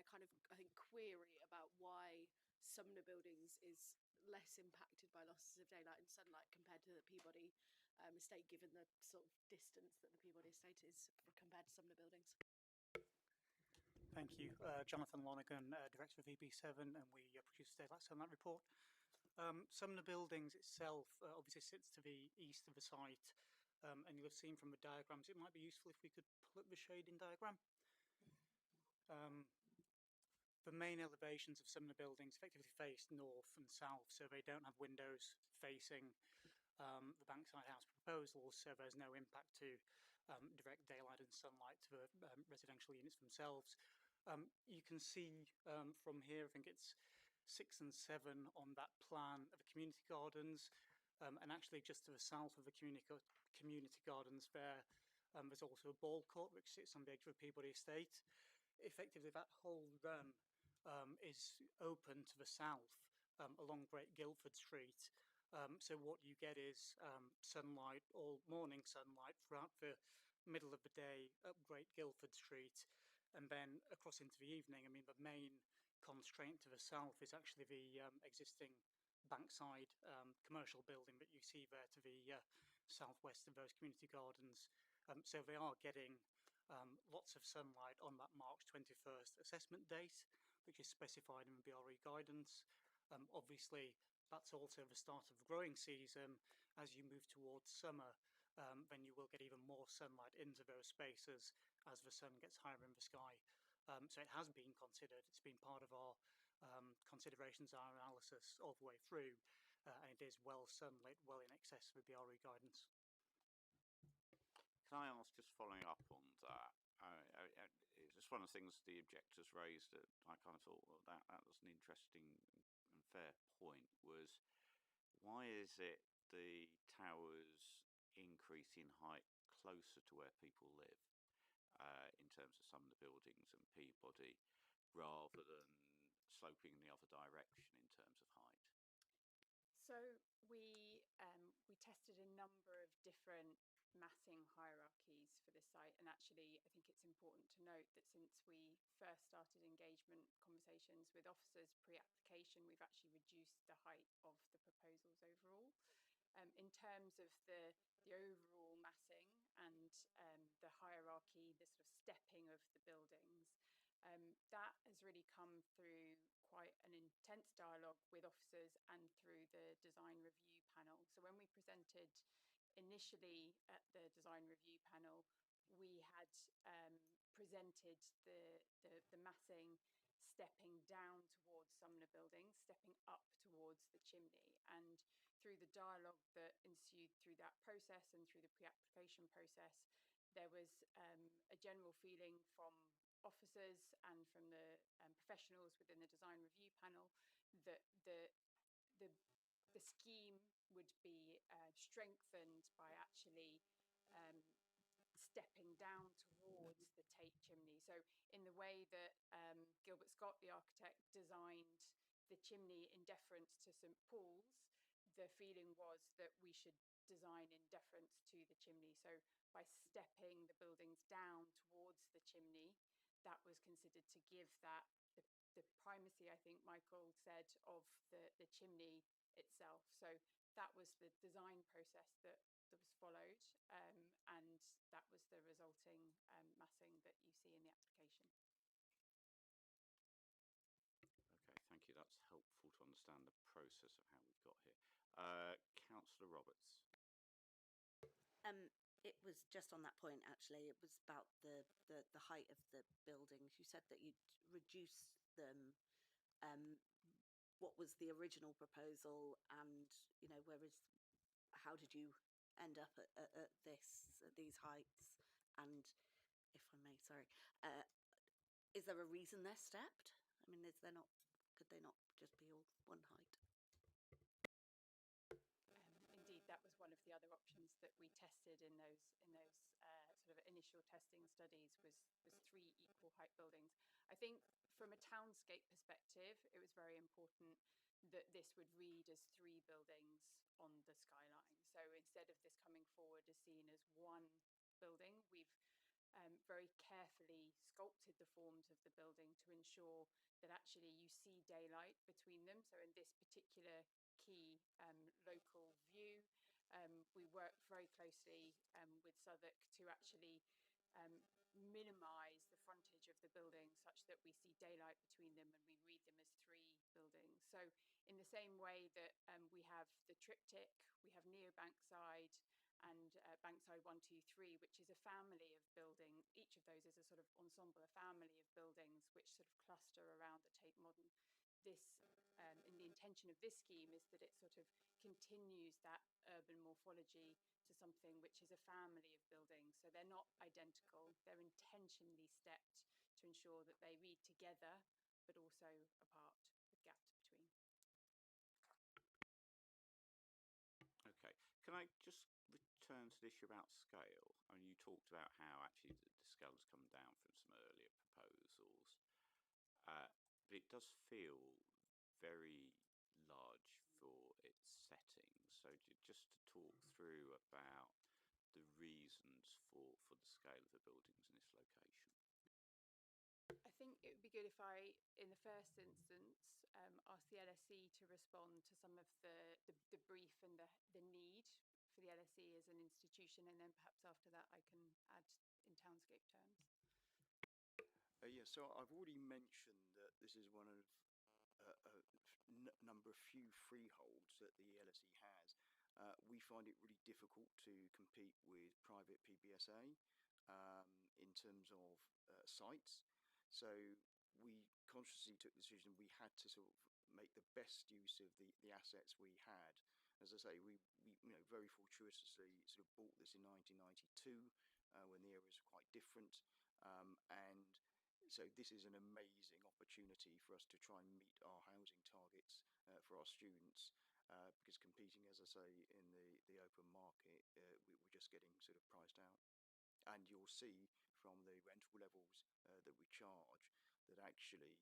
kind of, I think, query about why Sumner buildings is less impacted by losses of daylight and sunlight compared to the Peabody estate, given the sort of distance that the Peabody estate is compared to Sumner buildings. Thank you. Jonathan Lonergan, Director of EB7, and we produce the Daylight Sunlight Report. Sumner Buildings itself obviously sits to the east of the site, and you'll have seen from the diagrams, it might be useful if we could pull up the shading diagram. The main elevations of Sumner Buildings effectively face north and south, so they don't have windows facing the Bankside House proposal, so there's no impact to direct daylight and sunlight to the residential units themselves. You can see from here, I think it's 6 and 7 on that plan of the community gardens, and actually just to the south of the community gardens there's also a ball court which sits on the edge of the Peabody estate. Effectively, that whole run is open to the south along Great Guildford Street. So what you get is sunlight, all morning sunlight throughout the middle of the day up Great Guildford Street, and then across into the evening. I mean, the main constraint to the south is actually the existing Bankside commercial building that you see there to the southwest of those community gardens. So they are getting lots of sunlight on that March 21st assessment date, which is specified in the BRE guidance. Obviously, that's also the start of the growing season. As you move towards summer, then you will get even more sunlight into those spaces as the sun gets higher in the sky. So it has been considered, it's been part of our considerations, our analysis all the way through, and it is well sunlit, well in excess of the BRE guidance. Can I ask, just following up on that, it's one of the things the objectors raised that I kind of thought, well, that was an interesting and fair point, was why is it the towers increase in height closer to where people live in terms of some of the buildings and Peabody, rather than sloping in the other direction in terms of height? So we tested a number of different massing hierarchies for this site, and actually I think it's important to note that since we first started engagement conversations with officers pre-application, we've actually reduced the height of the proposals overall. In terms of the overall massing and the hierarchy, the sort of stepping of the buildings, that has really come through quite an intense dialogue with officers and through the design review panel. So when we presented initially at the design review panel, we had presented the massing stepping down towards Sumner buildings, stepping up towards the chimney. And through the dialogue that ensued through that process and through the pre-application process, there was a general feeling from officers and from the professionals within the design review panel that the scheme would be strengthened by actually stepping down towards the Tate chimney. So in the way that Gilbert Scott, the architect, designed the chimney in deference to St Paul's, the feeling was that we should design in deference to the chimney. So by stepping the buildings down towards the chimney, that was considered to give that the primacy, I think Michael said, of the chimney itself. So that was the design process that was followed, and that was the resulting massing that you see in the application. Okay, thank you. That's helpful to understand the process of how we've got here. Councillor Roberts. It was just on that point, actually. It was about the height of the buildings. You said that you'd reduce them. What was the original proposal, and how did you end up at these heights? And if I may, sorry, is there a reason they're stepped? I mean, could they not just be all one height? Indeed, that was one of the other options that we tested in those sort of initial testing studies was 3 equal height buildings. I think from a townscape perspective, it was very important that this would read as 3 buildings on the skyline. So instead of this coming forward as seen as one building, we've very carefully sculpted the forms of the building to ensure that actually you see daylight between them. So in this particular key local view, we worked very closely with Southwark to actually minimise the frontage of the building such that we see daylight between them and we read them as 3 buildings. So in the same way that we have the triptych, we have Neo Bankside and Bankside 1, 2, 3, which is a family of building. Each of those is a sort of ensemble, a family of buildings which sort of cluster around the Tate Modern. This and the intention of this scheme is that it sort of continues that urban morphology to something which is a family of buildings. So they're not identical, they're intentionally stepped to ensure that they read together but also apart with gaps between. Okay, can I just return to the issue about scale? I mean, you talked about how actually the scale has come down from some earlier proposals, but it does feel very large for its setting. So just to talk through about the reasons for the scale of the buildings in this location. I think it would be good if I, in the first instance, ask the LSE to respond to some of the brief and the need for the LSE as an institution, and then perhaps after that I can add in townscape terms. Yeah, so I've already mentioned that this is one of a number of few freeholds that the LSE has. We find it really difficult to compete with private PBSA in terms of sites. So we consciously took the decision we had to sort of make the best use of the assets we had. As I say, we very fortuitously sort of bought this in 1992 when the areas were quite different, and so this is an amazing opportunity for us to try and meet our housing targets for our students, because competing, as I say, in the open market, we're just getting sort of priced out. And you'll see from the rental levels that we charge that actually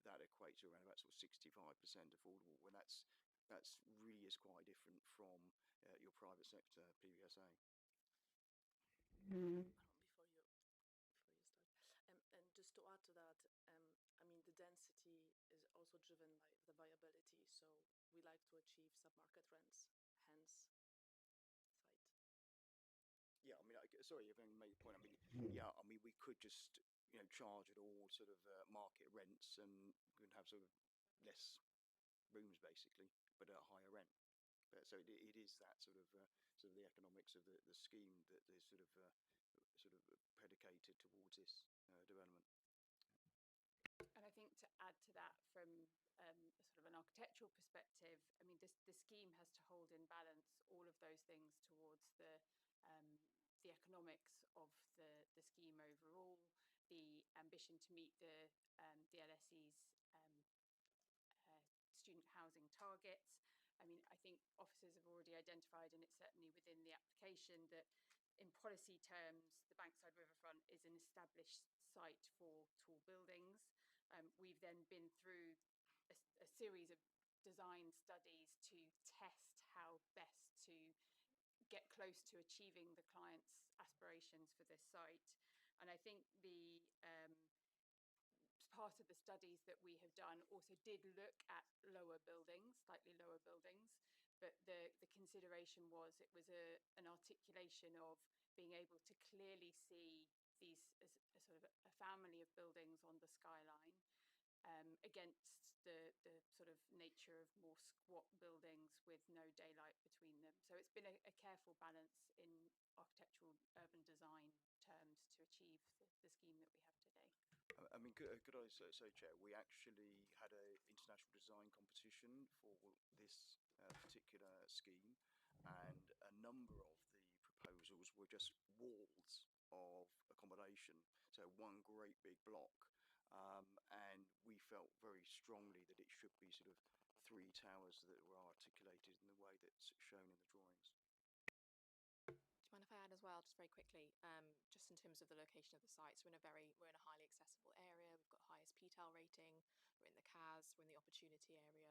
that equates to around about sort of 65% affordable, when that's really is quite different from your private sector PBSA. Before you start, and just to add to that, I mean, the density is also driven by the viability. So we like to achieve sub-market rents, hence site. Yeah, I mean, sorry if I made a point. I mean, yeah, I mean, we could just charge at all sort of market rents, and we could have sort of less rooms basically, but at a higher rent. But so it is that sort of the economics of the scheme that is sort of predicated towards this development. And I think to add to that from sort of an architectural perspective, I mean, the scheme has to hold in balance all of those things towards the economics of the scheme overall, the ambition to meet the LSE's student housing targets. I mean, I think officers have already identified, and it's certainly within the application, that in policy terms, the Bankside Riverfront is an established site for tall buildings. We've then been through a series of design studies to test how best to get close to achieving the client's aspirations for this site. And I think the part of the studies that we have done also did look at lower buildings, slightly lower buildings, but the consideration was it was an articulation of being able to clearly see these as a sort of a family of buildings on the skyline, against the sort of nature of more squat buildings with no daylight between them. So it's been a careful balance in architectural urban design terms to achieve the scheme that we have today. I mean, could I say, Chair, we actually had an international design competition for this particular scheme, and a number of the proposals were just walls of accommodation, so one great big block, and we felt very strongly that it should be sort of 3 towers that were articulated in the way that's shown in the drawings. Do you mind if I add as well, just very quickly, just in terms of the location of the sites, we're in a highly accessible area. We've got highest PTAL rating. We're in the CAS. We're in the opportunity area.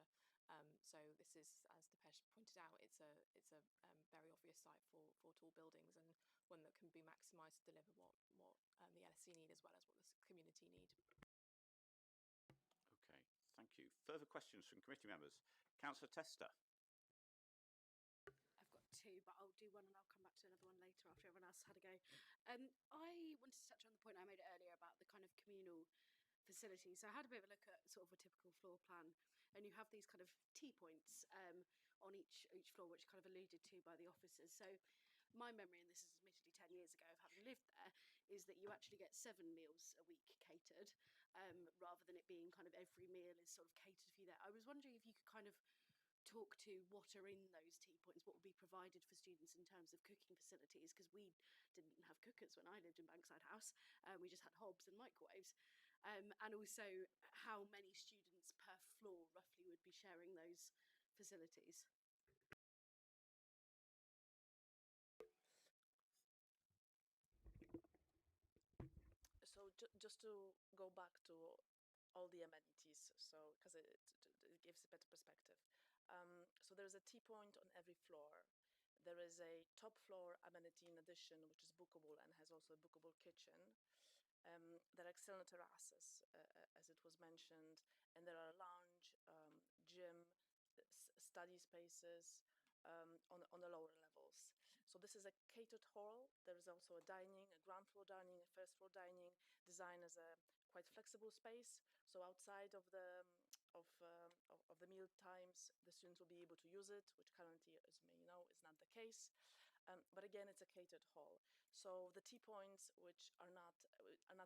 So this is, as Dipesh pointed out, it's a very obvious site for tall buildings, and one that can be maximised to deliver what the LSC need as well as what the community need. Okay, thank you. Further questions from committee members? Councillor Tester. I've got two, but I'll do one and I'll come back to another one later after everyone else had a go. I wanted to touch on the point I made earlier about the kind of communal facilities. So I had a bit of a look at sort of a typical floor plan, and you have these kind of T points on each floor, which kind of alluded to by the officers. So my memory, and this is admittedly 10 years ago of having lived there, is that you actually get 7 meals a week catered, rather than it being kind of every meal is sort of catered for you there. I was wondering if you could kind of talk to what are in those tea points, what would be provided for students in terms of cooking facilities, because we didn't have cookers when I lived in Bankside House. We just had hobs and microwaves. And also how many students per floor roughly would be sharing those facilities. So just to go back to all the amenities, so because it gives a better perspective. So there's a tea point on every floor. There is a top floor amenity in addition, which is bookable and has also a bookable kitchen. There are external terraces, as it was mentioned, and there are lounge, gym, study spaces on the lower levels. So this is a catered hall. There is also a dining, a ground floor dining, a first floor dining, designed as a quite flexible space. So outside of the meal times, the students will be able to use it, which currently, as you may know, is not the case. But again, it's a catered hall. So the tea points, which are not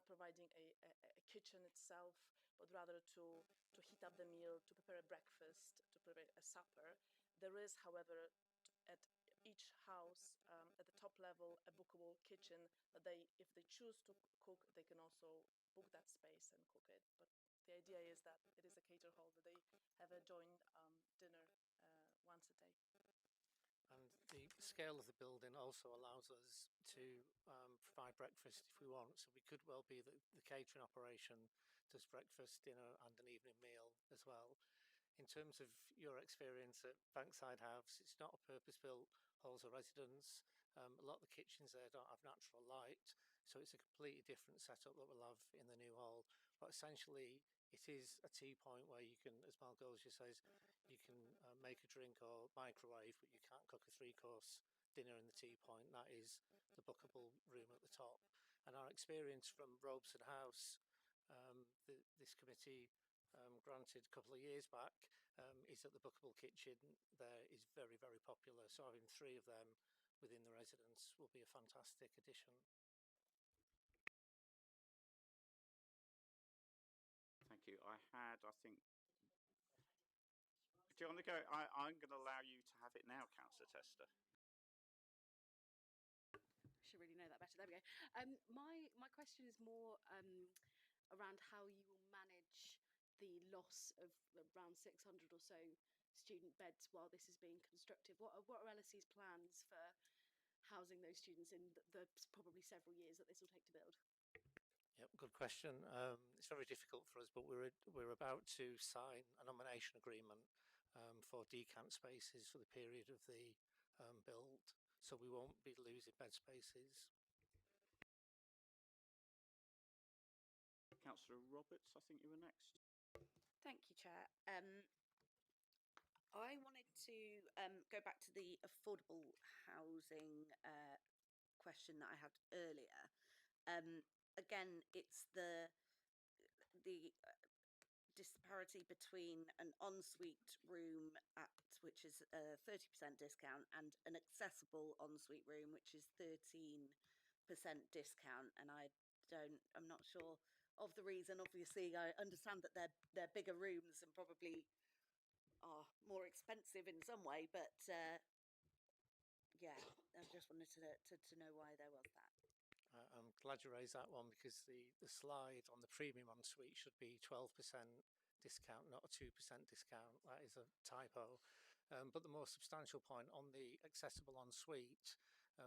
providing a kitchen itself, but rather to heat up the meal, to prepare a breakfast, to prepare a supper. There is, however, at each house, at the top level, a bookable kitchen that if they choose to cook, they can also book that space and cook it. But the idea is that it is a catered hall, that they have a joint dinner once a day. And the scale of the building also allows us to provide breakfast if we want. So we could well be that the catering operation does breakfast, dinner, and an evening meal as well. In terms of your experience at Bankside House, it's not a purpose-built halls of residence. A lot of the kitchens there don't have natural light, so it's a completely different setup that we'll have in the new hall. But essentially, it is a tea point where you can, as Malgosia says, you can make a drink or microwave, but you can't cook a 3-course dinner in the tea point. That is the bookable room at the top. And our experience from Robeson House, this committee granted a couple of years back, is that the bookable kitchen there is very, very popular. So having 3 of them within the residence will be a fantastic addition. Thank you. I think. Do you want to go? I'm going to allow you to have it now, Councillor Tester. I should really know that better. There we go. My question is more around how you will manage the loss of around 600 or so student beds while this is being constructed. What are LSE's plans for housing those students in the probably several years that this will take to build? Yep, good question. It's very difficult for us, but we're about to sign a nomination agreement for decant spaces for the period of the build, so we won't be losing bed spaces. Councillor Roberts, I think you were next. Thank you, Chair. I wanted to go back to the affordable housing question that I had earlier. Again, it's the disparity between an ensuite room which is a 30% discount and an accessible ensuite room which is 13% discount, and I'm not sure of the reason. Obviously, I understand that they're bigger rooms and probably are more expensive in some way, but yeah, I just wanted to know why there was that. I'm glad you raised that one, because the slide on the premium ensuite should be 12% discount, not a 2% discount. That is a typo. But the more substantial point on the accessible ensuite,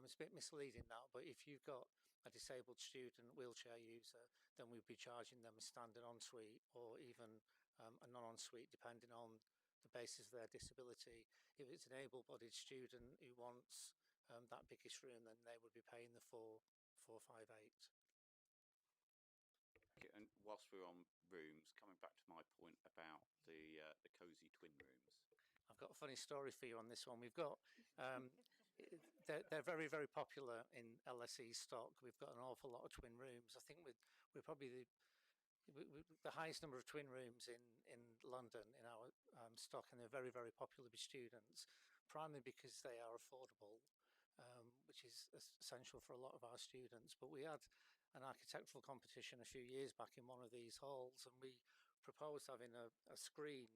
it's a bit misleading now, but if you've got a disabled student, wheelchair user, then we'd be charging them a standard ensuite or even a non-ensuite, depending on the the basis of their disability. If it's an able-bodied student who wants that biggest room, then they would be paying the 458. Okay, and whilst we're on rooms, coming back to my point about the cosy twin rooms. I've got a funny story for you on this one. We've got they're very, very popular in LSE stock. We've got an awful lot of twin rooms. I think we're probably the highest number of twin rooms in London in our stock, and they're very, very popular with students, primarily because they are affordable, which is essential for a lot of our students. But we had an architectural competition a few years back in one of these halls, and we proposed having a screen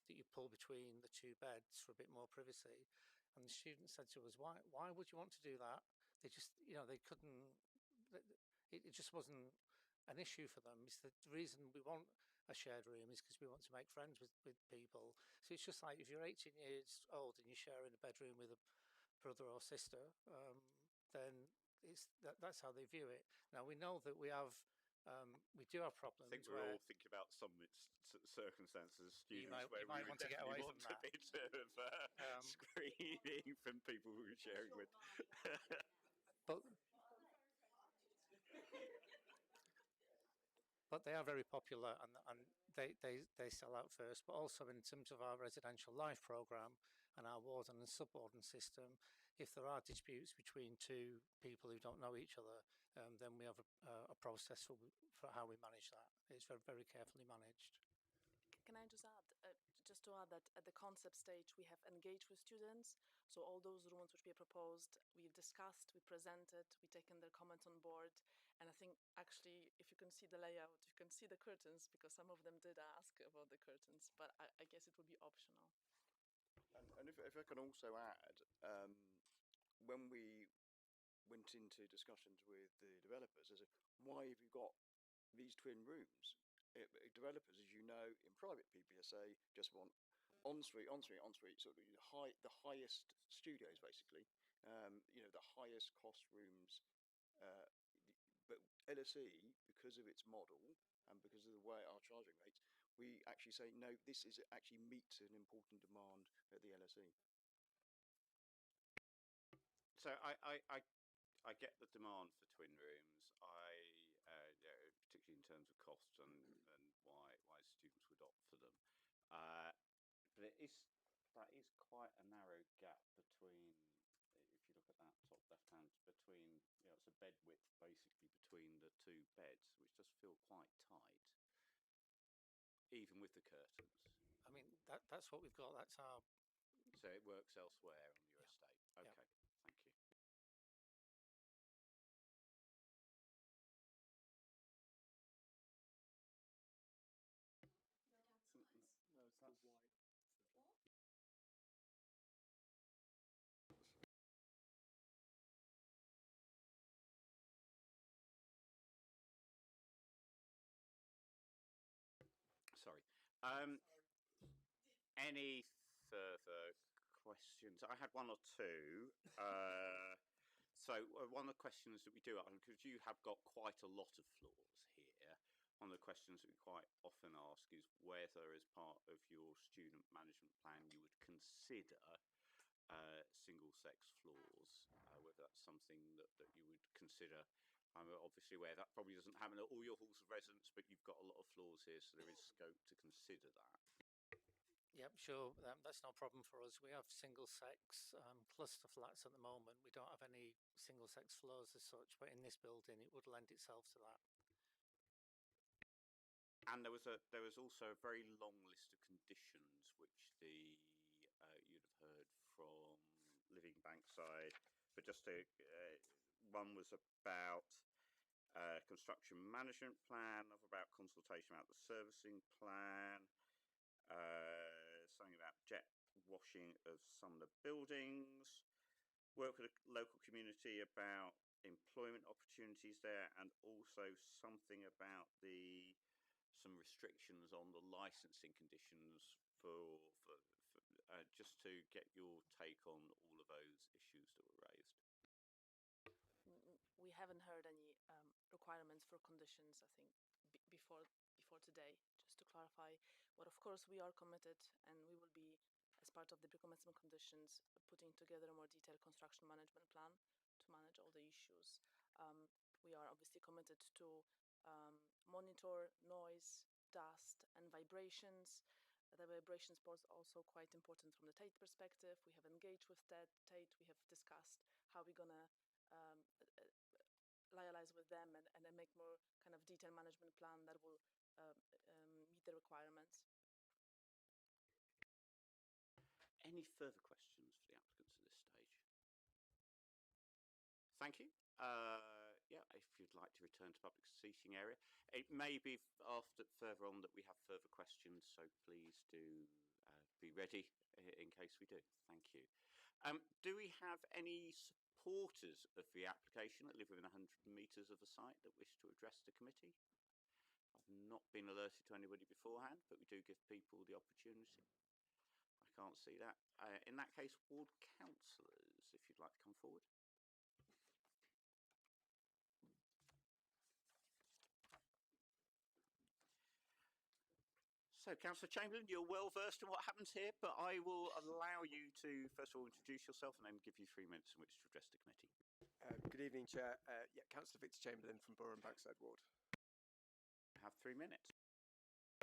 that you pull between the two beds for a bit more privacy. And the student said to us, why would you want to do that? They just, they couldn't, it just wasn't an issue for them. It's the reason we want a shared room is because we want to make friends with people. So it's just like if you're 18 years old and you're sharing a bedroom with a brother or sister, then that's how they view it. Now we know that we do have problems. I think we're all thinking about some circumstances, students, where might we want to get away from a bit of screening from people who we're sharing with. But they are very popular, and they sell out first. But also in terms of our residential life programme and our warden and subwarden system, if there are disputes between two people who don't know each other, then we have a process for how we manage that. It's very, very carefully managed. Can I just add, that at the concept stage, we have engaged with students. So all those rooms which we proposed, we've discussed, we presented, we've taken their comments on board. And I think actually, if you can see the layout, you can see the curtains, because some of them did ask about the curtains, but I guess it would be optional. And if I can also add, when we went into discussions with the developers, I said, why have you got these twin rooms? Developers, as you know, in private PBSA, just want ensuite, sort of the highest studios, basically. The highest cost rooms. But LSE, because of its model and because of the way our charging rates, we actually say no. This actually meets an important demand at the LSE. So I get the demand for twin rooms. Particularly in terms of cost and why students would opt for them. But that is quite a narrow gap between, if you look at that top left hand, between it's a bed width basically between the two beds, which does feel quite tight, even with the curtains. I mean that's what we've got. That's our. So it works elsewhere on your estate. Okay, thank you. Sorry. Any further questions? I had one or two. One of the questions that we do, because you have got quite a lot of floors here, one of the questions that we quite often ask is whether, as part of your student management plan, you would consider single-sex floors, whether that's something that you would consider. I'm obviously aware that probably doesn't happen at all your halls of residence, but you've got a lot of floors here, so there is scope to consider that. Yep, sure. That's no problem for us. We have single-sex cluster flats at the moment. We don't have any single-sex floors as such, but in this building, it would lend itself to that. And there was also a very long list of conditions which you'd have heard from Living Bankside, but just one was about construction management plan, another about consultation about the servicing plan, something about jet washing of some of the buildings, work with the local community about employment opportunities there, and also something about some restrictions on the licensing conditions for just to get your take on all of those issues that were raised. We haven't heard any requirements for conditions. I think before today, just to clarify. But of course, we are committed, and we will be, as part of the pre-commencement conditions, putting together a more detailed construction management plan to manage all the issues. We are obviously committed to monitor noise, dust, and vibrations. The vibrations part is also quite important from the Tate perspective. We have engaged with Tate. We have discussed how we're gonna um, liaise with them and then make more kind of detailed management plan that will meet the requirements. Any further questions for the applicants at this stage? Thank you. Yeah, if you'd like to return to public seating area, it may be after further on that we have further questions, so please do be ready in case we do. Thank you. Do we have any supporters of the application that live within 100 metres of the site that wish to address the committee? I've not been alerted to anybody beforehand, but we do give people the opportunity. I can't see that. In that case, ward councillors, if you'd like to come forward. So, Councillor Chamberlain, you're well versed in what happens here, but I will allow you to, first of all, introduce yourself and then give you 3 minutes in which to address the committee. Good evening, Chair. Yeah, Councillor Victor Chamberlain from Borough and Bankside Ward. Have 3 minutes.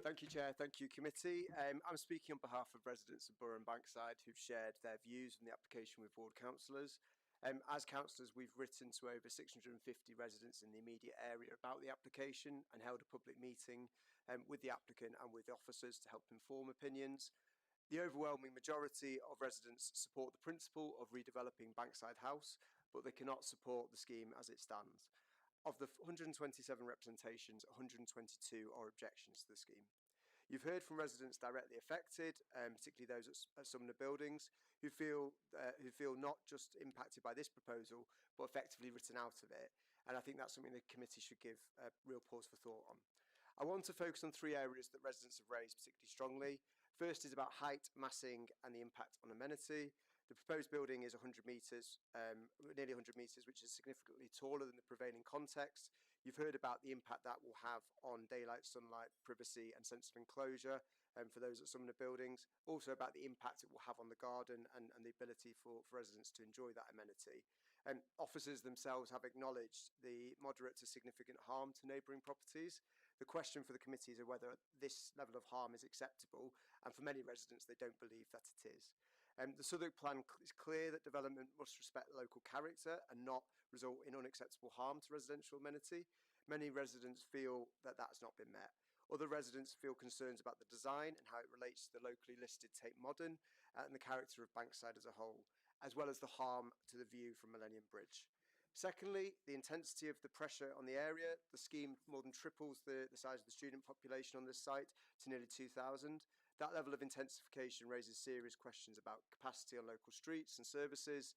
Thank you, Chair. Thank you, Committee. I'm speaking on behalf of residents of Borough and Bankside who've shared their views on the application with ward councillors. As councillors, we've written to over 650 residents in the immediate area about the application and held a public meeting with the applicant and with officers to help inform opinions. The overwhelming majority of residents support the principle of redeveloping Bankside House, but they cannot support the scheme as it stands. Of the 127 representations, 122 are objections to the scheme. You've heard from residents directly affected, particularly those at some of the buildings, who feel not just impacted by this proposal, but effectively written out of it. And I think that's something the committee should give real pause for thought on. I want to focus on 3 areas that residents have raised particularly strongly. First is about height, massing, and the impact on amenity. The proposed building is 100 metres, nearly 100 metres, which is significantly taller than the prevailing context. You've heard about the impact that will have on daylight, sunlight, privacy, and sense of enclosure for those at some of the buildings. Also about the impact it will have on the garden and the ability for residents to enjoy that amenity. Officers themselves have acknowledged the moderate to significant harm to neighbouring properties. The question for the committee is whether this level of harm is acceptable, and for many residents, they don't believe that it is. The Southwark Plan is clear that development must respect local character and not result in unacceptable harm to residential amenity. Many residents feel that that's not been met. Other residents feel concerns about the design and how it relates to the locally listed Tate Modern and the character of Bankside as a whole, as well as the harm to the view from Millennium Bridge. Secondly, the intensity of the pressure on the area. The scheme more than triples the size of the student population on this site to nearly 2,000. That level of intensification raises serious questions about capacity on local streets and services.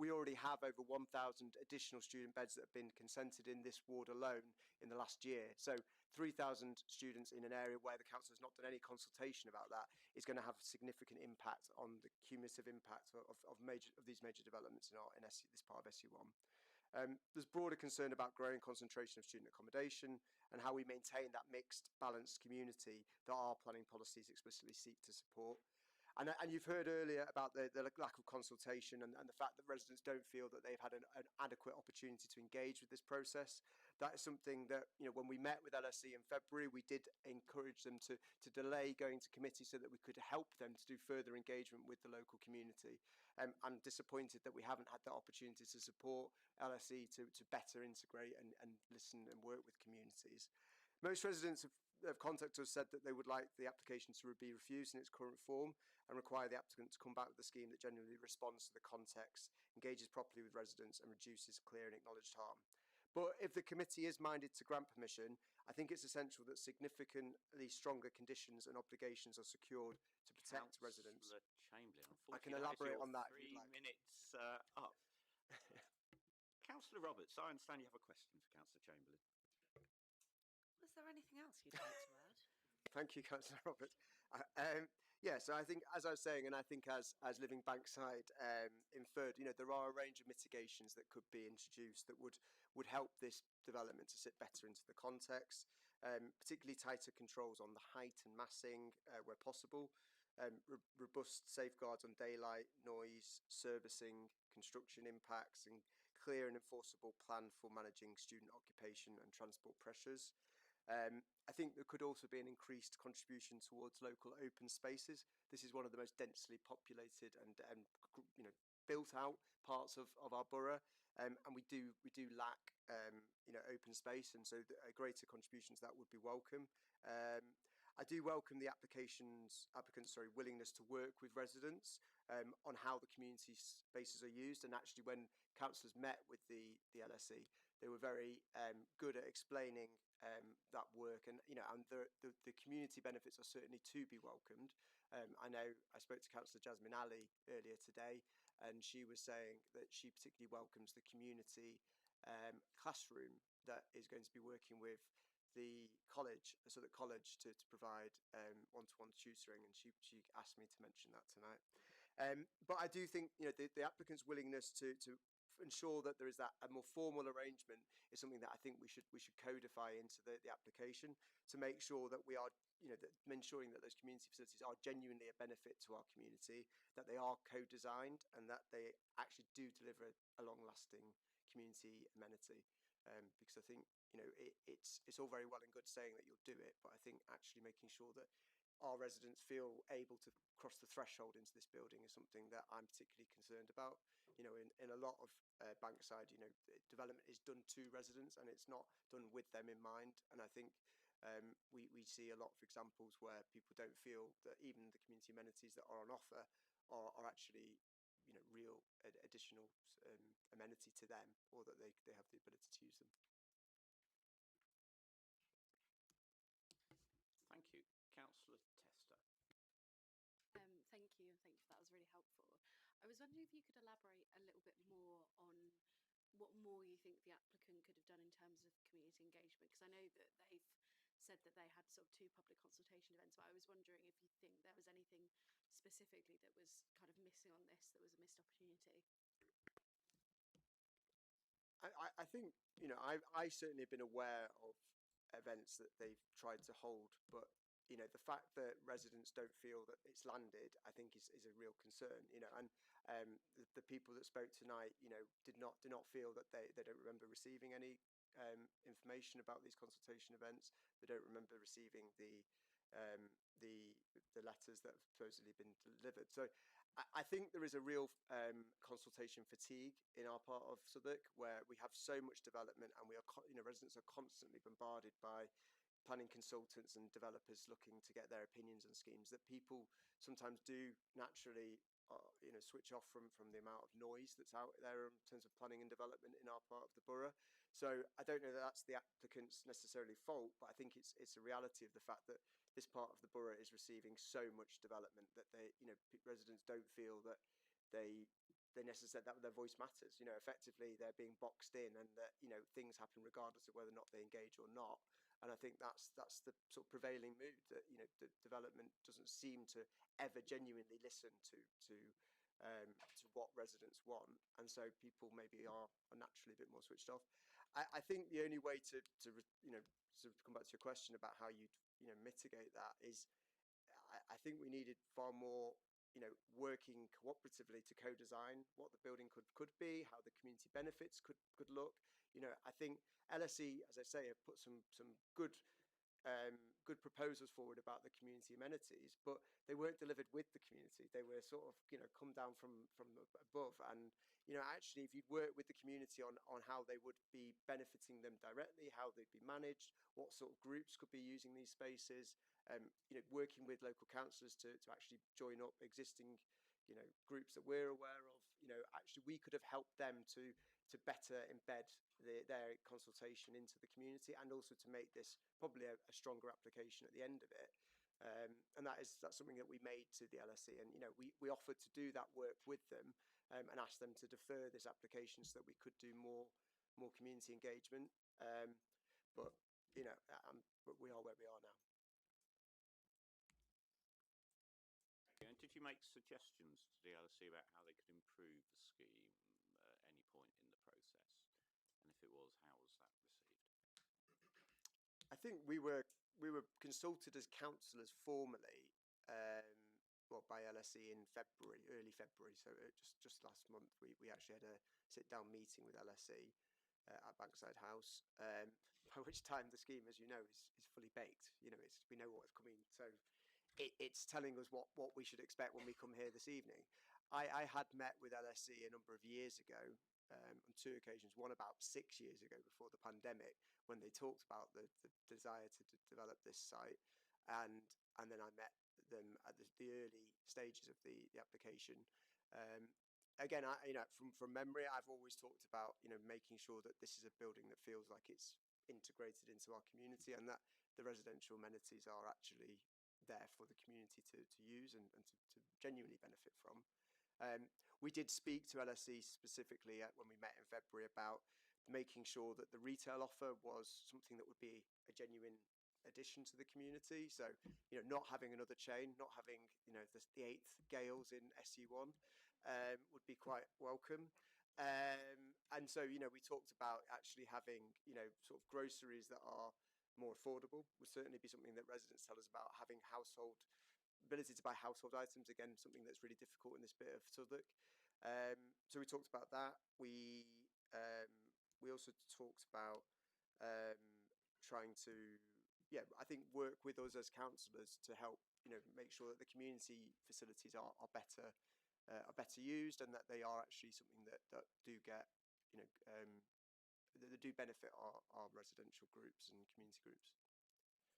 We already have over 1,000 additional student beds that have been consented in this ward alone in the last year. So 3,000 students in an area where the council has not done any consultation about that is going to have a significant impact on the cumulative impact of these major developments in this part of SE1. There's broader concern about growing concentration of student accommodation and how we maintain that mixed, balanced community that our planning policies explicitly seek to support. And you've heard earlier about the lack of consultation and the fact that residents don't feel that they've had an adequate opportunity to engage with this process. That is something that, when we met with LSE in February, we did encourage them to delay going to committee so that we could help them to do further engagement with the local community. I'm disappointed that we haven't had that opportunity to support LSE to better integrate and listen and work with communities. Most residents have contacted us said that they would like the application to be refused in its current form and require the applicant to come back with a scheme that genuinely responds to the context, engages properly with residents and reduces clear and acknowledged harm. But if the committee is minded to grant permission, I think it's essential that significantly stronger conditions and obligations are secured to protect residents. Chamberlain, I can elaborate on that if 3 you'd like. minutes up. Councillor Roberts, I understand you have a question for Councillor Chamberlain. Was there anything else you'd like to add? Thank you, Councillor Roberts. Yeah, so I think, as I was saying, and I think as Living Bankside inferred, there are a range of mitigations that could be introduced that would help this development to sit better into the context, particularly tighter controls on the height and massing where possible, robust safeguards on daylight, noise, servicing, construction impacts, and clear and enforceable plan for managing student occupation and transport pressures. I think there could also be an increased contribution towards local open spaces. This is one of the most densely populated and built out parts of our borough, and we do lack open space, and so a greater contribution to that would be welcome. I do welcome the applicant's willingness to work with residents on how the community spaces are used. And actually, when councillors met with the LSE, they were very good at explaining that work, and the community benefits are certainly to be welcomed. I know I spoke to Councillor Jasmine Ali earlier today, and she was saying that she particularly welcomes the community classroom that is going to be working with the college, so the college to provide one-to-one tutoring, and she asked me to mention that tonight. But I do think the applicant's willingness to ensure that there is a more formal arrangement is something that I think we should codify into the application to make sure that we are ensuring that those community facilities are genuinely a benefit to our community, that they are co-designed, and that they actually do deliver a long-lasting community amenity. Because I think it's all very well and good saying that you'll do it, but I think actually making sure that our residents feel able to cross the threshold into this building is something that I'm particularly concerned about. In a lot of Bankside, development is done to residents and it's not done with them in mind. And I think we see a lot of examples where people don't feel that even the community amenities that are on offer are actually real additional amenity to them, or that they have the ability to use them. Thank you. Councillor Tester. Thank you, and thank you for that. Was really helpful. I was wondering if you could elaborate a little bit more on what more you think the applicant could have done in terms of community engagement, because I know that they've said that they had sort of 2 public consultation events, but I was wondering if you think there was anything specifically that was kind of missing on this, that was a missed opportunity. I think I certainly have been aware of events that they've tried to hold, but the fact that residents don't feel that it's landed, I think is a real concern. And the people that spoke tonight, did not feel that they don't remember receiving any information about these consultation events. They don't remember receiving the letters that have supposedly been delivered. So I think there is a real consultation fatigue in our part of Southwark, where we have so much development, and we are residents are constantly bombarded by planning consultants and developers looking to get their opinions on schemes, that people sometimes do naturally switch off from the amount of noise that's out there in terms of planning and development in our part of the borough. So I don't know that that's the applicant's necessarily fault, but I think it's a reality of the fact that this part of the borough is receiving so much development that residents don't feel that they necessarily, that their voice matters. Effectively they're being boxed in, and that things happen regardless of whether or not they engage or not. And I think that's the sort of prevailing mood, that the development doesn't seem to ever genuinely listen to what residents want, and so people maybe are naturally a bit more switched off. I think the only way to come back to your question about how you'd mitigate that is, I think we needed far more working cooperatively to co-design what the building could be, how the community benefits could look. I think LSE, as I say, have put some good proposals forward about the community amenities, but they weren't delivered with the community. They were sort of come down from above. And actually, if you'd work with the community on how they would be benefiting them directly, how they'd be managed, what sort of groups could be using these spaces, working with local councillors to actually join up existing groups that we're aware of, actually we could have helped them to better embed their consultation into the community, and also to make this probably a stronger application at the end of it. And that's something that we made to the LSE, and we offered to do that work with them, and asked them to defer this application so that we could do more community engagement. But but we are where we are now. did you make suggestions to the LSE about how they could improve the scheme at any point in the process? And if it was, how was that received? I think we were consulted as councillors formally, by LSE in February, early February. So just last month, we actually had a sit-down meeting with LSE at Bankside House. By which time the scheme, as you know, is fully baked. You know, we know what's coming. So it's telling us what we should expect when we come here this evening. I had met with LSE a number of years ago, on 2 occasions, one about 6 years ago before the pandemic, when they talked about the desire to develop this site, and then I met them at the early stages of the application. Again, from memory, I've always talked about making sure that this is a building that feels like it's integrated into our community, and that the residential amenities are actually there for the community to use and to genuinely benefit from. We did speak to LSE specifically when we met in February about making sure that the retail offer was something that would be a genuine addition to the community. So, not having another chain, not having, the 8th Gales in SE1 would be quite welcome. And so, we talked about actually having, sort of groceries that are more affordable would certainly be something that residents tell us about. Having ability to buy household items, again, something that's really difficult in this bit of Southwark. So we talked about that. We also talked about trying to, I think, work with us as councillors to help, make sure that the community facilities are better used, and that they are actually something that do get, that do benefit our residential groups and community groups.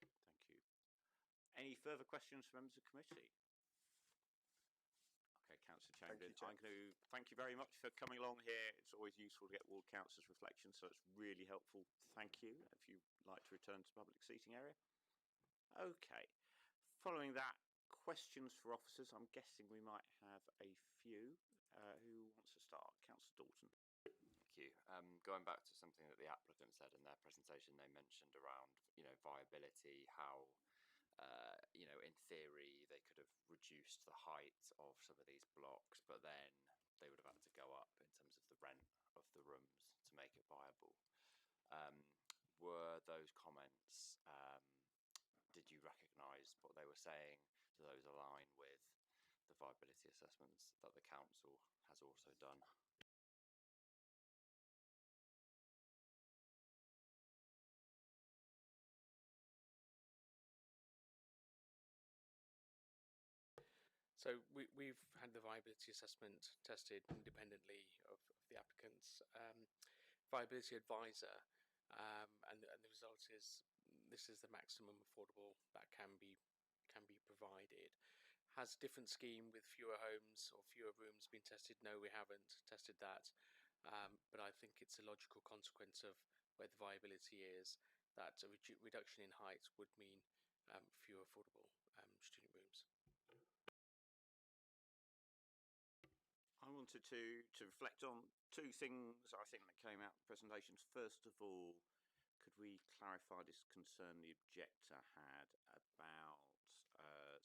Thank you. Any further questions from members of the committee? Okay, Councillor Chamberlain, I'm going to thank you very much for coming along here. It's always useful to get ward councillors' reflections, so it's really helpful. Thank you. If you'd like to return to the public seating area. Okay. Following that, questions for officers. I'm guessing we might have a few. Who wants to start? Councillor Dalton. Thank you. Going back to something that the applicant said in their presentation, they mentioned around, viability, how, in theory, they could have reduced the height of some of these blocks, but then they would have had to go up in terms of the rent of the rooms to make it viable. Were those comments, did you recognise what they were saying? Do those align with the viability assessments that the council has also done? So we've had the viability assessment tested independently of the applicant's viability advisor, and the result is this is the maximum affordable that can be provided. Has different scheme with fewer homes or fewer rooms been tested? No, we haven't tested that, but I think it's a logical consequence of where the viability is that a reduction in height would mean fewer affordable student rooms. I wanted to reflect on 2 things I think that came out of the presentations. First of all, could we clarify this concern the objector had about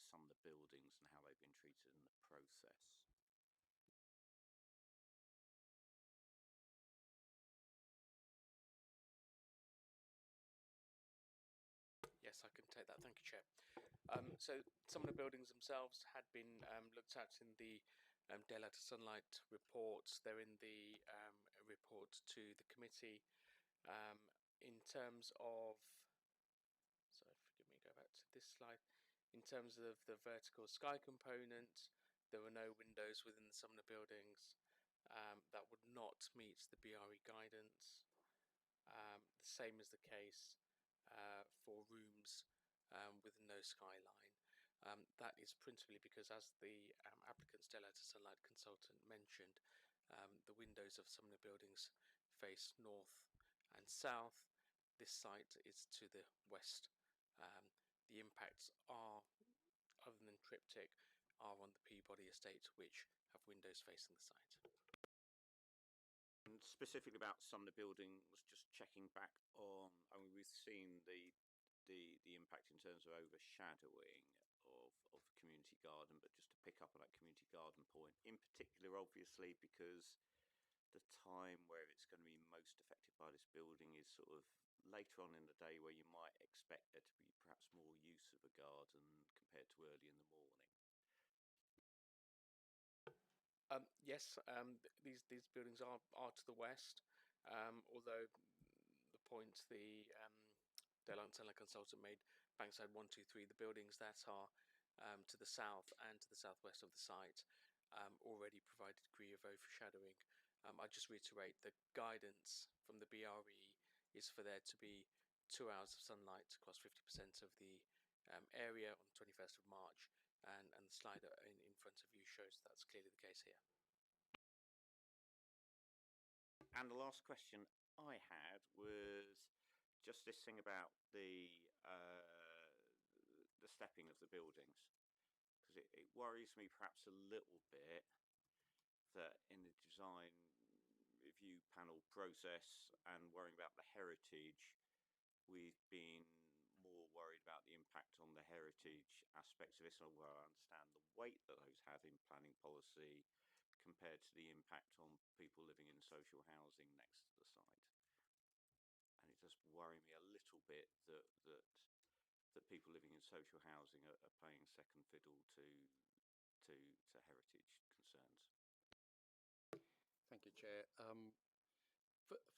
some of the buildings and how they've been treated in the process? Yes, I can take that. Thank you, Chair. So some of the buildings themselves had been looked at in the daylight to sunlight reports. They're in the report to the committee. In terms of, sorry, forgive me, go back to this slide. In terms of the vertical sky component, there were no windows within some of the buildings. That would not meet the BRE guidance. The same is the case for rooms with no skyline. That is principally because, as the applicant's daylight to sunlight consultant mentioned, the windows of some of the buildings face north and south. This site is to the west. The impacts are, other than triptych, are on the Peabody estate, which have windows facing the site. And specifically about some of the buildings, just checking back on, we've seen the impact in terms of overshadowing of community garden, but just to pick up on that community garden point, in particular, obviously, because the time where it's going to be most affected by this building is sort of later on in the day, where you might expect there to be perhaps more use of a garden compared to early in the morning. Yes, these buildings are to the west, although the point the Daylight and Sunlight consultant made, Bankside 1, 2, 3, the buildings that are to the south and to the southwest of the site already provide a degree of overshadowing. I just reiterate the guidance from the BRE is for there to be 2 hours of sunlight across 50% of the area on the 21st of March, and the slide in front of you shows that's clearly the case here. And the last question I had was just this thing about the stepping of the buildings, because it worries me perhaps a little bit that in the design review panel process and worrying about the heritage, we've been more worried about the impact on the heritage aspects of this, and where I understand the weight that those have in planning policy compared to the impact on people living in social housing next to the site. And it does worry me a little bit that people living in social housing are playing second fiddle to heritage concerns. Thank you, Chair.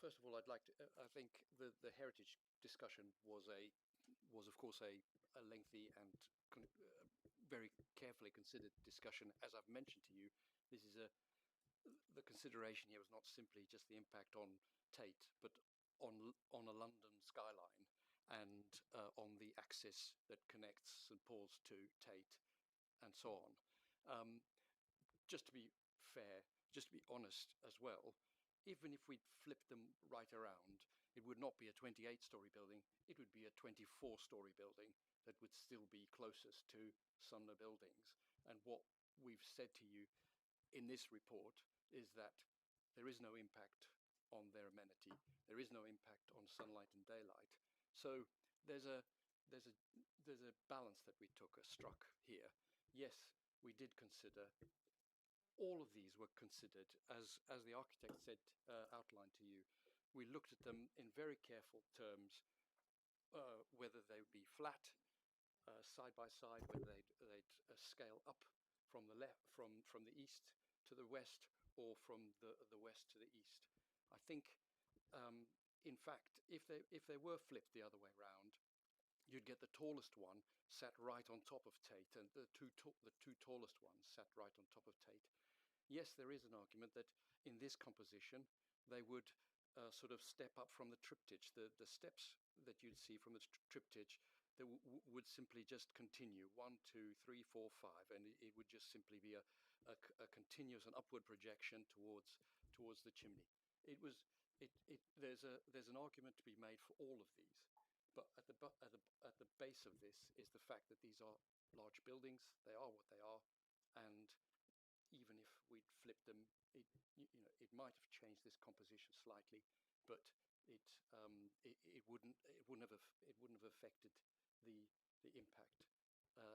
First of all, I'd like to. I think the heritage discussion was of course a lengthy and very carefully considered discussion. As I've mentioned to you, this is the consideration here was not simply just the impact on Tate, but on a London skyline and on the axis that connects St Paul's to Tate and so on. Just to be fair, just to be honest as well, even if we'd flipped them right around, it would not be a 28-storey building, it would be a 24-storey building that would still be closest to Sumner buildings. And what we've said to you in this report is that there is no impact on their amenity, there is no impact on sunlight and daylight. So there's a balance that we struck here. Yes, we did consider. All of these were considered, as the architect said, outlined to you. We looked at them in very careful terms, whether they would be flat, side by side, whether they'd scale up from the left, from the east to the west, or from the west to the east. I think, in fact, if they were flipped the other way round, you'd get the tallest one sat right on top of Tate, and the two tallest ones sat right on top of Tate. Yes, there is an argument that in this composition they would sort of step up from the triptych. The steps that you'd see from the triptych that would simply just continue 1, 2, 3, 4, 5, and it would just simply be a continuous and upward projection towards the chimney. There's an argument to be made for all of these, but at the base of this is the fact that these are large buildings. They are what they are, and even if we'd flipped them, it might have changed this composition slightly, but it wouldn't have affected the impact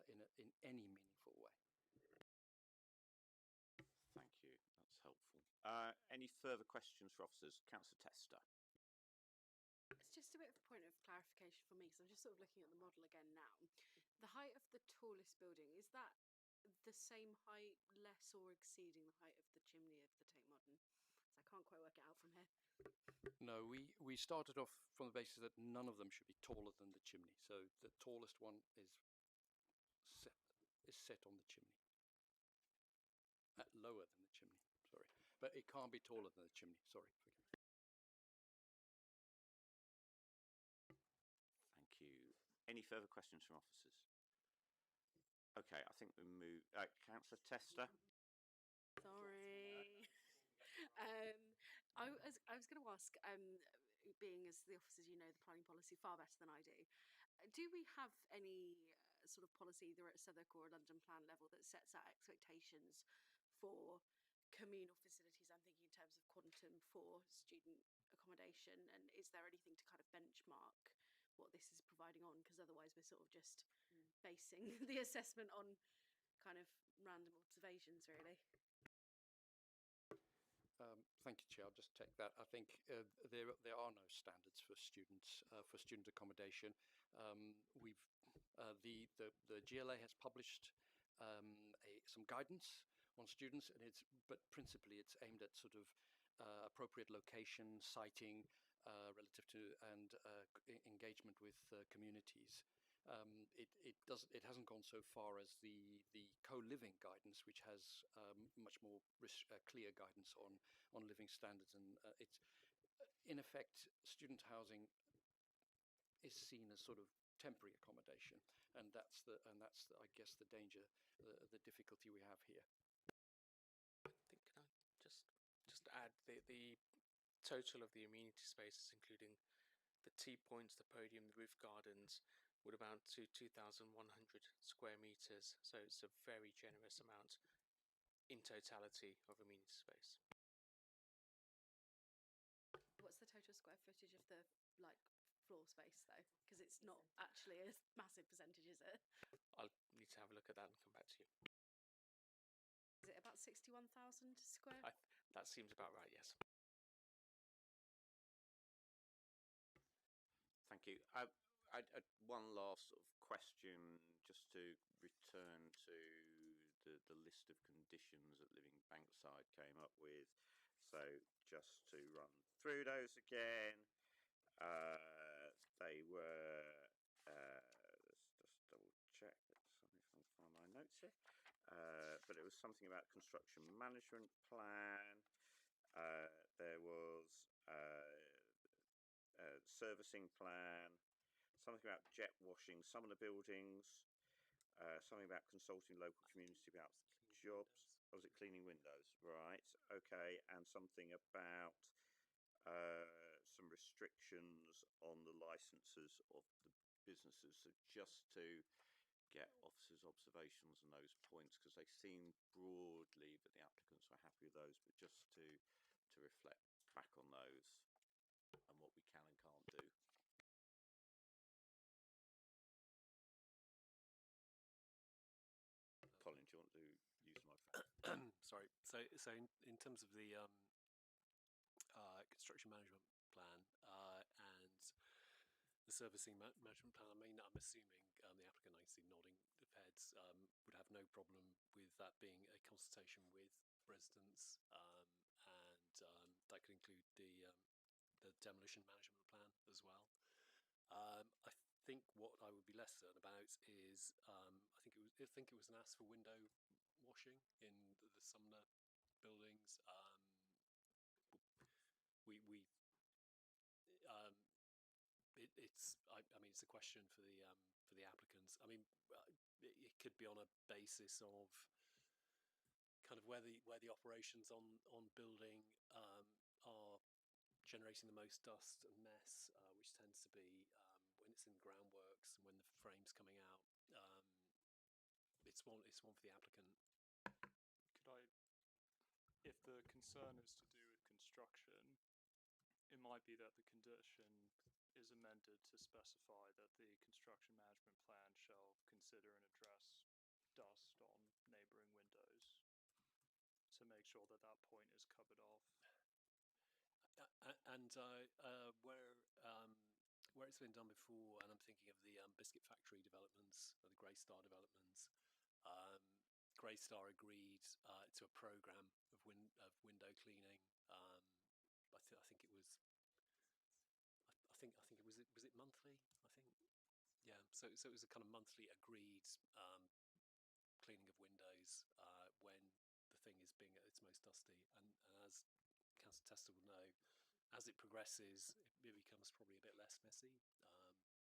in any meaningful way. Thank you. That's helpful. Any further questions for officers? Councillor Tester. It's just a bit of a point of clarification for me, because I'm just sort of looking at the model again now. The height of the tallest building, is that the same height, less or exceeding the height of the chimney of the Tate Modern? So I can't quite work it out from here. No, we started off from the basis that none of them should be taller than the chimney. So the tallest one is set on the chimney. Lower than the chimney, sorry. But it can't be taller than the chimney, sorry. Thank you. Any further questions from officers? Okay, I think we move. Councillor Tester. Sorry. I was going to ask, being as the officers, you know the planning policy far better than I do we have any sort of policy either at Southwark or a London plan level that sets out expectations for communal facilities? I'm thinking in terms of quantum for student accommodation, and is there anything to kind of benchmark what this is providing on? Because otherwise we're sort of just basing the assessment on kind of random observations, really. Thank you, Chair. I'll just take that. I think there are no standards for student accommodation. We've the GLA has published some guidance on students, and but principally it's aimed at sort of appropriate location, siting, relative to and engagement with communities. It hasn't gone so far as the co-living guidance, which has much more clear guidance on living standards, and it's in effect student housing is seen as sort of temporary accommodation, and that's I guess the danger, the difficulty we have here. I think can I just add the total of the amenity spaces, including the tea points, the podium, the roof gardens, would amount to 2,100 square meters. So it's a very generous amount in totality of amenity space. What's the total square footage of the floor space though? Because it's not actually a massive percentage, is it? I'll need to have a look at that and come back to you. Is it about 61,000 square? That seems about right, yes. Thank you. One last sort of question, just to return to the list of conditions that Living Bankside came up with. So just to run through those again, they were, let's just double check that something if I can find my notes here. But it was something about construction management plan. There was servicing plan, something about jet washing some of the buildings, something about consulting local community about jobs. Oh, was it cleaning windows? Right. Okay. And something about some restrictions on the licenses of the businesses. So just to get officers' observations on those points, because they seem broadly that the applicants were happy with those, but just to reflect back on those and what we can and can't do. Colin, do you want to use my phone? Sorry. So in terms of the construction management plan and the servicing management plan, I mean, I'm assuming the applicant, I see nodding of heads, would have no problem with that being a consultation with residents, and that could include the demolition management plan as well. I think what I would be less certain about is I think it was an ask for window washing in the Sumner buildings. I mean, it's a question for the applicants. I mean, it could be on a basis of kind of where the operations on building are generating the most dust and mess, which tends to be when it's in groundworks and when the frame's coming out. It's one for the applicant. If the concern is to do with construction, it might be that the condition is amended to specify that the construction management plan shall consider and address dust on neighbouring windows, to make sure that that point is covered off. And where it's been done before, and I'm thinking of the Biscuit Factory developments, or the Grey Star developments. Grey Star agreed to a program of window cleaning. I think it was. I think it was it monthly. I think, yeah. So it was a kind of monthly agreed cleaning of windows when the thing is being at its most dusty, and as Councillor Tester will know, as it progresses, it becomes probably a bit less messy.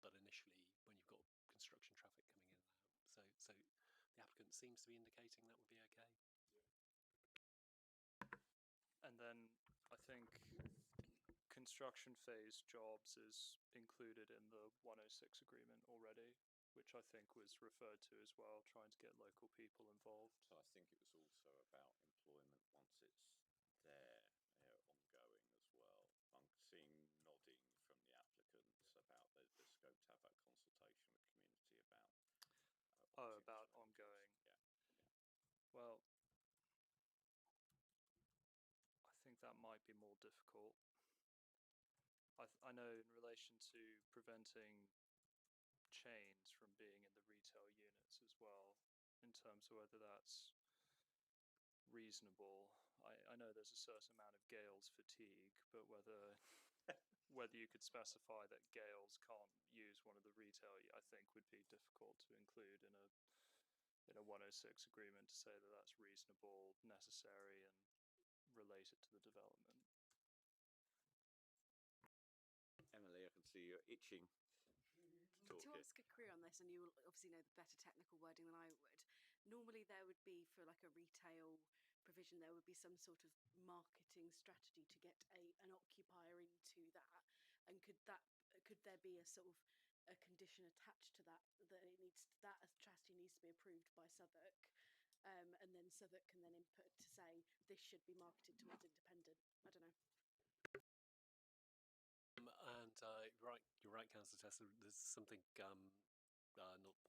But initially, when you've got construction traffic coming in and out, so the applicant seems to be indicating that would be okay. And then I think construction phase jobs is included in the 106 agreement already, which I think was referred to as well, trying to get local people involved. So I think it was also about employment once it's there, ongoing as well. I'm seeing nodding from the applicants about the scope to have that consultation with community about. About ongoing. Yeah. that might be more difficult. I know in relation to preventing chains from being in the retail units as well, in terms of whether that's reasonable. I know there's a certain amount of Gales fatigue, but whether you could specify that Gales can't use one of the retail, I think would be difficult to include in a 106 agreement, to say that that's reasonable, necessary, and related to the development. Emily, I can see you're itching to talk To here. ask a query on this, and you will obviously know the better technical wording than I would. Normally, there would be, for like a retail provision, there would be some sort of marketing strategy to get an occupier into that. And could there be a sort of a condition attached to that, that that strategy needs to be approved by Southwark, and then Southwark can then input to say this should be marketed towards independent? I don't know. And you're right, Councillor Tester. There's something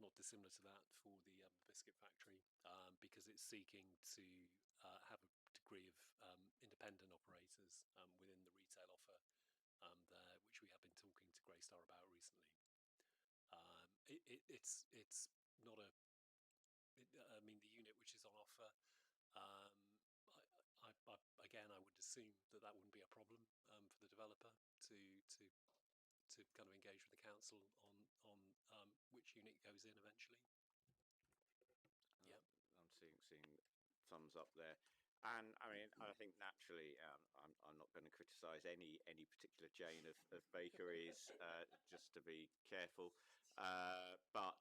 not dissimilar to that for the biscuit factory, because it's seeking to have a degree of independent operators within the retail offer there, which we have been talking to Greystar about recently. It's not a. I mean, the unit which is on offer. Again, I would assume that wouldn't be a problem for the developer to kind of engage with the council on which unit goes in eventually. Yeah, I'm seeing thumbs up there, and I mean, I think naturally, I'm not going to criticise any particular chain of bakeries, just to be careful, but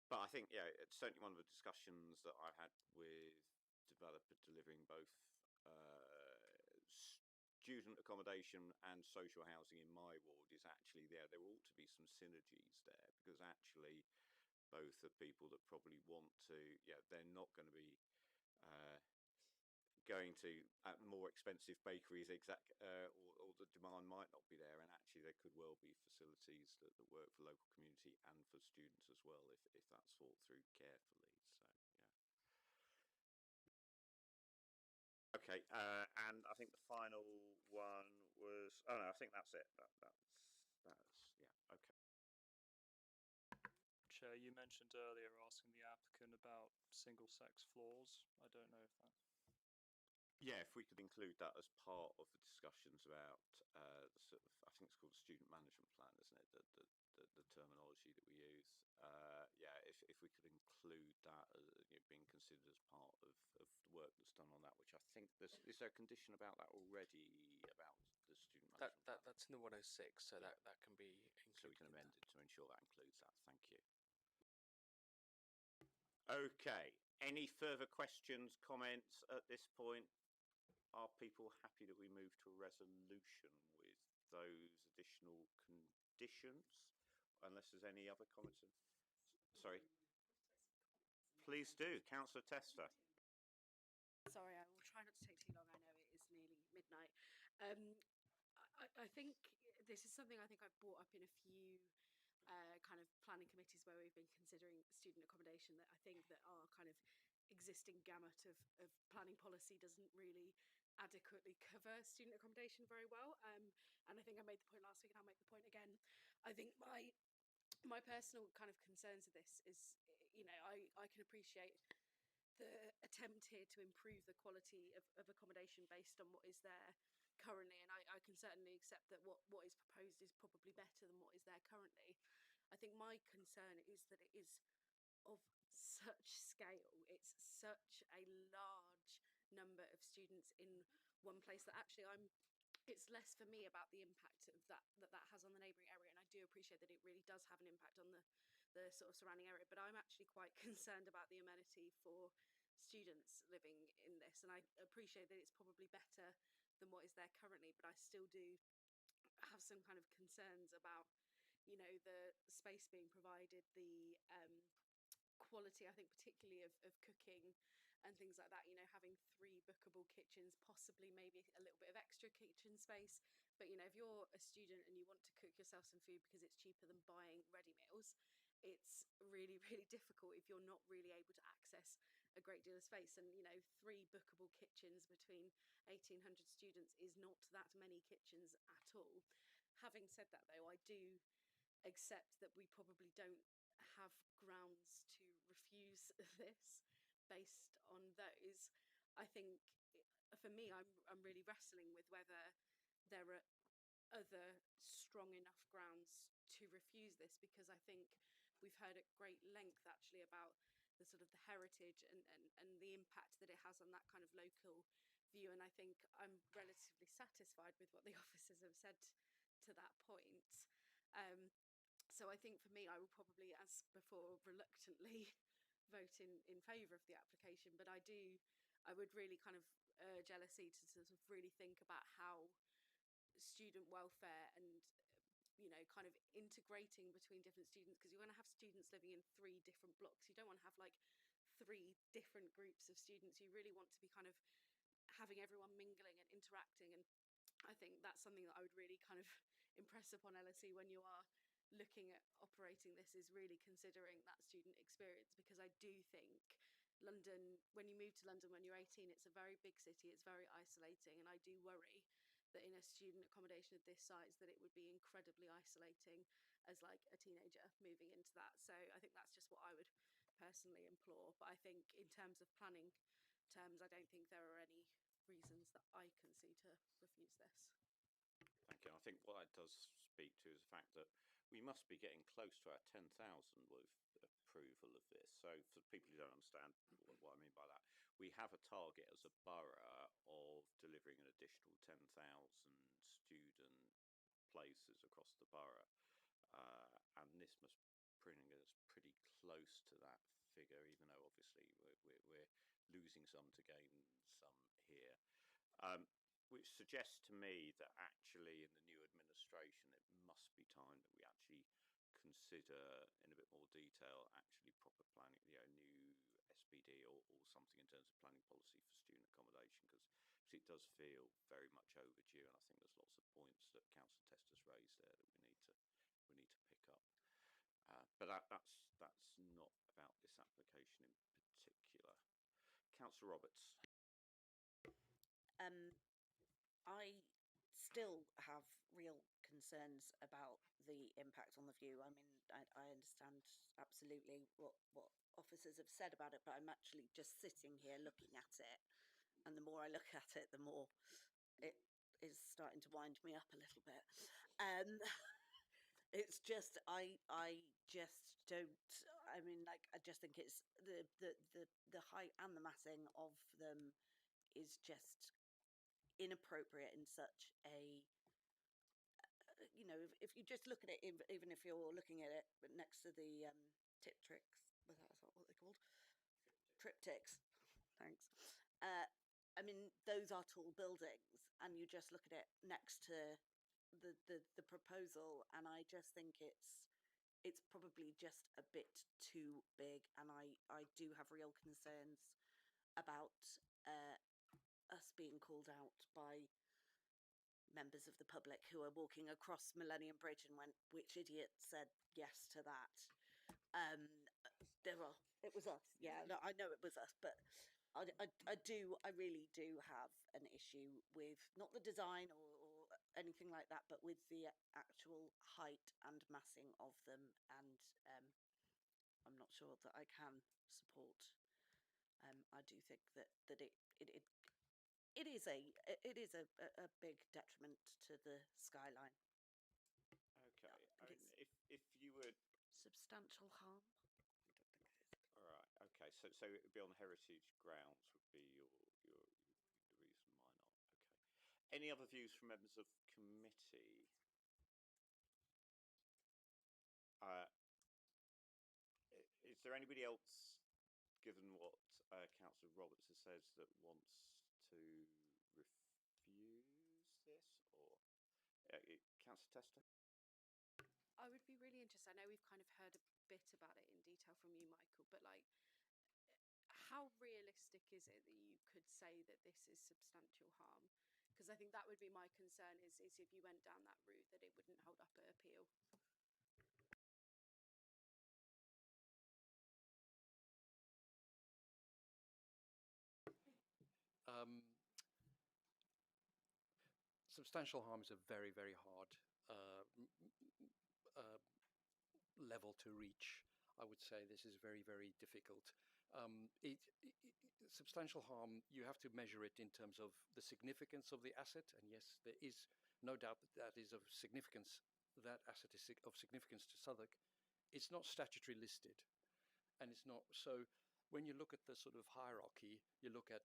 I think it's certainly one of the discussions that I've had with developer delivering both student accommodation and social housing in my ward is actually there ought to be some synergies there, because actually both are people that probably want to, they're not going to be going to more expensive bakeries or the demand might not be there, and actually there could well be facilities that work for local community and for students as well, if that's thought through carefully. So okay, and I think the final one was, oh no, I think that's it. That's okay. Chair, you mentioned earlier asking the applicant about single-sex floors. I don't know if that. Yeah, if we could include that as part of the discussions about the sort of, I think it's called the student management plan, isn't it? The terminology that we use. If we could include that as being considered as part of the work that's done on that, which I think is there a condition about that already, about the student management plan? That's in the 106, so that can be included. So we can amend it to ensure that includes that. Thank you. Okay. Any further questions, comments at this point? Are people happy that we move to a resolution with those additional conditions? Unless there's any other comments. Sorry. Please do. Councillor Tester. Sorry, I will try not to take too long. I know it is nearly midnight. I think this is something I think I've brought up in a few kind of planning committees where we've been considering student accommodation, that I think that our kind of existing gamut of planning policy doesn't really adequately cover student accommodation very well. And I think I made the point last week and I'll make the point again. I think my personal kind of concerns of this is, I can appreciate the attempt here to improve the quality of accommodation based on what is there currently, and I can certainly accept that what is proposed is probably better than what is there currently. I think my concern is that it is of such scale, it's such a large number of students in one place, that actually it's less for me about the impact of that has on the neighbouring area, and I do appreciate that it really does have an impact on the sort of surrounding area, but I'm actually quite concerned about the amenity for students living in this, and I appreciate that it's probably better than what is there currently, but I still do have some kind of concerns about the space being provided, the quality, I think particularly of cooking and things like that, you know, having 3 bookable kitchens, possibly maybe a little bit of extra kitchen space. But, you know, if you're a student and you want to cook yourself some food because it's cheaper than buying ready meals, it's really, really difficult if you're not really able to access a great deal of space. And, you know, 3 bookable kitchens between 1,800 students is not that many kitchens at all. Having said that, though, I do accept that we probably don't have grounds to refuse this based on those. I think for me, I'm really wrestling with whether there are other strong enough grounds to refuse this, because I think we've heard at great length actually about the sort of the heritage and the impact that it has on that kind of local view. And I think I'm relatively satisfied with what the officers have said to that point. So I think for me, I will probably, as before, reluctantly vote in favour of the application. But I would really kind of urge LSE to sort of really think about how student welfare and, you know, kind of integrating between different students, because you're going to have students living in 3 different blocks. You don't want to have like 3 different groups of students. You really want to be kind of having everyone mingling and interacting. And I think that's something that I would really kind of impress upon LSE when you are looking at operating this, is really considering that student experience. Because I do think London, when you move to London when you're 18, it's a very big city, it's very isolating, and I do worry that in a student accommodation of this size that it would be incredibly isolating as like a teenager moving into that. So I think that's just what I would personally implore. But I think in terms of planning terms, I don't think there are any reasons that I can see to refuse this. Thank you. I think what that does speak to is the fact that we must be getting close to our 10,000 with approval of this. So for people who don't understand what I mean by that, we have a target as a borough of delivering an additional 10,000 student places across the borough. And this must bring us pretty close to that figure, even though obviously we're losing some to gain some here. Which suggests to me that actually in the new administration it must be time that we actually consider in a bit more detail actually proper planning, you know, new SPD or something in terms of planning policy for student accommodation, because it does feel very much overdue, and I think there's lots of points that Councillor Tester's raised there that we need to pick up. But that's not about this application in particular. Councillor Roberts. I still have real concerns about the impact on the view. I mean, I understand absolutely what officers have said about it, but I'm actually just sitting here looking at it, and the more I look at it, the more it is starting to wind me up a little bit. It's just I just don't. I mean, like, I just think it's the height and the massing of them is just inappropriate in such a, you know, if you just look at it, even if you're looking at it next to the triptychs, was that what they're called? Triptychs. Thanks. I mean, those are tall buildings, and you just look at it next to the proposal, and I just think it's probably just a bit too big, and I do have real concerns about us being called out by members of the public who are walking across Millennium Bridge and went, which idiot said yes to that? It was us. Yeah, no, I know it was us, but I really do have an issue with not the design or anything like that, but with the actual height and massing of them, and I'm not sure that I can support. I do think that it is a big detriment to the skyline. Okay, I mean, if you would substantial harm. All right. Okay. So it would be on heritage grounds would be your the reason why not. Okay. Any other views from members of committee? Is there anybody else, given what Councillor Roberts has said, that wants to refuse this, or Councillor Tester? I I would be really interested. I know we've kind of heard a bit about it in detail from you, Michael, but like, how realistic is it that you could say that this is substantial harm? Because I think that would be my concern is if you went down that route, that it wouldn't hold up at appeal. Um, Substantial harm is a very, very hard level to reach. I would say this is very, very difficult. Substantial harm, you have to measure it in terms of the significance of the asset, and yes, there is no doubt that that is of significance. That asset is of significance to Southwark. It's not statutory listed, and it's not so. When you look at the sort of hierarchy, you look at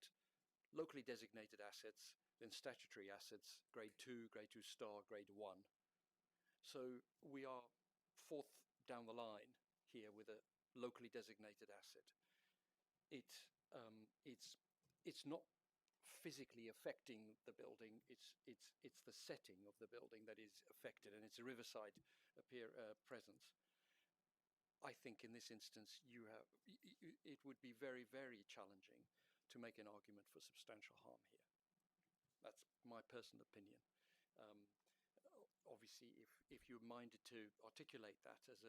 locally designated assets, then statutory assets, grade 2, grade 2 star, grade 1. So we are fourth down the line here with a locally designated asset. It's not physically affecting the building. It's the setting of the building that is affected, and it's a riverside presence. I think in this instance, it would be very, very challenging to make an argument for substantial harm here. That's my personal opinion. Obviously, if you're minded to articulate that as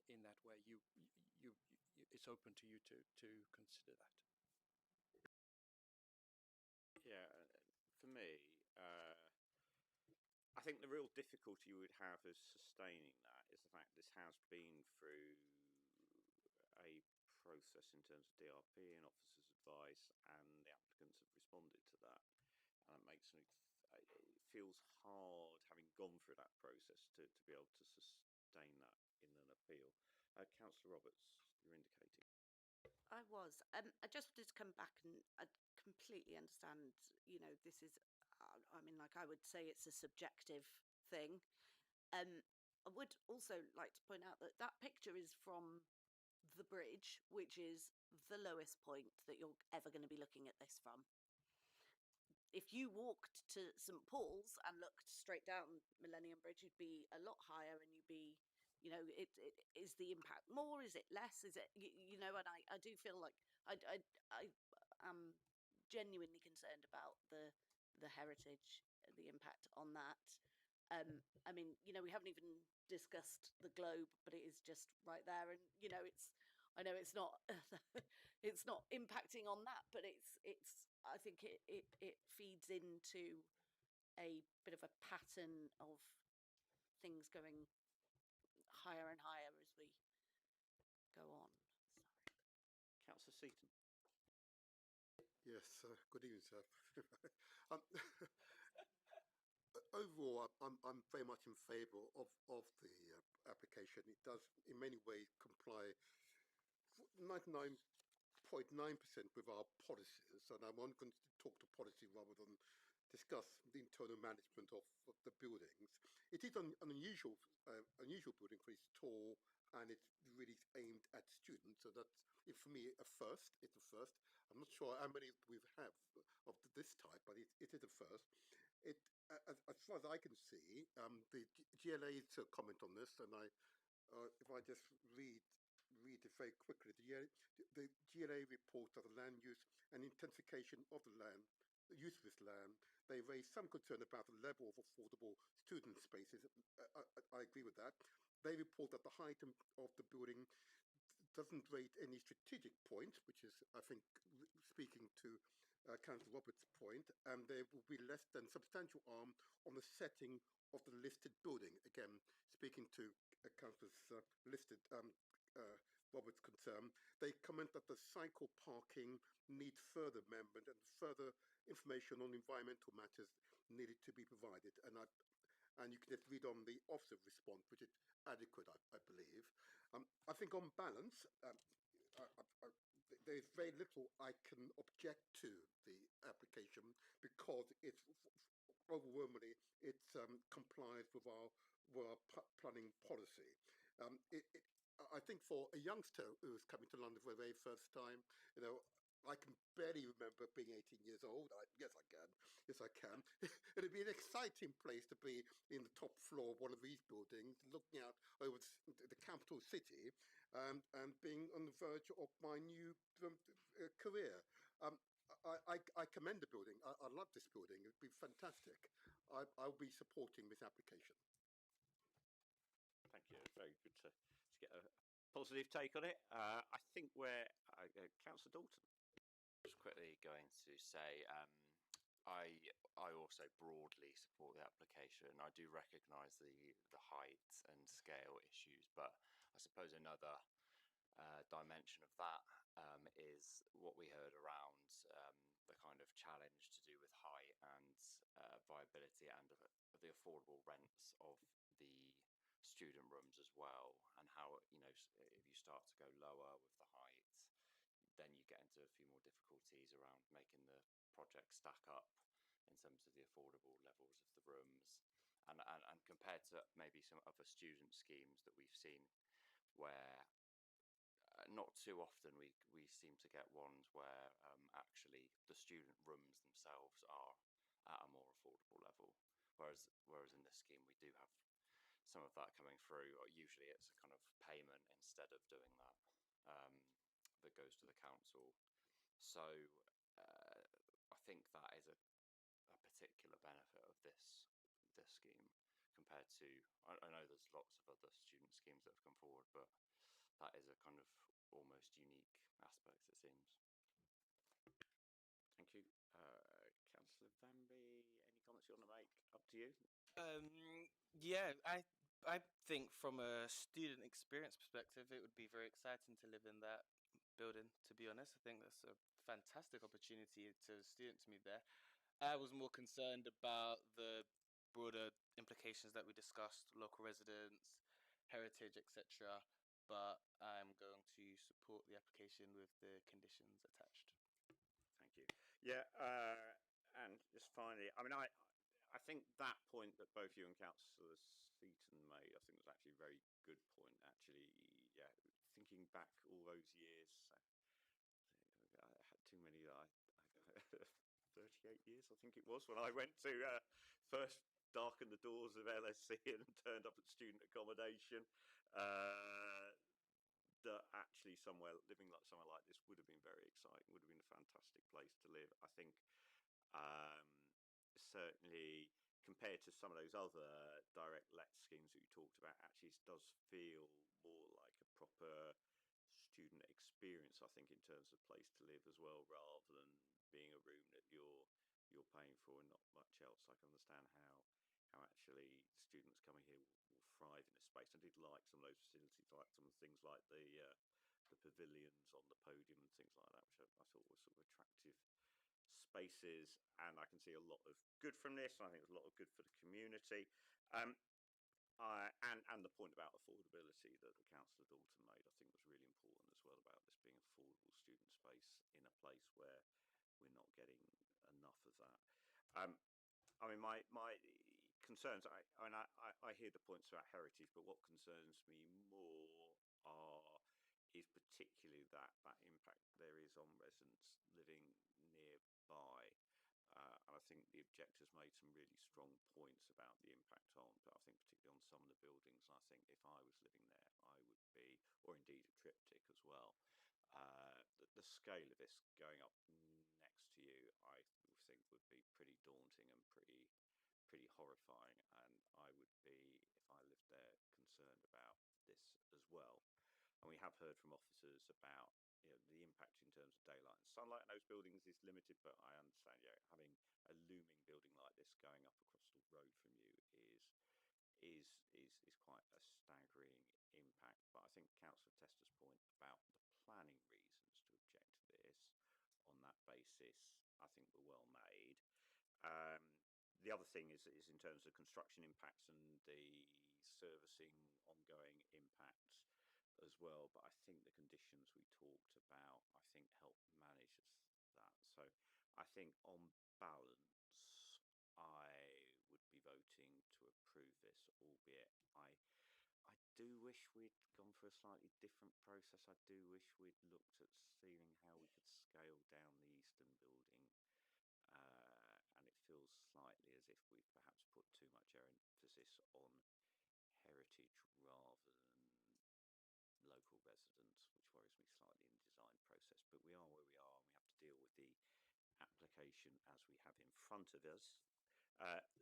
in that way, it's open to you to consider that. Yeah, for me, I think the real difficulty you would have as sustaining that is the fact this has been through a process in terms of DRP and officer's advice, and the applicants have responded to that. And it feels hard, having gone through that process, to be able to sustain that in an appeal. Councillor Roberts, you're indicating. I was. I just wanted to come back, and I completely understand, this is, I mean, like, I would say it's a subjective thing. I would also like to point out that that picture is from the bridge, which is the lowest point that you're ever going to be looking at this from. If you walked to St Paul's and looked straight down Millennium Bridge, you'd be a lot higher, and you'd be, is the impact more? Is it less? Is it, and I do feel like I am genuinely concerned about the heritage, the impact on that. I mean, we haven't even discussed the globe, but it is just right there, and I know it's not it's not impacting on that, but I think it feeds into a bit of a pattern of things going higher and higher as we go on. Councillor Seaton. Yes, good evening, sir. Overall, I'm very much in favour of the application. It does, in many ways, comply 99.9% with our policies, and I'm going to talk to policy rather than discuss the internal management of the buildings. It is an unusual building, for it's tall and it's really aimed at students, so that's for me a first. It's a first. I'm not sure how many we have of this type, but it is a first. As far as I can see, the GLA's comment on this, and if I just read it very quickly, the GLA report of the land use and intensification of the land, the use of this land, they raise some concern about the level of affordable student spaces. I agree with that. They report that the height of the building doesn't rate any strategic point, which is, I think, speaking to Councillor Roberts' point, and there will be less than substantial harm on the setting of the listed building. Again, speaking to Councillor's listed Roberts' concern, they comment that the cycle parking needs further amendment and further information on environmental matters needed to be provided. And you can just read on the officer response, which is adequate, I believe. I think on balance, there's very little I can object to the application because it's overwhelmingly complies with our planning policy. I think for a youngster who's coming to London for the very first time, I can barely remember being 18 years old. Yes, I can. Yes, I can. It'd be an exciting place to be in the top floor of one of these buildings, looking out over the capital city, and being on the verge of my new career. I commend the building. I love this building. It'd be fantastic. I'll be supporting this application. Thank you. It's very good to get a positive take on it. I think we're Councillor Dalton. Just quickly going to say, I also broadly support the application. I do recognise the height and scale issues, but I suppose another dimension of that is what we heard around the kind of challenge to do with height and viability and the affordable rents of the student rooms as well, and how, you know, if you start to go lower with the height, then you get into a few more difficulties around making the project stack up in terms of the affordable levels of the rooms, and compared to maybe some other student schemes that we've seen where not too often we seem to get ones where actually the student rooms themselves are at a more affordable level, whereas in this scheme we do have some of that coming through, or usually it's a kind of payment instead of doing that, that goes to the council. So I think that is a particular benefit of this scheme compared to, I know there's lots of other student schemes that have come forward, but that is a kind of almost unique aspect, it seems. Thank you. Councillor Vanby, any comments you want to make? Up to you. Yeah, I think from a student experience perspective, it would be very exciting to live in that building. To be honest, I think that's a fantastic opportunity to students to move there. I was more concerned about the broader implications that we discussed, local residents, heritage, etc. But I'm going to support the application with the conditions attached. Thank you. Yeah, and just finally, I mean, I think that point that both you and Councillor Seaton made, I think was actually a very good point. Actually, yeah, thinking back all those years, I had too many. 38 years, I think it was, when I went to first darken the doors of LSC and turned up at student accommodation. That actually living like somewhere like this would have been very exciting, would have been a fantastic place to live. I think certainly compared to some of those other direct let schemes that you talked about, actually it does feel more like a proper student experience, I think, in terms of place to live as well, rather than being a room that you're paying for and not much else. I can understand how actually students coming here will thrive in this space. I did like some of those facilities, like some things like the pavilions on the podium and things like that, which I thought were sort of attractive spaces, and I can see a lot of good from this. And I think there's a lot of good for the community. And the point about affordability that Councillor Dalton made, I think was really important as well, about this being affordable student space in a place where we're not getting enough of that. I mean, my concerns, I hear the points about heritage, but what concerns me more is particularly that impact there is on residents living nearby. And I think the objectors made some really strong points about the impact on, but I think particularly on some of the buildings. And I think if I was living there, I would be, or indeed a triptych as well, the scale of this going up next to you, I think would be pretty daunting and pretty horrifying. And I would be, if I lived there, concerned about this as well. And we have heard from officers about, you know, the impact in terms of daylight and sunlight in those buildings is limited, but I understand, yeah, having a looming building like this going up across the road from you is quite a staggering impact. But I think Councillor Tester's point about the planning reasons to object to this on that basis, I think were well made. The other thing is in terms of construction impacts and the servicing ongoing impacts as well, but I think the conditions we talked about, I think, help manage that. So I think on balance, I would be voting to approve this, albeit I do wish we'd gone for a slightly different process. I do wish we'd looked at seeing how we could scale down the eastern building, and it feels slightly as if we've perhaps put too much emphasis on rather than local residents, which worries me slightly in the design process. But we are where we are, and we have to deal with the application as we have in front of us.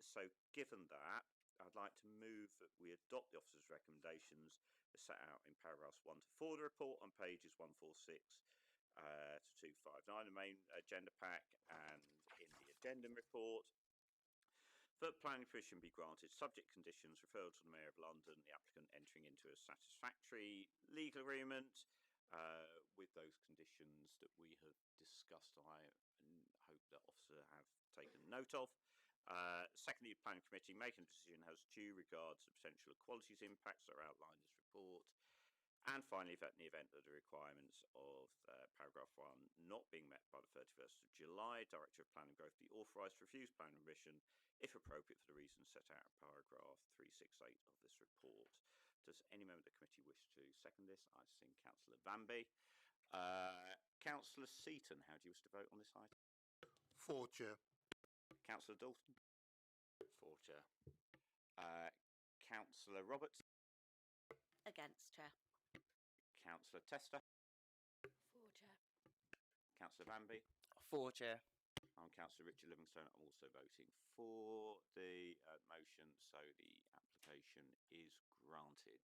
So given that, I'd like to move that we adopt the officer's recommendations as set out in paragraphs 1 to 4 of the report on pages 146 to 259, the main agenda pack, and in the addendum report. That planning permission be granted subject conditions referred to the Mayor of London, the applicant entering into a satisfactory legal agreement with those conditions that we have discussed. I hope that officer have taken note of. Secondly, the planning committee making a decision has due regard to the potential equalities impacts that are outlined in this report. And finally, that in the event that the requirements of paragraph 1 not being met by the 31st of July, Director of Planning and Growth be authorised to refuse planning permission if appropriate for the reasons set out in paragraph 368 of this report. Does any member of the committee wish to second this? I've seen Councillor Vanby. Councillor Seaton, how do you wish to vote on this item? For, Chair. Councillor Dalton? For, Chair. Councillor Roberts? Against, Chair. Councillor Tester? For, Chair. Councillor Vanby? For, Chair. I'm Councillor Richard Livingstone. I'm also voting for the motion, so the application is granted.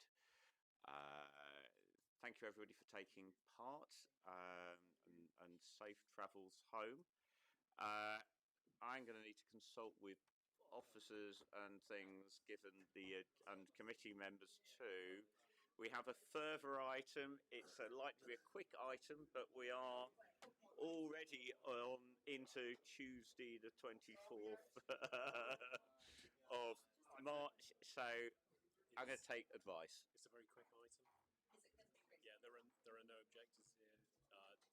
Thank you everybody for taking part, and safe travels home. I'm going to need to consult with officers and things, given the and committee members too. We have a further item. It's likely to be a quick item, but we are already on into Tuesday the 24th of March, so I'm going to take advice. It's a very quick item. Yeah, there are no objectors here. There's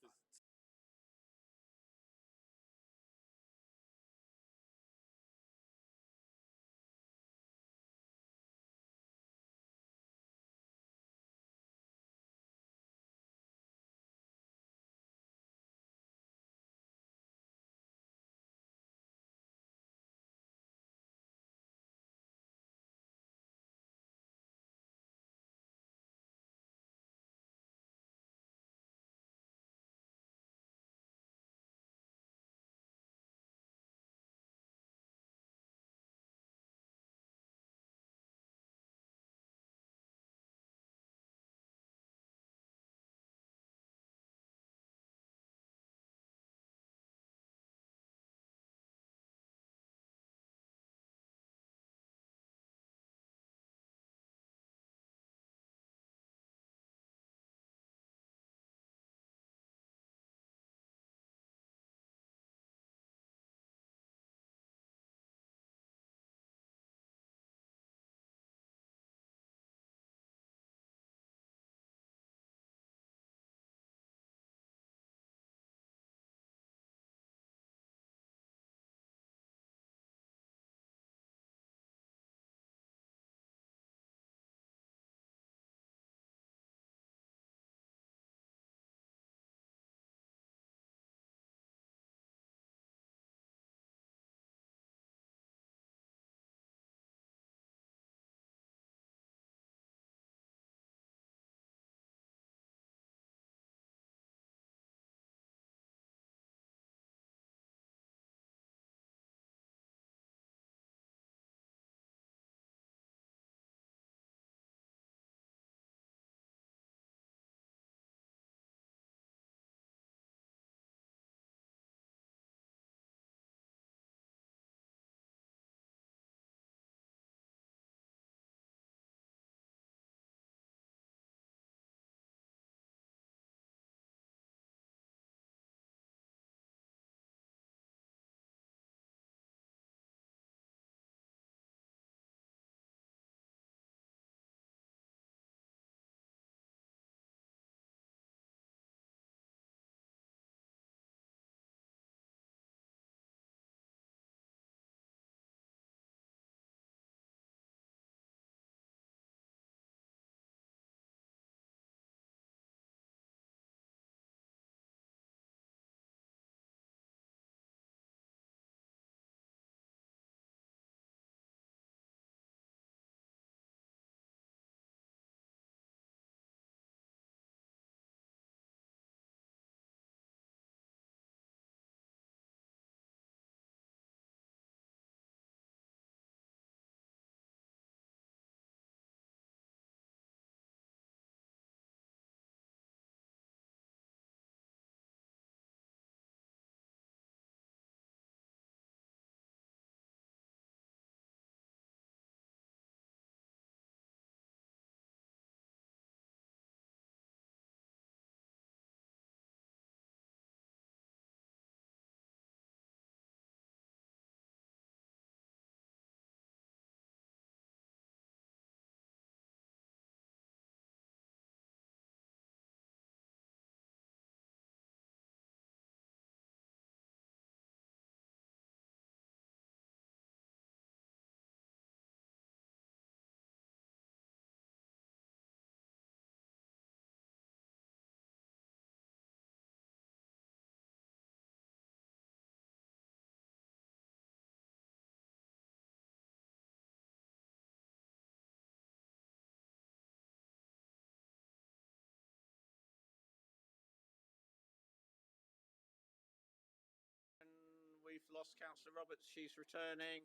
we've lost Councillor Roberts. She's returning.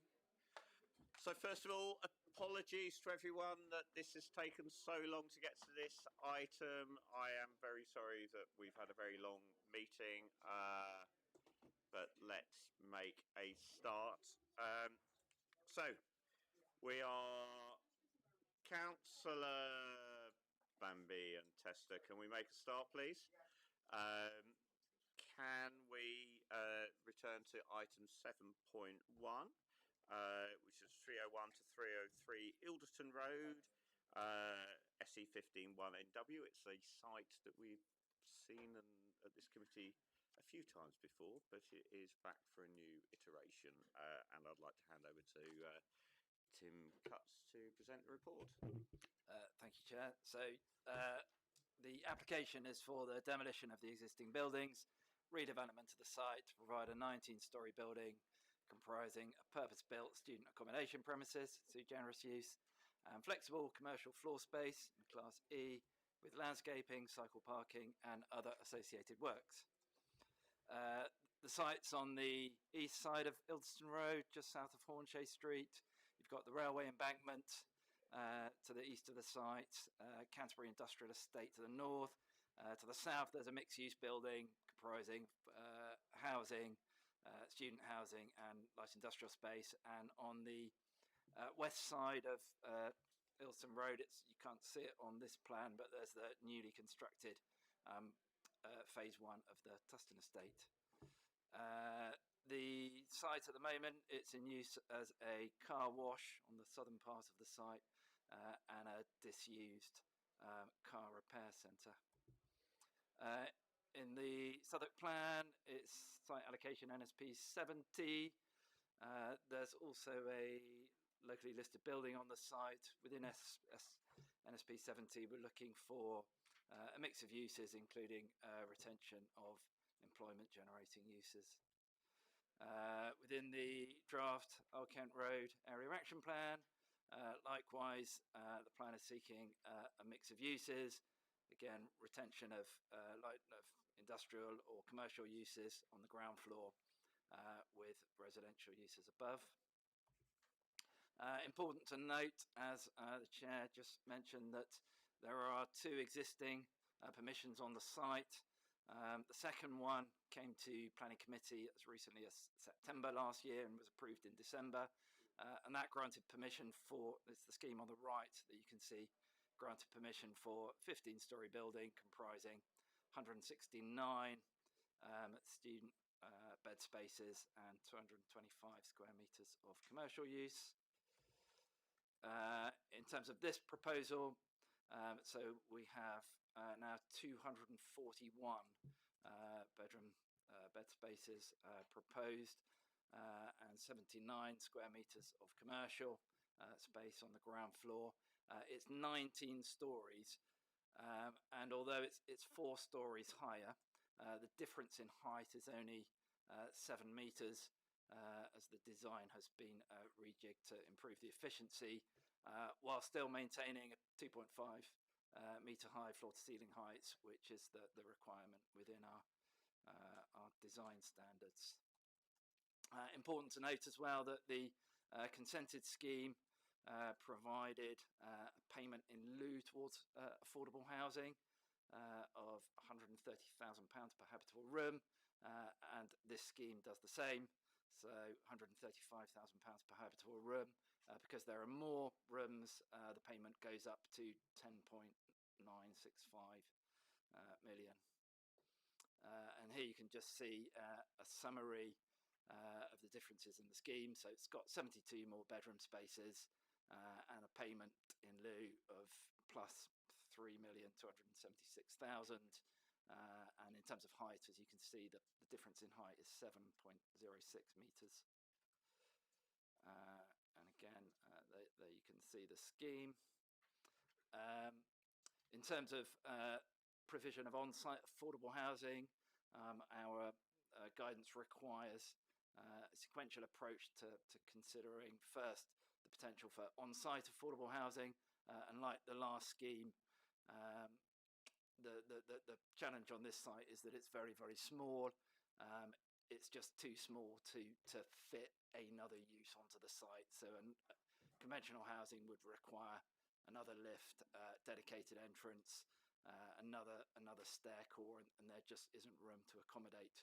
So first of all, apologies to everyone that this has taken so long to get to this item. I am very sorry that we've had a very long meeting, but let's make a start. So we are Councillor Bambi and Tester. Can we make a start, please? Can we return to item 7.1, which is 301 to 303 Ilderton Road, SE151NW. It's a site that we've seen at this committee a few times before, but it is back for a new iteration, and I'd like to hand over to Tim Cutts to present the report. Thank you, Chair. So the application is for the demolition of the existing buildings, redevelopment of the site to provide a 19-storey building comprising a purpose-built student accommodation premises, sui generis use, and flexible commercial floor space in Class E with landscaping, cycle parking and other associated works. The site's on the east side of Ilderton Road, just south of Hornshay Street. You've got the railway embankment to the east of the site, Canterbury Industrial Estate to the north. To the south, there's a mixed-use building comprising housing, student housing and light industrial space. And on the west side of Ilderton Road, you can't see it on this plan, but there's the newly constructed phase 1 of the Tustin Estate. The site at the moment, it's in use as a car wash on the southern part of the site and a disused car repair centre. In the Southwark plan, it's site allocation NSP 70. There's also a locally listed building on the site. Within NSP 70, we're looking for a mix of uses, including retention of employment generating uses. Within the draft Old Kent Road Area Action Plan, likewise, the plan is seeking a mix of uses, again, retention of industrial or commercial uses on the ground floor with residential uses above. Important to note, as the Chair just mentioned, that there are 2 existing permissions on the site. The second one came to Planning Committee as recently as September last year and was approved in December. And that granted permission for, it's the scheme on the right that you can see, granted permission for 15-storey building comprising 169 student bed spaces and 225 square metres of commercial use. In terms of this proposal, so we have now 241 bedroom bed spaces proposed and 79 square metres of commercial space on the ground floor. It's 19 stories, and although it's 4 stories higher, the difference in height is only 7 metres, as the design has been rejigged to improve the efficiency, while still maintaining a 2.5 metre high floor to ceiling heights, which is the requirement within our design standards. Important to note as well that the consented scheme provided a payment in lieu towards affordable housing of £130,000 per habitable room, and this scheme does the same, so £135,000 per habitable room. Because there are more rooms, the payment goes up to 10.965 million. And here you can just see a summary of the differences in the scheme. So it's got 72 more bedroom spaces and a payment in lieu of plus 3,276,000. And in terms of height, as you can see, the difference in height is 7.06 metres. And again, there you can see the scheme. In terms of provision of on-site affordable housing, our guidance requires a sequential approach to considering first the potential for on-site affordable housing, and like the last scheme, the challenge on this site is that it's very, very small. it's just too small to fit another use onto the site. So conventional housing would require another lift, dedicated entrance, another stair core, and there just isn't room to accommodate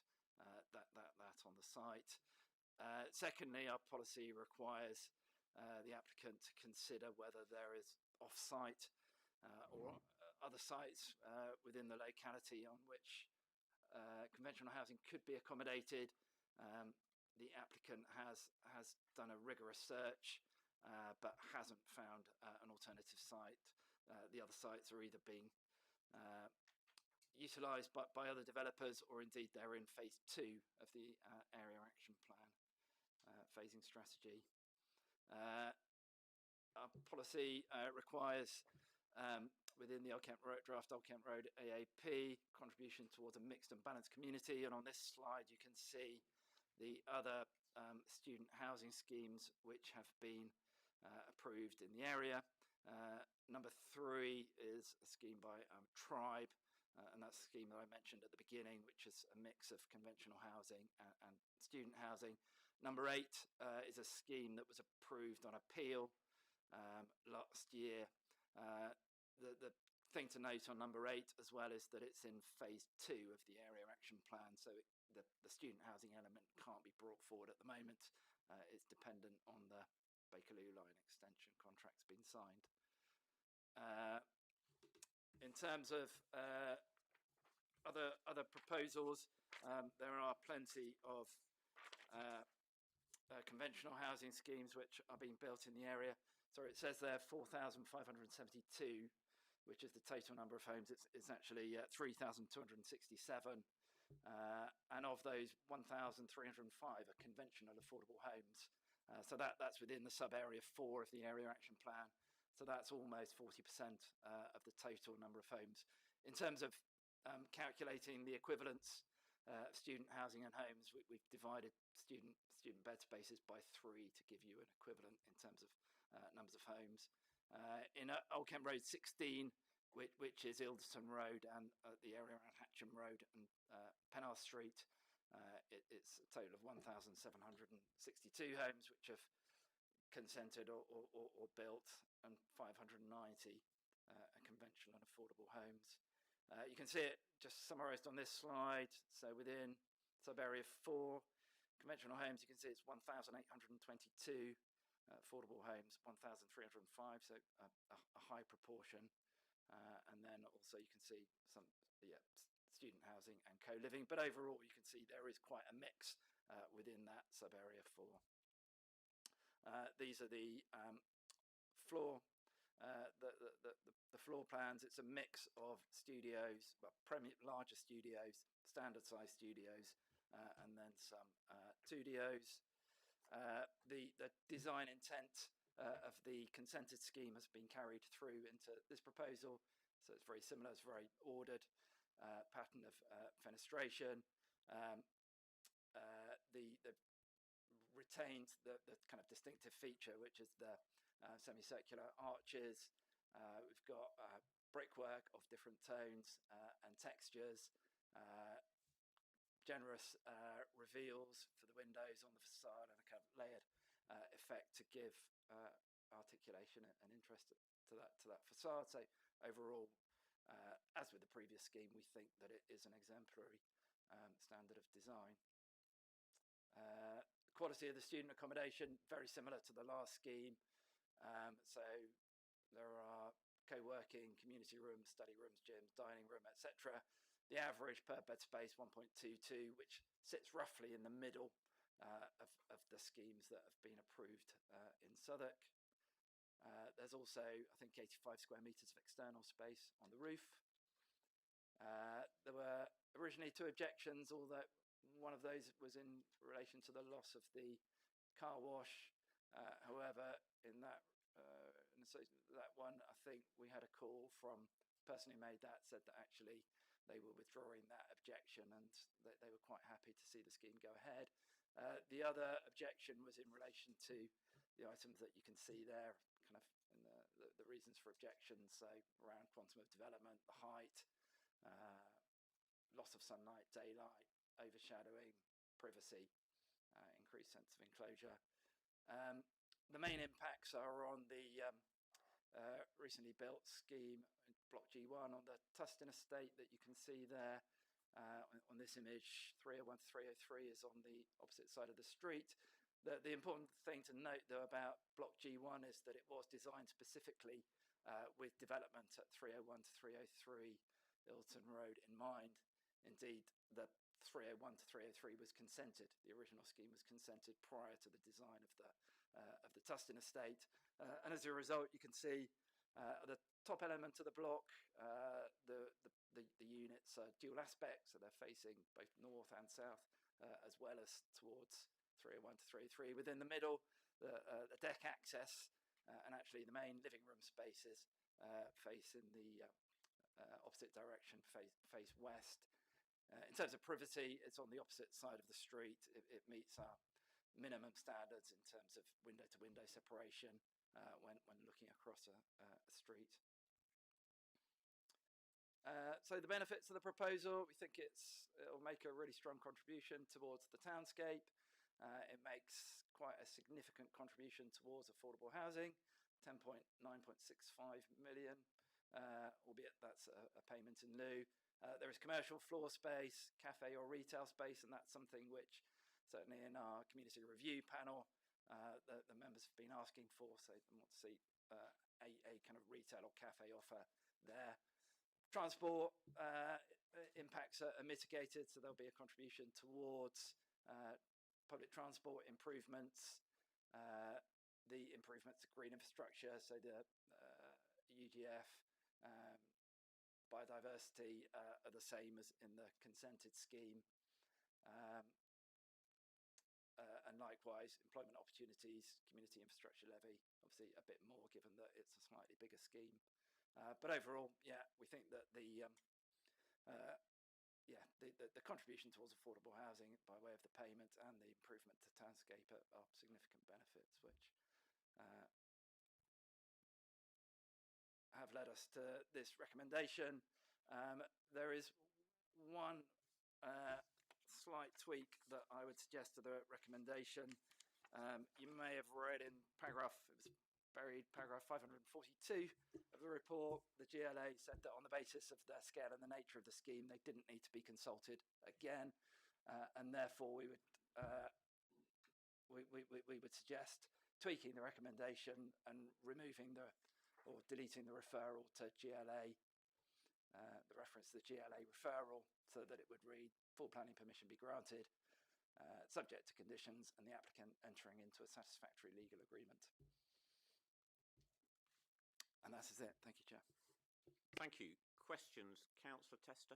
that on the site. Secondly, our policy requires the applicant to consider whether there is off-site or other sites within the locality on which conventional housing could be accommodated. The applicant has done a rigorous search, but hasn't found an alternative site. The other sites are either being utilised by other developers, or indeed they're in phase 2 of the area action plan phasing strategy. Our policy requires within the draft Old Kent Road AAP contribution towards a mixed and balanced community, and on this slide you can see the other student housing schemes which have been approved in the area. Number 3 is a scheme by Tribe, and that's the scheme that I mentioned at the beginning, which is a mix of conventional housing and student housing. Number 8 is a scheme that was approved on appeal last year. The thing to note on number 8 as well is that it's in phase 2 of the area action plan, so the student housing element can't be brought forward at the moment. It's dependent on the Bakerloo line extension contracts being signed. In terms of other proposals, there are plenty of conventional housing schemes which are being built in the area. So it says there 4,572, which is the total number of homes. It's actually 3,267, and of those 1,305 are conventional affordable homes. So that's within the sub-area 4 of the area action plan. So that's almost 40% of the total number of homes. In terms of calculating the equivalence of student housing and homes, we've divided student bed spaces by 3 to give you an equivalent in terms of numbers of homes. In Old Kent Road 16, which is Ilderton Road and the area around Hatcham Road and Penarth Street, it's a total of 1,762 homes which have consented or built, and 590 are conventional and affordable homes. You can see it just summarised on this slide. So within sub-area 4, conventional homes, you can see it's 1,822, affordable homes 1,305, so a high proportion. And then also you can see some student housing and co-living, but overall you can see there is quite a mix within that sub-area 4. These are the floor the floor plans. It's a mix of studios, well, larger studios, standard size studios, and then some studios. The design intent of the consented scheme has been carried through into this proposal, so it's very similar. It's a very ordered pattern of fenestration. The retained the kind of distinctive feature, which is the semicircular arches. We've got brickwork of different tones and textures, generous reveals for the windows on the facade, and a kind of layered effect to give articulation and interest to that facade. So overall, as with the previous scheme, we think that it is an exemplary standard of design. Quality of the student accommodation, very similar to the last scheme. So there are co-working, community rooms, study rooms, gyms, dining room, etc. The average per bed space 1.22, which sits roughly in the middle of the schemes that have been approved in Southwark. There's also, I think, 85 square metres of external space on the roof. There were originally 2 objections, although one of those was in relation to the loss of the car wash. However, in that one, I think we had a call from the person who made that, said that actually they were withdrawing that objection and they were quite happy to see the scheme go ahead. The other objection was in relation to the items that you can see there, kind of in the reasons for objections, so around quantum of development, the height, loss of sunlight, daylight, overshadowing, privacy, increased sense of enclosure. The main impacts are on the recently built scheme, Block G1 on the Tustin estate that you can see there. On this image, 301 to 303 is on the opposite side of the street. The important thing to note, though, about Block G1 is that it was designed specifically with development at 301 to 303 Ilton Road in mind. Indeed, the 301 to 303 was consented. The original scheme was consented prior to the design of the Tustin estate. And as a result, you can see the top element of the block, the units are dual aspect, so they're facing both north and south, as well as towards 301 to 303. Within the middle, the deck access and actually the main living room spaces face in the opposite direction, face west. In terms of privacy, it's on the opposite side of the street. It meets our minimum standards in terms of window-to-window separation when looking across a street. So the benefits of the proposal, we think it'll make a really strong contribution towards the townscape. It makes quite a significant contribution towards affordable housing, 9.65 million, albeit that's a payment in lieu. There is commercial floor space, cafe or retail space, and that's something which certainly in our community review panel the members have been asking for, so they want to see a kind of retail or cafe offer there. Transport impacts are mitigated, so there'll be a contribution towards public transport improvements, the improvements to green infrastructure, so the UGF, biodiversity are the same as in the consented scheme. And likewise, employment opportunities, community infrastructure levy, obviously a bit more given that it's a slightly bigger scheme. But overall, yeah, we think that the contribution towards affordable housing by way of the payment and the improvement to townscape are significant benefits, which have led us to this recommendation. There is one slight tweak that I would suggest to the recommendation. You may have read in paragraph 542 of the report, the GLA said that on the basis of the scale and the nature of the scheme, they didn't need to be consulted again, and therefore we would suggest tweaking the recommendation and removing or deleting the referral to GLA, the reference to the GLA referral, so that it would read full planning permission be granted, subject to conditions and the applicant entering into a satisfactory legal agreement. And that is it. Thank you, Chair. Thank you. Questions? Councillor Tester?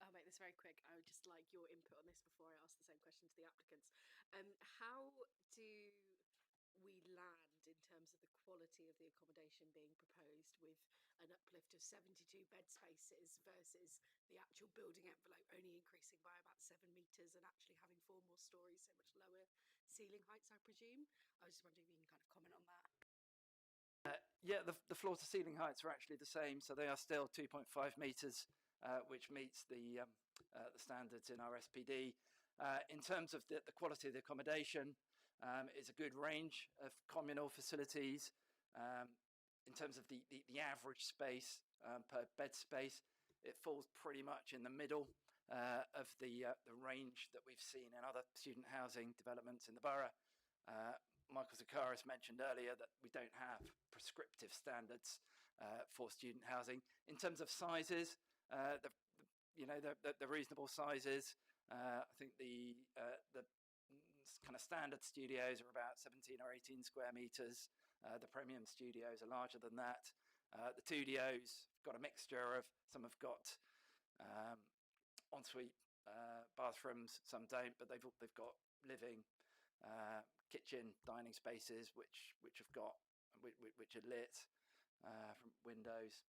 I'll make this very quick. I would just like your input on this before I ask the same question to the applicants. How do we land in terms of the quality of the accommodation being proposed with an uplift of 72 bed spaces versus the actual building envelope only increasing by about 7 metres and actually having 4 more stories, so much lower ceiling heights, I presume? I was just wondering if you can kind of comment on that. Yeah, the floor to ceiling heights are actually the same, so they are still 2.5 metres, which meets the standards in our SPD. In terms of the quality of the accommodation, it's a good range of communal facilities. In terms of the average space per bed space, it falls pretty much in the middle of the range that we've seen in other student housing developments in the borough. Michael Zakaris mentioned earlier that we don't have prescriptive standards for student housing. In terms of sizes, the reasonable sizes, I think the kind of standard studios are about 17 or 18 square metres. The premium studios are larger than that. The studios got a mixture of, some have got ensuite bathrooms, some don't, but they've got living, kitchen, dining spaces which are lit from windows.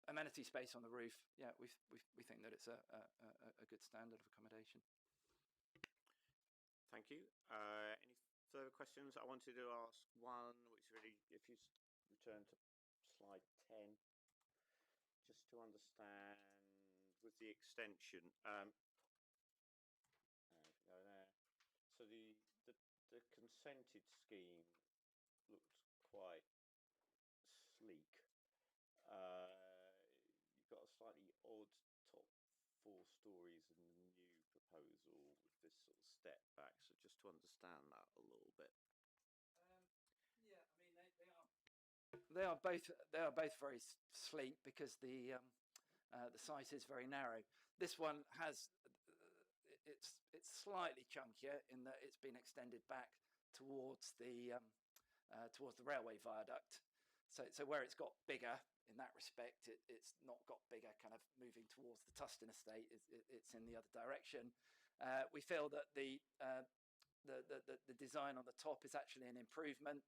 Amenity space on the roof. Yeah, we think that it's a good standard of accommodation. Thank you. Any further questions? I wanted to ask one, which really, if you return to slide 10, just to understand with the extension. percentage scheme looked quite sleek. You've got a slightly odd top 4 stories in the new proposal with this sort of step back. So just to understand that a little bit. Yeah, I mean they are both very sleek because the site is very narrow. This one has it's slightly chunkier in that it's been extended back towards the railway viaduct. So where it's got bigger in that respect, it's not got bigger kind of moving towards the Tustin estate. It's in the other direction. We feel that the design on the top is actually an improvement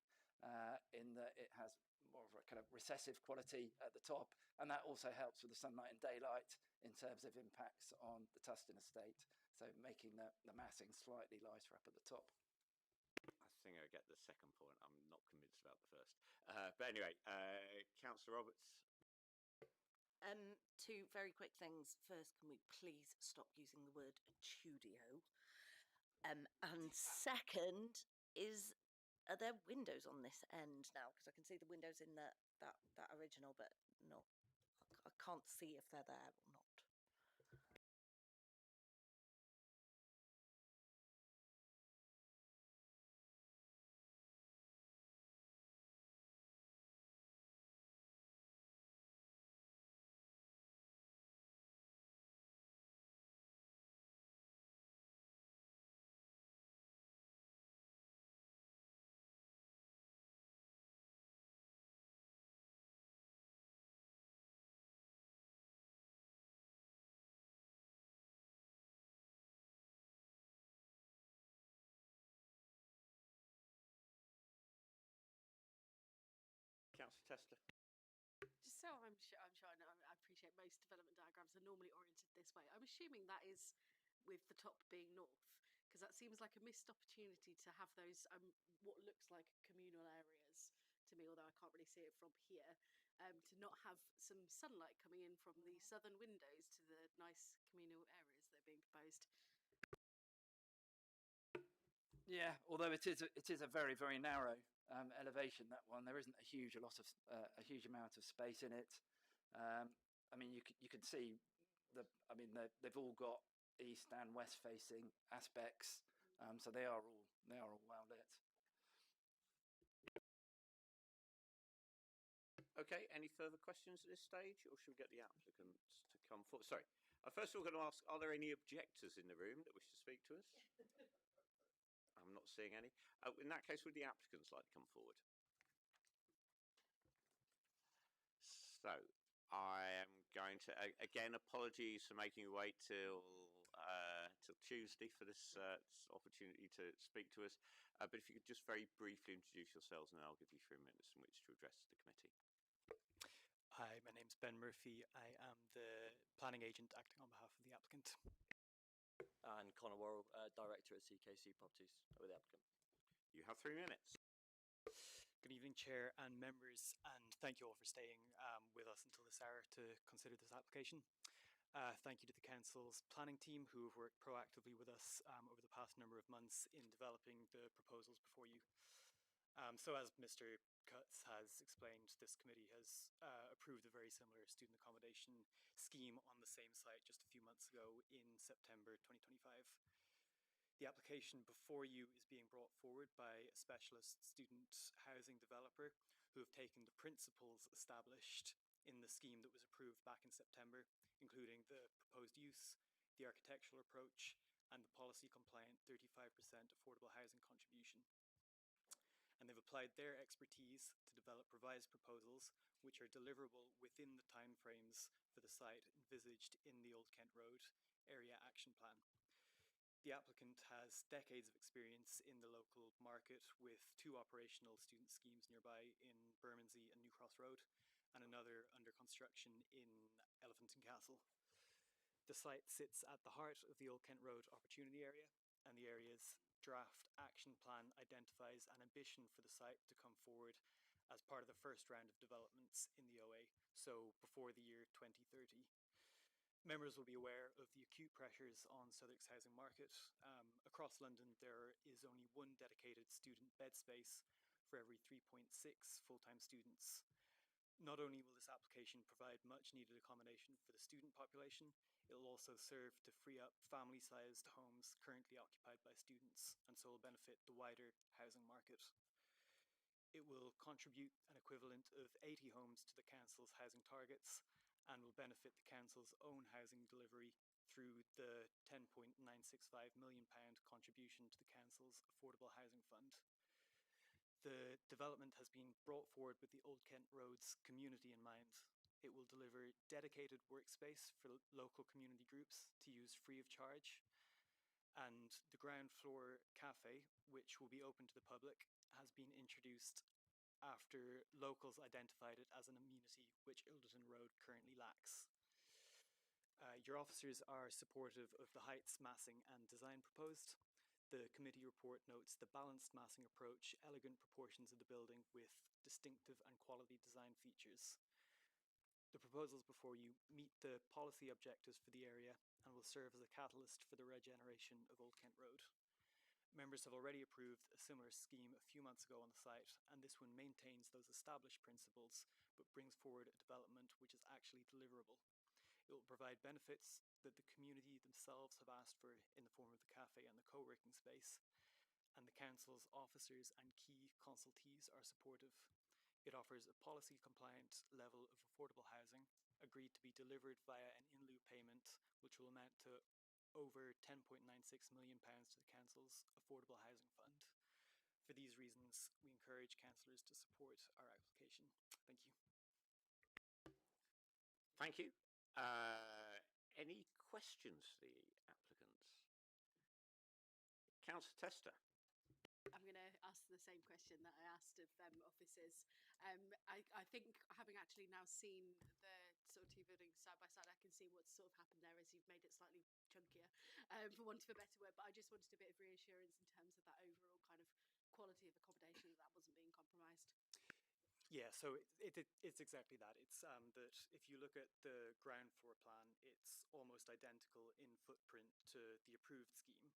in that it has more of a kind of recessive quality at the top, and that also helps with the sunlight and daylight in terms of impacts on the Tustin estate, so making the massing slightly lighter up at the top. I think I get the second point. I'm not convinced about the first. But anyway, Councillor Roberts. Two very quick things. First, can we please stop using the word studio? And second, are there windows on this end now? Because I can see the windows in that original, but not. I can't see if they're there or not. Councillor Tester. Just so I'm sure I know, I appreciate most development diagrams are normally oriented this way. I'm assuming that is with the top being north, because that seems like a missed opportunity to have those what looks like communal areas to me, although I can't really see it from here, to not have some sunlight coming in from the southern windows to the nice communal areas that are being proposed. Yeah, although it is a very, very narrow elevation, that one, there isn't a huge amount of space in it. I mean, you can see they've all got east and west facing aspects, so they are all well lit. Okay, any further questions at this stage, or should we get the applicants to come forward? Sorry, first of all, I'm going to ask, are there any objectors in the room that wish to speak to us? I'm not seeing any. In that case, would the applicants like to come forward? So, I am going to, again, apologies for making you wait till Tuesday for this opportunity to speak to us. But if you could just very briefly introduce yourselves, and then I'll give you 3 minutes in which to address the committee. Hi, my name's Ben Murphy. I am the planning agent acting on behalf of the applicant. And Conor Worrell, Director at CKC Properties with the applicant. You have 3 minutes. Good evening, Chair and members, and thank you all for staying with us until this hour to consider this application. Thank you to the Council's planning team who have worked proactively with us over the past number of months in developing the proposals before you. So as Mr. Cutts has explained, this committee has approved a very similar student accommodation scheme on the same site just a few months ago in September 2025. The application before you is being brought forward by a specialist student housing developer who have taken the principles established in the scheme that was approved back in September, including the proposed use, the architectural approach, and the policy compliant 35% affordable housing contribution. And they've applied their expertise to develop revised proposals which are deliverable within the timeframes for the site envisaged in the Old Kent Road Area Action Plan. The applicant has decades of experience in the local market with 2 operational student schemes nearby in Bermondsey and New Cross Road, and another under construction in Elephant and Castle. The site sits at the heart of the Old Kent Road opportunity area, and the area's draft action plan identifies an ambition for the site to come forward as part of the first round of developments in the OA, so before the year 2030. Members will be aware of the acute pressures on Southwark's housing market. Across London, there is only one dedicated student bed space for every 3.6 full-time students. Not only will this application provide much needed accommodation for the student population, it will also serve to free up family-sized homes currently occupied by students, and so will benefit the wider housing market. It will contribute an equivalent of 80 homes to the council's housing targets and will benefit the council's own housing delivery through the £10.965 million contribution to the council's Affordable Housing Fund. The development has been brought forward with the Old Kent Roads community in mind. It will deliver dedicated workspace for local community groups to use free of charge, and the ground floor cafe, which will be open to the public, has been introduced after locals identified it as an amenity which Ilderton Road currently lacks. Your officers are supportive of the heights, massing and design proposed. The committee report notes the balanced massing approach, elegant proportions of the building with distinctive and quality design features. The proposals before you meet the policy objectives for the area and will serve as a catalyst for the regeneration of Old Kent Road. Members have already approved a similar scheme a few months ago on the site, and this one maintains those established principles but brings forward a development which is actually deliverable. It will provide benefits that the community themselves have asked for in the form of the cafe and the co-working space, and the council's officers and key consultees are supportive. It offers a policy-compliant level of affordable housing, agreed to be delivered via an in-lieu payment, which will amount to over £10.96 million to the council's Affordable Housing Fund. For these reasons, we encourage councillors to support our application. Thank you. Thank you. Any questions for the applicants? Councillor Tester. I'm going to ask the same question that I asked of officers. I think, having actually now seen the sort of two buildings side by side, I can see what's sort of happened there as you've made it slightly chunkier, for want of a better word. But I just wanted a bit of reassurance in terms of that overall kind of quality of accommodation, that wasn't being compromised. Yeah, so it's exactly that. It's that if you look at the ground floor plan, it's almost identical in footprint to the approved scheme.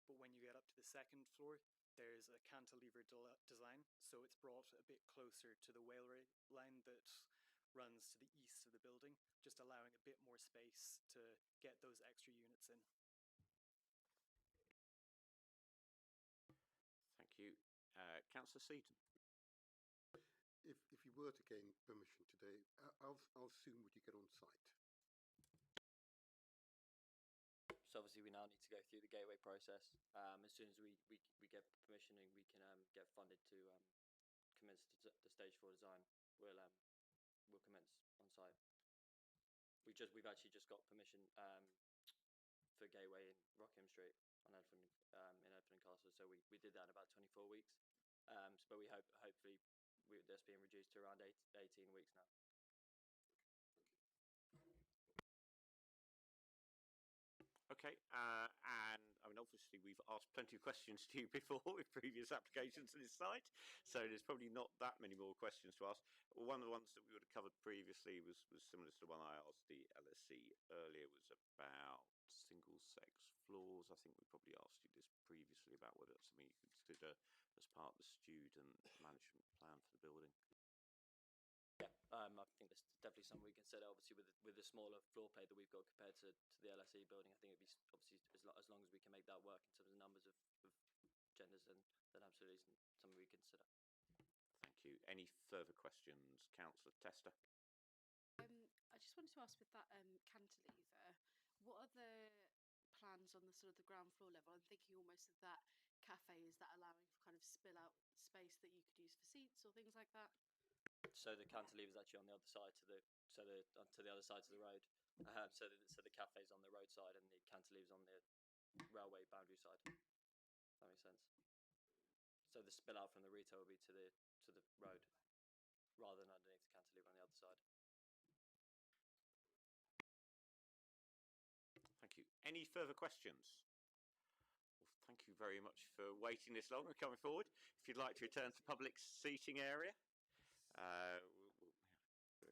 But when you get up to the second floor, there's a cantilever design, so it's brought a bit closer to the railway line that runs to the east of the building, just allowing a bit more space to get those extra units in. Thank you. Councillor Seaton. If you were to gain permission today, how soon would you get on site? So obviously we now need to go through the gateway process. As soon as we get permission and we can get funded to commence the stage 4 design, we'll commence on site. We've actually just got permission for gateway in Rockham Street on Elephant in Elephant and Castle, so we did that in about 24 weeks. But we hopefully that's being reduced to around 18 weeks now. Okay, and I mean, obviously we've asked plenty of questions to you before with previous applications to this site, so there's probably not that many more questions to ask. One of the ones that we would have covered previously was similar to the one I asked the LSE earlier, was about single-sex floors. I think we probably asked you this previously about whether that's something you consider as part of the student management plan for the building. I think that's definitely something we consider. Obviously, with the smaller floor plate that we've got compared to the LSE building, I think it'd be obviously as long as we can make that work in terms of numbers of genders, then absolutely something we consider. Thank you. Any further questions, Councillor Tester? I just wanted to ask, with that cantilever, what are the plans on the sort of the ground floor level? I'm thinking almost of that cafe. Is that allowing for kind of spill out space that you could use for seats or things like that? So the cantilever is actually on the other side to the other side of the road. So the cafe's on the road side and the cantilever's on the railway boundary side. That makes sense. So the spill out from the retail will be to the road rather than underneath the cantilever on the other side. Thank you. Any further questions? Well, thank you very much for waiting this long and coming forward. If you'd like to return to public seating area, the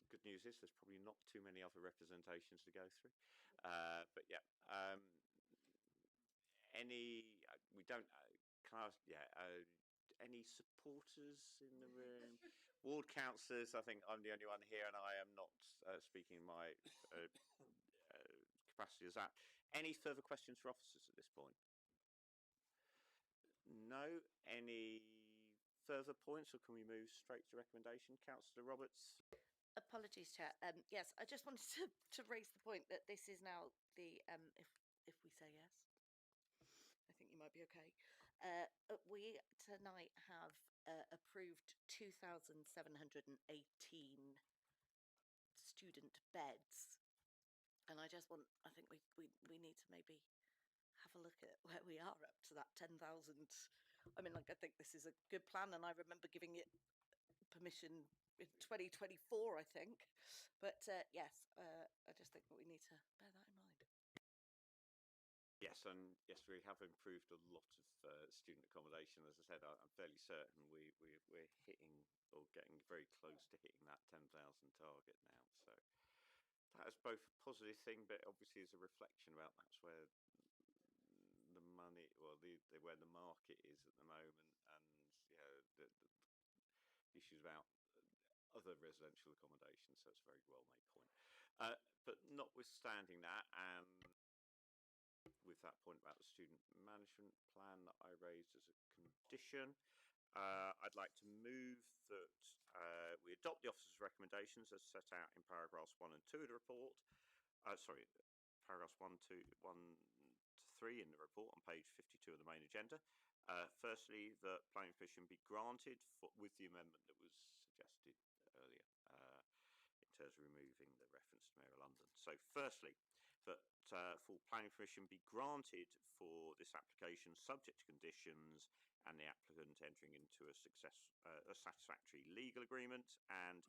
good news news is there's probably not too many other representations to go through. But yeah, we don't, can I ask, yeah, any supporters in the room? Ward councillors, I think I'm the only one here, and I am not speaking in my capacity as that. Any further questions for officers at this point? No. Any further points, or can we move straight to recommendation? Councillor Roberts. Apologies, Chair. Yes, I just wanted to raise the point that this is now the if we say yes, I think you might be okay. We tonight have approved 2,718 student beds, and I just want, I think we need to maybe have a look at where we are up to that 10,000. I mean, like, I think this is a good plan, and I remember giving it permission in 2024, I think. But yes, I just think that we need to bear that in mind. Yes, and yes, we have improved a lot of student accommodation. As I said, I'm fairly certain we're hitting or getting very close to hitting that 10,000 target now. So that is both a positive thing, but obviously is a reflection about that's where the money, well, where the market is at the moment, and the issues about other residential accommodation. So it's a very well made point. But notwithstanding that, with that point about the student management plan that I raised as a condition, I'd like to move that we adopt the officer's recommendations as set out in paragraphs 1 and 2 of the report. Paragraphs 1 to 3 in the report on page 52 of the main agenda. Firstly, that planning permission be granted with the amendment that was suggested earlier in terms of removing the reference to Mayor of London. So firstly, that full planning permission be granted for this application subject to conditions and the applicant entering into a satisfactory legal agreement. And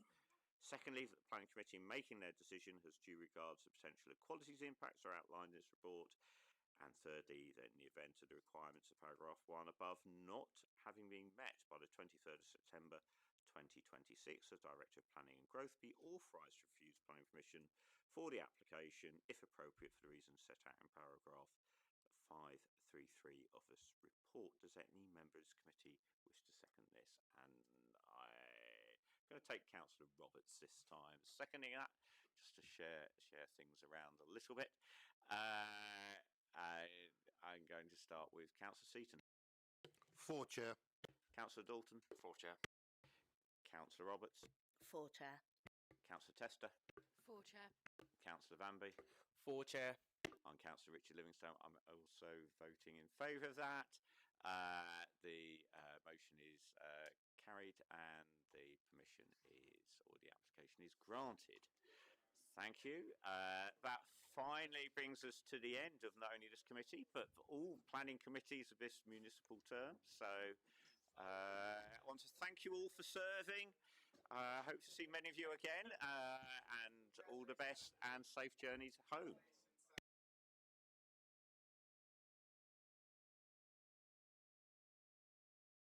secondly, that the planning committee in making their decision has due regard to potential equalities impacts are outlined in this report. And thirdly, that in the event of the requirements of paragraph 1 above not having been met by the 23rd of September 2026, as Director of Planning and Growth be authorised to refuse planning permission for the application, if appropriate, for the reasons set out in paragraph 533 of this report. Does any member of this committee wish to second this? And I'm going to take Councillor Roberts this time, seconding that, just to share things around a little bit. I'm going to start with Councillor Seaton. For, Chair. Councillor Dalton. For, Chair. Councillor Roberts. For, Chair. Councillor Tester. For, Chair. Councillor Vanby. For, Chair. I'm Councillor Richard Livingstone. I'm also voting in favour of that. The motion is carried and the permission is, or the application is granted. Thank you. That finally brings us to the end of not only this committee, but all planning committees of this municipal term. So I want to thank you all for serving. I hope to see many of you again, and all the best and safe journeys home.